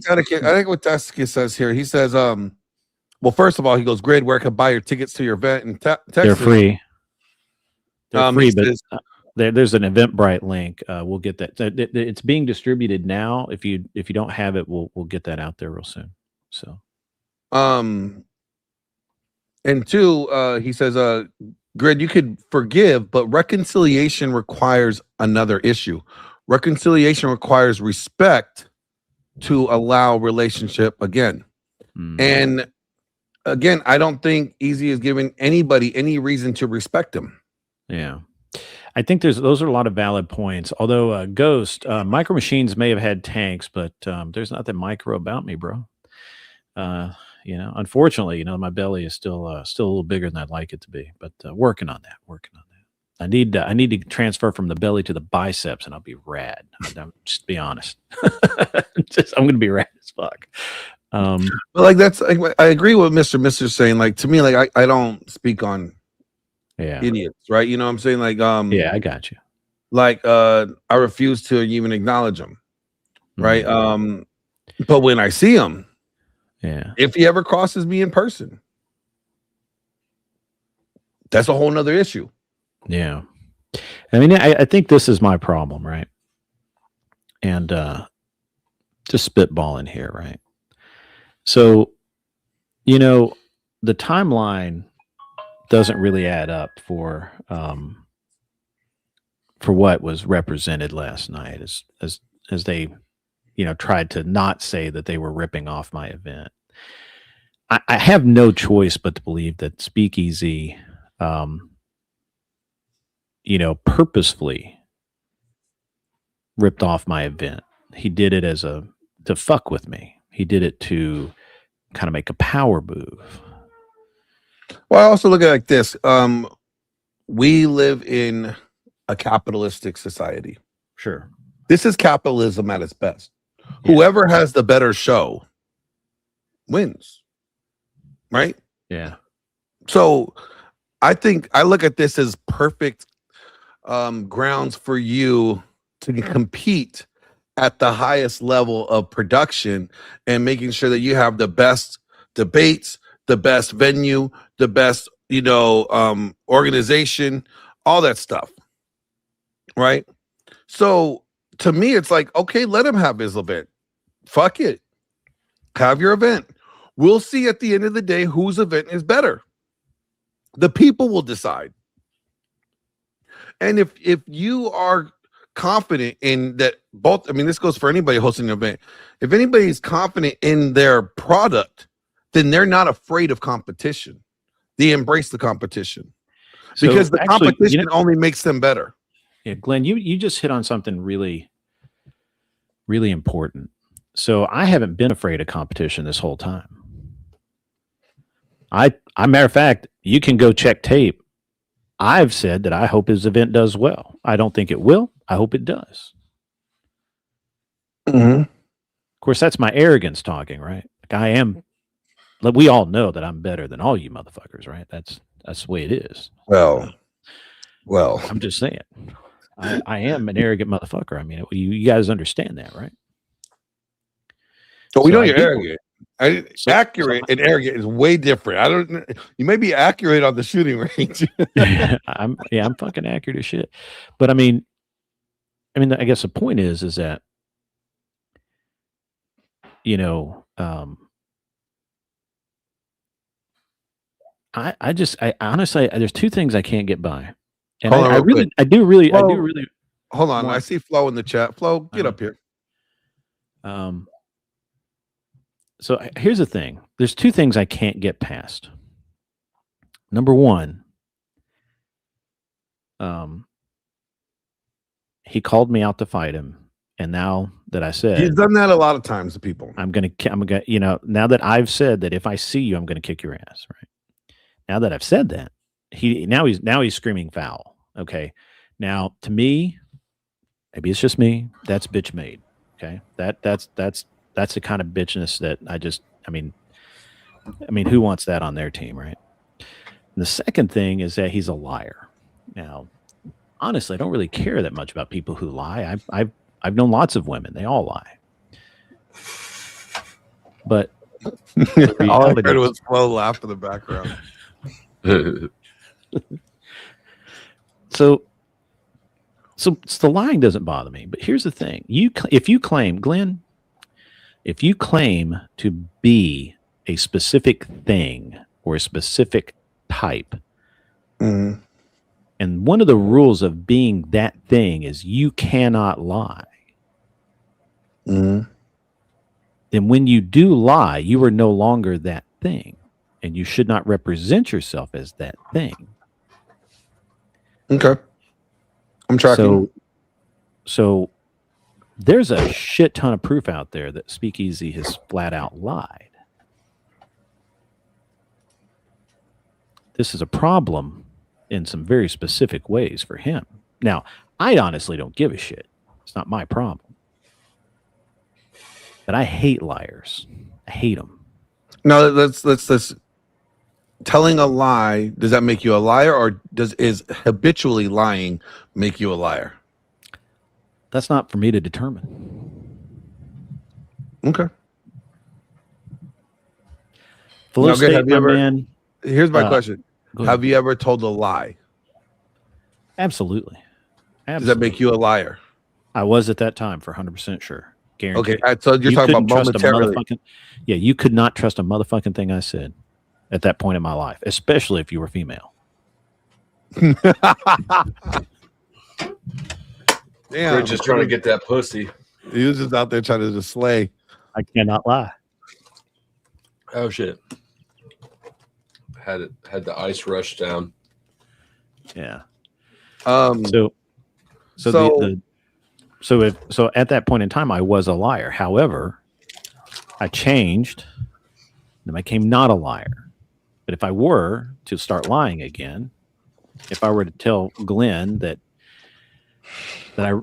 Tedeke says here. He says, well, first of all, he goes, Grid, where I can buy your tickets to your event in Texas. They're free. They're free, but says, there's an Eventbrite link. We'll get that. It's being distributed now. If you don't have it, we'll get that out there real soon. So, and two, he says, Grid, you could forgive, but reconciliation requires another issue. Reconciliation requires respect to allow relationship again. And again, I don't think Easy is giving anybody any reason to respect him. Yeah. I think those are a lot of valid points. Although Ghost, Micro Machines may have had tanks, but there's nothing micro about me, bro. Unfortunately, my belly is still a little bigger than I'd like it to be, but working on that. I need to transfer from the belly to the biceps, and I'll be rad. Just be honest. I'm gonna be rad as fuck. But like I agree with Mr. saying. Like, to me, like I don't speak on idiots, right? You know what I'm saying? Like yeah, I got you. Like I refuse to even acknowledge them, right? But when I see him, if he ever crosses me in person, that's a whole nother issue. Yeah. I mean, I think this is my problem, right? And just spitballing here, right? So, the timeline doesn't really add up for what was represented last night as they, tried to not say that they were ripping off my event. I have no choice but to believe that Speakeasy purposefully ripped off my event. He did it to fuck with me. He did it to kind of make a power move. Well, I also look at it like this. We live in a capitalistic society. Sure. This is capitalism at its best. Yeah. Whoever has the better show wins. Right? Yeah. So I think I look at this as perfect grounds for you to compete at the highest level of production and making sure that you have the best debates, the best venue, the best, organization, all that stuff. Right? So to me, it's like, okay, let him have his event. Fuck it. Have your event. We'll see at the end of the day whose event is better. The people will decide. And if you are confident in that both, I mean, this goes for anybody hosting an event. If anybody's confident in their product, then they're not afraid of competition. They embrace the competition because the competition only makes them better. Yeah, Glenn, you just hit on something really, really important. So I haven't been afraid of competition this whole time. Matter of fact, you can go check tape. I've said that I hope his event does well. I don't think it will. I hope it does. Mm-hmm. Of course, that's my arrogance talking, right? Like we all know that I'm better than all you motherfuckers, right? That's the way it is. Well, I'm just saying. I am an arrogant motherfucker. I mean, you guys understand that, right? So we know you're arrogant. Accurate and arrogant is way different. You may be accurate on the shooting range. I'm fucking accurate as shit. But I mean, I guess the point is that, I honestly, there's two things I can't get by. And I do really. Hold on. I see Flo in the chat. Flo, get up here. So here's the thing. There's two things I can't get past. Number one, he called me out to fight him, and now that I said He's done that a lot of times to people. I'm gonna, you know, now that I've said that if I see you, I'm gonna kick your ass. Right now that I've said that, he's screaming foul. Okay, now to me, maybe it's just me. That's bitch made. Okay, that's the kind of bitchness that I mean, who wants that on their team, right? And the second thing is that he's a liar. Now, honestly, I don't really care that much about people who lie. I've known lots of women; they all lie. But all I heard was slow laugh in the background. So the lying doesn't bother me. But here's the thing: if you claim, Glenn, if you claim to be a specific thing or a specific type, mm-hmm. and one of the rules of being that thing is you cannot lie. Mm-hmm. Then when you do lie, you are no longer that thing, and you should not represent yourself as that thing. Okay. I'm tracking. So there's a shit ton of proof out there that Speakeasy has flat out lied. This is a problem in some very specific ways for him. Now, I honestly don't give a shit. It's not my problem. But I hate liars. I hate them. No, let's telling a lie, does that make you a liar, or is habitually lying make you a liar? That's not for me to determine. Okay. Flow state, my man. Here's my question. Have you ever told a lie? Absolutely. Does that make you a liar? I was at that time for 100% sure. Guaranteed. Okay, so you're talking about momentarily. Yeah, you could not trust a motherfucking thing I said at that point in my life, especially if you were female. Damn, we're just trying to get that pussy. He was just out there trying to just slay. I cannot lie. Oh shit! Had the ice rush down. Yeah. So at that point in time, I was a liar. However, I changed and I became not a liar. But if I were to start lying again, if I were to tell Glenn that I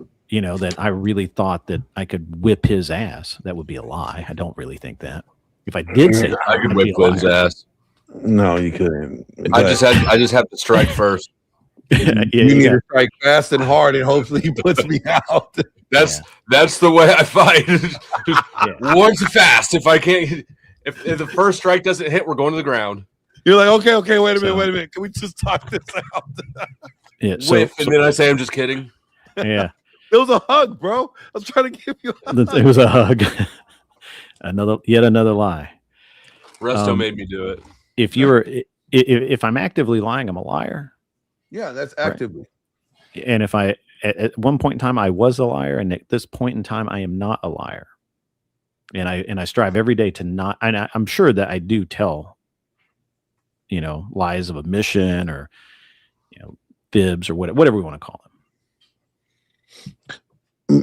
really thought that I could whip his ass, that would be a lie. I don't really think that. If I did say that, I could whip Glenn's ass. No, you couldn't. I just have to strike first. You need to strike fast and hard, and hopefully he puts me out. That's the way I fight. Once fast. If I can't, if the first strike doesn't hit, we're going to the ground. You're like, okay, wait a minute. Can we just talk this out? Yeah. And then I say I'm just kidding. Yeah. It was a hug, bro. I was trying to give you a hug. It was a hug. Yet another lie. Resto made me do it. If I'm actively lying, I'm a liar. Yeah, that's actively. Right. And if at one point in time I was a liar, and at this point in time I am not a liar, and I strive every day to not. And I'm sure that I do tell, lies of omission or, fibs or whatever we want to call them.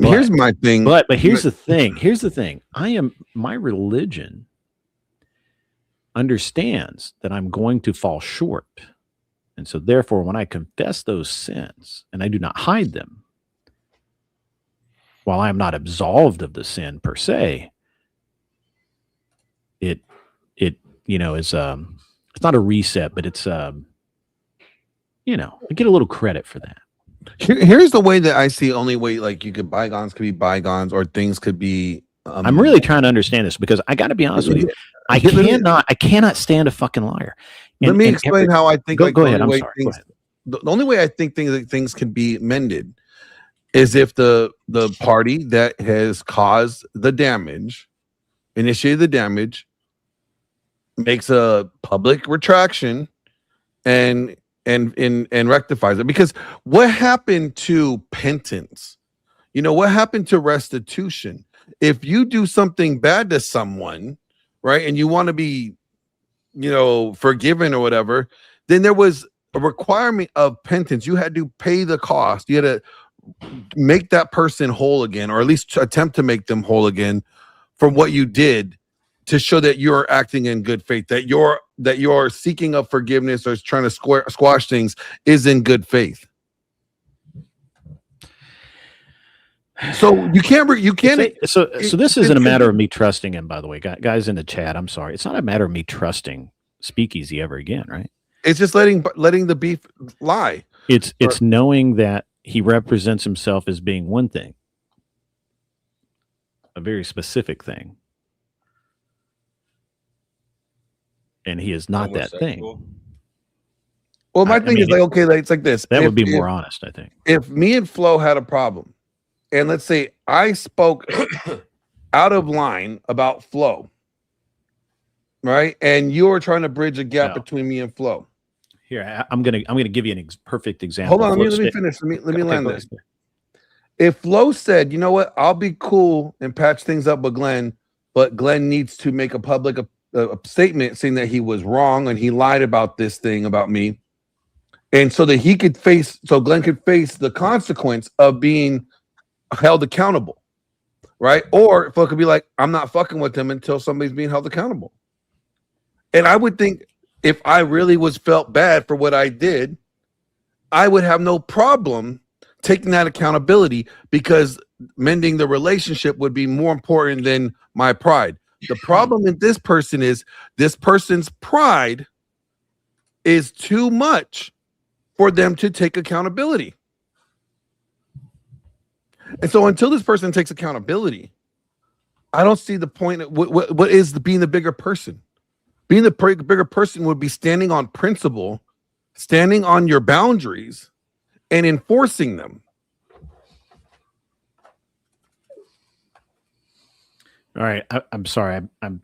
Here's my thing. But here's the thing. Here's the thing. My religion understands that I'm going to fall short. And so therefore, when I confess those sins and I do not hide them, while I am not absolved of the sin per se, it is it's not a reset, but it's I get a little credit for that. Here's the way that I see. Only way, like, you could bygones could be bygones, or things could be. I'm really trying to understand this, because I got to be honest with you. I cannot stand a fucking liar. Let me explain how I think. Go ahead. I'm sorry. Go ahead. The only way I think things can be mended is if the party that has caused the damage, initiated the damage, makes a public retraction and rectifies it. Because what happened to penance? What happened to restitution? If you do something bad to someone, right? And you want to be, forgiven or whatever, then there was a requirement of penance. You had to pay the cost. You had to make that person whole again, or at least attempt to make them whole again from what you did, to show that you're acting in good faith, that your seeking of forgiveness or trying to squash things is in good faith. So you can't. So this isn't a matter of me trusting him. By the way, guys in the chat, I'm sorry. It's not a matter of me trusting Speakeasy ever again, right? It's just letting the beef lie. It's knowing that he represents himself as being one thing, a very specific thing, and he is not that thing. Well, my thing is like, okay, it's like this. That would be more honest, I think. If me and Flo had a problem, and let's say I spoke out of line about Flo, right? And you were trying to bridge a gap between me and Flo. Here, I'm gonna give you perfect example. Hold on, let me finish. Let me land this. If Flo said, you know what, I'll be cool and patch things up with Glenn, but Glenn needs to make a public a statement saying that he was wrong and he lied about this thing about me, and so that Glenn could face the consequence of being held accountable, right? Or Flo could be like, I'm not fucking with him until somebody's being held accountable. And I would think if I really felt bad for what I did, I would have no problem taking that accountability, because mending the relationship would be more important than my pride. The problem with this person is this person's pride is too much for them to take accountability. And so until this person takes accountability, I don't see the point. What is being the bigger person? Being the bigger person would be standing on principle, standing on your boundaries, and enforcing them. All right, I'm sorry. I'm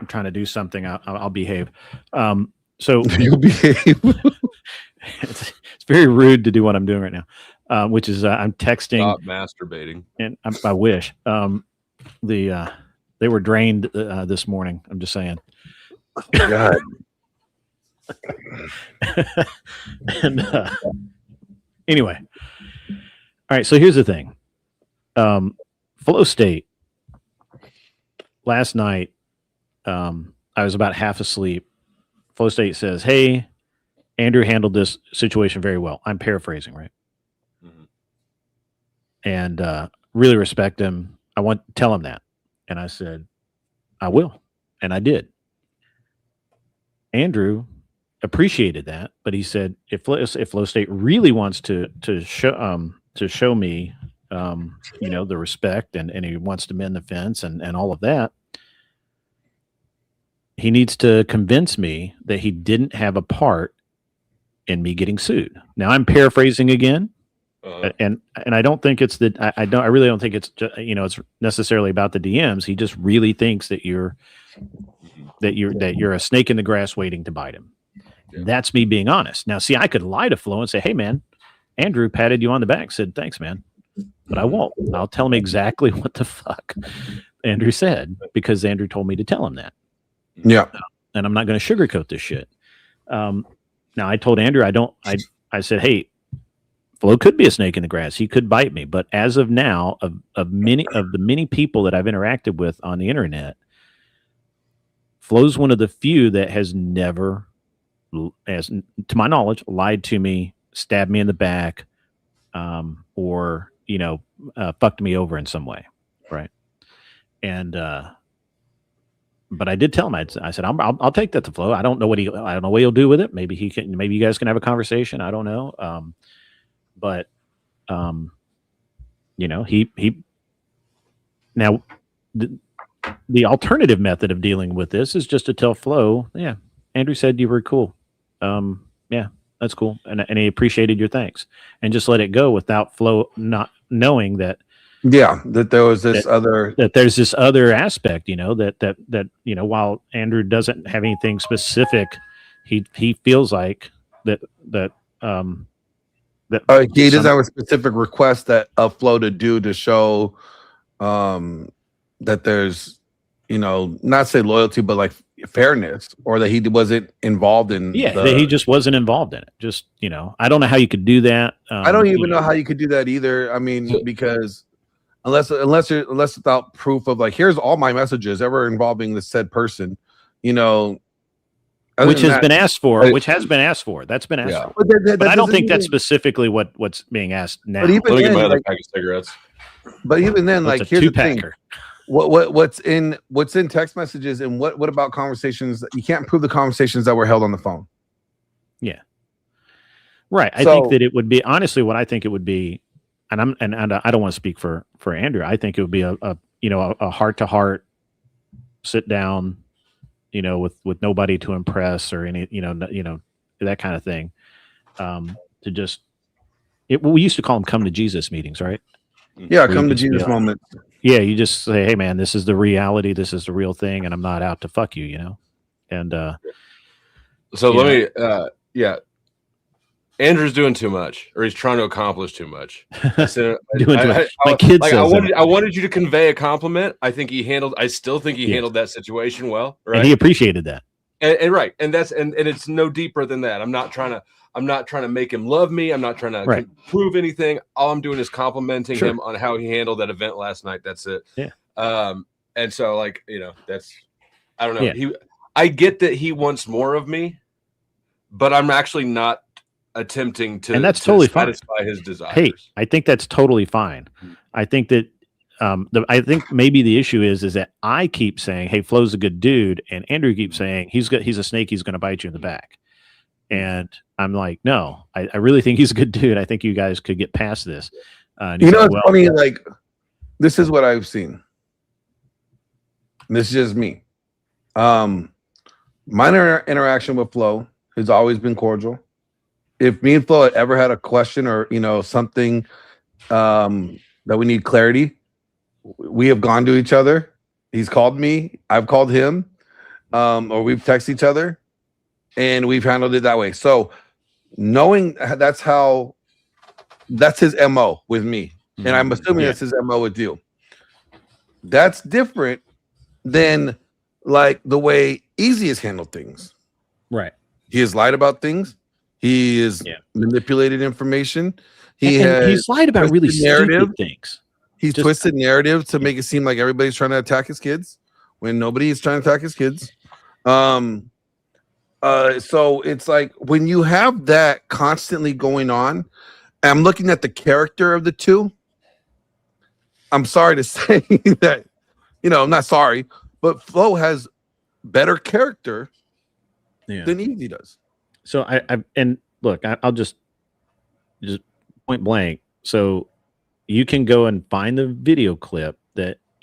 trying to do something. I'll behave. So you'll behave. It's very rude to do what I'm doing right now, which is I'm texting. Stop masturbating. And I wish. They were drained this morning. I'm just saying. God. And anyway, all right. So here's the thing. Flow State. Last night, I was about half asleep. Flow State says, "Hey, Andrew handled this situation very well." I'm paraphrasing, right? Mm-hmm. And really respect him. I want to tell him that. And I said, I will. And I did. Andrew appreciated that, but he said, if Flow State really wants to show me, the respect and he wants to mend the fence and all of that, he needs to convince me that he didn't have a part in me getting sued. Now I'm paraphrasing again, and I don't think it's I really don't think it's it's necessarily about the DMs. He just really thinks that you're a snake in the grass waiting to bite him. Yeah. That's me being honest. Now, see, I could lie to Flo and say, "Hey, man, Andrew patted you on the back, said thanks, man," but I won't. I'll tell him exactly what the fuck Andrew said, because Andrew told me to tell him that. Yeah, and I'm not going to sugarcoat this shit. Now, I told Andrew I said, "Hey, Flo could be a snake in the grass. He could bite me, but as of now, of the many people that I've interacted with on the internet, Flo's one of the few that has never, as to my knowledge, lied to me, stabbed me in the back, or fucked me over in some way, right?" And but I did tell him. I said, I'll take that to Flo. I don't know what he'll do with it. Maybe you guys can have a conversation. I don't know. But he now the alternative method of dealing with this is just to tell Flo, yeah, Andrew said you were cool. Yeah, that's cool. And he appreciated your thanks, and just let it go without Flo not knowing that. Yeah, that there was there's this other aspect, that while Andrew doesn't have anything specific, he feels like that he doesn't have a specific request that of Flo to do to show that there's not say loyalty, but like fairness, or that he wasn't involved in. That he just wasn't involved in it. Just, I don't know how you could do that. I don't even know how you could do that either. I mean, because unless without proof of like, here's all my messages ever involving this said person, which has been asked for. Which has been asked for. That's been asked for. But I don't think that's specifically what's being asked now. But even Let me get then, my other like, pack of cigarettes. But even then, That's like, a here's the thing. two-packer. What's in text messages, and what about conversations? You can't prove the conversations that were held on the phone. Yeah. Right. I think that it would be, honestly, what I think it would be, and I don't want to speak for Andrew. I think it would be a heart-to-heart sit down, with nobody to impress or any, that kind of thing. To just, we used to call them come to Jesus meetings, right? Yeah, come to Jesus moment. Yeah, you just say, hey man, this is the reality, this is the real thing, and I'm not out to fuck you, And so let me Andrew's doing too much, or he's trying to accomplish too much. I said, I wanted you to convey a compliment. I still think he handled that situation well, right? And he appreciated that. And right, and that's and it's no deeper than that. I'm not trying to make him love me. I'm not trying to prove anything. All I'm doing is complimenting him on how he handled that event last night. That's it. Yeah. And so that's, I don't know. Yeah. I get that he wants more of me, but I'm actually not attempting to, and that's totally satisfy his desires. Hey, I think that's totally fine. I think that I think maybe the issue is that I keep saying, hey, Flo's a good dude, and Andrew keeps saying he's a snake, he's going to bite you in the back. And I'm like, no, I really think he's a good dude. I think you guys could get past this. It's funny, like, this is what I've seen. This is just me. My interaction with Flo has always been cordial. If me and Flo had ever had a question or something that we need clarity, we have gone to each other. He's called me, I've called him, or we've texted each other, and we've handled it that way. So knowing that's his MO with me, and I'm assuming that's his MO with you. That's different than like the way Easy has handled things. Right. He has lied about things. He has manipulated information. He's lied about really stupid things. He's twisted narrative to make it seem like everybody's trying to attack his kids when nobody is trying to attack his kids. So it's like when you have that constantly going on, I'm looking at the character of the two. I'm sorry to say that, I'm not sorry, but Flo has better character than Easy does. So I'll just point blank. So you can go and find the video clip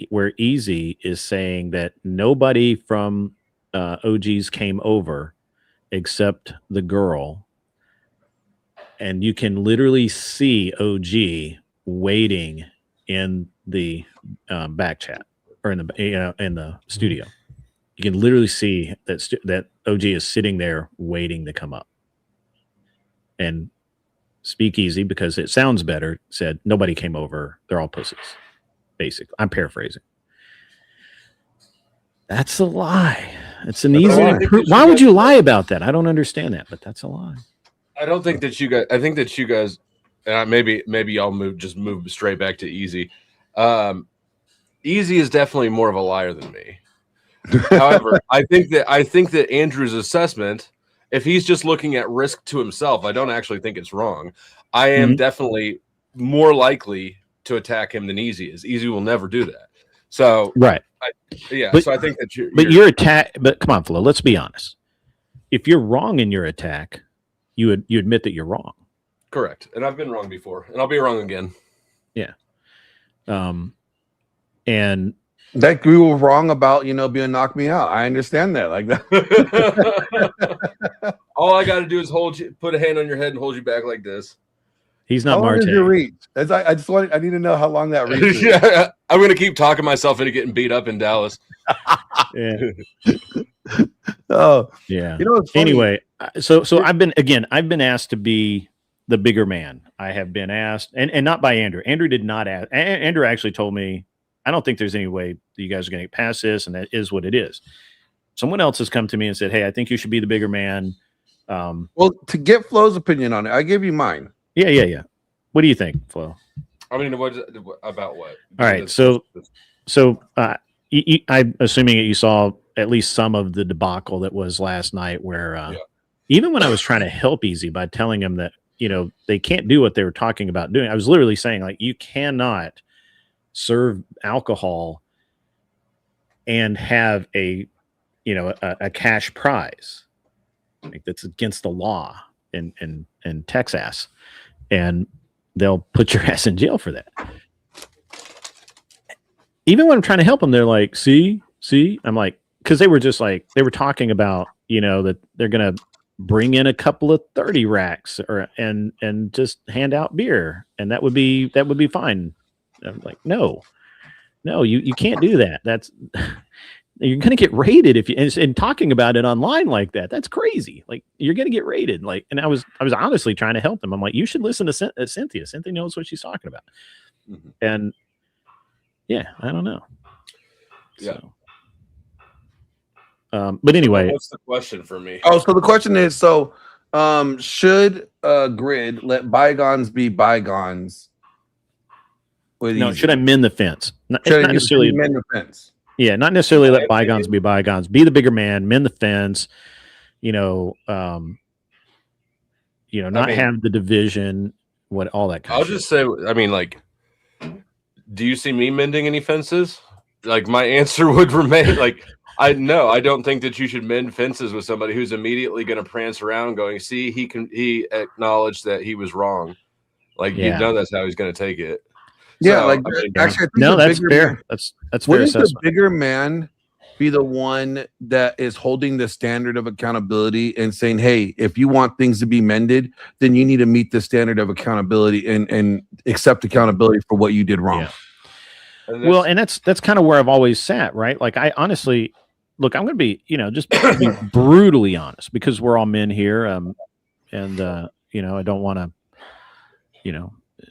where Easy is saying that nobody from OGs came over except the girl, and you can literally see OG waiting in the back chat or in the studio. You can literally see that OG is sitting there waiting to come up. And Speakeasy, because it sounds better, said nobody came over. They're all pussies. Basically, I'm paraphrasing. That's a lie. It's an easy. Why would you lie about that? I don't understand that, but that's a lie. I don't think that you guys. I think that you guys, and maybe y'all move straight back to Easy. Easy is definitely more of a liar than me. However, I think that Andrew's assessment, if he's just looking at risk to himself, I don't actually think it's wrong. I am definitely more likely to attack him than Easy is. Easy will never do that. So right. So I think that your attack. But come on, Flo. Let's be honest. If you're wrong in your attack, you admit that you're wrong. Correct. And I've been wrong before, and I'll be wrong again. Yeah. And that we were wrong about, being knock me out. I understand that. Like that. All I got to do is put a hand on your head and hold you back like this. He's not Marte. How long is your reach? I need to know how long that reach is. Yeah, I'm going to keep talking myself into getting beat up in Dallas. Yeah. Oh, yeah. Anyway, so I've been asked to be the bigger man. I have been asked, and not by Andrew. Andrew did not ask. Andrew actually told me I don't think there's any way you guys are going to get past this, and that is what it is. Someone else has come to me and said, "Hey, I think you should be the bigger man." Well, to get Flo's opinion on it, I give you mine. Yeah. What do you think, Flo? I mean, about what? All right, so I'm assuming that you saw at least some of the debacle that was last night, where even when I was trying to help Easy by telling him that they can't do what they were talking about doing, I was literally saying, like, you cannot serve alcohol and have a cash prize. Like, that's against the law in Texas, and they'll put your ass in jail for that. Even when I'm trying to help them, they're like, see, I'm like, because they were talking about, that they're going to bring in a couple of 30 racks and just hand out beer. And that would be fine. I'm like, no, you can't do that. That's, you're going to get raided if you, and talking about it online like that, that's crazy. Like, you're going to get raided. Like, and I was honestly trying to help them. I'm like, you should listen to Cynthia. Cynthia knows what she's talking about. Mm-hmm. And yeah, I don't know. Yeah. But anyway, what's the question for me? Oh, so the question is, should Grid let bygones be bygones? Should I mend the fence? Not necessarily mend the fence. Yeah, not necessarily let bygones be bygones. Be the bigger man, mend the fence. Not have the division. All that kind of shit. I'll just say, I mean, like, do you see me mending any fences? Like, my answer would remain like, I don't think that you should mend fences with somebody who's immediately going to prance around going, see, he acknowledged that he was wrong. Like, you know, that's how he's going to take it. Yeah, so, like, I mean, actually, I think no, that's fair. Man, that's fair wouldn't assessment. the bigger man be the one that is holding the standard of accountability and saying, hey, if you want things to be mended, then you need to meet the standard of accountability and accept accountability for what you did wrong. Yeah. Well, and that's kind of where I've always sat, right? Like, I honestly, look, I'm going to be, just be brutally honest, because we're all men here. I don't want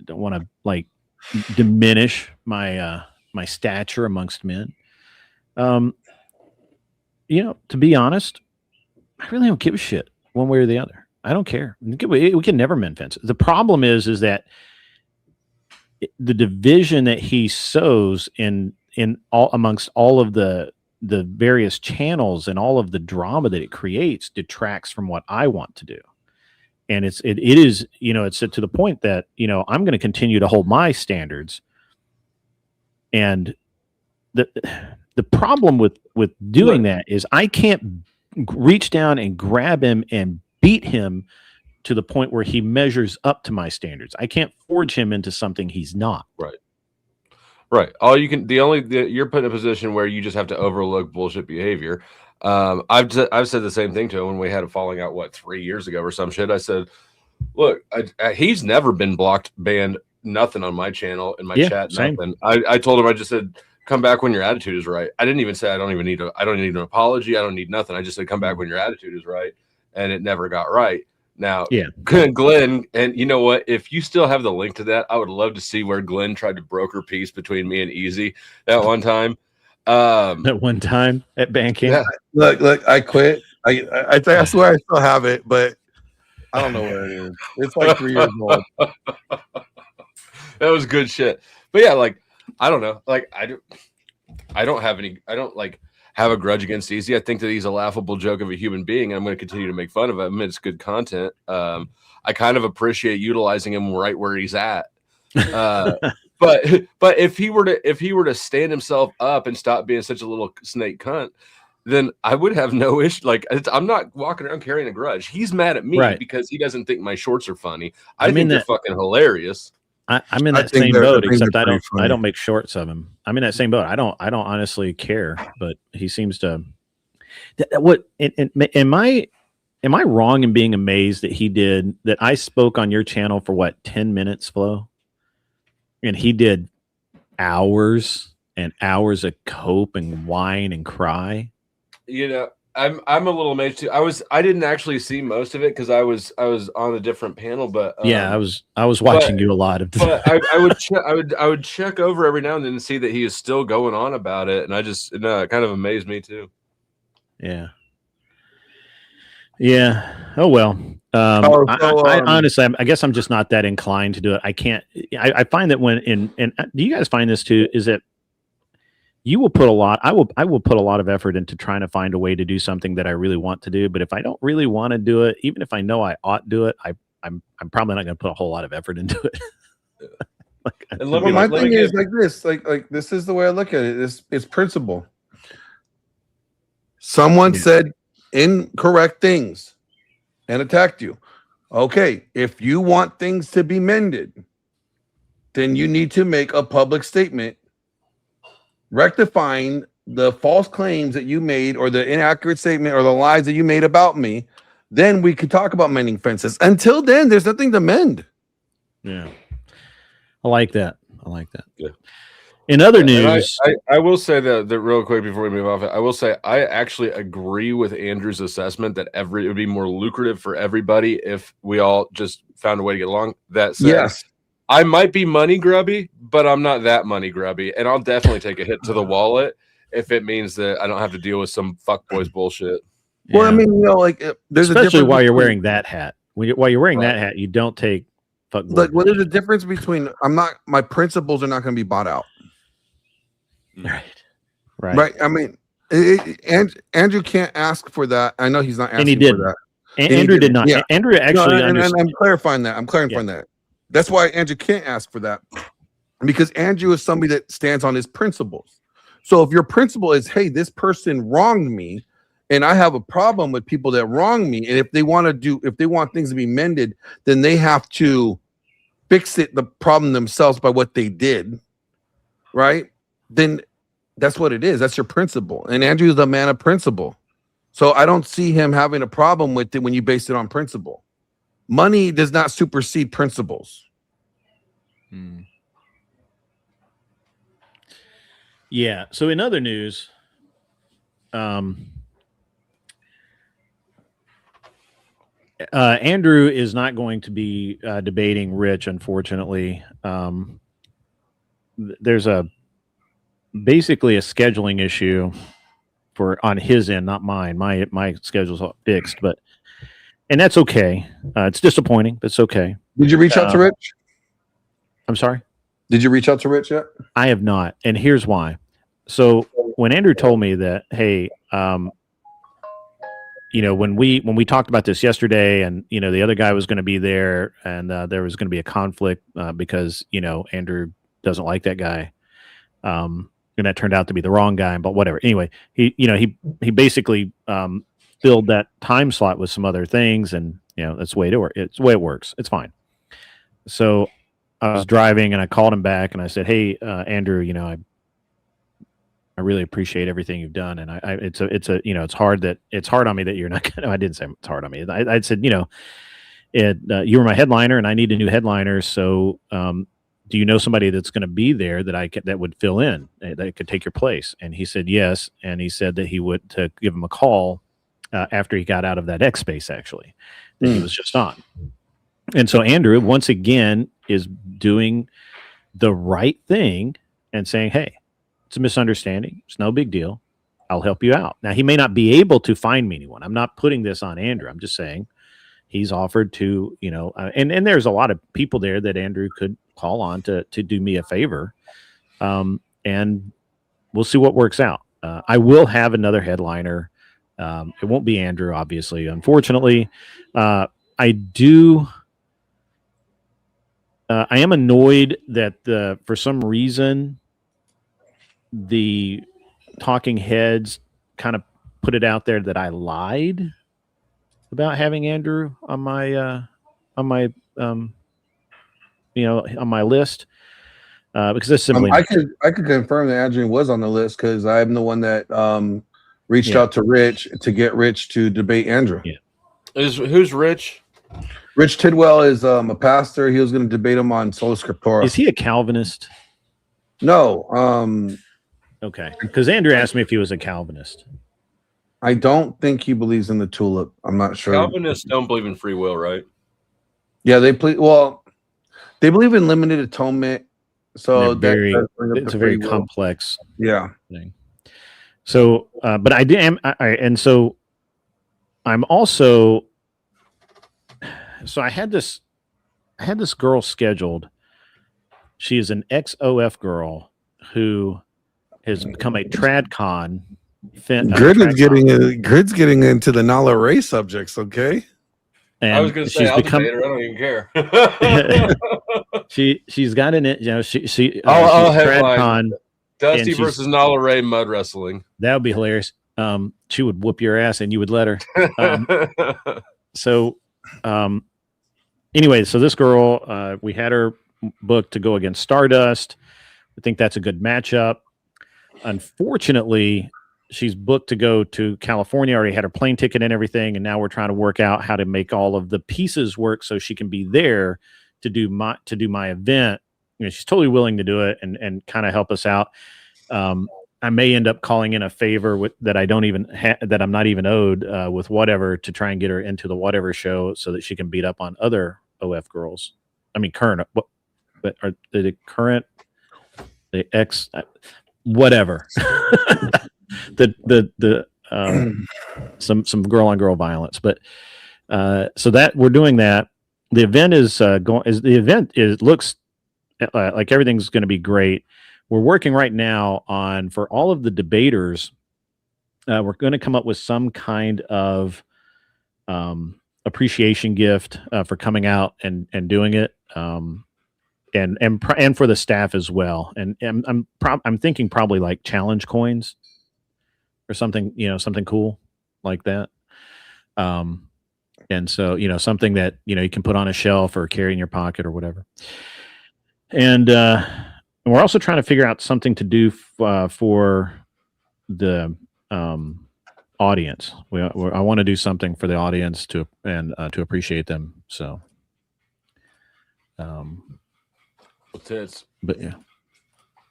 to, like, diminish my my stature amongst men. To be honest, I really don't give a shit one way or the other. I don't care. We can never mend fences. The problem is that the division that he sows in all amongst all of the various channels and all of the drama that it creates detracts from what I want to do. And it is, it's to the point that, I'm going to continue to hold my standards. And the problem with doing that is I can't reach down and grab him and beat him to the point where he measures up to my standards. I can't forge him into something he's not. Right. All you can, you're put in a position where you just have to overlook bullshit behavior. I've said the same thing to him when we had a falling out, 3 years ago or some shit. I said, look, he's never been blocked, banned, nothing on my channel, in my chat, same. nothing. I told him, I just said, come back when your attitude is right. I didn't even say I don't need an apology. I don't need nothing. I just said, come back when your attitude is right. And it never got right. Now, Glenn, and you know what? If you still have the link to that, I would love to see where Glenn tried to broker peace between me and Easy that one time. That one time at Bandcamp. Yeah. Look, I quit. I swear I still have it, but I don't know where it is. It's like 3 years old. That was good shit. But yeah, like, I don't know. Like, I don't have a grudge against Easy. I think that he's a laughable joke of a human being, and I'm going to continue to make fun of him. It's good content. I kind of appreciate utilizing him right where he's at. But if he were to stand himself up and stop being such a little snake cunt, then I would have no issue. Like, I'm not walking around carrying a grudge. He's mad at me because he doesn't think my shorts are funny. I think they're fucking hilarious. I'm in that same boat, except I don't make shorts of him. I'm in that same boat. I don't honestly care, but he seems to. Am I wrong in being amazed that I spoke on your channel for 10 minutes, Flo? And he did hours and hours of cope and whine and cry. I'm a little amazed too. I didn't actually see most of it because I was on a different panel, but Yeah, I was watching you a lot of. But I would check over every now and then and see that he is still going on about it, and it kind of amazed me too. Yeah. Yeah. Oh well. I honestly, I guess I'm just not that inclined to do it. I can't. I find that when do you guys find this too? Is that you will put a lot. I will put a lot of effort into trying to find a way to do something that I really want to do. But if I don't really want to do it, even if I know I ought to do it, I'm probably not going to put a whole lot of effort into it. My thing is like this. Like this is the way I look at it. It's principle. Someone said incorrect things and attacked you. Okay, if you want things to be mended, then you need to make a public statement rectifying the false claims that you made or the inaccurate statement or the lies that you made about me. Then we could talk about mending fences. Until then, there's nothing to mend. Yeah. I like that. Yeah. In other news, I will say that real quick before we move off it, I will say I actually agree with Andrew's assessment that it would be more lucrative for everybody if we all just found a way to get along. That said, yes, I might be money grubby, but I'm not that money grubby, and I'll definitely take a hit to the wallet if it means that I don't have to deal with some fuckboys bullshit. Well, I mean, like there's especially while you're wearing that hat. While you're wearing that hat, you don't take fuck. Like, what is the difference between my principles are not going to be bought out. Right. I mean, Andrew can't ask for that. I know he's not asking and he did. for that. Andrew did not. Yeah. Andrew actually. No, and I'm clarifying that. That. That's why Andrew can't ask for that, because Andrew is somebody that stands on his principles. So if your principle is, hey, this person wronged me, and I have a problem with people that wrong me, and if they want things to be mended, then they have to fix the problem themselves by what they did, right? Then that's what it is. That's your principle. And Andrew is a man of principle. So I don't see him having a problem with it when you base it on principle. Money does not supersede principles. Yeah. So in other news, Andrew is not going to be debating Rich, unfortunately. There's basically a scheduling issue on his end, not mine. My schedule's all fixed, and that's okay. It's disappointing, but it's okay. Did you reach out to Rich? I'm sorry? Did you reach out to Rich yet? I have not, and here's why. So when Andrew told me that, hey, when we talked about this yesterday, and the other guy was going to be there, and there was going to be a conflict because Andrew doesn't like that guy, and that turned out to be the wrong guy. But whatever. Anyway, he basically filled that time slot with some other things, and that's the way it's the way it works. It's fine. So I was driving, and I called him back, and I said, "Hey, Andrew, I really appreciate everything you've done, and it's hard on me that you're not gonna." I didn't say it's hard on me. I said, you were my headliner, and I need a new headliner. So, do you know somebody that's going to be there that would fill in, that could take your place? And he said yes, and he said that he would to give him a call after he got out of that X space, actually, that he was just on. And so Andrew once again is doing the right thing and saying, "Hey, it's a misunderstanding. It's no big deal. I'll help you out." Now, he may not be able to find me anyone. I'm not putting this on Andrew. I'm just saying he's offered to, and there's a lot of people there that Andrew could call on to do me a favor. And we'll see what works out. I will have another headliner. It won't be Andrew, obviously. Unfortunately, I am annoyed that for some reason the talking heads kind of put it out there that I lied about having Andrew on my list, because that's simply I could confirm that Andrew was on the list, because I'm the one that reached out to Rich to get Rich to debate Andrew. Yeah. Who's Rich? Rich Tidwell is a pastor. He was going to debate him on Sola Scriptura. Is he a Calvinist? No. Okay, because Andrew asked me if he was a Calvinist. I don't think he believes in the tulip. I'm not sure. Calvinists don't believe in free will, right? Yeah, they believe in limited atonement. So They're very, does bring up it's the a very free will. complex thing. So, but I did, and so I'm also, so I had this girl scheduled. She is an ex-OF girl who has become a TradCon. Grid's getting into the Nala Ray subjects, okay? And I was going to say, I'll debate her. I don't even care. she's got an, she's I'll headline TradCon. Dusty versus Nala Ray mud wrestling. That would be hilarious. She would whoop your ass and you would let her. Anyway, so this girl, we had her booked to go against Stardust. I think that's a good matchup. Unfortunately, she's booked to go to California, already had her plane ticket and everything, and now we're trying to work out how to make all of the pieces work so she can be there to do my event. You know, she's totally willing to do it and kind of help us out. I may end up calling in a favor that I don't even that I'm not even owed with whatever to try and get her into the whatever show so that she can beat up on other OF girls. I mean, current, but are the current, the ex, whatever. some girl on girl violence, but so that we're doing that. The event is looks like everything's going to be great. We're working right now on, for all of the debaters, we're going to come up with some kind of appreciation gift for coming out and doing it, and for the staff as well. And I'm thinking probably like challenge coins or something, something cool like that. And so, something that, you can put on a shelf or carry in your pocket or whatever. And we're also trying to figure out something to do for the audience. I want to do something for the audience to appreciate them. So, but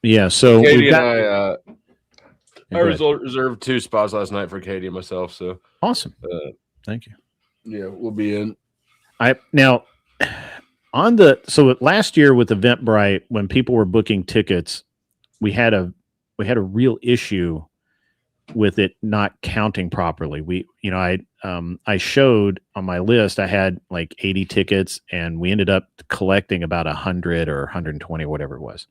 yeah. So Katie we've got, and I reserved 2 spots last night for Katie and myself. So awesome. Thank you. Yeah, we'll be in. So last year with Eventbrite, when people were booking tickets, we had a real issue with it not counting properly. I showed on my list, I had like 80 tickets and we ended up collecting about 100 or 120 or whatever it was.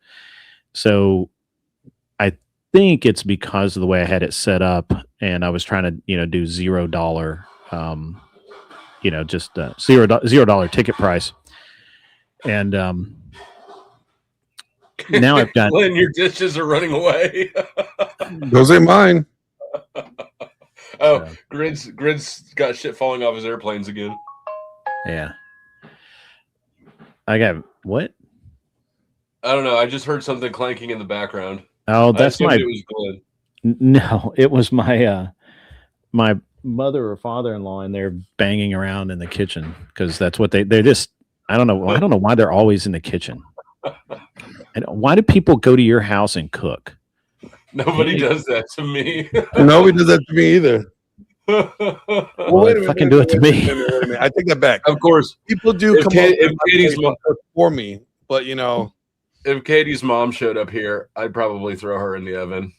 So I think it's because of the way I had it set up and I was trying to, do $0, just $0 ticket price. And now I've got Glenn, your dishes are running away. Those ain't mine. Oh, Grid's got shit falling off his airplanes again. Yeah. I got what? I don't know. I just heard something clanking in the background. Oh, that's it was Glenn. No, it was my my mother or father-in-law, and they're banging around in the kitchen because that's what they're just. I don't know why they're always in the kitchen. And why do people go to your house and cook? Nobody does that to me. Nobody does that to me either. Well, wait a minute, fucking do it to me. Wait a minute. I take that back. Of course, people do if come if Katie's mom for me, but if Katie's mom showed up here, I'd probably throw her in the oven.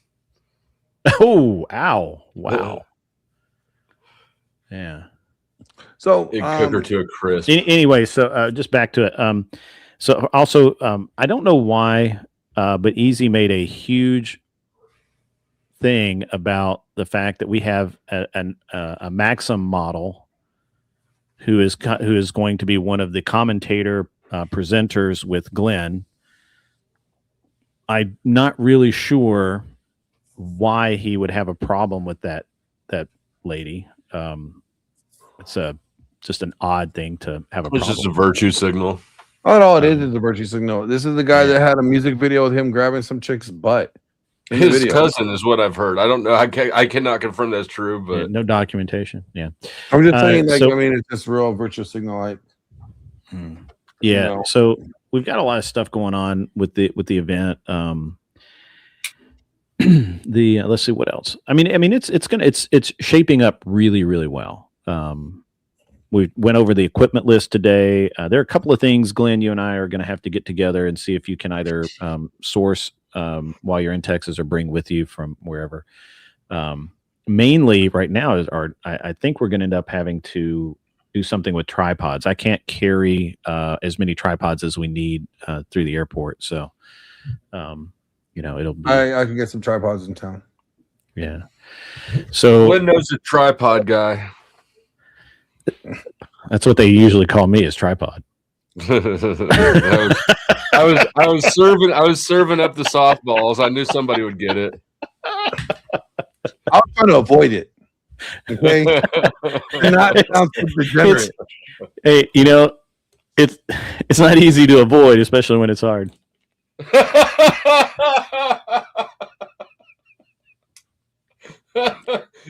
Oh, ow! Wow. Yeah. So cook her to a crisp. Anyway, so just back to it. So also, I don't know why, but Easy made a huge thing about the fact that we have a Maxim model who is going to be one of the commentator presenters with Glenn. I'm not really sure why he would have a problem with that lady. It's just an odd thing to have a problem. It's just a virtue signal. Oh no, it is a virtue signal. This is the guy that had a music video with him grabbing some chick's butt. His cousin is what I've heard. I don't know. I cannot confirm that's true, but no documentation. Yeah, I'm just saying. It's just real virtue signal. Yeah. So we've got a lot of stuff going on with the event. let's see what else. I mean, it's shaping up really, really well. We went over the equipment list today. There are a couple of things, Glenn, you and I are going to have to get together and see if you can either source while you're in Texas or bring with you from wherever. Mainly right now I think we're going to end up having to do something with tripods. I can't carry as many tripods as we need through the airport. So, it'll be. I can get some tripods in town. Yeah. So Glenn knows a tripod guy. That's what they usually call me, is tripod. I was serving up the softballs. I knew somebody would get it. I was trying to avoid it. Okay, not sound degenerate. Hey, it's not easy to avoid, especially when it's hard.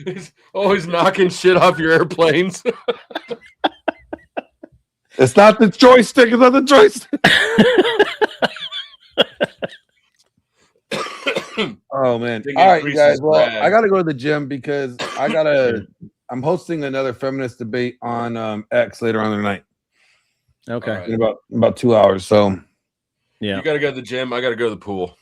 He's always knocking shit off your airplanes. It's not the joystick. It's not the joystick. Oh man! All right, you guys. Well, I got to go to the gym because I'm hosting another feminist debate on X later on tonight. Okay. Right. In about 2 hours. So yeah, you got to go to the gym. I got to go to the pool.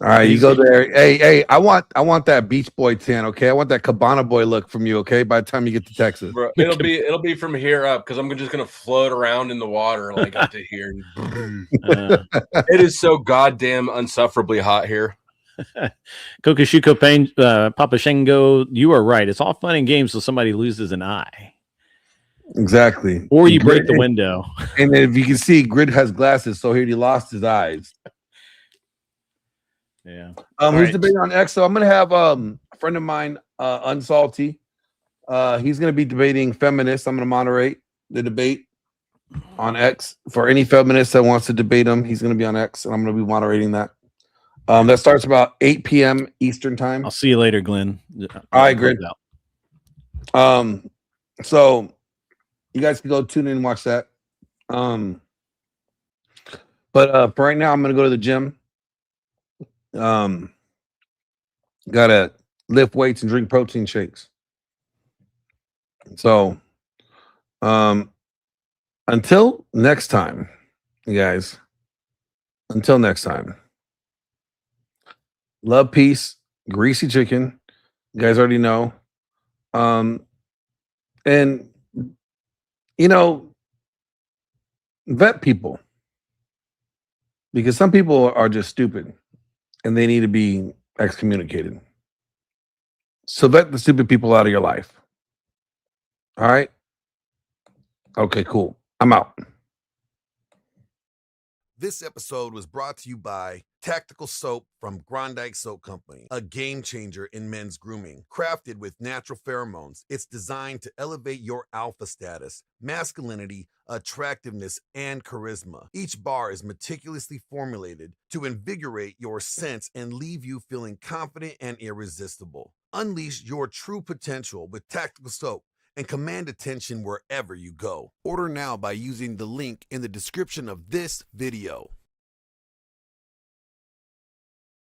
All right, you go there. Hey, I want that Beach Boy tan, okay? I want that Cabana Boy look from you, okay? By the time you get to Texas, bro, it'll be from here up because I'm just gonna float around in the water like up to here. It is so goddamn unsufferably hot here. Kokoshuko Pain, Papa Shengo, you are right. It's all fun and games till somebody loses an eye. Exactly. Or you break the window. And then if you can see, Grid has glasses, so here he lost his eyes. Yeah. Who's debating on X? So I'm gonna have a friend of mine, Unsalty. He's gonna be debating feminists. I'm gonna moderate the debate on X for any feminist that wants to debate him. He's gonna be on X, and I'm gonna be moderating that. That starts about 8 p.m. Eastern time. I'll see you later, Glenn. All right, Grid. So you guys can go tune in and watch that. But for right now, I'm gonna go to the gym. Gotta lift weights and drink protein shakes. So until next time, you guys, until next time, love, peace, greasy chicken. You guys already know. And vet people, because some people are just stupid and they need to be excommunicated. So vet the stupid people out of your life. All right? Okay, cool. I'm out. This episode was brought to you by Tactical Soap from Grondike Soap Company, a game changer in men's grooming. Crafted with natural pheromones, it's designed to elevate your alpha status, masculinity, attractiveness, and charisma. Each bar is meticulously formulated to invigorate your sense and leave you feeling confident and irresistible. Unleash your true potential with Tactical Soap and command attention wherever you go. Order now by using the link in the description of this video.